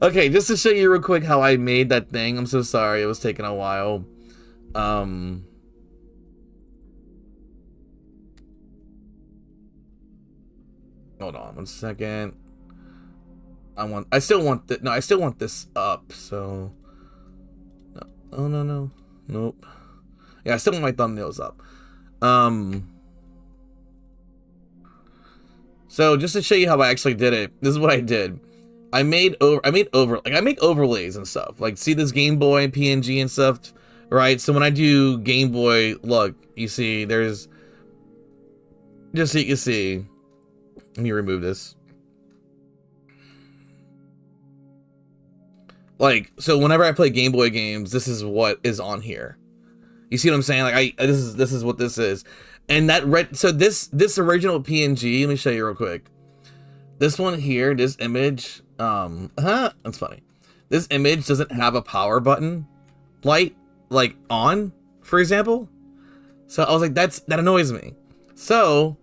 Okay, just to show you real quick how I made that thing. I'm so sorry. It was taking a while. Hold on one second. I still want this up, so no. Oh no. Nope. Yeah, I still want my thumbnails up. So just to show you how I actually did it, this is what I did. I make overlays and stuff. Like, see this Game Boy PNG and stuff, right? So when I do Game Boy, look, you see there's, just so you can see. Let me remove this. Like, so whenever I play Game Boy games, this is what is on here. You see what I'm saying? Like, this is what this is. And that so this original PNG, let me show you real quick. This one here, this image, that's funny. This image doesn't have a power button light, like, on, for example. So I was like, that annoys me. So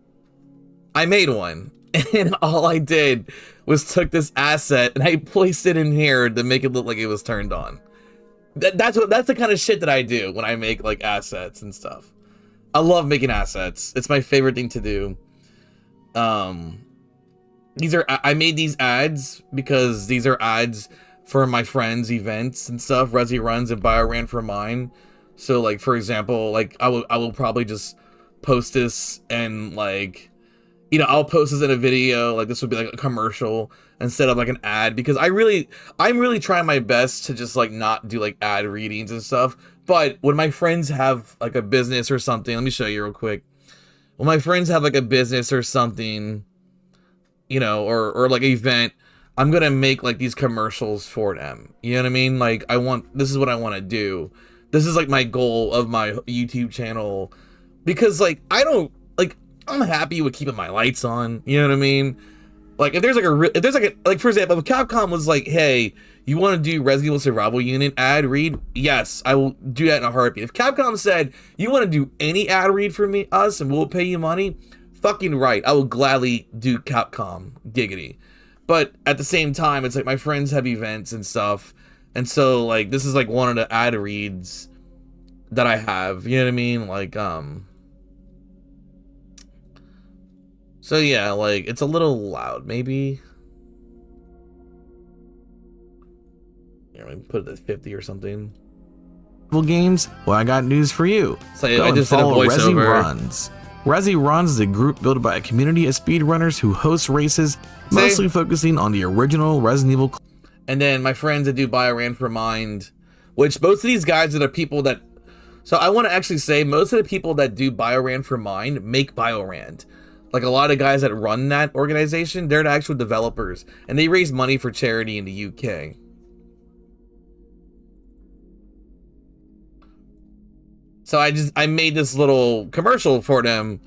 I made one. And all I did was took this asset and I placed it in here to make it look like it was turned on. That's the kind of shit that I do when I make, like, assets and stuff. I love making assets. It's my favorite thing to do. I made these ads because these are ads for my friends' events and stuff. Resi runs and Bio ran for mine. So, like, for example, like, I will probably just post this and, like, you know, I'll post this in a video. Like, this would be like a commercial instead of like an ad, because I'm really trying my best to just, like, not do like ad readings and stuff. But when my friends have like a business or something, let me show you real quick. When my friends have like a business or something, you know, or like an event, I'm gonna make like these commercials for them. You know what I mean? Like, this is what I want to do. This is like my goal of my YouTube channel, because, like, I'm happy with keeping my lights on. You know what I mean? Like, if there's like for example, if Capcom was like, hey, you want to do Resident Evil Survival Unit ad read? Yes, I will do that in a heartbeat. If Capcom said, you want to do any ad read for us and we'll pay you money, fucking right, I will gladly do Capcom, giggity. But at the same time, it's like my friends have events and stuff, and so, like, this is like one of the ad reads that I have. You know what I mean? Like, so yeah, like, it's a little loud, maybe. Yeah, we put it at 50 or something. Games? Well, I got news for you. So Go I and just did a follow voiceover. Resi Runs. Resi Runs is a group built by a community of speedrunners who host races, mostly focusing on the original Resident Evil. And then my friends that do BioRan for Mind, which most of these guys are the people that... So I want to actually say most of the people that do BioRan for Mind make BioRand. Like a lot of guys that run that organization, they're the actual developers. And they raise money for charity in the UK. So I made this little commercial for them,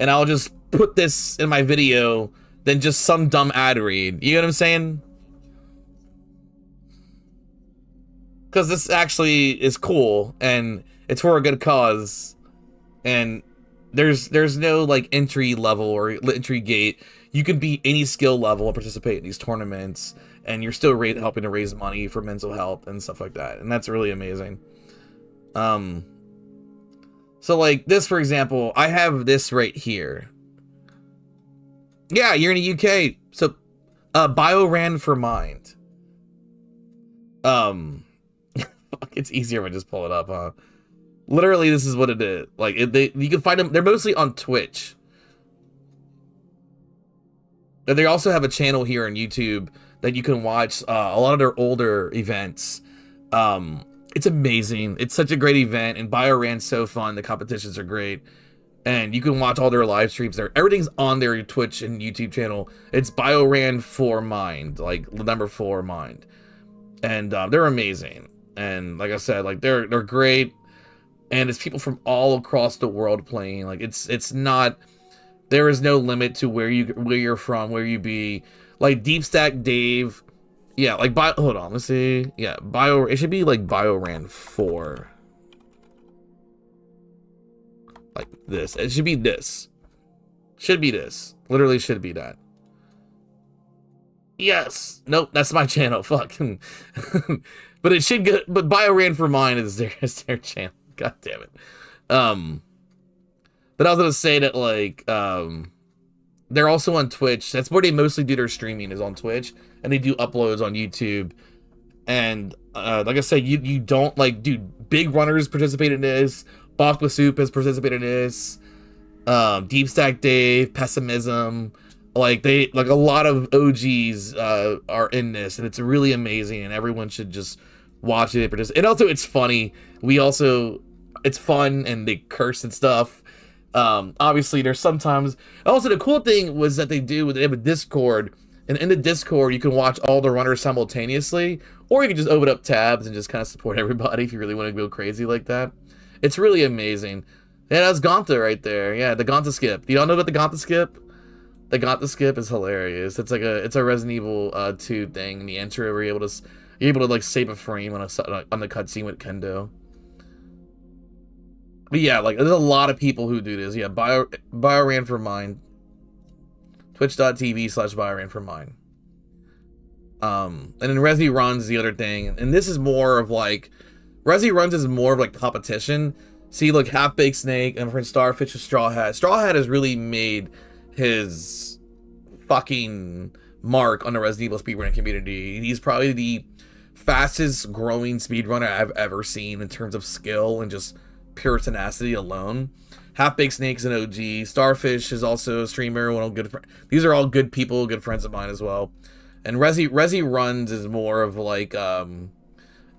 and I'll just put this in my video, then just some dumb ad read. You know what I'm saying? Because this actually is cool, and it's for a good cause, and there's no like entry level or entry gate. You can be any skill level and participate in these tournaments, and you're still helping to raise money for mental health and stuff like that, and that's really amazing. So like this, for example, I have this right here. Yeah, you're in the UK. So BioRan for Mind. It's easier if I just pull it up, huh? Literally, this is what it is. Like you can find them. They're mostly on Twitch. And they also have a channel here on YouTube that you can watch a lot of their older events. It's amazing. It's such a great event, and BioRan's so fun. The competitions are great, and you can watch all their live streams there. Everything's on their Twitch and YouTube channel. It's BioRan for Mind, like the number 4 Mind, and they're amazing. And like I said, like they're great, and it's people from all across the world playing. Like it's not. There is no limit to where you're from, where you be. Like Deep Stack Dave. Yeah, like hold on, let's see. Yeah, it should be like BioRan 4. Like this. It should be this. Should be this. Literally should be that. Yes. Nope, that's my channel. Fuck. But it should get but BioRan for Mine is their channel. God damn it. But I was gonna say that like they're also on Twitch. That's where they mostly do their streaming, is on Twitch. And they do uploads on YouTube. And like I said, you don't like, dude, big runners participate in this. Bakwa Soup has participated in this. Deep Stack Dave, Pessimism. Like a lot of OGs are in this, and it's really amazing, and everyone should just watch it. And also it's funny. It's fun, and they curse and stuff. Obviously there's sometimes also the cool thing was that they have a Discord, and in the Discord you can watch all the runners simultaneously, or you can just open up tabs and just kind of support everybody if you really want to go crazy like that. It's really amazing. Yeah, that's Gonta right there. Yeah, the Gonta skip. Do y'all know about the Gonta skip? The Gonta skip is hilarious. It's a Resident Evil 2 thing. In the intro where you're able to like save a frame on the cutscene with Kendo. But yeah, like there's a lot of people who do this. Yeah, BioRan for Mine. Twitch.tv/BioRan for Mine. And then Resi Runs is the other thing. And this is more of like Resi Runs is more of like competition. See, look, Half Baked Snake and my friend Starfish with Straw Hat. Straw Hat has really made his fucking mark on the Resident Evil speedrunning community. He's probably the fastest growing speedrunner I've ever seen in terms of skill and just pure tenacity alone. Half Baked Snake's an OG. Starfish is also a streamer. One of good friends. These are all good people, good friends of mine as well. And Resi Runs is more of like a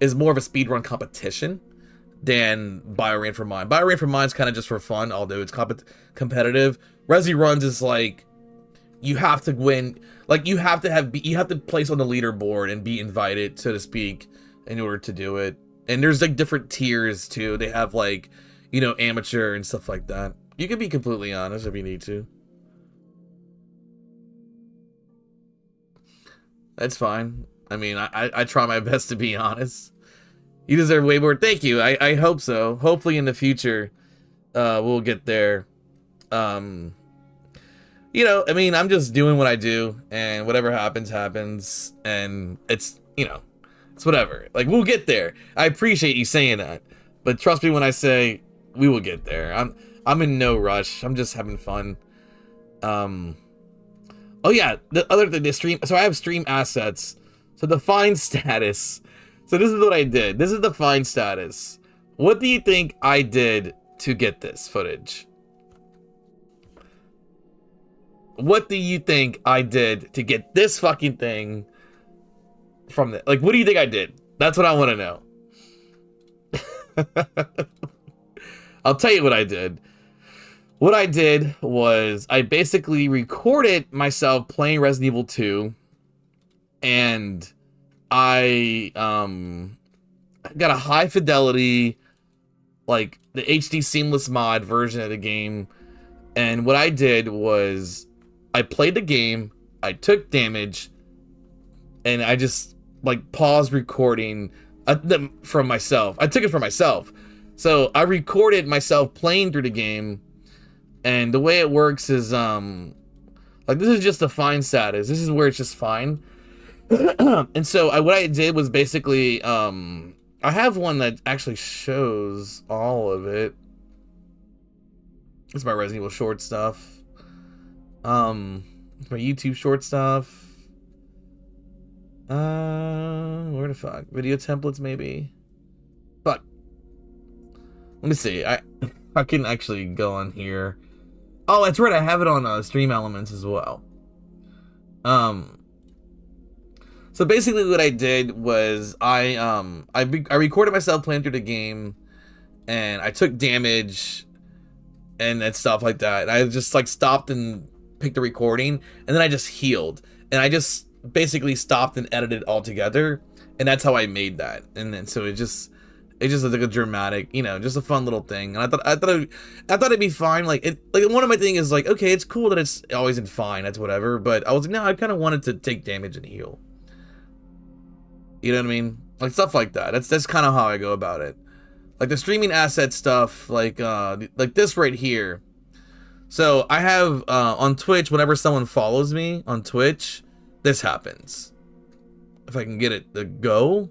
speedrun competition than BioRan for Mine. BioRan for Mine's kind of just for fun, although it's competitive. Resi Runs is like you have to win, like you have to place on the leaderboard and be invited, so to speak, in order to do it. And there's like different tiers too. They have like, you know, amateur and stuff like that. You can be completely honest if you need to. That's fine. I mean, I try my best to be honest. You deserve way more. Thank you. I hope so. Hopefully in the future, we'll get there. You know, I mean, I'm just doing what I do, and whatever happens, happens. And it's, you know, it's whatever. Like, we'll get there. I appreciate you saying that. But trust me when I say we will get there. I'm in no rush. I'm just having fun. Oh yeah, the other thing, the stream. So I have stream assets. So the fine status. So this is what I did. This is the fine status. What do you think I did to get this footage? What do you think I did to get this fucking thing from the, like, what do you think I did? That's what I want to know. I'll tell you what I did. What I did was I basically recorded myself playing Resident Evil 2, and I got a high fidelity, like the HD seamless mod version of the game. And what I did was I played the game, I took damage, and I just like paused recording from myself. I took it from myself. So I recorded myself playing through the game, and the way it works is like this is just a fine status. This is where it's just fine. And so what I did was basically I have one that actually shows all of it. It's my Resident Evil short stuff. It's my YouTube short stuff. Where the fuck? Video templates maybe. But let me see. I can actually go on here. Oh, that's right. I have it on Stream Elements as well. So basically what I did was I recorded myself playing through the game, and I took damage and stuff like that. I just like stopped and picked the recording, and then I just healed, and I just basically stopped and edited all together, and that's how I made that. And then so it just like a dramatic, you know, just a fun little thing. And I thought it'd be fine. Like one of my thing is like, okay, it's cool that it's always in fine, that's whatever. But I was like, no, I kind of wanted to take damage and heal. You know what I mean? Like stuff like that. That's kind of how I go about it. Like the streaming asset stuff, like this right here. So I have on Twitch, whenever someone follows me on Twitch, this happens. If I can get it to go.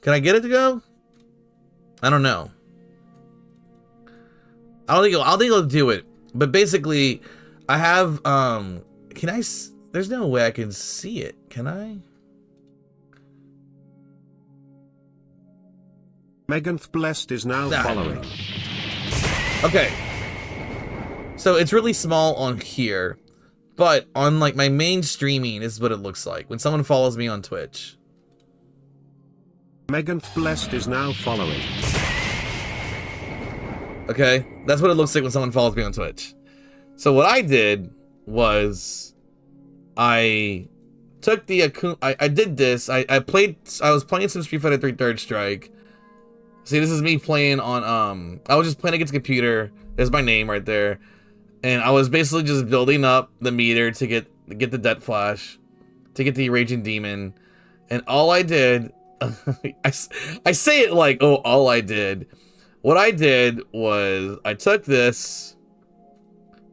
Can I get it to go? I don't know. I don't think it'll do it. But basically, I have can I? There's no way I can see it. Can I? Meganth Blessed is now following. Okay. So it's really small on here, but on like my main streaming is what it looks like when someone follows me on Twitch. Meganth Blessed is now following. Okay, that's what it looks like when someone follows me on Twitch. So what I did was I took the I did this. I was playing some Street Fighter 3 Third Strike. See, this is me playing on I was just playing against a computer. There's my name right there. And I was basically just building up the meter to get the Det Flash, to get the Raging Demon. And all I did I say it like, oh, all I did. What I did was I took this,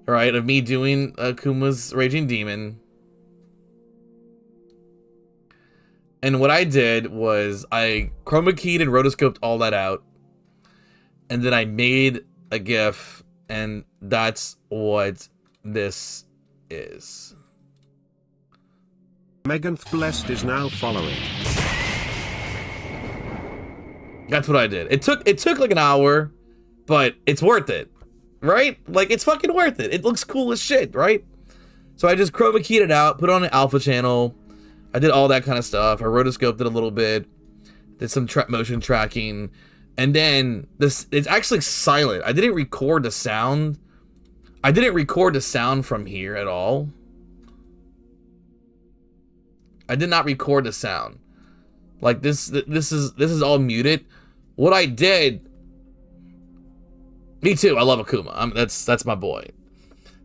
right, of me doing Akuma's Raging Demon. And what I did was I chroma keyed and rotoscoped all that out. And then I made a GIF, and that's what this is. Meganth Blessed is now following. That's what I did. It took like an hour, but it's worth it, right? Like, it's fucking worth it. It looks cool as shit, right? So I just chroma keyed it out, put it on an alpha channel. I did all that kind of stuff. I rotoscoped it a little bit, did some motion tracking, and then it's actually silent. I didn't record the sound. I didn't record the sound from here at all. I did not record the sound. Like this is all muted. What I did, me too. I love Akuma. That's my boy.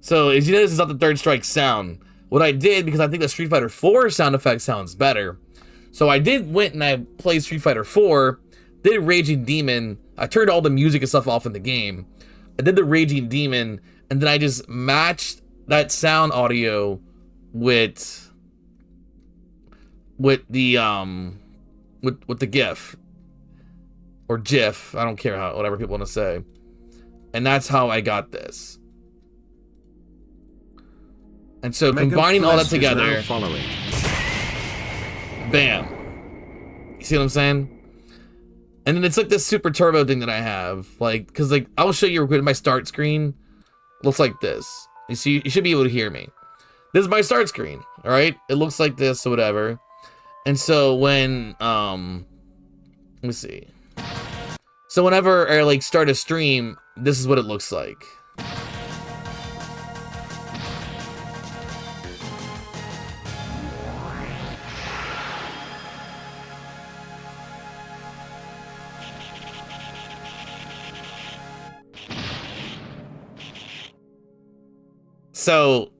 So as you know, this is not the Third Strike sound. What I did, because I think the Street Fighter 4 sound effect sounds better, so I went and I played Street Fighter 4, did Raging Demon. I turned all the music and stuff off in the game. I did the Raging Demon, and then I just matched that sound audio with the GIF. or GIF. I don't care how, whatever people want to say. And that's how I got this. And so combining all that together, bam. You see what I'm saying? And then it's like this super turbo thing that I have, like, because like I'll show you real quick. My start screen looks like this. You see, you should be able to hear me. This is my start screen. All right, it looks like this or whatever. And so when let me see. So whenever I like start a stream, this is what it looks like. So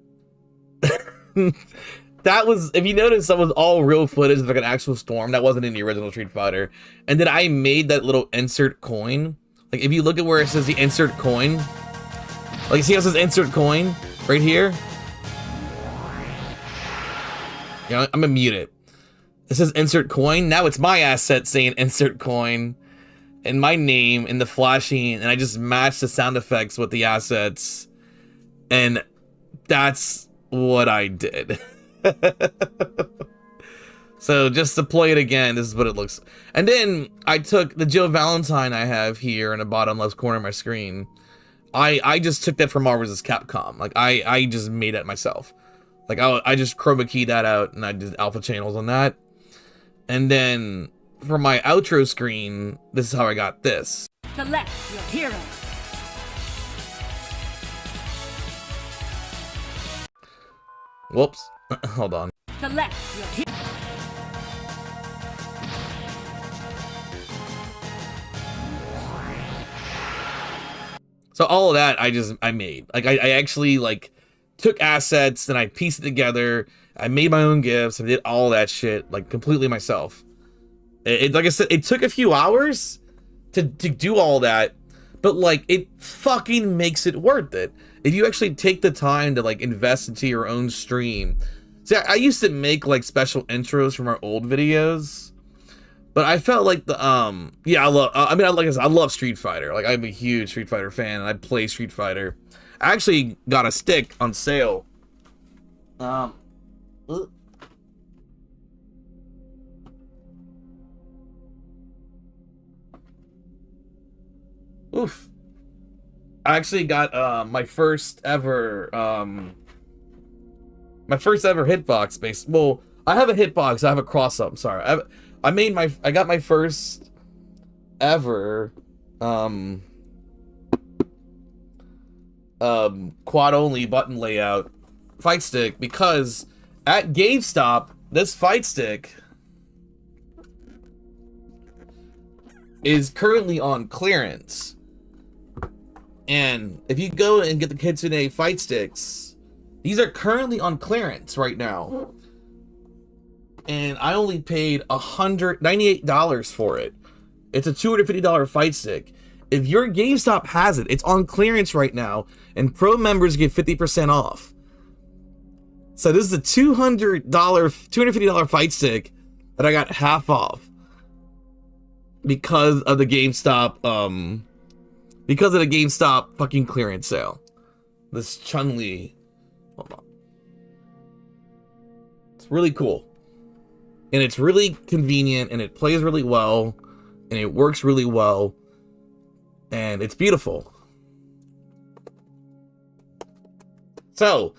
that was, if you notice, that was all real footage of like an actual storm. That wasn't in the original Street Fighter. And then I made that little insert coin. Like if you look at where it says the insert coin, like you see how it says insert coin right here? You know, I'm gonna mute it. It says insert coin. Now it's my asset saying insert coin and my name and the flashing, and I just matched the sound effects with the assets. And that's what I did. So just to play it again, this is what it looks. And then I took the Joe Valentine I have here in the bottom left corner of my screen. I just took that from Marvel vs. Capcom. Like I just made it myself. Like I just chroma keyed that out and I did alpha channels on that. And then for my outro screen, this is how I got this. Select your hero. Whoops. Hold on. Select your hero. So all of that I made. Like I actually like took assets and I pieced it together. I made my own GIFs. I did all that shit like completely myself. It like I said, it took a few hours to do all that, but like it fucking makes it worth it. If you actually take the time to like invest into your own stream. See, I used to make like special intros from our old videos, but I felt like the yeah, like I said, I love Street Fighter. Like I'm a huge Street Fighter fan and I play Street Fighter. I actually got a stick on sale. Oof. I actually got my first ever hitbox base. Well, I have a hitbox. I have a cross up. Sorry, I got my first ever quad only button layout fight stick because at GameStop this fight stick is currently on clearance. And if you go and get the Kitsune fight sticks, these are currently on clearance right now. And I only paid $198 for it. It's a $250 fight stick. If your GameStop has it, it's on clearance right now, and pro members get 50% off. So this is a $250 fight stick that I got half off because of the GameStop fucking clearance sale. This Chun-Li. Hold on. It's really cool. And it's really convenient, and it plays really well, and it works really well, and it's beautiful. So,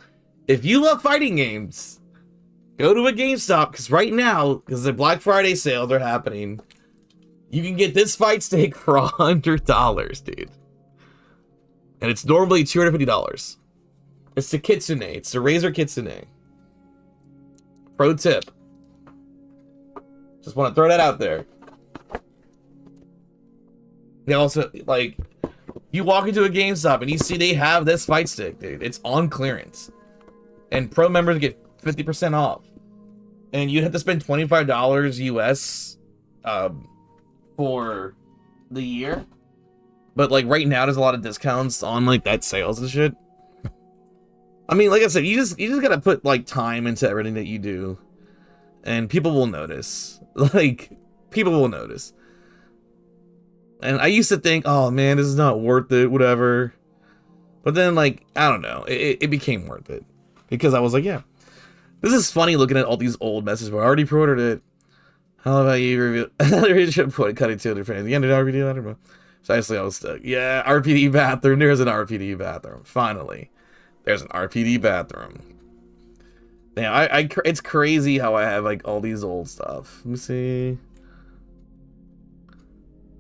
if you love fighting games, go to a GameStop, because right now, because the Black Friday sales are happening, you can get this fight stick for $100, dude. And it's normally $250. It's the Kitsune. It's the Razer Kitsune. Pro tip. Just want to throw that out there. They also, like, you walk into a GameStop and you see they have this fight stick, dude. It's on clearance. And pro members get 50% off. And you have to spend $25 US for the year. But like right now there's a lot of discounts on like that sales and shit. I mean, like I said, you just gotta put like time into everything that you do. And people will notice. Like, people will notice. And I used to think, oh man, this is not worth it, whatever. But then, like, I don't know, it became worth it. Because I was like, yeah. This is funny looking at all these old messages, but I already pre-ordered it. How about you review? I should have put cutting to the friends. The end of RPD, I don't know. So actually, I was stuck. Yeah, RPD bathroom. There's an RPD bathroom. Finally, there's an RPD bathroom. Yeah, it's crazy how I have like all these old stuff. Let me see.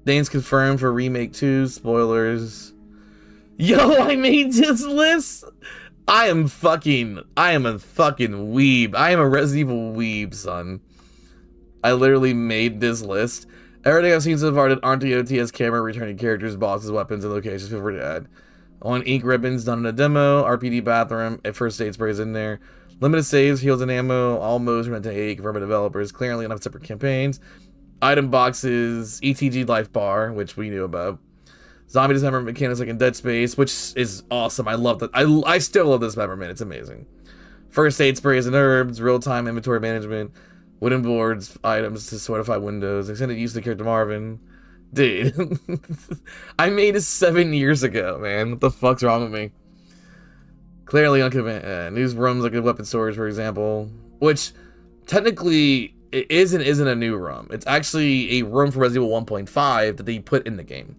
Dane's confirmed for Remake 2. Spoilers. Yo, I made this list. I am a fucking weeb. I am a Resident Evil weeb, son. I literally made this list. Everything I've seen so far that aren't the OTS camera, returning characters, bosses, weapons, and locations. Feel free to add. On ink ribbons done in a demo. RPD bathroom. At first aid sprays in there. Limited saves, heals, and ammo. All modes are meant to aid confirmed by developers. Clearly enough separate campaigns. Item boxes. ETG life bar, which we knew about. Zombie dismemberment mechanics like in Dead Space, which is awesome. I love that. I still love this dismemberment. It's amazing. First aid sprays and herbs. Real-time inventory management. Wooden boards, items to solidify windows, extended use of the character Marvin. Dude, I made this 7 years ago, man. What the fuck's wrong with me? Clearly unconventional. News rooms like a weapon storage, for example. Which, technically, it isn't a new room. It's actually a room for Resident Evil 1.5 that they put in the game.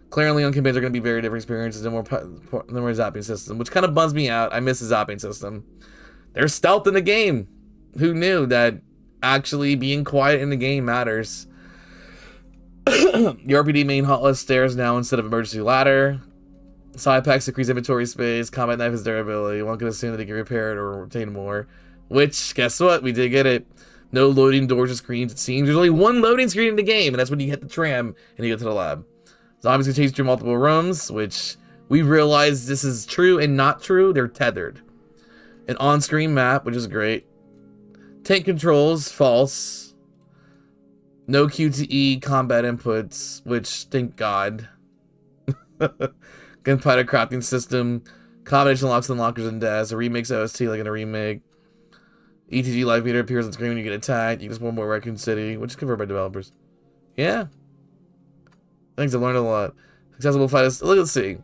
Clearly unconventional are going to be very different experiences than more zapping system, which kind of bums me out. I miss the zapping system. There's stealth in the game. Who knew that actually being quiet in the game matters? The RPD main hot list stairs now instead of emergency ladder. Side packs increase inventory space. Combat knife is durability. One can assume that it can repair it or obtain more. Which, guess what? We did get it. No loading doors or screens, it seems. There's only one loading screen in the game, and that's when you hit the tram and you go to the lab. Zombies can chase through multiple rooms, which we realize this is true and not true. They're tethered. An on-screen map, which is great. Tank controls, false. No QTE combat inputs, which, thank God. Gunpowder crafting system. Combination locks and lockers and deaths. A remakes OST like in a remake. ETG live meter appears on screen when you get attacked. You just want more Raccoon City, which is confirmed by developers. Yeah. Thanks, I've learned a lot. Accessible fight. Let's see.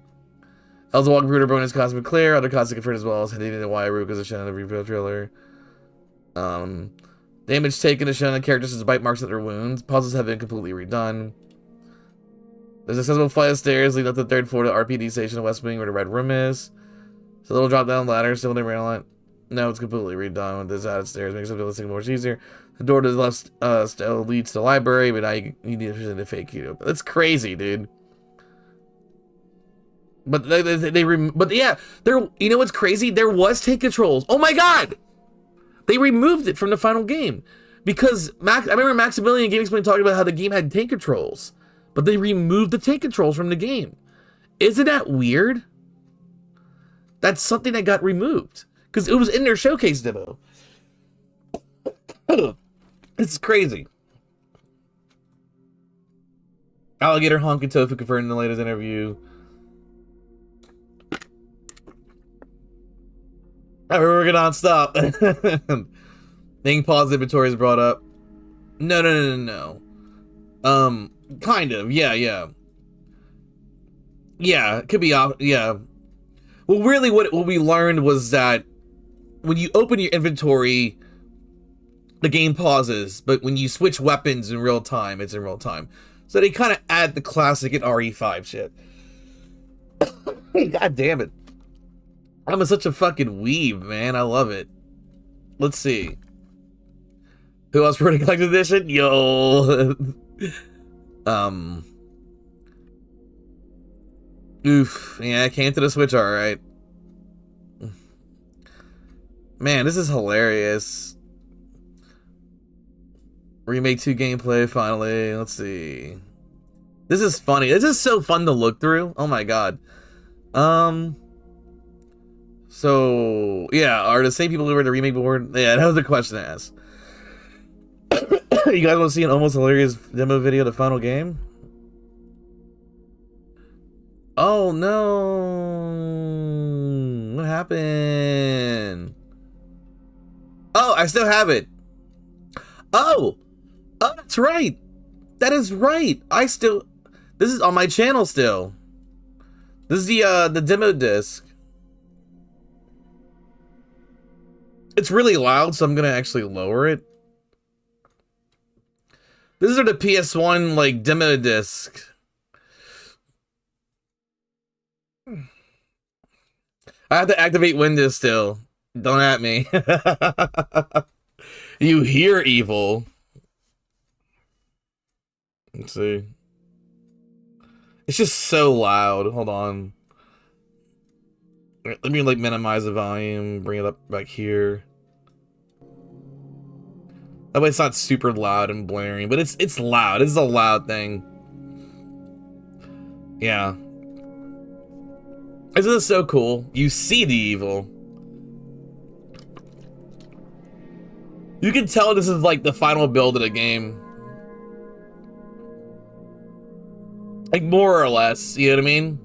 Elsa Walking Bruder bonus cosmic clear. Other costs confirmed as well as hitting the Wairu because of shown in the review trailer. Damage taken is shown on characters as bite marks at their wounds. Puzzles have been completely redone. There's a accessible flight of stairs leading up to the third floor to RPD station in West Wing where the red room is. It's a little drop down ladder still in the rail line. No, it's completely redone with this added stairs, makes something listening more easier. The door to the left still leads to the library, but you need to fake key. That's crazy, dude. But but yeah, you know what's crazy? There was tank controls. Oh my god! They removed it from the final game because I remember Maximilian Game Explain talking about how the game had tank controls, but they removed the tank controls from the game. Isn't that weird? That's something that got removed because it was in their showcase demo. This is crazy. Alligator Honk and Tofu confirmed in the latest interview. We're working on stop. Thing pause inventory is brought up. No. Kind of. Yeah. Yeah, it could be off. Yeah. Well, really, what we learned was that when you open your inventory, the game pauses, but when you switch weapons in real time, it's in real time. So they kind of add the classic in RE5 shit. God damn it. I'm such a fucking weeb, man. I love it. Let's see. Who else wrote a collector's edition? Yo. Oof. Yeah, I came to the Switch, alright. Man, this is hilarious. Remake 2 gameplay, finally. Let's see. This is funny. This is so fun to look through. Oh my god. So, yeah, are the same people who were the remake board? Yeah, that was the question to ask. You guys want to see an almost hilarious demo video of the final game? Oh, no. What happened? Oh, I still have it. Oh, that's right. That is right. This is on my channel still. This is the demo disc. It's really loud, so I'm gonna actually lower it. These are the PS1 like demo disc. I have to activate Windows still. Don't at me. You hear evil. Let's see. It's just so loud. Hold on. Let me like minimize the volume, bring it up back here. That way it's not super loud and blaring, but it's loud. It's a loud thing. Yeah. This is so cool. You see the evil. You can tell this is like the final build of the game. Like more or less, you know what I mean?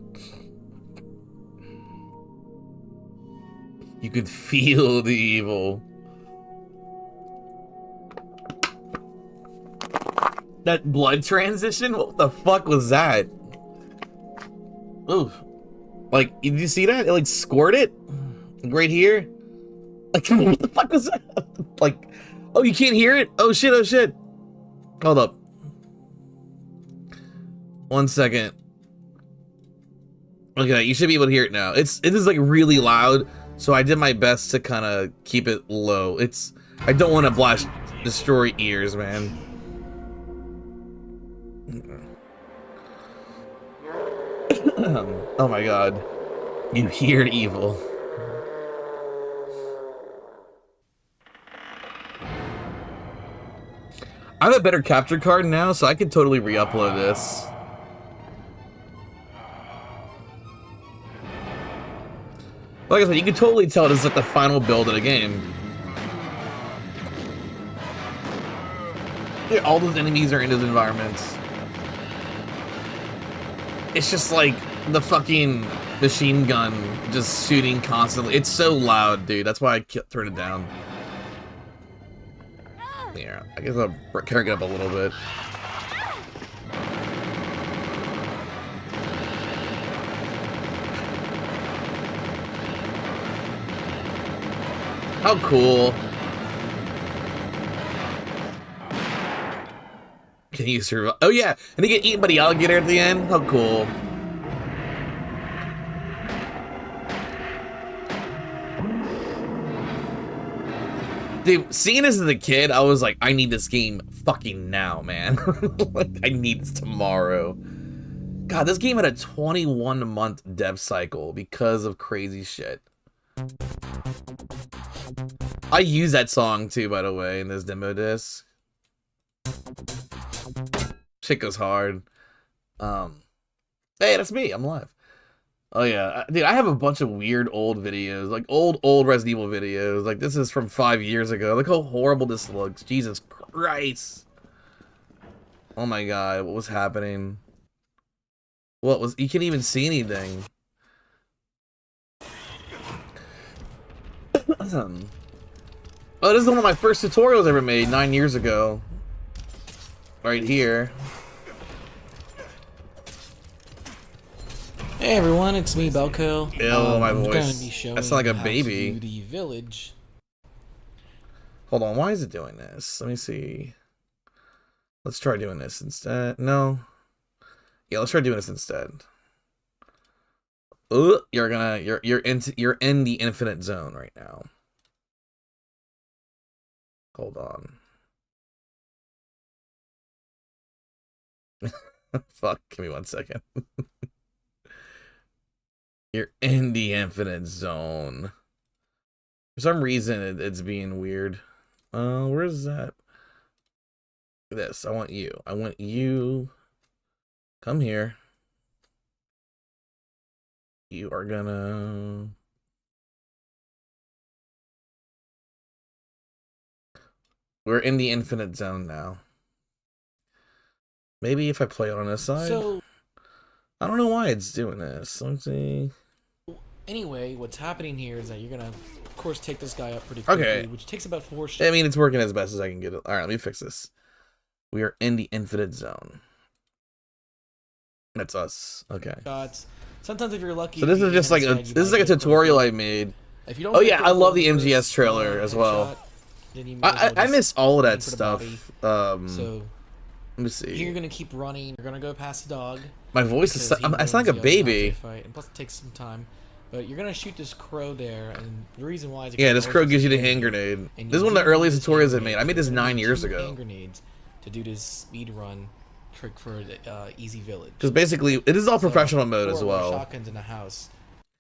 You could feel the evil. That blood transition? What the fuck was that? Ooh. Like, did you see that? It like squirted? Right here? Like, what the fuck was that? Like, oh, you can't hear it? Oh shit, oh shit. Hold up. 1 second. Look at that, you should be able to hear it now. It is like really loud, so I did my best to kind of keep it low. I don't want to destroy ears, man. Oh my god. You hear evil. I have a better capture card now, so I can totally re-upload this. Like I said, you can totally tell this is like the final build of the game. Yeah, all those enemies are in those environments. It's just like the fucking machine gun just shooting constantly. It's so loud, dude. That's why I turned it down. Yeah, I guess I'll crank it up a little bit. How cool. Can you survive? Oh yeah, and they get eaten by the alligator at the end? How cool. Dude, seeing this as a kid, I was like, I need this game fucking now, man. Like, I need this tomorrow. God, this game had a 21-month dev cycle because of crazy shit. I use that song too, by the way, in this demo disc. Shit goes hard. Hey, that's me. I'm live. Oh yeah, dude, I have a bunch of weird old videos, like old Resident Evil videos. Like this is from 5 years ago. Look how horrible this looks. Jesus Christ. Oh my god, what was happening? What was? You can't even see anything. Oh, this is one of my first tutorials I ever made 9 years ago. Right here. Hey everyone, it's me, Belko. Ew, my I'm voice. gonna be showing I sound like a how baby. to do the village. Hold on, why is it doing this? Let me see. Let's try doing this instead. No. Yeah, let's try doing this instead. You're in the infinite zone right now. Hold on. Fuck, give me 1 second. You're in the infinite zone. For some reason, it's being weird. Where is that? This. I want you. I want you. Come here. You are gonna... We're in the infinite zone now. Maybe if I play it on this side? So, I don't know why it's doing this. Let's see. anyway, what's happening here is that you're gonna, of course, take this guy up pretty quickly, Okay. which takes about 4 I mean, it's working as best as I can get it. Alright, let me fix this. We are in the infinite zone. That's us. Okay. shots. Sometimes if you're lucky. So this is just like a tutorial I made. If you don't Oh get yeah, I critical love the on MGS first, trailer as well. headshot, then you may as well I just miss all of aim that for the stuff. body. So let me see. you're gonna keep running. You're gonna go past the dog. My voice is. because he I sound like a knows baby. fight, and plus it takes some time. But you're gonna shoot this crow there, and the reason why is Yeah, this crow gives you the hand grenade. This is one of the earliest tutorials I made. I made this 9 years ago. Hand grenades to do this speed run trick for the easy village. Because basically, it is all professional mode as Or well. Shotguns in the house.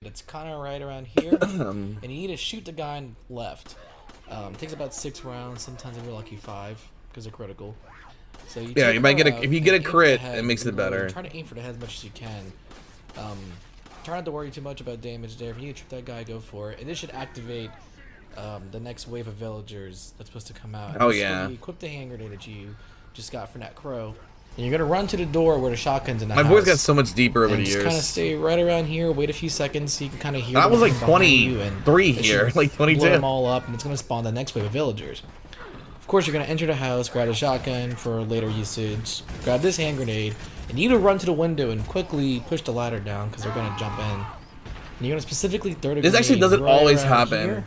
It's kind of right around here, and you need to shoot the guy on left. It takes about 6 rounds. Sometimes if you're lucky 5 because they're critical. So you might get if you get a crit, it makes it better. Try to aim for the head as much as you can. Try not to worry too much about damage there. If you need to trip that guy, go for it. And this should activate the next wave of villagers that's supposed to come out. And Oh this is yeah. when you equip the hand grenade that you just got from that crow. And you're gonna run to the door where the shotgun's in the house. My voice got so much deeper over the and just kind of years. stay right around here. Wait a few seconds so you can kind of hear. I was them like from behind you, and 23 it here, should like 22. Blow them all up, and it's gonna spawn the next wave of villagers. Of course, you're gonna enter the house, grab a shotgun for later usage, grab this hand grenade, and you need to run to the window and quickly push the ladder down because they're gonna jump in. And you're gonna specifically throw the This actually grenade doesn't right always around happen. here,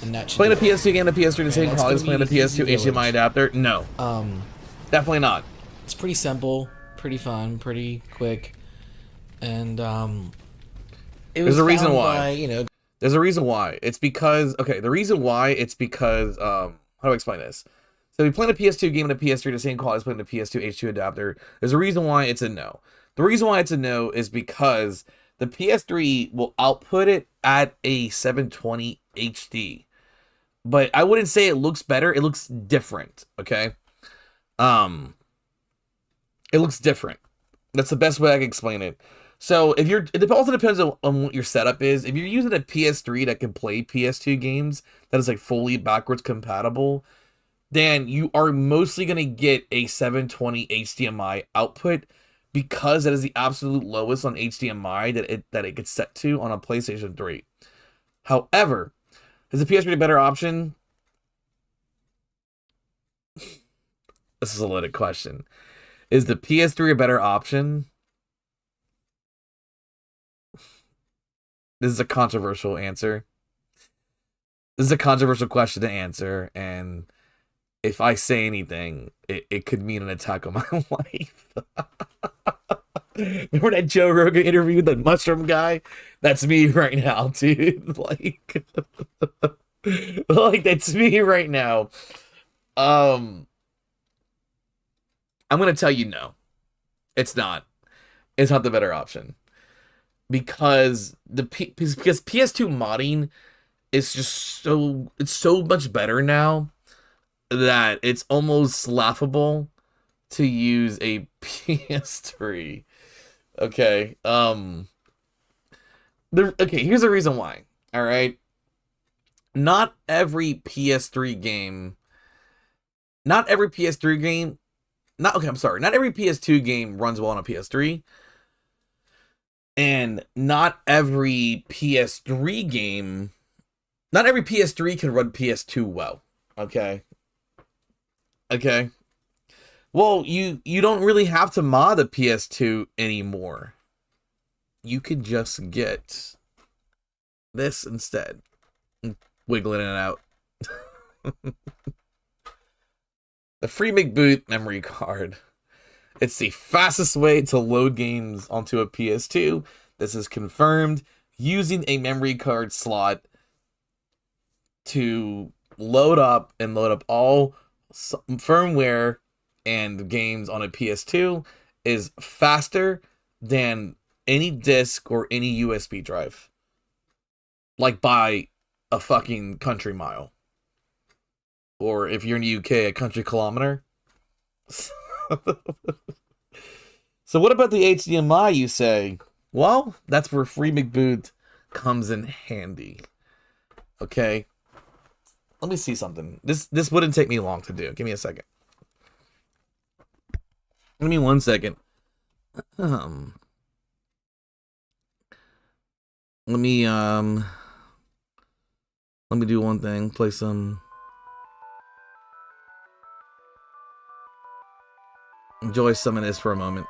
and that should Playing a do it. PS2 game and a PS3 the same that's quality as gonna playing a be PS2 easy HDMI village. adapter. No. Definitely not. It's pretty simple, pretty fun, pretty quick, and it was There's a reason found why. by, you know. There's a reason why. It's because the reason why it's because how do I explain this? So if you're playing a PS2 game and a PS3 the same quality as playing a PS2 H2 adapter, there's a reason why it's a no. The reason why it's a no is because the PS3 will output it at a 720 HD. But I wouldn't say it looks better, it looks different, okay? It looks different. That's the best way I can explain it. So if you're, it also depends on what your setup is. If you're using a PS3 that can play PS2 games, that is like fully backwards compatible, then you are mostly going to get a 720 HDMI output because that is the absolute lowest on HDMI that it gets set to on a PlayStation 3. However, is the PS3 a better option? This is a loaded question. Is the PS3 a better option? This is a controversial answer. This is a controversial question to answer, and if I say anything, it could mean an attack on my life. Remember that Joe Rogan interview with the mushroom guy? That's me right now, dude. Like, like that's me right now. I'm gonna tell you no. It's not. It's not the better option. Because because PS2 modding is just so much better now that it's almost laughable to use a PS3. Okay. Okay, here's the reason why. All right. Not every PS3 game not every PS2 game runs well on a PS3. And not every PS3 can run PS2 well. Okay. Well, you don't really have to mod a PS2 anymore. You could just get this instead. Wiggling it out. The FreeMake Boot memory card. It's the fastest way to load games onto a PS2. This is confirmed using a memory card slot to load up all firmware and games on a PS2 is faster than any disc or any USB drive. Like by a fucking country mile. Or if you're in the UK, a country kilometer. So what about the HDMI, you say? Well, that's where FreeMake Boot comes in handy. Okay. Let me see something. This wouldn't take me long to do. Give me a second. Give me 1 second. Let me do one thing. Play some. Enjoy some of this for a moment.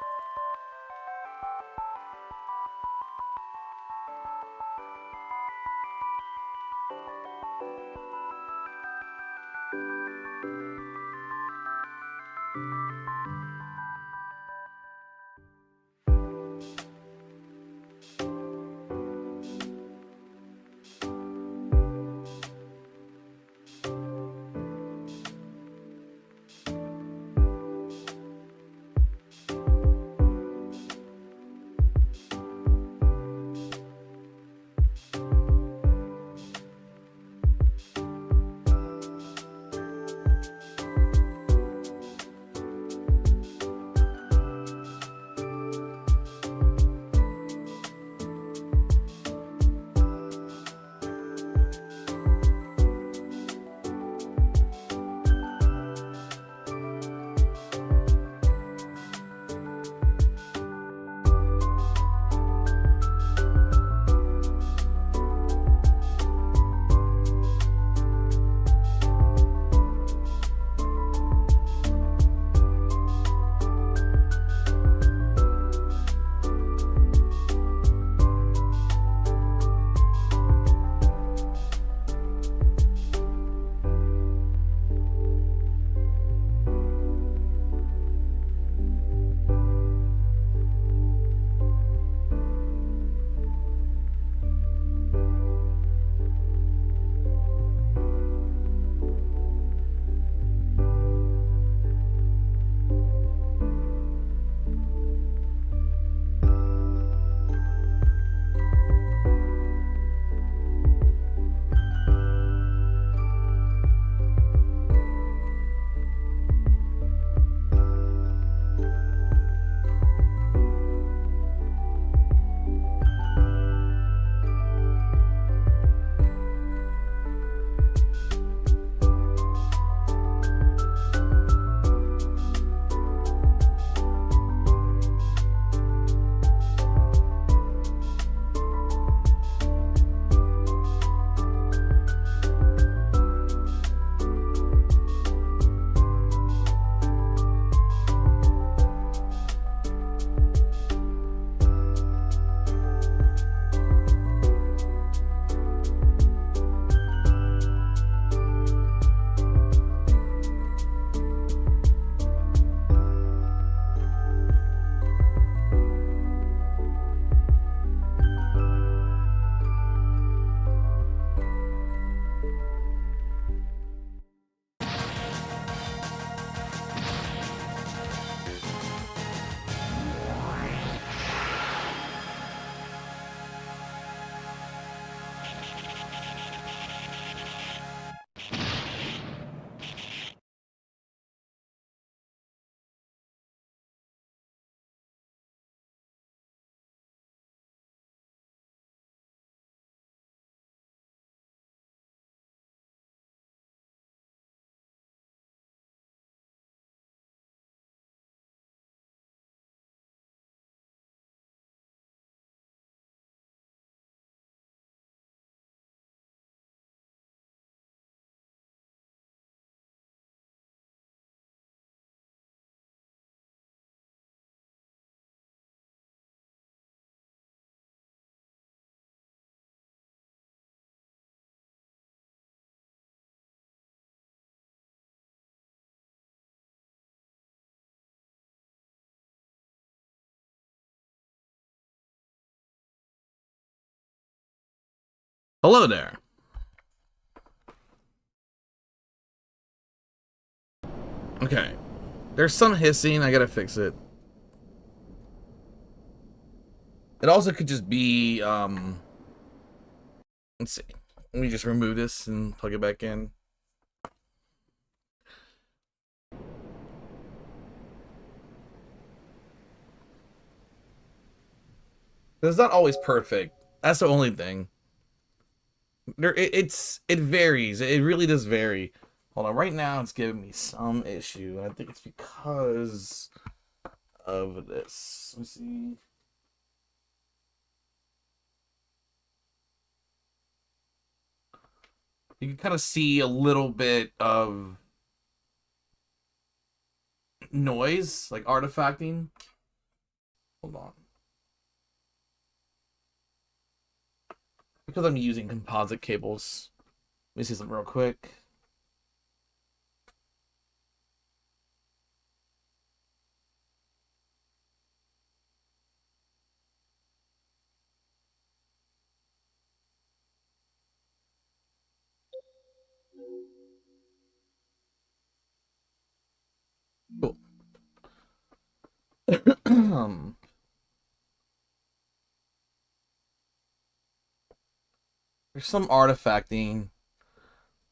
Hello there. Okay. There's some hissing. I gotta fix it. It also could just be, let's see. Let me just remove this and plug it back in. It's not always perfect. That's the only thing. It varies. It really does vary. Hold on. Right now, it's giving me some issue. I think it's because of this. Let's see. You can kind of see a little bit of noise, like artifacting. Hold on. Because I'm using composite cables. Let me see something real quick. Cool. There's some artifacting.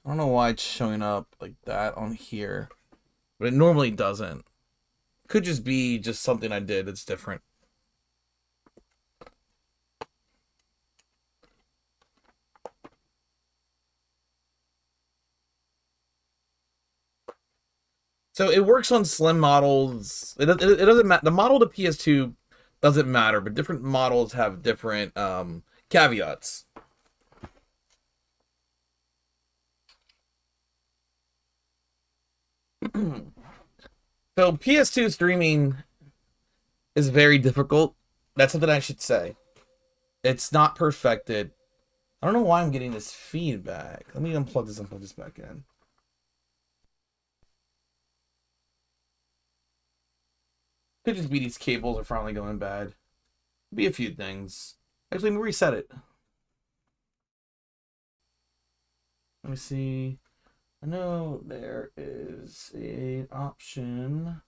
I don't know why it's showing up like that on here, but it normally doesn't. Could just be just something I did that's different. So it works on slim models. It doesn't matter. The model to PS2 doesn't matter, but different models have different caveats. So PS2 streaming is very difficult. That's something I should say. It's not perfected. I don't know why I'm getting this feedback. Let me unplug this and plug this back in. Could just be these cables are finally going bad. Be a few things. Actually, let me reset it. Let me see. I know there is an option.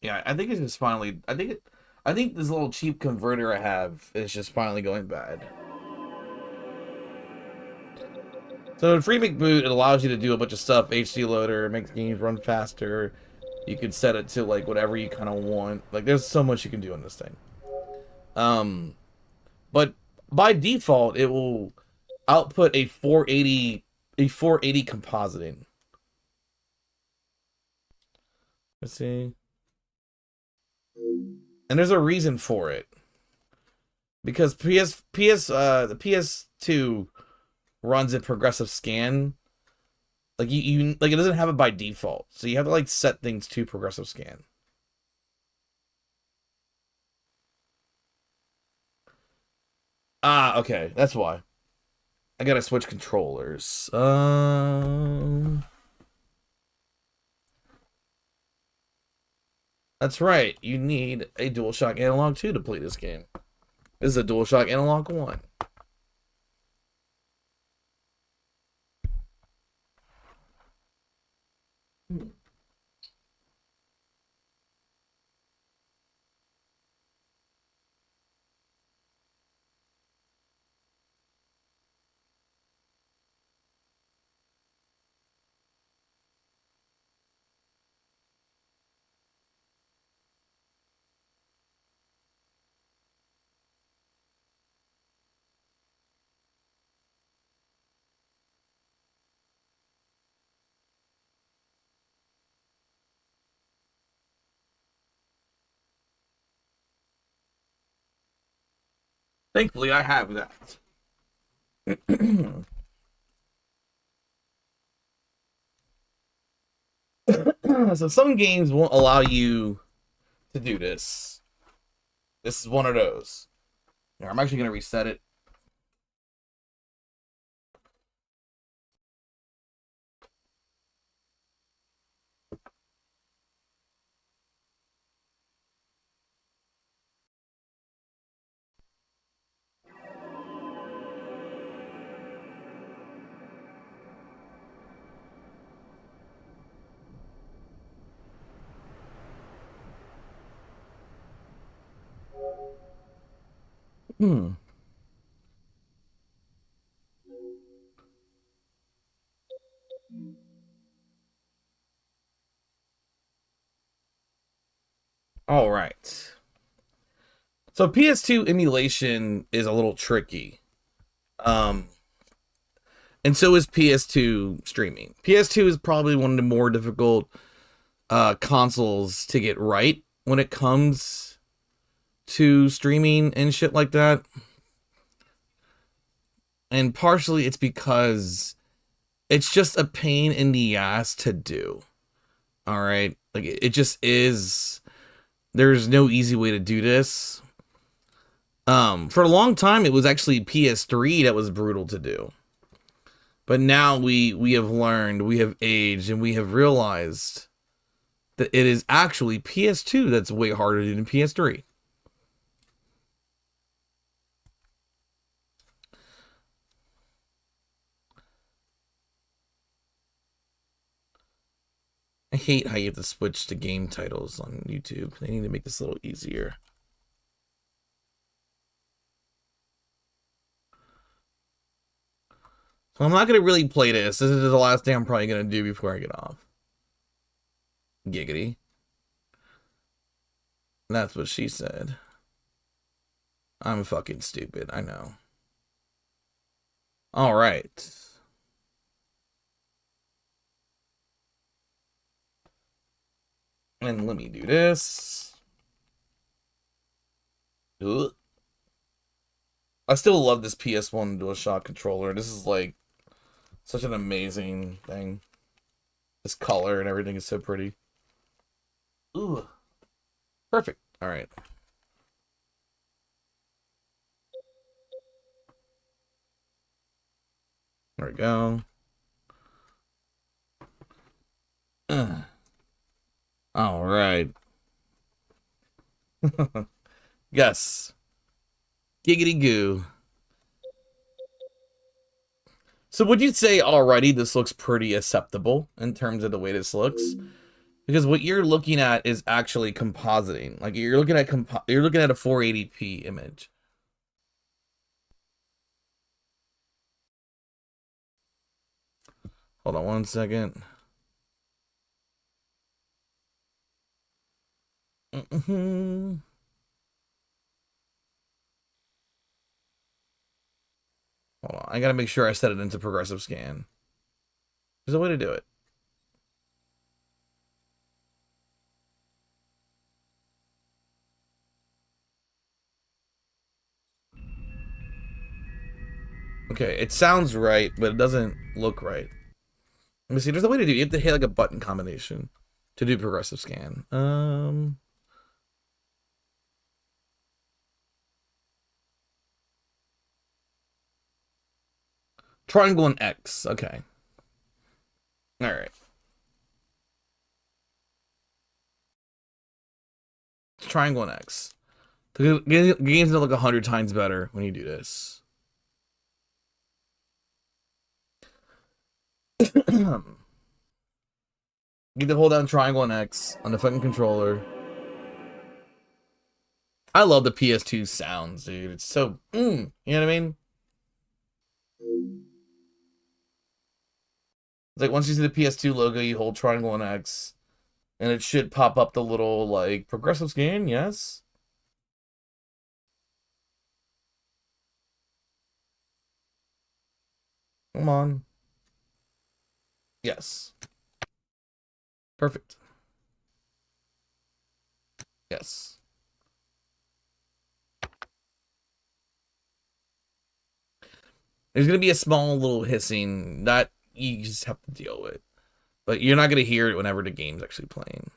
Yeah, I think it's just finally. I think this little cheap converter I have is just finally going bad. So in FreeMake Boot, it allows you to do a bunch of stuff. HD loader, makes games run faster. You can set it to like whatever you kind of want. Like there's so much you can do on this thing. But by default, it will output a 480 compositing. Let's see. And there's a reason for it. Because the PS2 runs a progressive scan. Like you like it doesn't have it by default. So you have to like set things to progressive scan. Ah, okay. That's why. I gotta switch controllers. That's right. You need a DualShock Analog 2 to play this game. This is a DualShock Analog 1. Thankfully, I have that. So some games won't allow you to do this. This is one of those. Here, I'm actually going to reset it. All right. So PS2 emulation is a little tricky. And so is PS2 streaming. PS2 is probably one of the more difficult consoles to get right when it comes to streaming and shit like that. And partially it's because it's just a pain in the ass to do. All right? Like it just is. There's no easy way to do this. For a long time it was actually PS3 that was brutal to do. But now we have learned, we have aged, and we have realized that it is actually PS2 that's way harder than PS3. I hate how you have to switch to game titles on YouTube. They need to make this a little easier. So I'm not going to really play this. This is the last thing I'm probably going to do before I get off. Giggity. That's what she said. I'm fucking stupid, I know. All right. And let me do this. Ugh. I still love this PS1 DualShock controller. This is like such an amazing thing. This color and everything is so pretty. Ooh. Perfect. All right. There we go. All right. Yes. Giggity goo. So would you say already this looks pretty acceptable in terms of the way this looks? Because what you're looking at is actually compositing. Like you're looking at a 480p image. Hold on one second. Hold on, I gotta make sure I set it into progressive scan. There's a way to do it. Okay, it sounds right, but it doesn't look right. Let me see, there's a way to do it. You have to hit like a button combination to do progressive scan. Triangle and X, okay. Alright. Triangle and X. The game's gonna look 100 times better when you do this. You need to hold down triangle and X on the fucking controller. I love the PS2 sounds, dude. It's so, you know what I mean? It's like once you see the PS2 logo, you hold triangle and X, and it should pop up the little, like, progressive scan, yes? Come on. Yes. Perfect. Yes. There's going to be a small little hissing that you just have to deal with. But you're not going to hear it whenever the game's actually playing.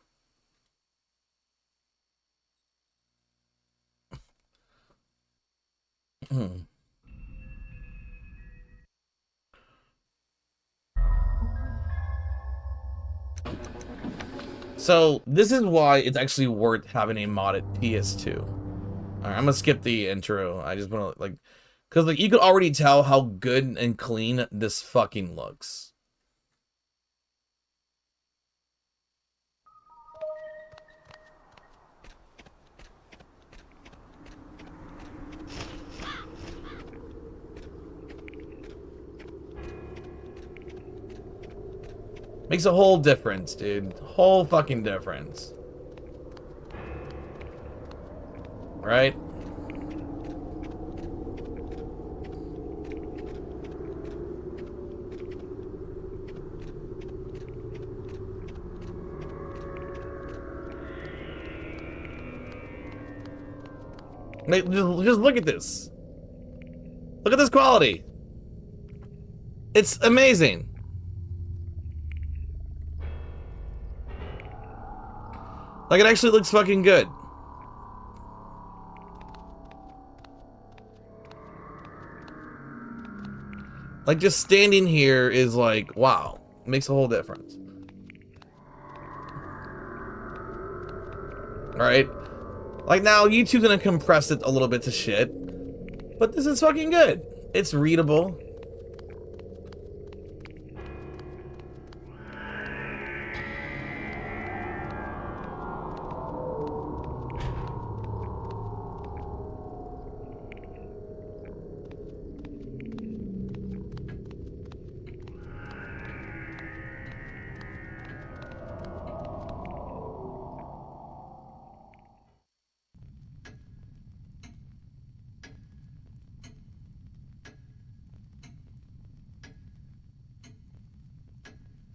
So, this is why it's actually worth having a modded PS2. Alright, I'm gonna skip the intro. I just wanna, like... Because, like, you could already tell how good and clean this fucking looks. Makes a whole difference, dude. Whole fucking difference. Right? Just look at this. Look at this quality. It's amazing. Like, it actually looks fucking good. Like, just standing here is like, wow. It makes a whole difference. Alright? Like, now, YouTube's gonna compress it a little bit to shit. But this is fucking good. It's readable.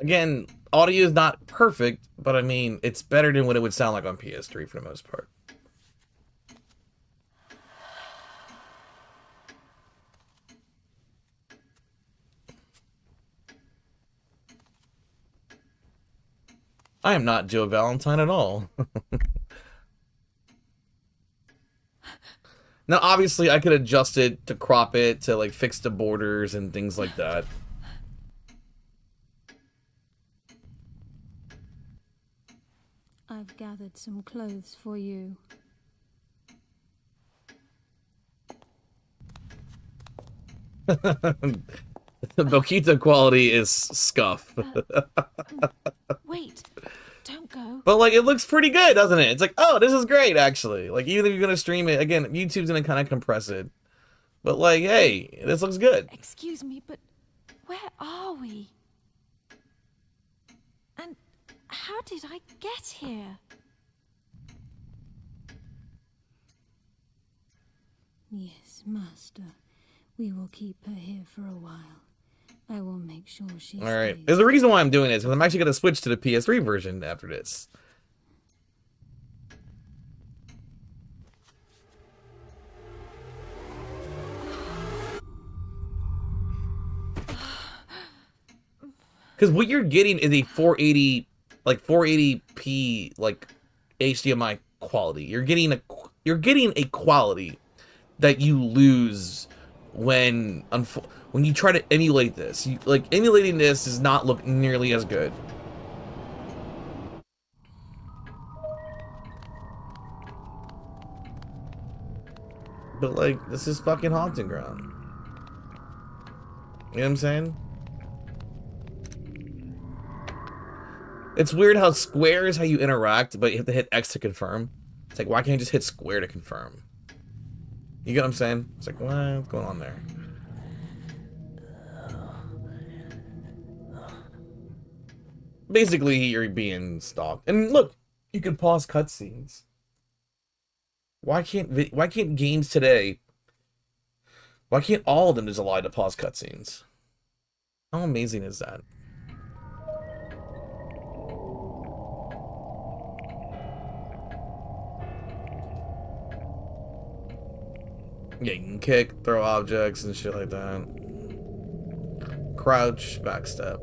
Again, audio is not perfect, but I mean, it's better than what it would sound like on PS3 for the most part. I am not Joe Valentine at all. Now, obviously, I could adjust it to crop it, to like fix the borders and things like that. I've gathered some clothes for you. The Boquita quality is scuff. Wait, don't go. But like, it looks pretty good, doesn't it? It's like, oh, this is great, actually. Like, even if you're gonna stream it, again, YouTube's gonna kind of compress it. But like, hey, this looks good. Excuse me, but where are we? And how did I get here? Yes, Master. We will keep her here for a while. I will make sure she All right. stays. There's a reason why I'm doing this, because I'm actually gonna switch to the PS3 version after this. Because what you're getting is a 480, like 480p, like HDMI quality. You're getting a quality that you lose when you try to emulate this. Like, emulating this does not look nearly as good. But like, this is fucking Haunting Ground. You know what I'm saying? It's weird how square is how you interact, but you have to hit X to confirm. It's like, why can't you just hit square to confirm? You get what I'm saying? It's like, what's going on there? Basically, you're being stalked. And look, you can pause cutscenes. Why can't games today? Why can't all of them just allow to pause cutscenes? How amazing is that? Yeah, you can kick, throw objects and shit like that. Crouch, backstep.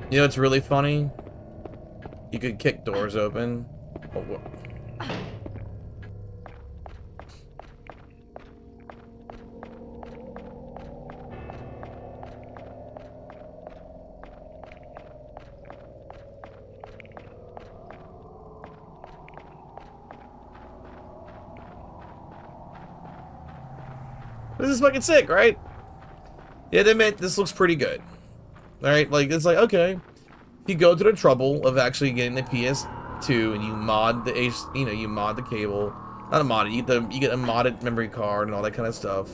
You know what's really funny? You could kick doors open. Oh, what? This is fucking sick, right? Yeah, they admit this looks pretty good. Alright, like, it's like, okay. If you go to the trouble of actually getting the PS2 and you mod the you mod the cable, Not a modded. You get a modded memory card and all that kind of stuff.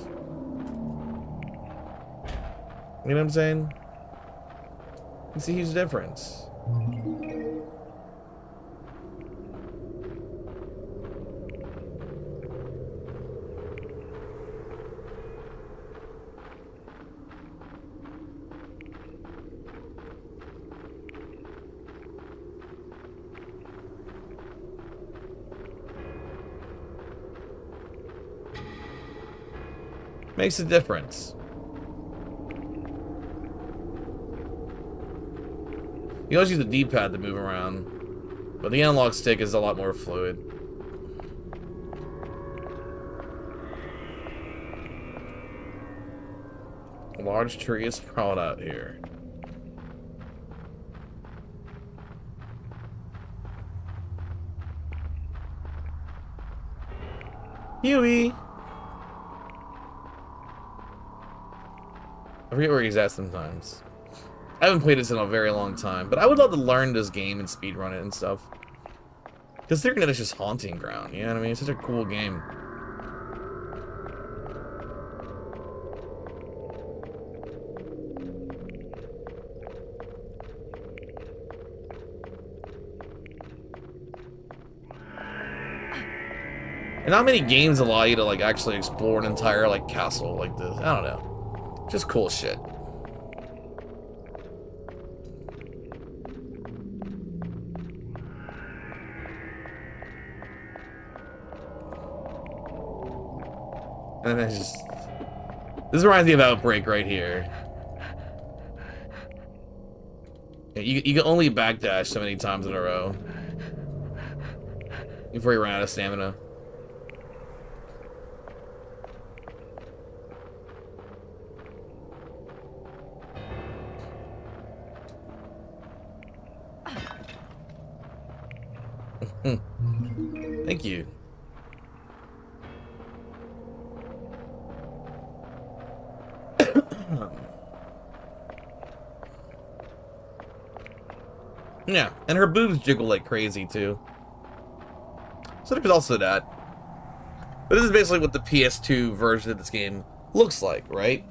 You know what I'm saying? It's a huge difference. Makes a difference. You always use the D-pad to move around, but the analog stick is a lot more fluid. A large tree is sprawled out here. Huey! I forget where he's at sometimes. I haven't played this in a very long time, but I would love to learn this game and speedrun it and stuff. Because the internet is just haunting ground, you know what I mean? It's such a cool game. And not many games allow you to like actually explore an entire like castle like this. I don't know. Just cool shit. And then just... This reminds me of Outbreak right here. Yeah, you can only backdash so many times in a row before you run out of stamina. Thank you. Yeah, and her boobs jiggle like crazy too. So there's also that. But this is basically what the PS2 version of this game looks like, right?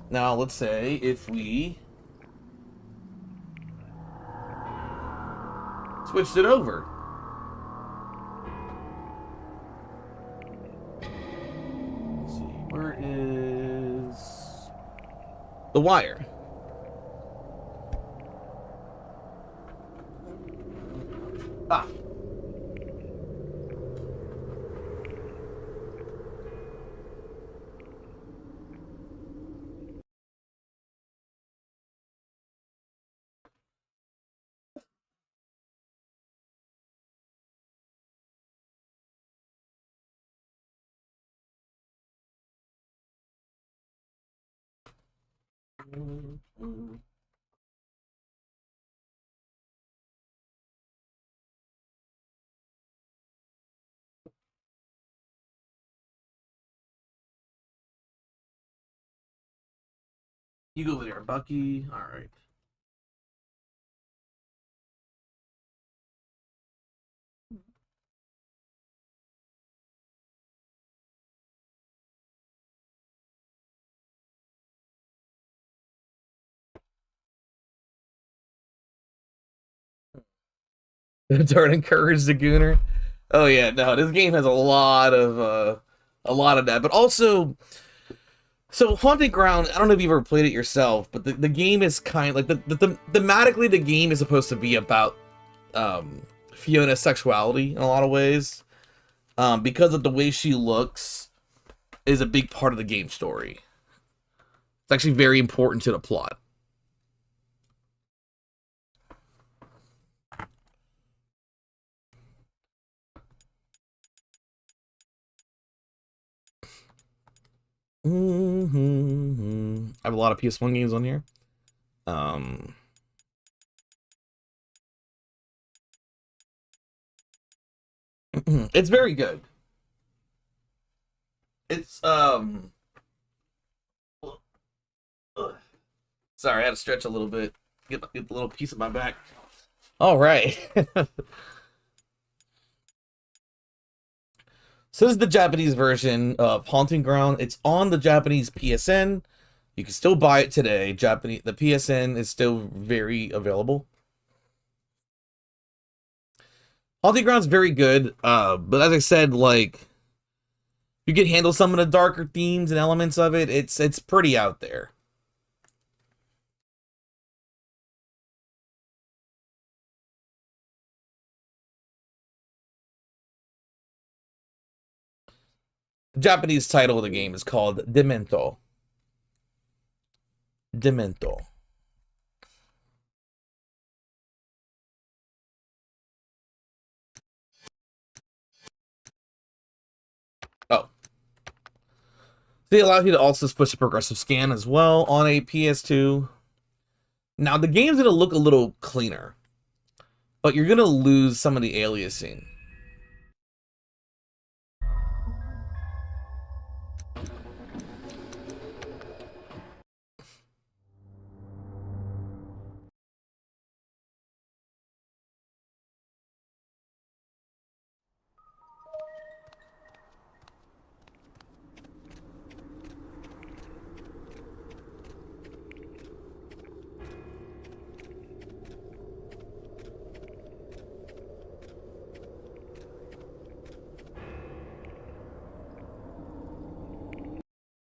Now, let's say if we switched it over. Let's see, where is The Wire? Ah. You go over there, Bucky. All right. Turn encourage the gooner. Oh yeah, no, this game has a lot of that, but also, so Haunted Ground. I don't know if you've ever played it yourself, but the game is kind of like thematically the game is supposed to be about Fiona's sexuality in a lot of ways, because of the way she looks is a big part of the game story. It's actually very important to the plot. I have a lot of PS1 games on here. It's very good. It's sorry, I had to stretch a little bit. Get a little piece of my back. All right. So this is the Japanese version of Haunting Ground. It's on the Japanese PSN. You can still buy it today. The PSN is still very available. Haunting Ground's very good, but as I said, like, you can handle some of the darker themes and elements of it. It's pretty out there. The Japanese title of the game is called Demento. Demento. Oh. They allow you to also switch to progressive scan as well on a PS2. Now, the game's going to look a little cleaner, but you're going to lose some of the aliasing.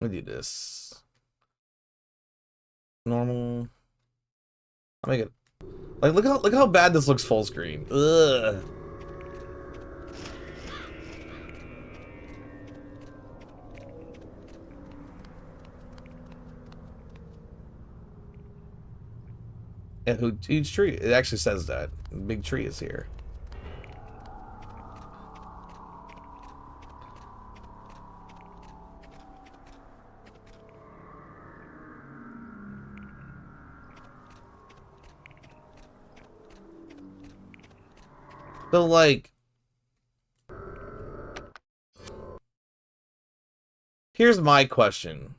Let me do this. Normal. I'll make it. Like, look how bad this looks full screen. Ugh. Yeah, huge tree. It actually says that. Big tree is here. So, like, here's my question.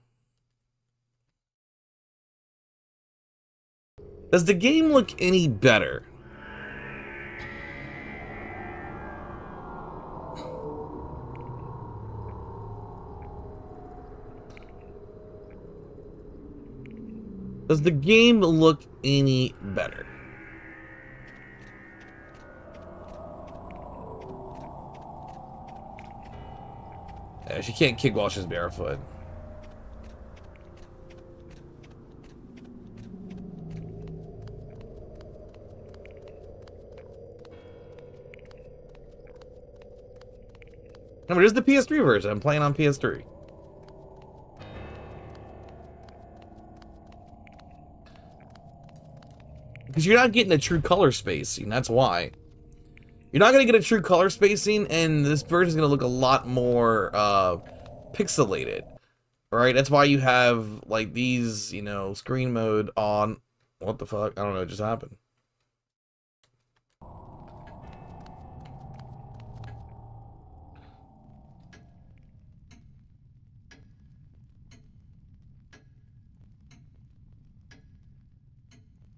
Does the game look any better? Does the game look any better? Yeah, she can't kick while she's barefoot. No, but here's the PS3 version. I'm playing on PS3. Because you're not getting a true color spacing, that's why. You're not going to get a true color spacing, and this version is going to look a lot more pixelated. Right? That's why you have, like, these, you know, screen mode on. What the fuck? I don't know what just happened.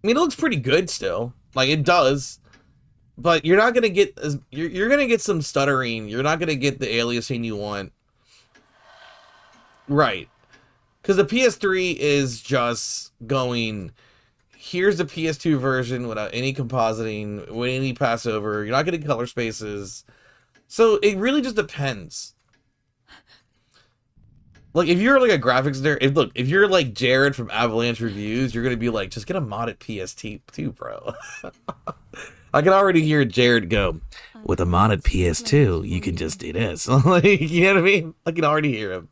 I mean, it looks pretty good still. Like, it does. But you're not going to get... You're going to get some stuttering. You're not going to get the aliasing you want. Right. Because the PS3 is just going... Here's the PS2 version without any compositing, with any passover. You're not getting color spaces. So, it really just depends. Like, if you're like a graphics nerd, if you're like Jared from Avalanche Reviews, you're gonna be like, just get a modded PS2, bro. I can already hear Jared go, with a modded PS2, you can just do this. Like, you know what I mean? I can already hear him.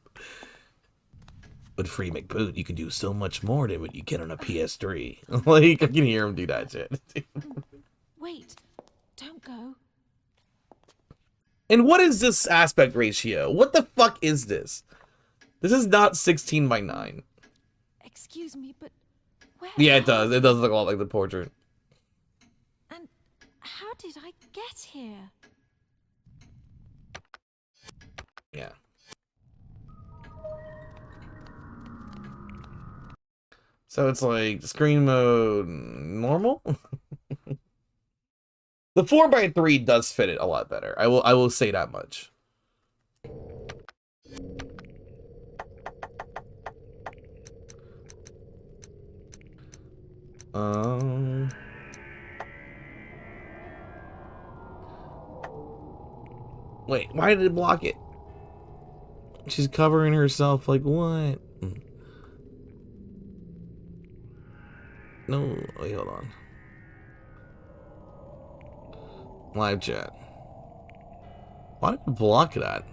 With free McBoot, you can do so much more than what you get on a PS3. Like, I can hear him do that shit. Wait, don't go. And what is this aspect ratio? What the fuck is this? This is not 16:9. Excuse me, but where? Yeah, it does. It does look a lot like the portrait. And how did I get here? Yeah. So it's like screen mode normal. The 4x3 does fit it a lot better. I will say that much. Wait, why did it block it? She's covering herself, like what? No, wait, hold on. Live chat. Why did it block that?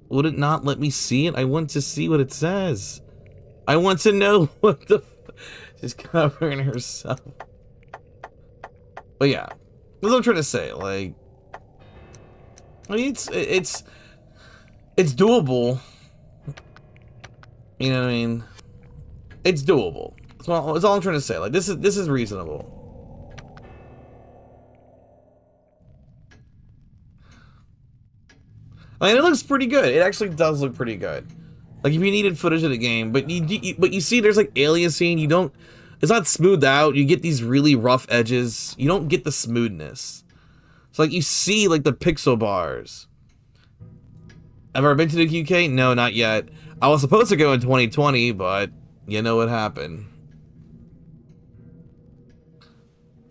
Would it not let me see it? I want to see what it says. I want to know what the... She's covering herself. But yeah, that's what I'm trying to say. Like, I mean, it's doable. You know what I mean? It's doable. That's all I'm trying to say. Like, this is reasonable. I mean, it looks pretty good. It actually does look pretty good. Like, if you needed footage of the game, but you see, there's like aliasing. You don't. It's not smoothed out. You get these really rough edges. You don't get the smoothness. So like you see like the pixel bars. Have I ever been to the UK? No, not yet. I was supposed to go in 2020, but you know what happened.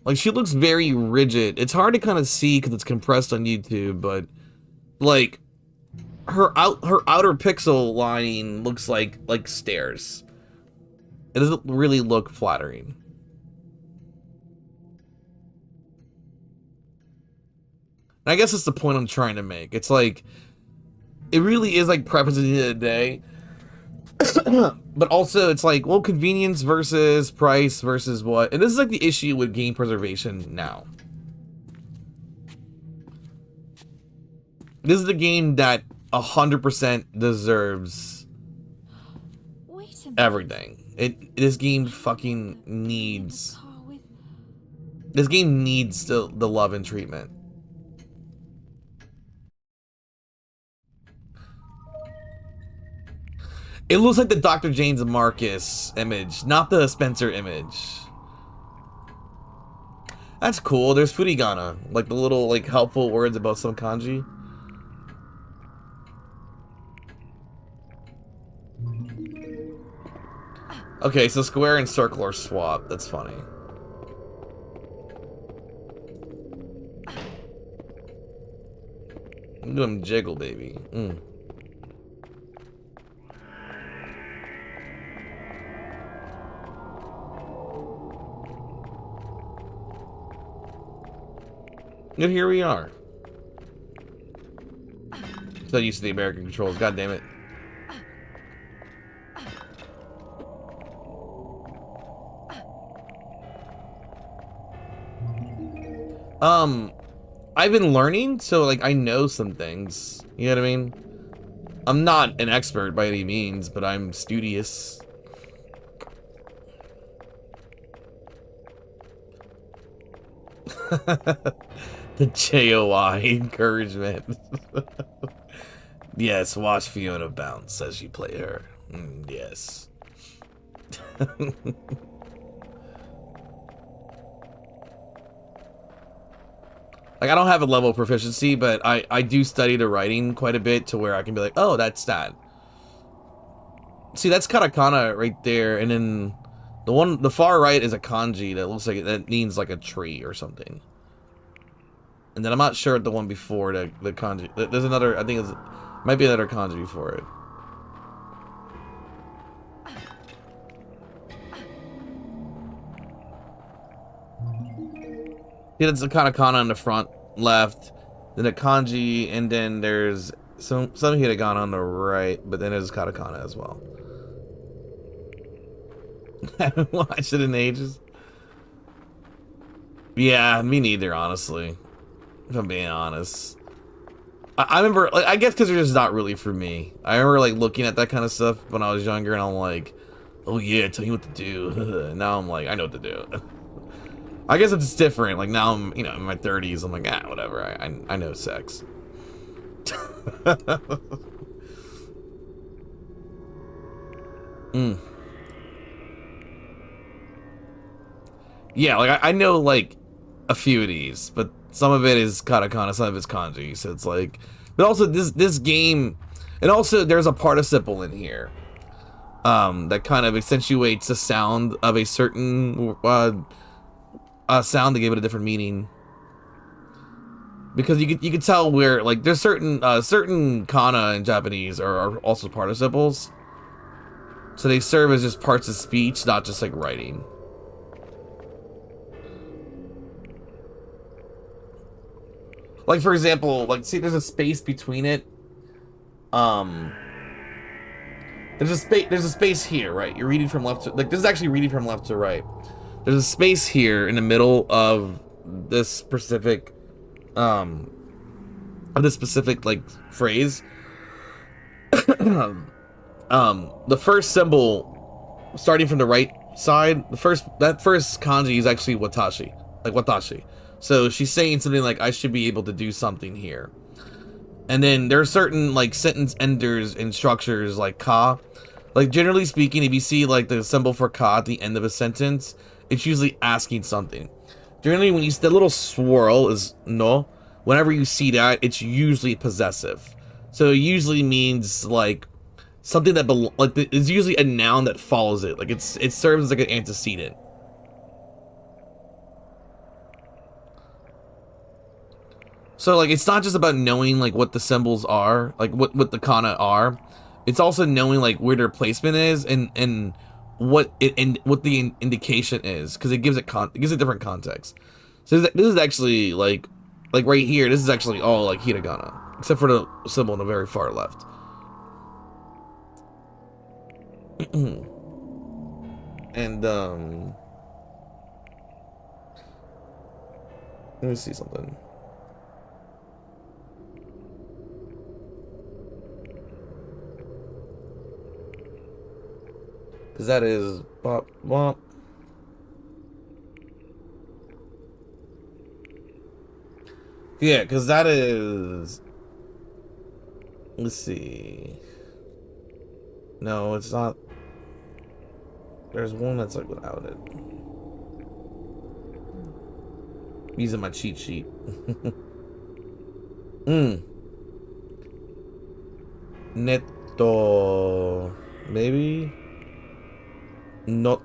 Like, she looks very rigid. It's hard to kind of see because it's compressed on YouTube, but like her outer pixel lining looks like stairs. It doesn't really look flattering. And I guess that's the point I'm trying to make. It's like, it really is like preference at the end of the day. But also it's like, well, convenience versus price versus what? And this is like the issue with game preservation now. This is the game that 100% deserves everything. This game fucking needs... This game needs the love and treatment. It looks like the Dr. James Marcus image, not the Spencer image. That's cool. There's furigana, like the little like helpful words about some kanji. Okay, so square and circle are swapped. That's funny. Look at him jiggle, baby. And here we are. So used to the American controls. God damn it. I've been learning, so like I know some things. You know what I mean? I'm not an expert by any means, but I'm studious. The JOI encouragement. Yes, watch Fiona bounce as you play her. Yes. Like, I don't have a level of proficiency, but I do study the writing quite a bit to where I can be like, oh, that's that. See, that's katakana right there, and then the far right is a kanji that looks like that means like a tree or something. And then I'm not sure the one before the kanji. There's another, I think might be another kanji before it. Yeah, it's a katakana on the front left, then a kanji, and then there's some hiragana on the right, but then there's katakana as well. I haven't watched it in ages. Yeah, me neither, honestly. If I'm being honest. I remember, like, I guess because they're just not really for me. I remember, like, looking at that kind of stuff when I was younger, and I'm like, oh yeah, tell you what to do. Now I'm like, I know what to do. I guess it's different. Like, now I'm, you know, in my 30s, I'm like, ah, whatever. I know sex. Yeah, like, I know, like, a few of these, but some of it is katakana, some of it's kanji, so it's like... But also, this game... And also, there's a participle in here. that kind of accentuates the sound of a certain sound to give it a different meaning. Because you could tell where, like, there's certain kana in Japanese are also participles. So they serve as just parts of speech, not just like writing. Like, for example, like, see, there's a space between it. There's a space here, right? You're reading from left to, like, this is actually reading from left to right. There's a space here in the middle of this specific like phrase. The first symbol starting from the right side, that first kanji is actually watashi, like watashi. So she's saying something like, I should be able to do something here. And then there are certain like sentence enders and structures like ka. Like, generally speaking, if you see like the symbol for ka at the end of a sentence, it's usually asking something. Generally, when you see the little swirl is no, whenever you see that, it's usually possessive. So it usually means like something that it's usually a noun that follows it. Like it serves as like an antecedent. So like it's not just about knowing like what the symbols are, like what the kana are. It's also knowing like where their placement is and what the indication is, because it gives it different context. So this is actually like right here, this is actually all like hiragana, except for the symbol on the very far left. And let me see something. Because that is bop bop. Yeah, because that is, let's see. No, it's not. There's one that's like without it. I'm using my cheat sheet. Netto, maybe. No.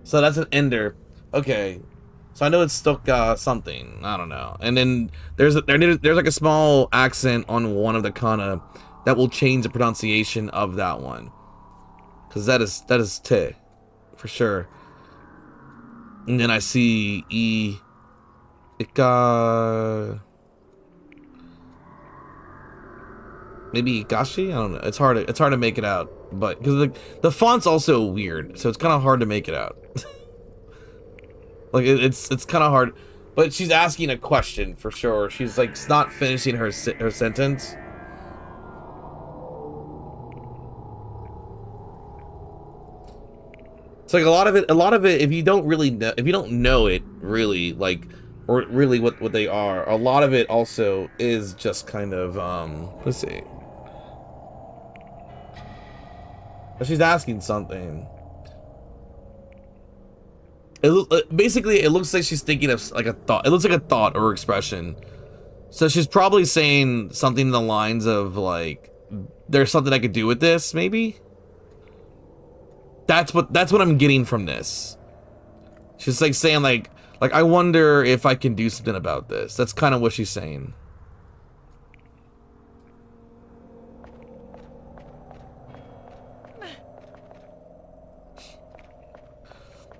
So that's an ender. Okay. So I know it's stuck something. I don't know. And then there's like a small accent on one of the kana that will change the pronunciation of that one. Cause that is te, for sure. And then I see ika, maybe Ikashi? I don't know. It's hard to make it out, but because the font's also weird, so it's kind of hard to make it out. Like it's kind of hard, but she's asking a question for sure. She's like not finishing her sentence. It's like a lot of it. If you don't know it really, like, or really what they are, a lot of it also is just kind of let's see. She's asking something. Basically, it looks like she's thinking of like a thought. It looks like a thought or expression. So she's probably saying something in the lines of like, "There's something I could do with this, maybe." That's what I'm getting from this. She's like saying like I wonder if I can do something about this. That's kind of what she's saying.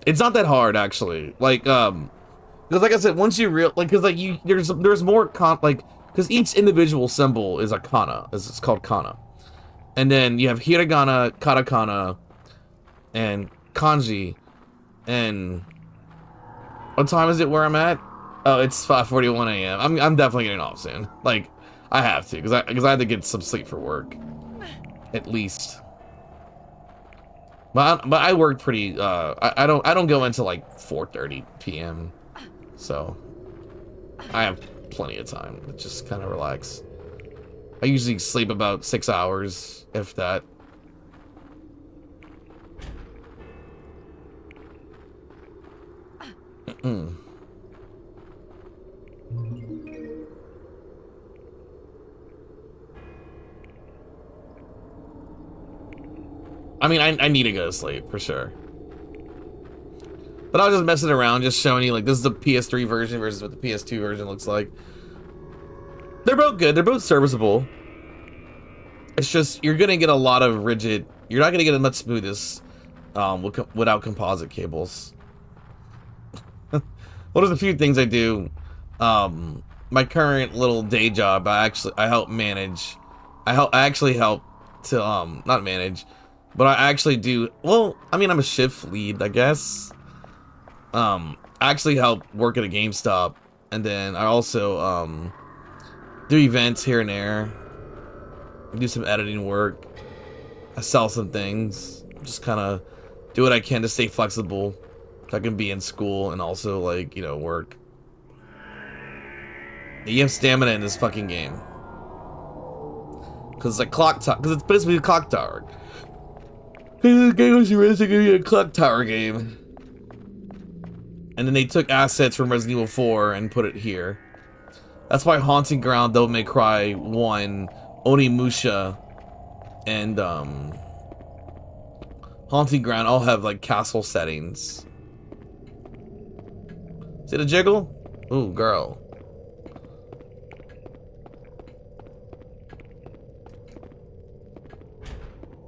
It's not that hard, actually. Like, because like I said, once you there's more because each individual symbol is a kana. It's called kana, and then you have hiragana, katakana, and kanji. And what time is it where I'm at? Oh, it's 5:41 a.m. I'm definitely getting off soon. Like, I have to, because I had to get some sleep for work, at least. But I work pretty. I don't go until like 4:30 p.m. So I have plenty of time to just kind of relax. I usually sleep about 6 hours, if that. I mean, I need to go to sleep, for sure. But I was just messing around, just showing you, like, this is the PS3 version versus what the PS2 version looks like. They're both good. They're both serviceable. It's just, you're going to get a lot of rigid... You're not going to get as much smoothness without composite cables. Well, there's a few things I do. My current little day job, I help manage. I actually help to, not manage, but I actually do... Well, I mean, I'm a shift lead, I guess. I actually help work at a GameStop, and then I also do events here and there, do some editing work, I sell some things, just kind of do what I can to stay flexible so I can be in school and also, like, you know, work. You have stamina in this fucking game because it's like because it's basically a clock tower. This game was originally a clock tower game. And then they took assets from Resident Evil 4 and put it here. That's why Haunting Ground, Devil May Cry 1, Onimusha, and Haunting Ground all have like castle settings. See the jiggle? Ooh, girl.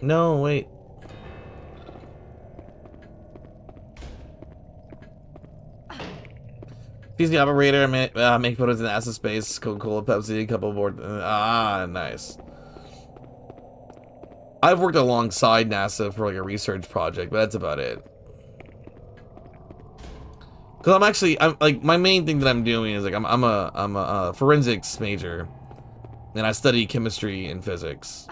No, wait. He's the operator. Make photos in NASA space. Coca-Cola, Pepsi, a couple more. Nice. I've worked alongside NASA for like a research project, but that's about it. Because I'm like, my main thing that I'm doing is like I'm a forensics major, and I study chemistry and physics.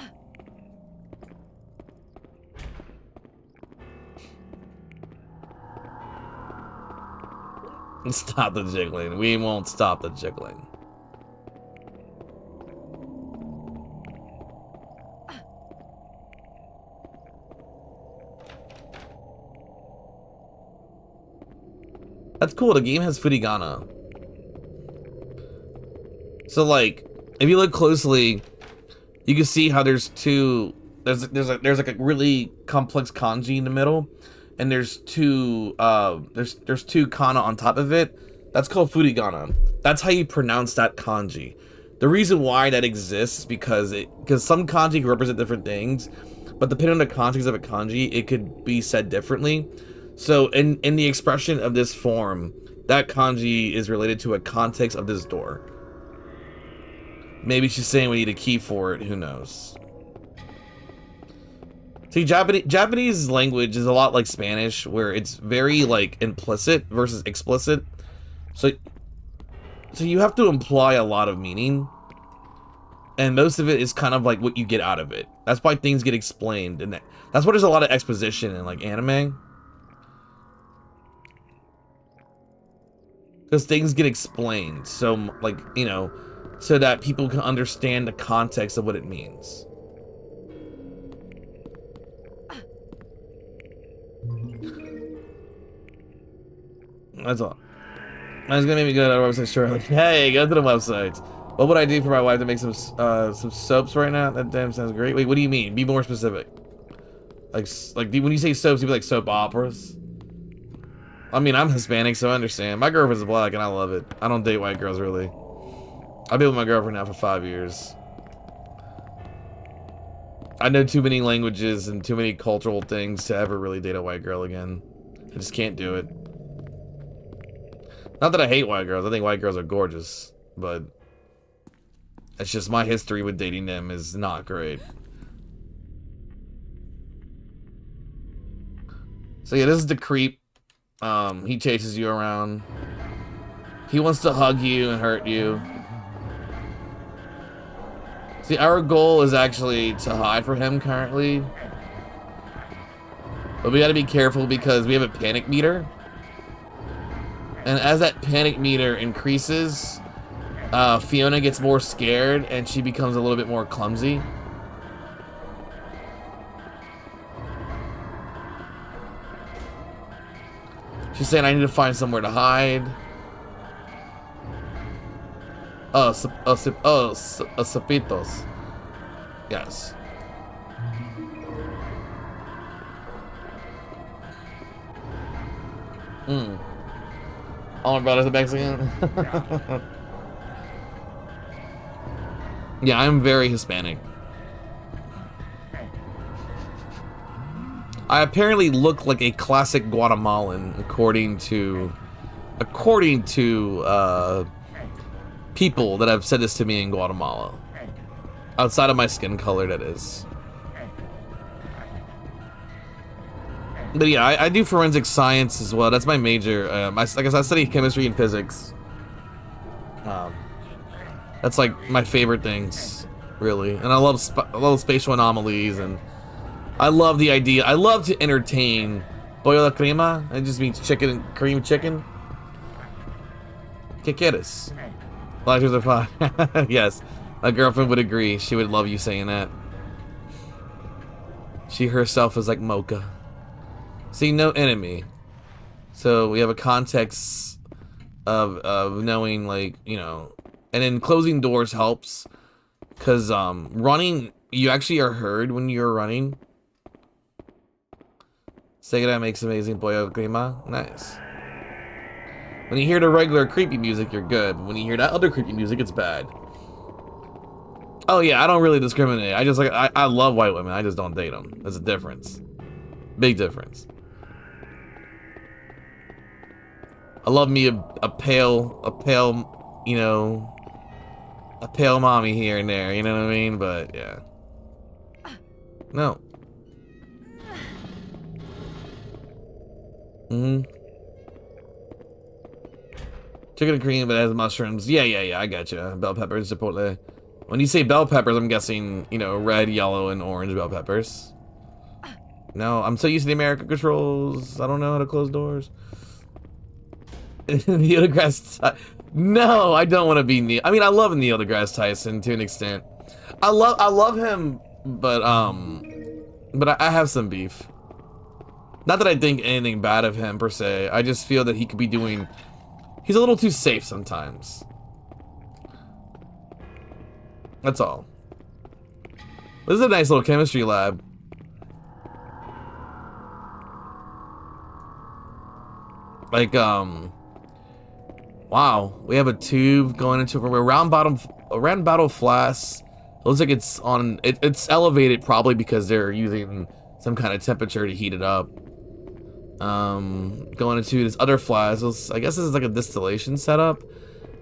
Stop the jiggling. We won't stop the jiggling. That's cool. The game has furigana. So like, if you look closely, you can see how there's two. There's like a really complex kanji in the middle. And there's two kana on top of it. That's called furigana. That's how you pronounce that kanji. The reason why that exists is because some kanji can represent different things, but depending on the context of a kanji, it could be said differently. So in the expression of this form, that kanji is related to a context of this door. Maybe she's saying we need a key for it. Who knows? See, Japanese language is a lot like Spanish, where it's very like implicit versus explicit. So you have to imply a lot of meaning, and most of it is kind of like what you get out of it. That's why things get explained, and that's why there's a lot of exposition in like anime, because things get explained. So like, you know, so that people can understand the context of what it means. That's all. That's gonna make me go to our website shortly. Hey, go to the website. What would I do for my wife to make some soaps right now? That damn sounds great. Wait, what do you mean? Be more specific. Like when you say soaps, you be like soap operas. I mean, I'm Hispanic, so I understand. My girlfriend's black, and I love it. I don't date white girls really. I've been with my girlfriend now for 5 years. I know too many languages and too many cultural things to ever really date a white girl again. I just can't do it. Not that I hate white girls. I think white girls are gorgeous, but it's just my history with dating them is not great. So yeah, this is the creep. He chases you around. He wants to hug you and hurt you. See, our goal is actually to hide from him currently. But we gotta be careful because we have a panic meter. And as that panic meter increases, Fiona gets more scared and she becomes a little bit more clumsy. She's saying, I need to find somewhere to hide. Sapitos. Yes. All my brothers are Mexican. Yeah, I'm very Hispanic. I apparently look like a classic Guatemalan, according to people that have said this to me in Guatemala. Outside of my skin color, that is. But yeah, I do forensic science as well. That's my major. Like I said, I study chemistry and physics. That's like my favorite things, really. And I love spatial anomalies, and I love the idea. I love to entertain. Pollo la crema. It just means chicken, cream chicken. ¿Qué quieres? Lighters are fine. Yes, my girlfriend would agree. She would love you saying that. She herself is like mocha. See, no enemy. So we have a context of knowing, like, you know, and then closing doors helps, because running, you actually are heard when you're running. Segura makes amazing pollo crema. Nice. When you hear the regular creepy music, you're good. When you hear that other creepy music, it's bad. Oh yeah, I don't really discriminate. I just like I love white women. I just don't date them. There's a difference. Big difference. I love me a pale, you know, a pale mommy here and there. You know what I mean? But yeah. No. Chicken and cream, but it has mushrooms. Yeah, I gotcha. Bell peppers, chipotle. When you say bell peppers, I'm guessing, you know, red, yellow, and orange bell peppers. No, I'm so used to the American controls. I don't know how to close doors. Neil deGrasse No, I don't want to be Neil. I mean, I love Neil deGrasse Tyson to an extent. I love him, but I have some beef. Not that I think anything bad of him, per se. I just feel that he could be doing... He's a little too safe sometimes. That's all. This is a nice little chemistry lab. Like, wow. We have a tube going into a round bottle flask. It looks like it's on... It's elevated probably because they're using some kind of temperature to heat it up. Going into this other flask. I guess this is like a distillation setup.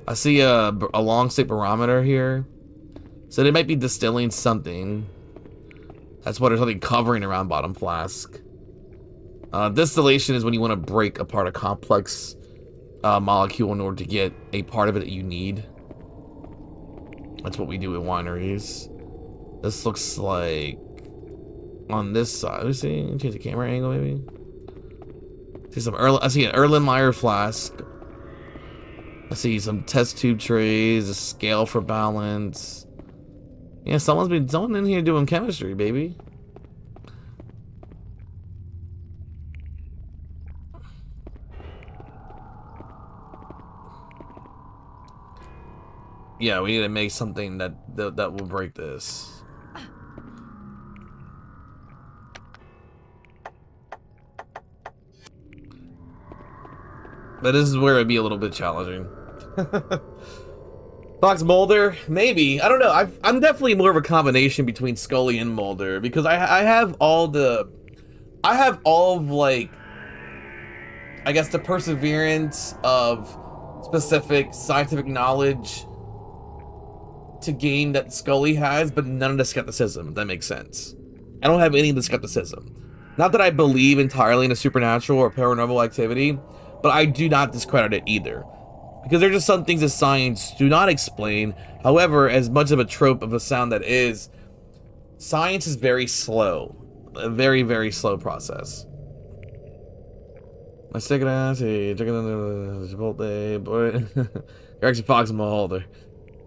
I see a long stick barometer here. So they might be distilling something. That's what there's something covering around bottom flask. Distillation is when you want to break apart a complex molecule in order to get a part of it that you need. That's what we do at wineries. This looks like on this side. Let me see. Change the camera angle, maybe. I see an Erlenmeyer flask. I see some test tube trays, a scale for balance. Yeah, someone in here doing chemistry, baby. Yeah, we need to make something that will break this. But this is where it'd be a little bit challenging. Fox Mulder? Maybe. I don't know. I'm definitely more of a combination between Scully and Mulder, because I have all of, like, I guess, the perseverance of specific scientific knowledge to gain that Scully has, but none of the skepticism, if that makes sense. I don't have any of the skepticism. Not that I believe entirely in a supernatural or paranormal activity, but I do not discredit it either. Because there are just some things that science do not explain. However, as much of a trope of a sound that is, science is very slow. A very, very slow process. My second ass, hey, chicken Chipotle, boy. You're actually Fox Mulder.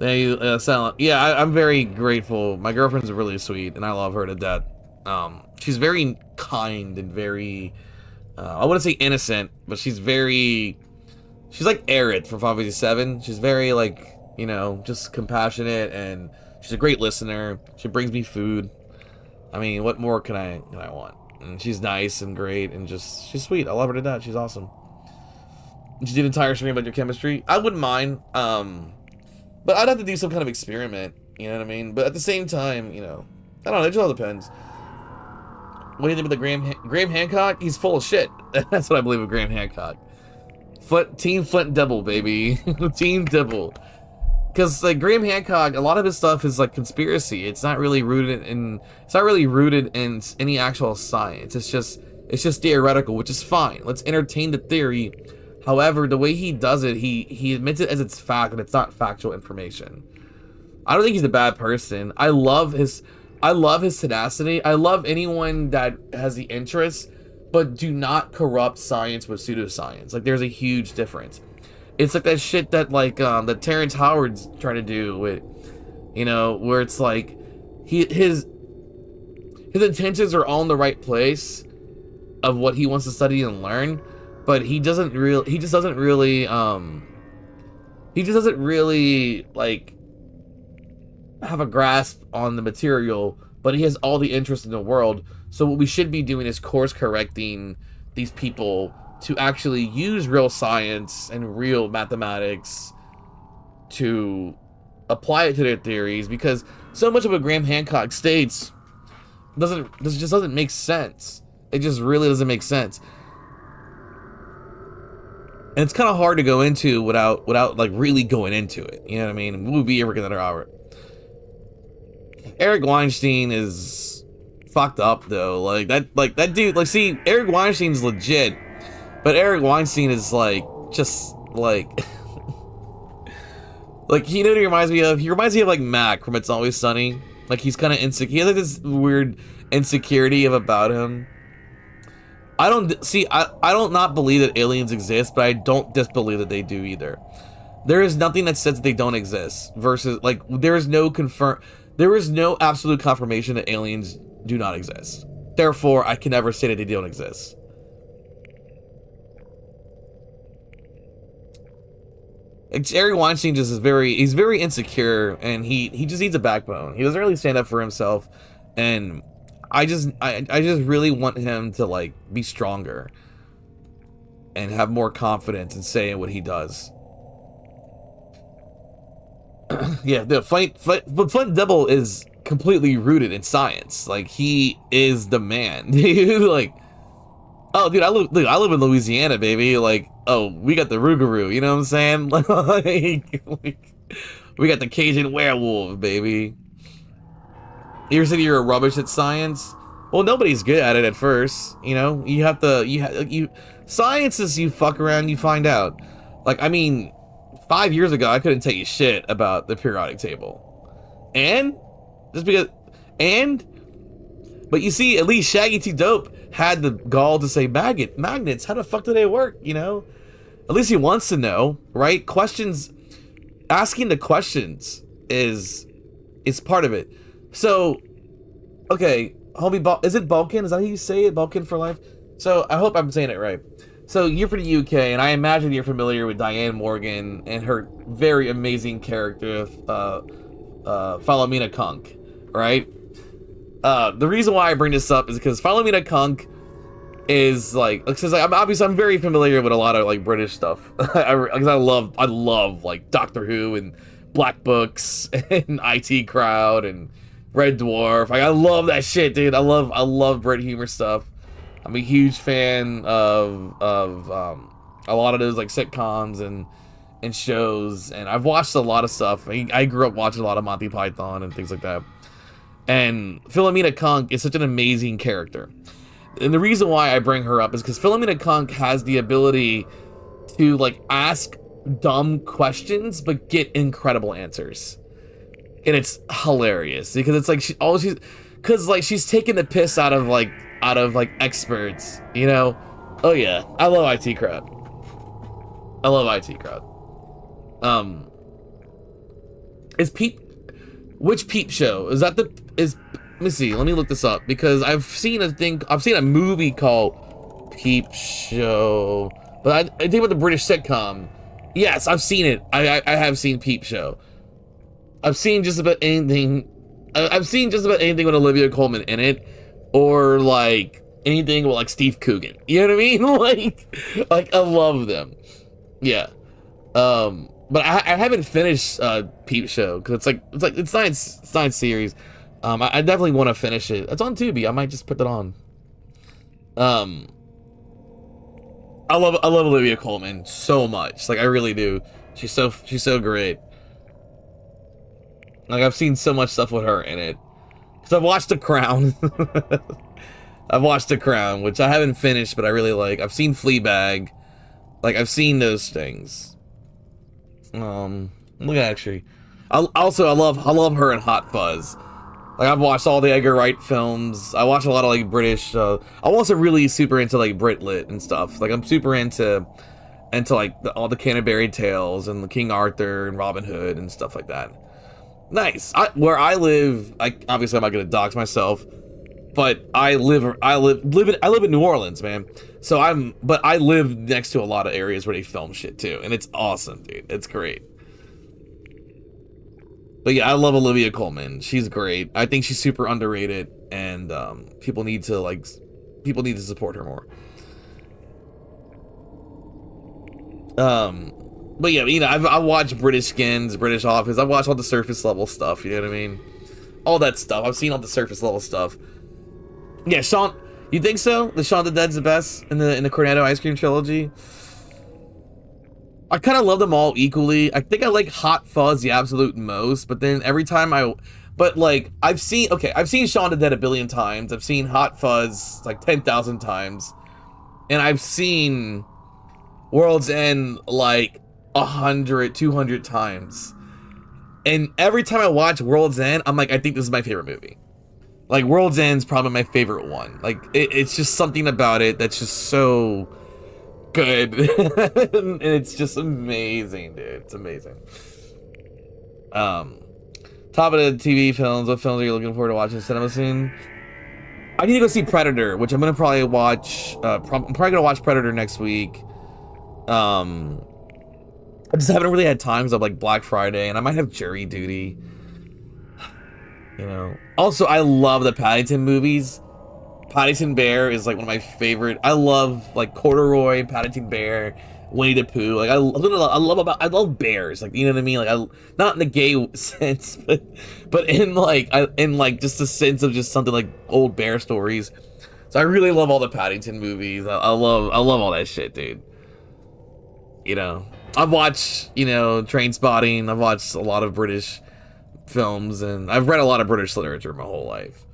Yeah, I'm very grateful. My girlfriend's really sweet, and I love her to death. She's very kind and very... I wouldn't say innocent, but she's like Aerith from 587. She's very, like, you know, just compassionate, and she's a great listener. She brings me food. I mean, what more can I want? And she's nice and great, and she's sweet. I love her to death. She's awesome. Just do an entire stream about your chemistry. I wouldn't mind. But I'd have to do some kind of experiment. You know what I mean? But at the same time, you know, I don't know. It just all depends. What do you think about the Graham Hancock? He's full of shit. That's what I believe of Graham Hancock. Team Flint Dibble, baby. Team Dibble. Because like Graham Hancock, a lot of his stuff is like conspiracy. It's not really rooted in any actual science. It's just theoretical, which is fine. Let's entertain the theory. However, the way he does it, he admits it as it's fact and it's not factual information. I don't think he's a bad person. I love his tenacity. I love anyone that has the interest, but do not corrupt science with pseudoscience. Like, there's a huge difference. It's like that shit that that Terrence Howard's trying to do with, you know, where it's like his intentions are all in the right place of what he wants to study and learn, but he just doesn't really like have a grasp on the material, but he has all the interest in the world. So what we should be doing is course correcting these people to actually use real science and real mathematics to apply it to their theories, because so much of what Graham Hancock states just doesn't make sense. It just really doesn't make sense. And it's kind of hard to go into without like really going into it. You know what I mean? We'll be here for another hour. Eric Weinstein is fucked up though. Like that dude, like, see, Eric Weinstein's legit, but Eric Weinstein is like just like like, you know what he reminds me of? He reminds me of like Mac from It's Always Sunny. Like, he's kind of insecure. He has like this weird insecurity about him. I don't not believe that aliens exist, but I don't disbelieve that they do either. There is nothing that says that they don't exist. Versus, like, there is no absolute confirmation that aliens do not exist. Therefore, I can never say that they don't exist. Eric Weinstein just is he's very insecure, and he just needs a backbone. He doesn't really stand up for himself, and I just really want him to like be stronger and have more confidence in saying what he does. Yeah, the Flint Dibble is completely rooted in science. Like, he is the man, dude. Like, oh, dude, I live in Louisiana, baby. Like, oh, we got the Rougarou, you know what I'm saying? Like, we got the Cajun werewolf, baby. You ever said you're a rubbish at science? Well, nobody's good at it at first, you know? Science is you fuck around, you find out. Like, I mean, 5 years ago, I couldn't tell you shit about the periodic table. But you see, at least Shaggy T Dope had the gall to say magnets, how the fuck do they work, you know? At least he wants to know, right? Asking the questions is part of it. So, okay, homie, is it Balkan? Is that how you say it? Balkan for life? So, I hope I'm saying it right. So, you're from the UK, and I imagine you're familiar with Diane Morgan and her very amazing character, Philomena Kunk, right? The reason why I bring this up is because Philomena Kunk is like, because I'm very familiar with a lot of like British stuff. Because I love like Doctor Who and Black Books and IT Crowd and Red Dwarf. Like, I love that shit, dude. I love Brit humor stuff. I'm a huge fan of a lot of those like sitcoms and shows, and I've watched a lot of stuff. I grew up watching a lot of Monty Python and things like that. And Philomena Kunk is such an amazing character. And the reason why I bring her up is because Philomena Kunk has the ability to like ask dumb questions but get incredible answers. And it's hilarious because it's like she's taking the piss out of experts, you know? Oh yeah, I love IT Crowd. Which Peep show? Let me see, let me look this up, because I've seen a movie called Peep Show, but I think about the British sitcom. Yes, I've seen it. I have seen Peep Show. I've seen just about anything with Olivia Colman in it, or like anything with like Steve Coogan. You know what I mean? Like I love them. Yeah. But I haven't finished Peep Show because it's nine series. I definitely want to finish it. It's on Tubi. I might just put that on. I love Olivia Colman so much. Like I really do. She's so great. Like I've seen so much stuff with her in it. Cause I've watched The Crown. I've watched The Crown, which I haven't finished, but I really like. I've seen Fleabag. Like I've seen those things. Look actually. I love her in Hot Fuzz. Like I've watched all the Edgar Wright films. I watch a lot of like British. I'm also really super into like Brit Lit and stuff. Like I'm super into like all the Canterbury Tales and the King Arthur and Robin Hood and stuff like that. Nice. Where I live, obviously I'm not gonna dox myself, but I live in New Orleans, man. So I live next to a lot of areas where they film shit too, and it's awesome, dude. It's great. But yeah, I love Olivia Colman. She's great. I think she's super underrated, and people need to support her more. But yeah, you know, I've watched British Skins, British Office. I've watched all the surface level stuff. You know what I mean? All that stuff. I've seen all the surface level stuff. Yeah, Shaun. You think so? The Shaun the Dead's the best in the Cornetto Ice Cream trilogy. I kind of love them all equally. I think I like Hot Fuzz the absolute most, but then every time I've seen Shaun the Dead a billion times. I've seen Hot Fuzz like 10,000 times, and I've seen World's End like 100, 200 times. And every time I watch World's End, I'm like, I think this is my favorite movie. Like World's End's probably my favorite one. Like it's just something about it that's just so good. And it's just amazing, dude. It's amazing. Top of the TV films. What films are you looking forward to watching cinema soon? I need to go see Predator, which I'm gonna probably watch. I'm probably gonna watch Predator next week. I just haven't really had times of like Black Friday, and I might have jury duty. You know. Also, I love the Paddington movies. Paddington Bear is like one of my favorite. I love like Corduroy, Paddington Bear, Winnie the Pooh. Like I love bears. Like you know what I mean. Like not in the gay sense, but in like just the sense of just something like old bear stories. So I really love all the Paddington movies. I love all that shit, dude. You know, I've watched Train Spotting. I've watched a lot of British films, and I've read a lot of British literature my whole life.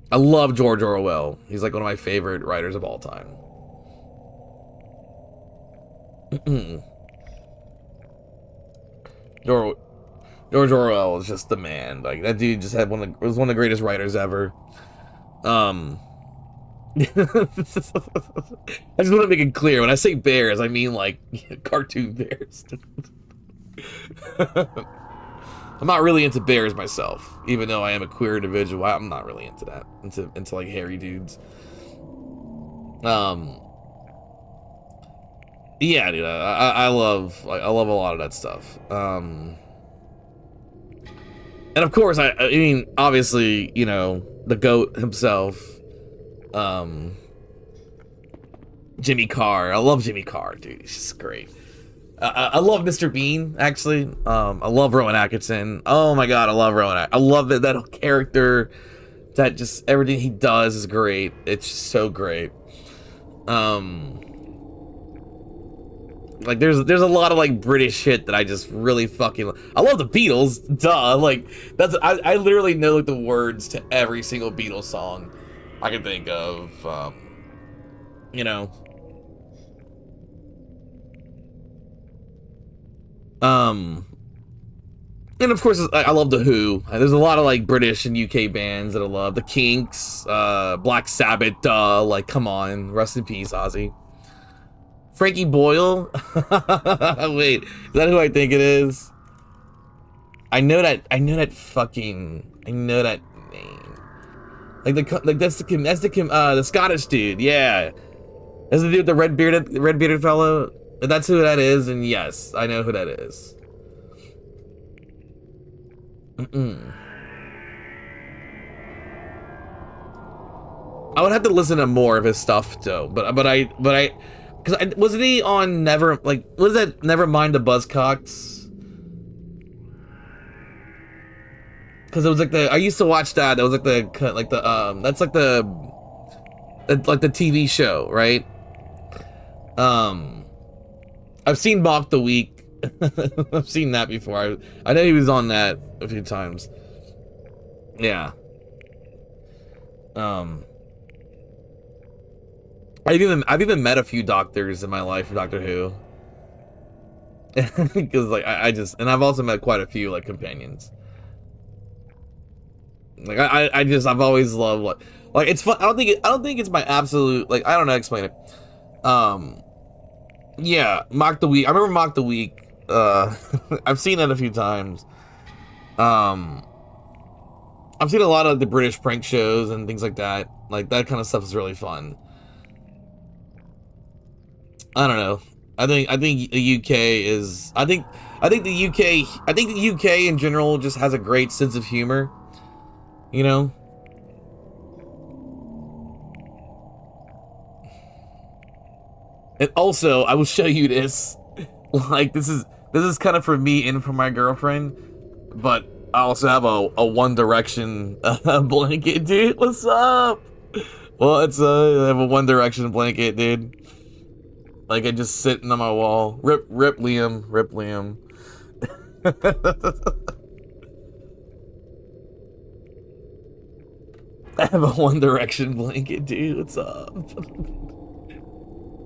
I love George Orwell. He's like one of my favorite writers of all time. George Orwell is just the man. Like that dude just was one of the greatest writers ever. I just want to make it clear, when I say bears, I mean like cartoon bears. I'm not really into bears myself, even though I am a queer individual. I'm not really into that, into like hairy dudes. Yeah, dude, I love a lot of that stuff. And of course, I mean, obviously, you know, the GOAT himself. Jimmy Carr. I love Jimmy Carr, dude. He's just great. I love Mr. Bean, actually. I love Rowan Atkinson. Oh my god, I love Rowan. I love that character. That just everything he does is great. It's just so great. Like there's a lot of like British shit that I just really fucking I love the Beatles, duh. Like I literally know like the words to every single Beatles song I can think of. You know. And of course I love the Who. There's a lot of like British and UK bands that I love. The Kinks, Black Sabbath, duh. Like come on, rest in peace, Ozzy. Frankie Boyle? Wait, is that who I think it is? I know that name. Like that's the Scottish dude, yeah. That's the dude, the red bearded fellow. That's who that is, and yes, I know who that is. I would have to listen to more of his stuff though, but I Because wasn't he on Never, like, what is that, Never Mind the Buzzcocks? Because it was like I used to watch that. That was like that's like the TV show, right? I've seen Mock the Week. I've seen that before. I know he was on that a few times. Yeah. I've even met a few doctors in my life for Doctor Who. Because like and I've also met quite a few like companions. Like I've always loved like it's fun. I don't think it's my absolute, like, I don't know how to explain it. Yeah, Mock the Week. I remember Mock the Week. I've seen that a few times. I've seen a lot of the British prank shows and things like that. Like, that kind of stuff is really fun. I don't know. I think the UK is. I think the UK in general just has a great sense of humor. You know. And also, I will show you this. Like, this is kind of for me and for my girlfriend, but I also have a One Direction blanket, dude. What's up? Well, I have a One Direction blanket, dude. Like, it just sitting on my wall. Rip Liam. Rip Liam. I have a One Direction blanket, dude. What's up?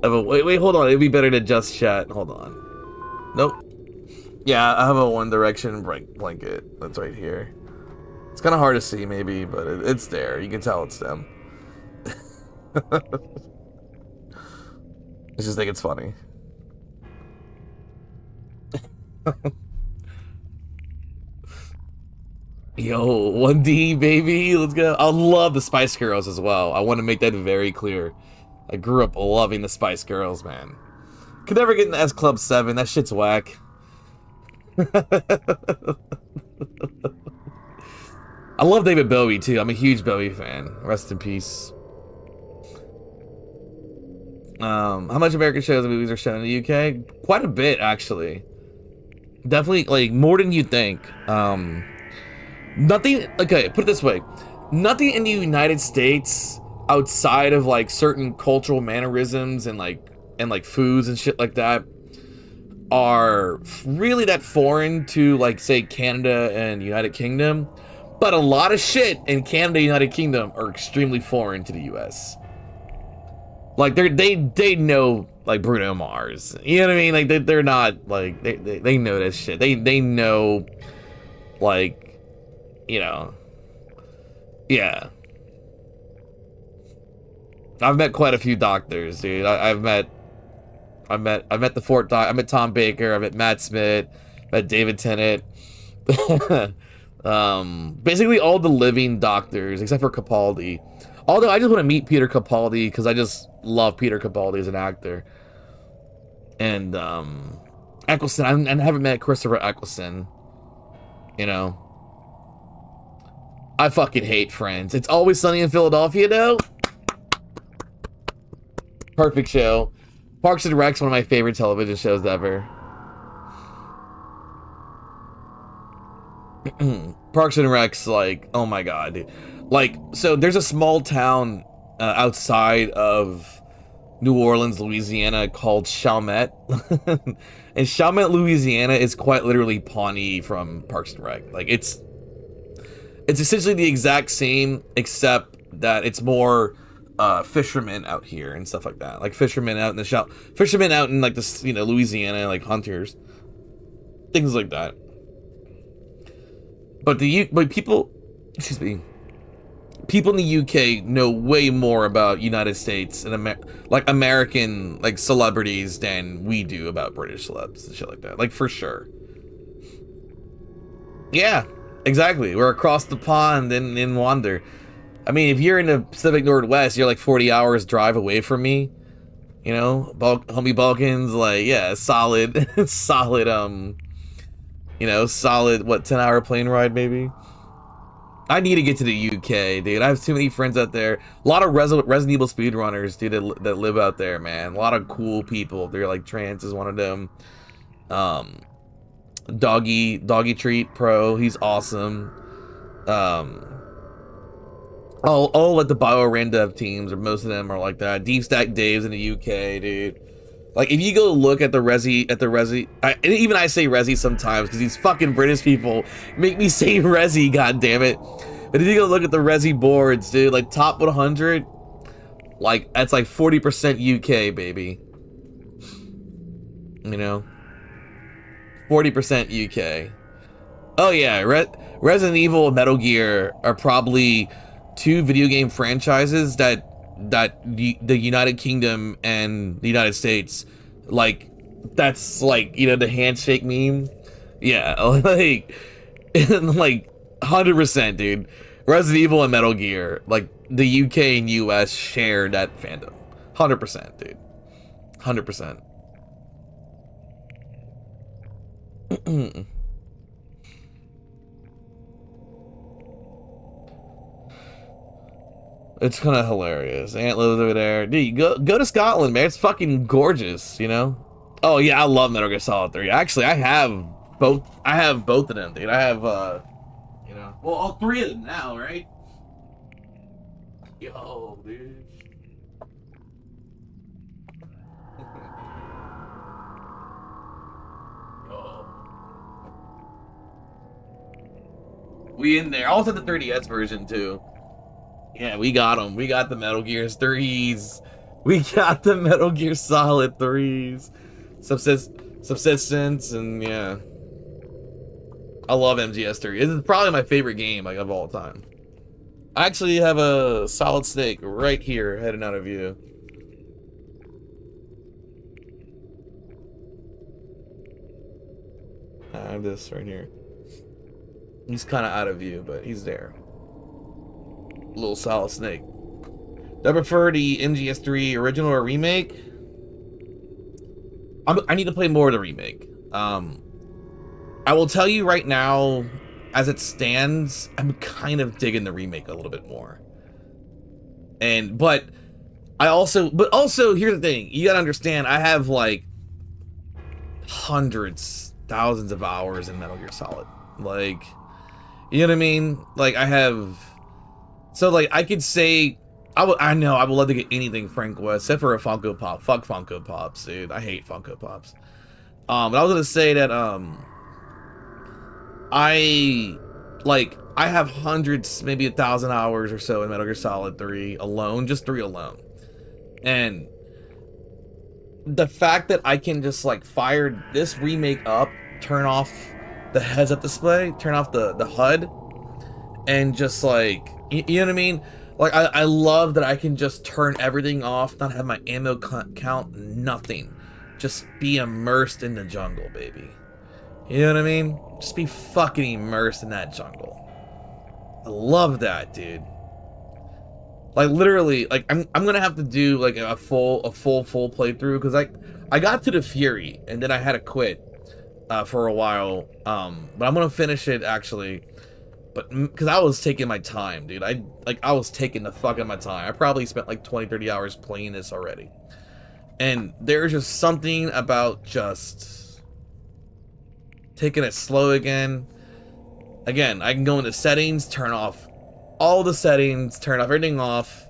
Wait, hold on. It'd be better to just chat. Hold on. Nope. Yeah, I have a One Direction blanket. That's right here. It's kind of hard to see, maybe, but it's there. You can tell it's them. I just think it's funny. Yo, 1D, baby. Let's go. I love the Spice Girls as well. I want to make that very clear. I grew up loving the Spice Girls, man. Could never get in S Club 7. That shit's whack. I love David Bowie, too. I'm a huge Bowie fan. Rest in peace. How much American shows and movies are shown in the UK? Quite a bit, actually. Definitely, like, more than you think. Nothing... Okay, put it this way. Nothing in the United States... outside of like certain cultural mannerisms and like foods and shit like that are really that foreign to, like, say, Canada and United Kingdom, but a lot of shit in Canada and United Kingdom are extremely foreign to the US. Like, they know, like, Bruno Mars, you know what I mean? Like, they're not like they know this shit. They know, like, you know, yeah. I've met quite a few doctors, dude. I've met the Fort Doc. I met Tom Baker. I met Matt Smith. Met David Tennant. Basically all the living doctors except for Capaldi. Although I just want to meet Peter Capaldi because I just love Peter Capaldi as an actor. And Eccleston. I haven't met Christopher Eccleston. You know. I fucking hate Friends. It's Always Sunny in Philadelphia, though. Perfect show. Parks and Rec's one of my favorite television shows ever. Parks and Rec's, like, oh my god, dude. Like, so there's a small town outside of New Orleans, Louisiana called Chalmette. And Chalmette, Louisiana is quite literally Pawnee from Parks and Rec. Like, it's essentially the exact same, except that it's more fishermen out here and stuff like that. Like fishermen out in the fishermen out in like this, you know, Louisiana, like hunters, things like that. But people, excuse me, people in the UK know way more about United States and American like celebrities than we do about British celebs and shit like that. Like, for sure. Yeah, exactly. We're across the pond in Wander. I mean, if you're in the Pacific Northwest, you're like 40 hours drive away from me. You know, homie Balkans, like, yeah, solid, solid, you know, solid, what, 10-hour plane ride, maybe? I need to get to the UK, dude. I have too many friends out there. A lot of Resident Evil speedrunners, dude, that live out there, man. A lot of cool people. They're like, Trance is one of them. Doggy Treat Pro, he's awesome. All like the BioRand dev teams, or most of them are like that. Deep Stack Dave's in the UK, dude. Like, if you go look at the Resi, even I say Resi sometimes, because these fucking British people make me say Resi, goddammit. But if you go look at the Resi boards, dude, like, top 100, like, that's like 40% UK, baby. You know? 40% UK. Oh yeah, Resident Evil and Metal Gear are probably two video game franchises that the United Kingdom and the United States, like, that's like, you know, the handshake meme. Yeah, like 100%, dude. Resident Evil and Metal Gear, like, the UK and US share that fandom. 100%, dude. 100%. It's kind of hilarious. Aunt lives over there. Dude, go to Scotland, man. It's fucking gorgeous, you know? Oh, yeah, I love Metal Gear Solid 3. Actually, I have both of them, dude. I have, you know, well, all three of them now, right? Yo, dude. Yo. We in there. I also have the 3DS version, too. Yeah, we got them. We got the Metal Gear 3s. We got the Metal Gear Solid 3s. Subsistence, and yeah. I love MGS3. This is probably my favorite game, like, of all time. I actually have a Solid Snake right here, heading out of view. I have this right here. He's kind of out of view, but he's there. Little Solid Snake. Do I prefer the MGS3 original or remake? I need to play more of the remake. I will tell you right now, as it stands, I'm kind of digging the remake a little bit more. But also, here's the thing. You gotta understand, I have like hundreds, thousands of hours in Metal Gear Solid. Like, you know what I mean? Like, I have... So, like, I could say, I would love to get anything Frank West, except for a Funko Pop. Fuck Funko Pops, dude. I hate Funko Pops. But I was gonna say that, I have hundreds, maybe 1,000 hours or so in Metal Gear Solid 3 alone, just 3 alone. And the fact that I can just, like, fire this remake up, turn off the heads-up display, turn off the HUD, and just, like, you know what I mean? Like, I love that I can just turn everything off, not have my ammo count, nothing. Just be immersed in the jungle, baby. You know what I mean? Just be fucking immersed in that jungle. I love that, dude. Like, literally, like, I'm gonna have to do, like, a full playthrough, because I got to the Fury, and then I had to quit for a while. But I'm gonna finish it, actually. But, because I was taking my time, dude. I was taking the fuck out of my time. I probably spent like 20, 30 hours playing this already. And there's just something about just taking it slow again. Again, I can go into settings, turn off all the settings, turn off everything off.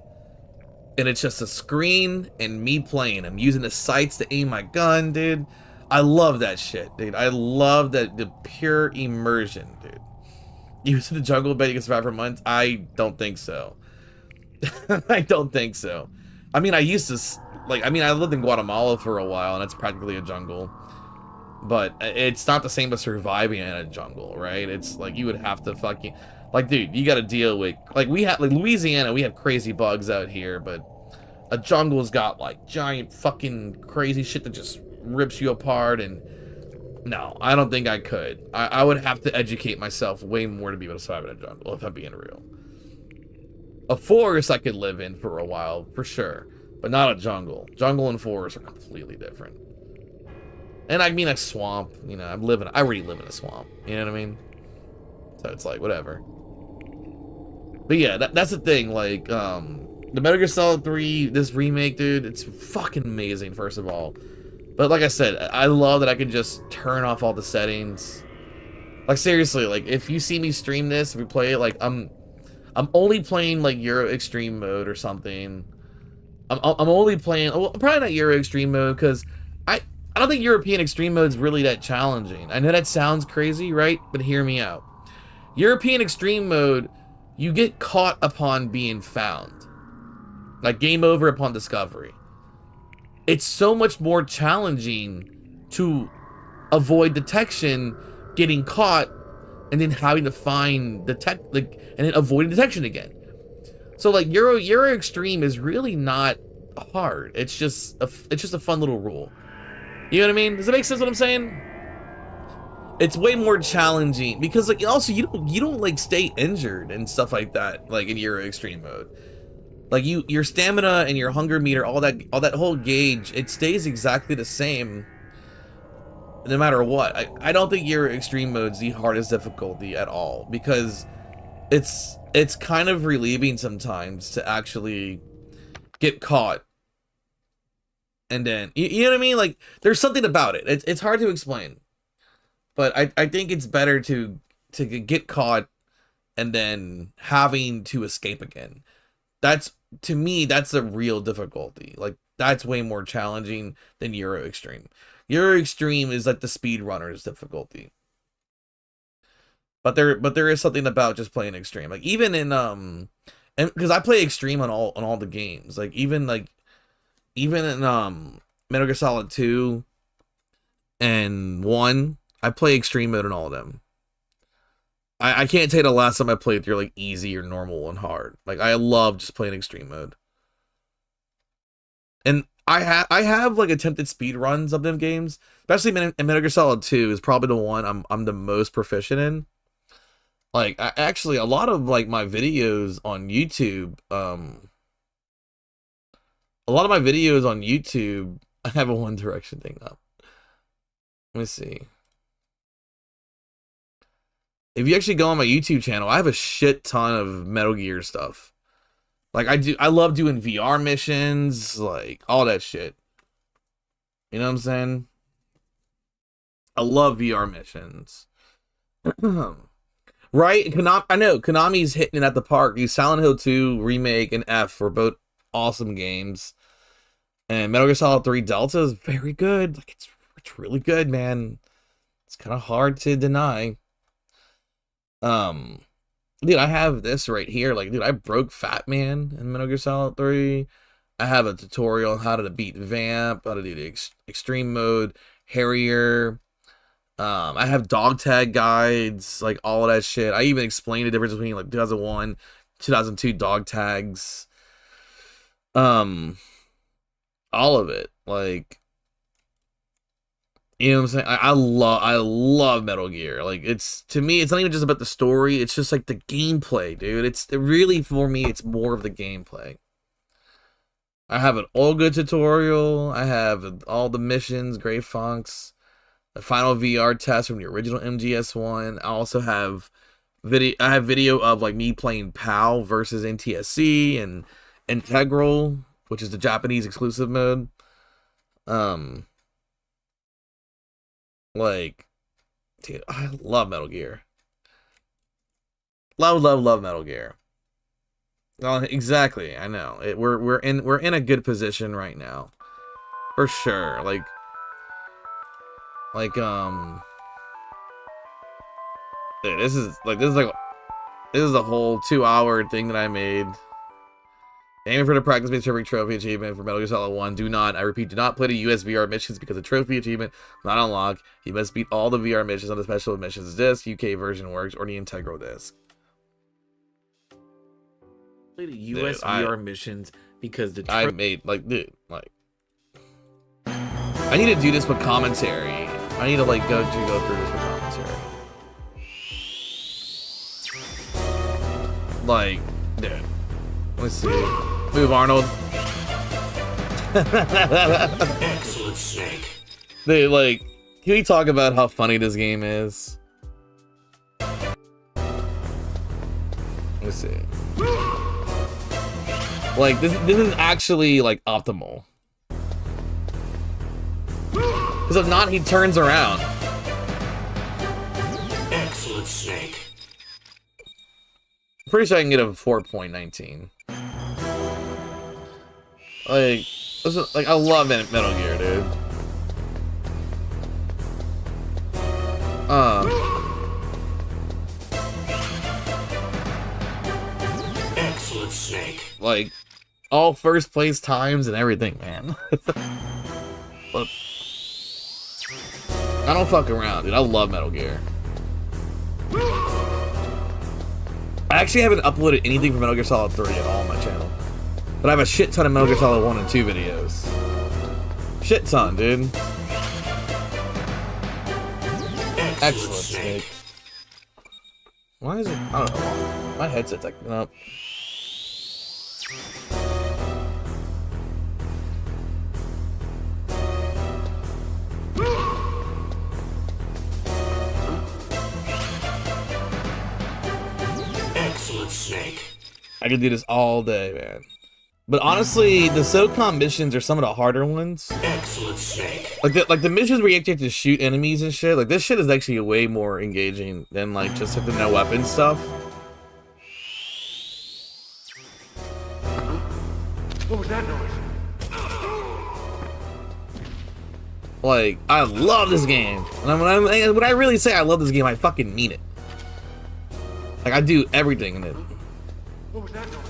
And it's just a screen and me playing. I'm using the sights to aim my gun, dude. I love that shit, dude. I love that, the pure immersion, dude. Using the jungle bed you can survive for months? I don't think so. I don't think so. I mean, I lived in Guatemala for a while, and it's practically a jungle. But it's not the same as surviving in a jungle, right? It's like, you would have to fucking... Like, dude, you gotta deal with... Like, we have... Like, Louisiana, we have crazy bugs out here, but... A jungle's got, like, giant fucking crazy shit that just rips you apart, and... No, I don't think I could. I would have to educate myself way more to be able to survive in a jungle, if I'm being real. A forest I could live in for a while, for sure. But not a jungle. Jungle and forest are completely different. And I mean a swamp, you know, I already live in a swamp. You know what I mean? So it's like, whatever. But yeah, that's the thing. Like, the Metal Gear Solid 3, this remake, dude, it's fucking amazing. First of all, but like I said, I love that I can just turn off all the settings. Like seriously, like if you see me stream this, if we play it, like I'm only playing like Euro Extreme mode or something. I'm only playing, well, probably not Euro Extreme mode, because I don't think European Extreme mode is really that challenging. I know that sounds crazy, right? But hear me out. European Extreme mode, you get caught upon being found. Like game over upon discovery. It's so much more challenging to avoid detection, getting caught, and then having to find and then avoid detection again. So like Euro Extreme is really not hard. It's just a fun little rule. You know what I mean? Does it make sense what I'm saying? It's way more challenging because like also you don't like stay injured and stuff like that like in Euro Extreme mode. Like your stamina and your hunger meter, all that whole gauge, it stays exactly the same no matter what. I don't think Euro Extreme mode's the hardest difficulty at all because it's kind of relieving sometimes to actually get caught. And then you know what I mean? Like there's something about it. It's hard to explain. But I think it's better to get caught and then having to escape again. To me, that's a real difficulty. Like that's way more challenging than Euro Extreme. Euro Extreme is like the speedrunner's difficulty. But there is something about just playing Extreme. Like even in and because I play Extreme on all the games. Like even in Metal Gear Solid 2 and 1, I play Extreme mode in all of them. I can't tell you the last time I played through like easy or normal and hard. Like I love just playing Extreme mode. And I have like attempted speed runs of them games, especially in Metal Gear Solid 2 is probably the one I'm the most proficient in. Like actually a lot of like my videos on YouTube, I have a One Direction thing up. Let me see. If you actually go on my YouTube channel, I have a shit ton of Metal Gear stuff. Like I love doing VR missions, like all that shit. You know what I'm saying? I love VR missions. Right? I know Konami's hitting it at the park. Silent Hill 2 Remake and F were both awesome games. And Metal Gear Solid 3 Delta is very good. Like it's really good, man. It's kind of hard to deny. Dude, I have this right here. Like, dude, I broke Fat Man in Metal Gear Solid 3. I have a tutorial on how to beat Vamp, how to do the extreme mode, Harrier. I have dog tag guides, like all of that shit. I even explained the difference between like 2001, 2002 dog tags. All of it. Like, you know what I'm saying? I love Metal Gear. Like to me, it's not even just about the story. It's just like the gameplay, dude. Really for me, it's more of the gameplay. I have an all good tutorial. I have all the missions, Grey Funks, the final VR test from the original MGS1. I also have video of like me playing PAL versus NTSC and Integral, which is the Japanese exclusive mode. Like, dude, I love Metal Gear. Love Metal Gear. Well, exactly. I know. We're in a good position right now, for sure. Like, dude, this is a whole 2-hour thing that I made. Aiming for the practice makes perfect trophy achievement for Metal Gear Solid 1. Do not play the US VR missions because the trophy achievement will not unlock. You must beat all the VR missions on the special missions disc, UK version works, or the Integral disc. Play the US VR missions because the I made like dude, like I need to do this with commentary. I need to like go through this with commentary. Like, dude. Let's see. Move, Arnold. Excellent, Snake. Dude, like, can we talk about how funny this game is? Let's see. Like, this is actually, like, optimal. Because if not, he turns around. Excellent, Snake. Pretty sure I can get a 4.19. Like, I love Metal Gear, dude. Excellent, Snake. Like, all first place times and everything, man. Look, I don't fuck around, dude. I love Metal Gear. I actually haven't uploaded anything from Metal Gear Solid 3 at all on my channel. But I have a shit ton of Metal Gear Solid 1 and 2 videos. Shit ton, dude. Excellent, Snake. Why is it? I don't know. My headset's acting up. Excellent, Snake. I could do this all day, man. But honestly, the SOCOM missions are some of the harder ones. Excellent, Snake. Like the missions where you actually have to shoot enemies and shit. Like, this shit is actually way more engaging than like just like the no weapon stuff. What was that noise? Like, I love this game. And when I really say I love this game, I fucking mean it. Like, I do everything in it. What was that noise?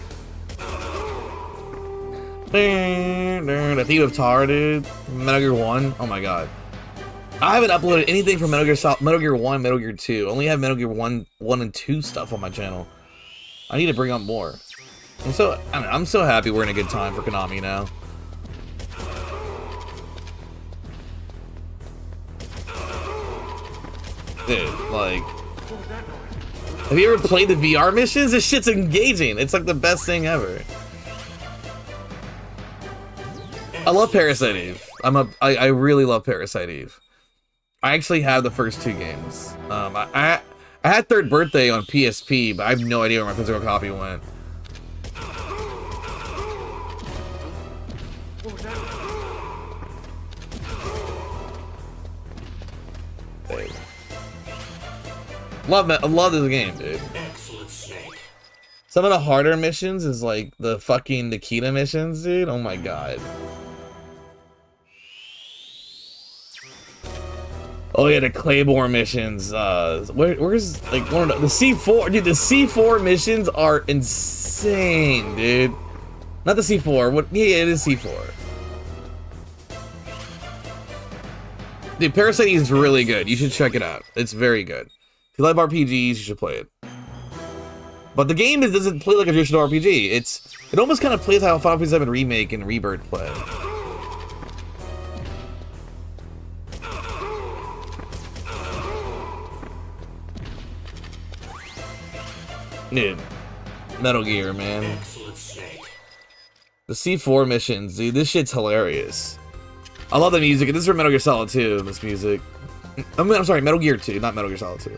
The Thief of Tar, dude. Metal Gear 1. Oh my god. I haven't uploaded anything from Metal Gear 1, Metal Gear 2. I only have Metal Gear 1 and 2 stuff on my channel. I need to bring up more. I'm so happy we're in a good time for Konami now. Dude, like, have you ever played the VR missions? This shit's engaging. It's like the best thing ever. I love Parasite Eve. I really love Parasite Eve. I actually have the first 2 games. I had Third Birthday on PSP, but I have no idea where my physical copy went. Hey. I love this game, dude. Excellent, Snake. Some of the harder missions is like the fucking Nikita missions, dude. Oh my god. Oh yeah, the Claymore missions. Where's like one of the C4? Dude, the C4 missions are insane, dude. Not the C4. What? Yeah, it is C4. Dude, Parasite is really good. You should check it out. It's very good. If you love RPGs, you should play it. But the game doesn't play like a traditional RPG. It almost kind of plays how Final Fantasy VII Remake and Rebirth play. Dude, Metal Gear, man. The C4 missions, dude, this shit's hilarious. I love the music, and this is from Metal Gear Solid 2, this music. I'm sorry, Metal Gear 2, not Metal Gear Solid 2.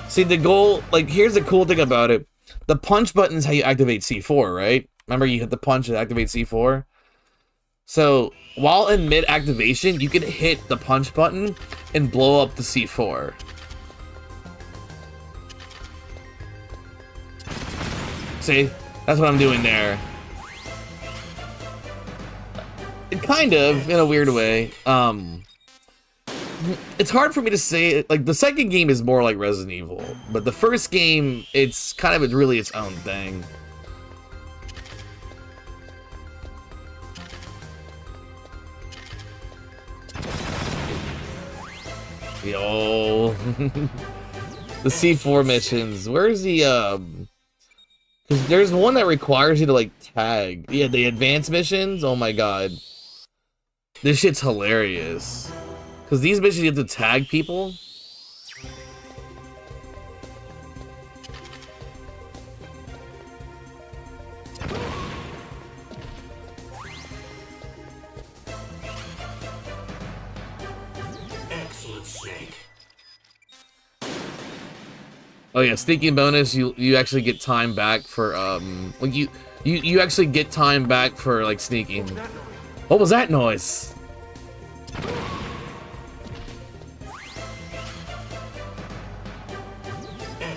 See, the goal, like, here's the cool thing about it. The punch button is how you activate C4, right? Remember, you hit the punch to activate C4? So, while in mid-activation, you can hit the punch button and blow up the C4. See? That's what I'm doing there. Kind of, in a weird way. It's hard for me to say, like, the second game is more like Resident Evil, but the first game, it's kind of really its own thing. Yo. The C4 missions. Where's the, because there's one that requires you to, like, tag. Yeah, the advanced missions? Oh my god. This shit's hilarious. Because these missions you have to tag people. Excellent, Snake. Oh yeah, sneaking bonus. You actually get time back for like you actually get time back for like sneaking. What was that noise?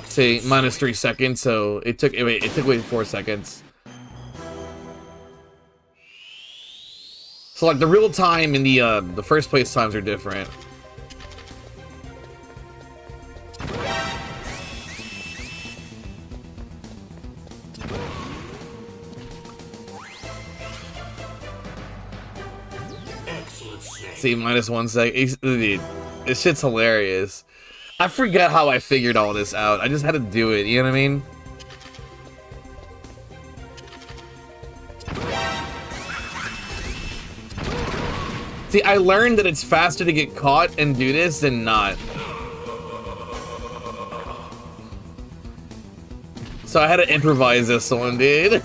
See, minus 3 seconds, so it took away 4 seconds. So like the real time and the first place times are different. See, minus 1 second. Dude, this shit's hilarious. I forget how I figured all this out. I just had to do it, you know what I mean? See, I learned that it's faster to get caught and do this than not. So I had to improvise this one, dude.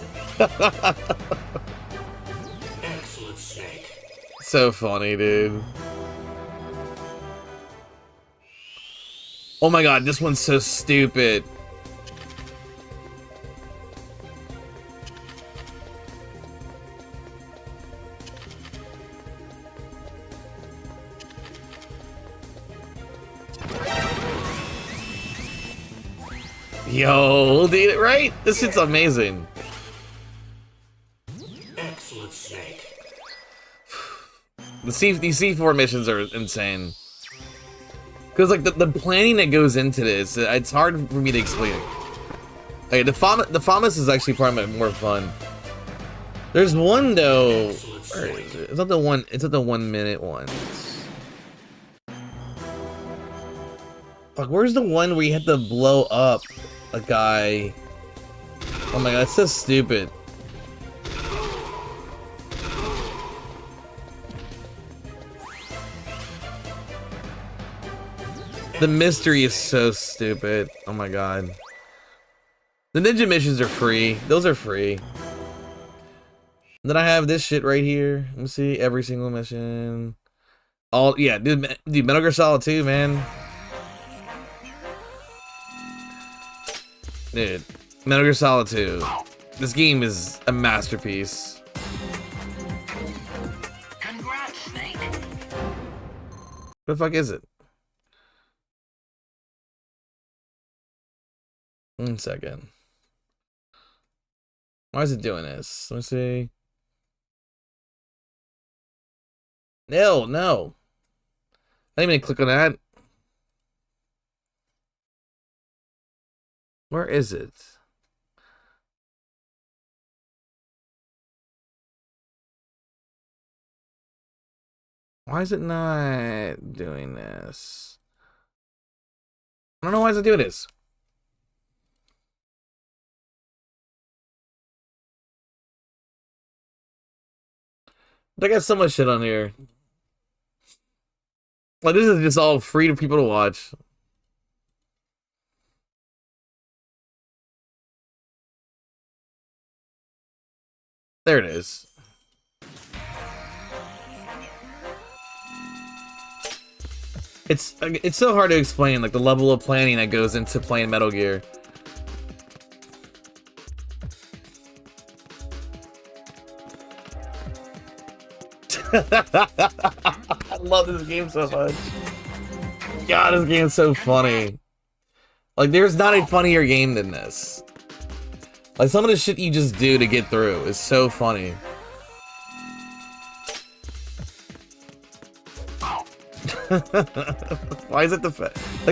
Excellent, Snake. So funny, dude. Oh my god, this one's so stupid. Yo, dude, right? This shit's amazing. Excellent, Snake. These C4 missions are insane. Because, like, the planning that goes into this, it's hard for me to explain it. Okay, the FAMAS is actually probably more fun. There's one, though. Where is it? It's not the 1 minute one. Like, where's the one where you have to blow up a guy? Oh my god, that's so stupid. The mystery is so stupid. Oh my god. The ninja missions are free. Those are free. Then I have this shit right here. Let me see. Every single mission. All, yeah, dude, Metal Gear Solid 2, man. Dude, Metal Gear Solid 2. This game is a masterpiece. Congrats, Snake. What the fuck is it? 1 second. Why is it doing this? Let me see. No. I didn't even click on that. Where is it? Why is it not doing this? I don't know why it's doing this. I got so much shit on here. Like, this is just all free to people to watch. There it is. It's so hard to explain, like, the level of planning that goes into playing Metal Gear. I love this game so much. God, this game's so funny. Like, there's not a funnier game than this. Like, some of the shit you just do to get through is so funny. Why is it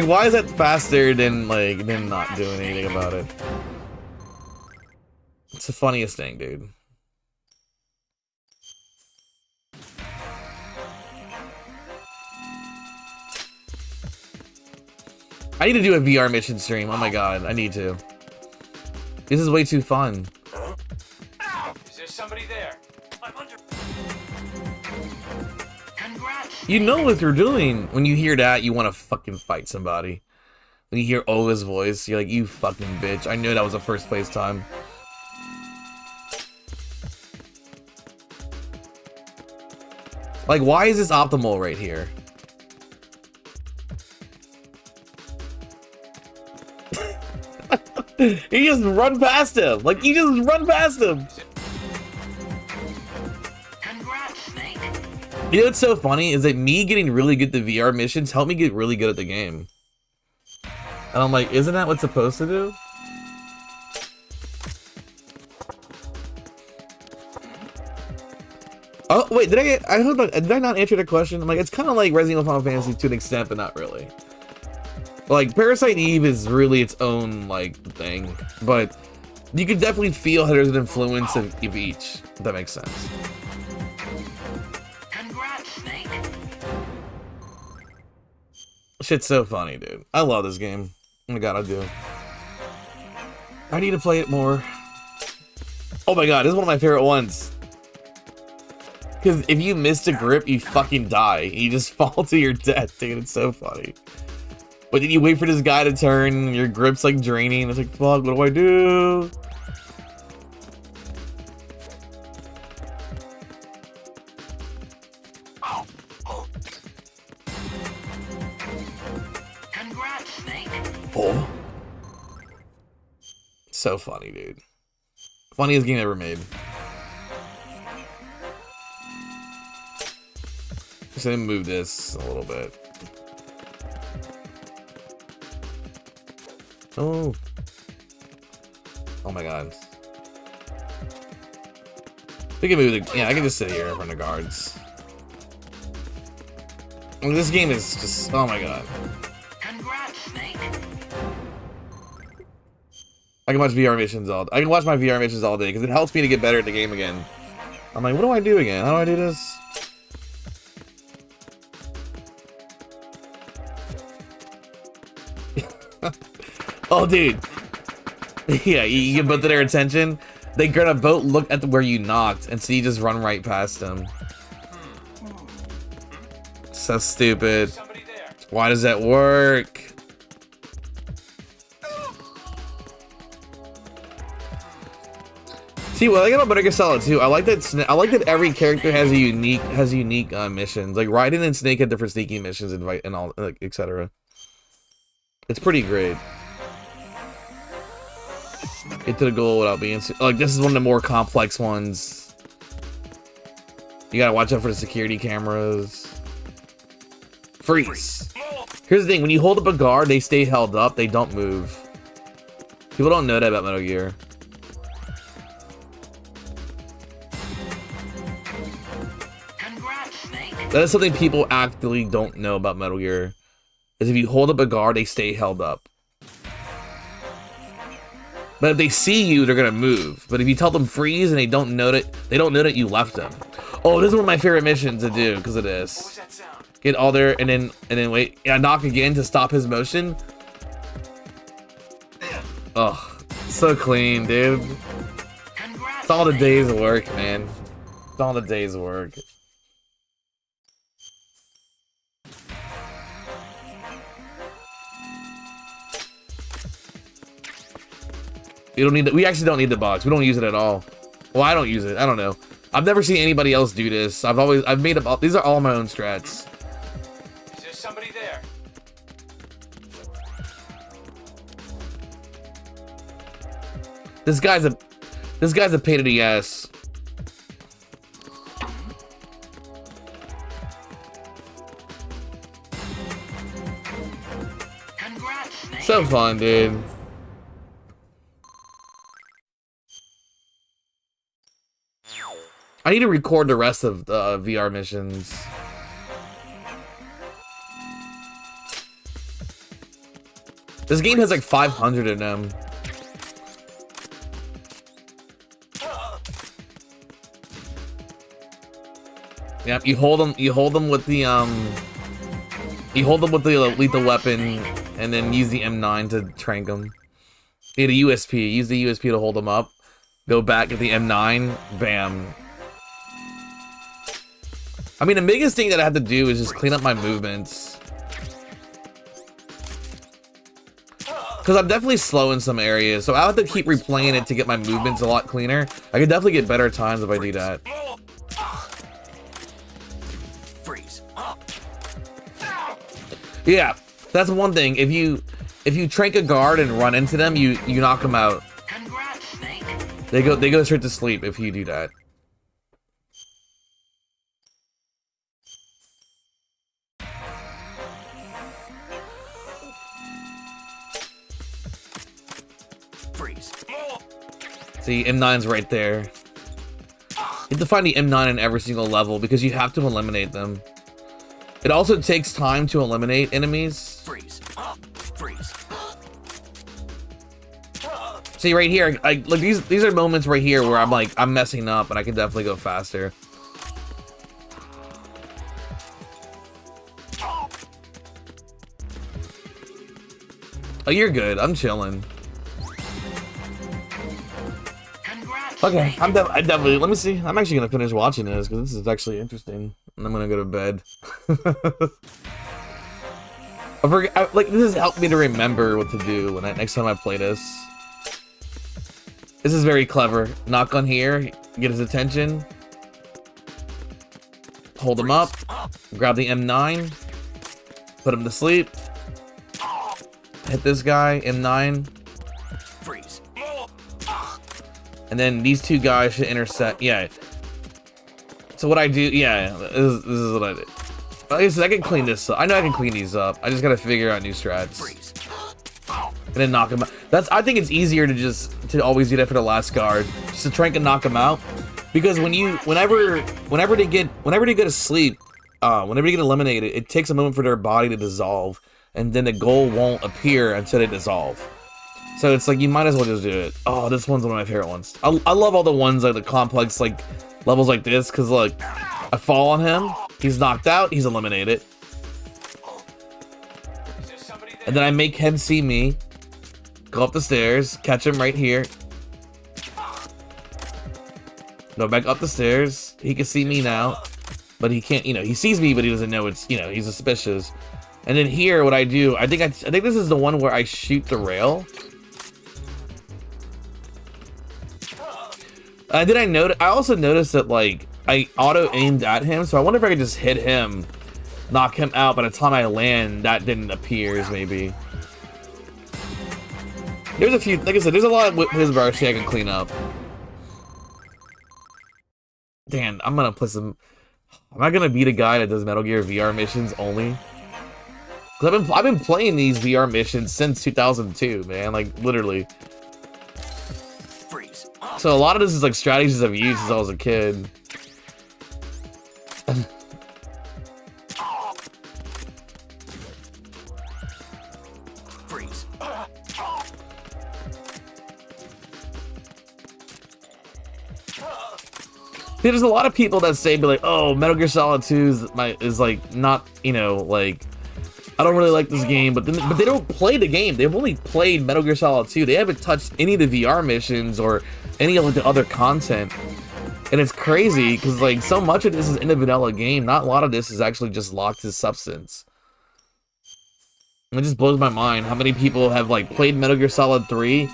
why is that faster than not doing anything about it? It's the funniest thing, dude. I need to do a VR mission stream. Oh my god, I need to. This is way too fun. Is there somebody there? I'm under. Congrats. You know what you're doing. When you hear that, you want to fucking fight somebody. When you hear Ola's voice, you're like, you fucking bitch. I knew that was the first place time. Like, why is this optimal right here? You just run past him. Like, you just run past him. You know what's so funny is that me getting really good at the VR missions helped me get really good at the game. And I'm like, isn't that what's supposed to do? Oh wait, did I not answer the question? I'm like, it's kind of like Resident Evil Final Fantasy to an extent, but not really. Like, Parasite Eve is really its own like thing, but you can definitely feel how there's an influence of each. If that makes sense. Shit's so funny, dude. I love this game. Oh my god, I do. I need to play it more. Oh my god, this is one of my favorite ones. Because if you miss a grip, you fucking die. You just fall to your death, dude. It's so funny. But then you wait for this guy to turn, and your grip's like draining. It's like, fuck, what do I do? Oh. So funny, dude. Funniest game ever made. Just gonna move this a little bit. Oh. Oh my god. We can move the, yeah, I can just sit here in front of guards. I mean, this game is just, oh my god. I can watch VR missions all, I can watch my VR missions all day because it helps me to get better at the game again. I'm like, what do I do again? How do I do this? Oh, dude. Yeah, you get both of their attention. They gonna both look at where you knocked, and so you just run right past them. So stupid. Why does that work? See, what I like about Metal Gear Solid 2, I like that every character has a unique missions. Like Raiden and Snake had different sneaky missions and all, like, etc. It's pretty great. Get to the goal without being like, this is one of the more complex ones. You gotta watch out for the security cameras. Freeze. Here's the thing, when you hold up a guard, they stay held up, they don't move. People don't know that about Metal Gear. That is something people actually don't know about Metal Gear. Is if you hold up a guard, they stay held up. But if they see you, they're gonna move. But if you tell them freeze and they don't know that you left them. Oh, this is one of my favorite missions to do because of this. Get all there and then wait. Yeah, knock again to stop his motion. Oh, so clean, dude. It's all the days of work, man. It's all the days of work. We don't need the, we actually don't need the box. We don't use it at all. Well, I don't use it. I don't know. I've never seen anybody else do this. I've made up, these are all my own strats. Is there somebody there? This guy's a pain in the ass. So fun, dude. I need to record the rest of the VR missions. This game has like 500 of them. Yep, you hold them with the lethal weapon, and then use the M9 to trank them. Get a USP. Use the USP to hold them up. Go back at the M9. Bam. I mean, the biggest thing that I have to do is just clean up my movements. Because I'm definitely slow in some areas, so I'll have to keep replaying it to get my movements a lot cleaner. I could definitely get better times if I do that. Freeze. Yeah, that's one thing. If if you trank a guard and run into them, you knock them out. They go straight to sleep if you do that. Freeze. See, M9's right there. You have to find the M9 in every single level because you have to eliminate them. It also takes time to eliminate enemies. Freeze. Freeze. See right here, like these are moments right here where I'm messing up and I can definitely go faster. Oh, you're good. I'm chilling. Okay, I definitely. Let me see. I'm actually gonna finish watching this because this is actually interesting. And I'm gonna go to bed. Like this has helped me to remember what to do when next time I play this. This is very clever. Knock on here, get his attention, hold him up, grab the M9, put him to sleep, hit this guy, M9, freeze, and then these two guys should intersect. Yeah. So what I do, yeah, this is what I do. Like I said, I can clean this up. I know I can clean these up. I just gotta figure out new strats. And then knock him out. I think it's easier to always do that for the last guard, just to try and knock him out, because whenever they go to sleep, whenever they get eliminated, it takes a moment for their body to dissolve, and then the goal won't appear until they dissolve. So it's like you might as well just do it. Oh, this one's one of my favorite ones. I love all the ones like the complex like levels like this, because like I fall on him, he's knocked out, he's eliminated, and then I make him see me. Go up the stairs, catch him right here. Go back up the stairs. He can see me now, but he can't, he sees me, but he doesn't know it's, he's suspicious. And then here, what I do, I think this is the one where I shoot the rail. I also noticed that, like, I auto-aimed at him, so I wonder if I could just hit him, knock him out. By the time I land, that didn't appear, maybe. There's a few, like I said, there's a lot of his brush I can clean up. Damn, I'm gonna play some. Am I gonna beat a guy that does Metal Gear VR missions only? Cause I've been playing these VR missions since 2002, man. Like literally. Freeze. So a lot of this is like strategies I've used since I was a kid. Freeze. There's a lot of people that say, be like, oh, Metal Gear Solid 2 is like not, like, I don't really like this game, but they don't play the game. They've only played Metal Gear Solid 2. They haven't touched any of the VR missions or any of like, the other content. And it's crazy because like so much of this is in a vanilla game. Not a lot of this is actually just locked to substance. It just blows my mind how many people have like played Metal Gear Solid 3.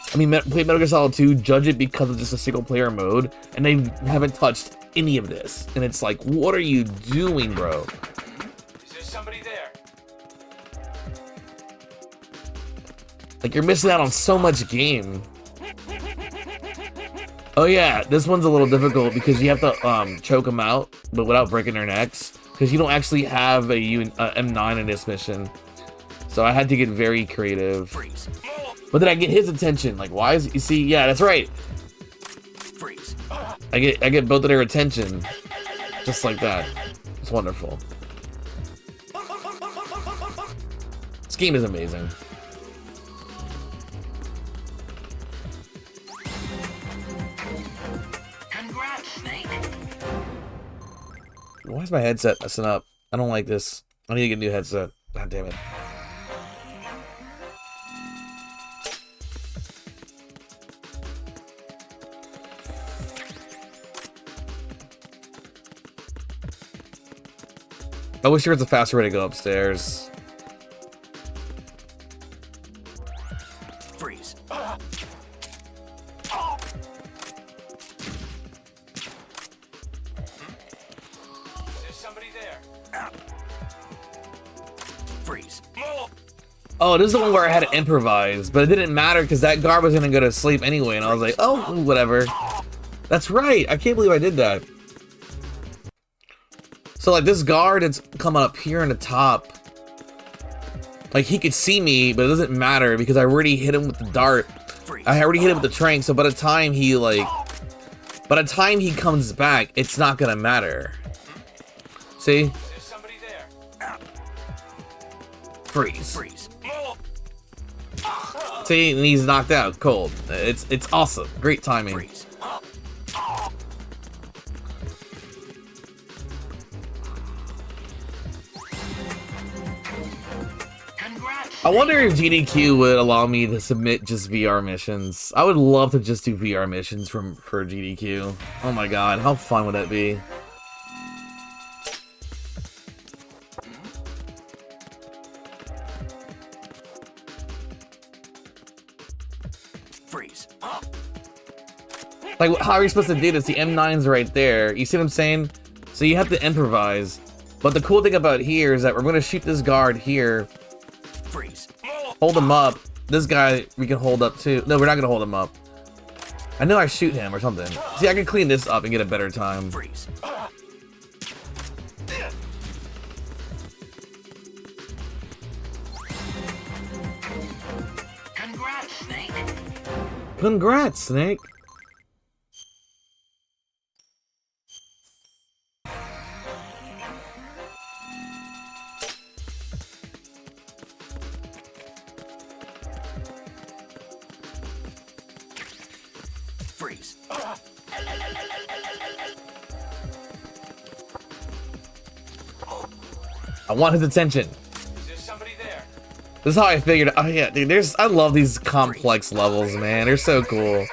Played Metal Gear Solid 2, judge it because of just a single player mode, and they haven't touched any of this. And it's like, what are you doing, bro? Is there somebody there? Like, you're missing out on so much game. Oh yeah, this one's a little difficult because you have to choke them out, but without breaking their necks. Because you don't actually have a M9 in this mission. So I had to get very creative. But then I get his attention. Like, why is you see? Yeah, that's right. Freeze. I get both of their attention, just like that. It's wonderful. This game is amazing. Congrats, Snake. Why is my headset messing up? I don't like this. I need to get a new headset. God damn it. I wish there was a faster way to go upstairs. Freeze. Is there somebody there? Freeze. Oh, this is the one where I had to improvise, but it didn't matter because that guard was gonna go to sleep anyway, and I was like, oh, whatever. That's right. I can't believe I did that. So like this guard, it's coming up here on the top. Like he could see me, but it doesn't matter because I already hit him with the dart. I already hit him with the trank, so by the time he comes back, it's not gonna matter. See? There's somebody there. Freeze. See, and he's knocked out cold. It's awesome. Great timing. I wonder if GDQ would allow me to submit just VR missions. I would love to just do VR missions for GDQ. Oh my god, how fun would that be? Freeze. Like, how are you supposed to do this? The M9's right there. You see what I'm saying? So you have to improvise. But the cool thing about here is that we're going to shoot this guard here. Freeze. Hold him up. This guy we can hold up too. No, we're not going to hold him up. I know I shoot him or something. See, I can clean this up and get a better time. Freeze. Congrats, Snake. Congrats, Snake. Freeze. I want his attention. Is there somebody there? This is how I figured. Oh yeah, dude. I love these complex levels, man. They're so cool.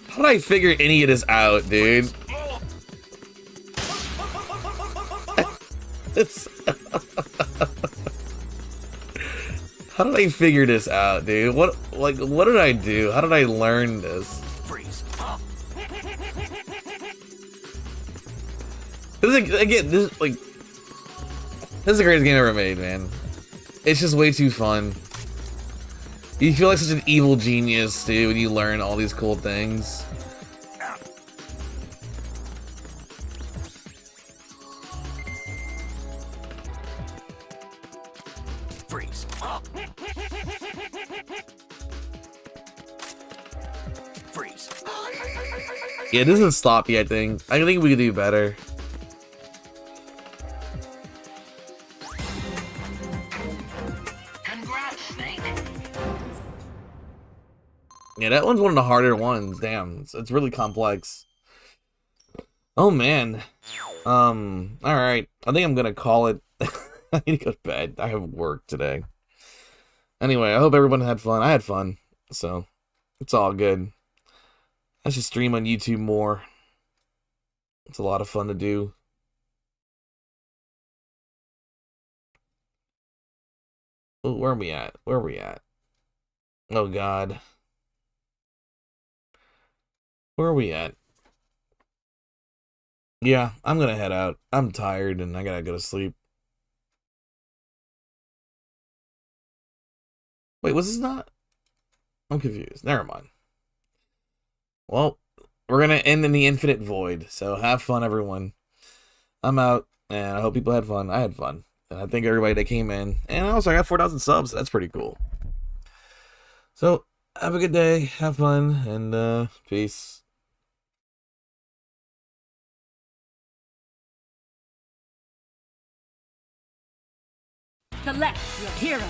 How did I figure any of this out, dude? How did I figure this out, dude? What did I do? How did I learn this? This is the greatest game ever made, man. It's just way too fun. You feel like such an evil genius, dude, when you learn all these cool things. Freeze. Freeze. Yeah, this isn't sloppy, I think. I think we could do better. Yeah, that one's one of the harder ones. Damn, it's really complex. Oh man. All right. I think I'm gonna call it. I need to go to bed. I have work today. Anyway, I hope everyone had fun. I had fun, so it's all good. I should stream on YouTube more. It's a lot of fun to do. Oh, where are we at? Where are we at? Oh God. Where are we at? Yeah, I'm gonna head out. I'm tired and I gotta go to sleep. Wait, was this not? I'm confused. Never mind. Well, we're gonna end in the infinite void. So have fun, everyone. I'm out, and I hope people had fun. I had fun. And I thank everybody that came in. And also, I got 4,000 subs. So that's pretty cool. So, have a good day. Have fun, and peace. Select your hero.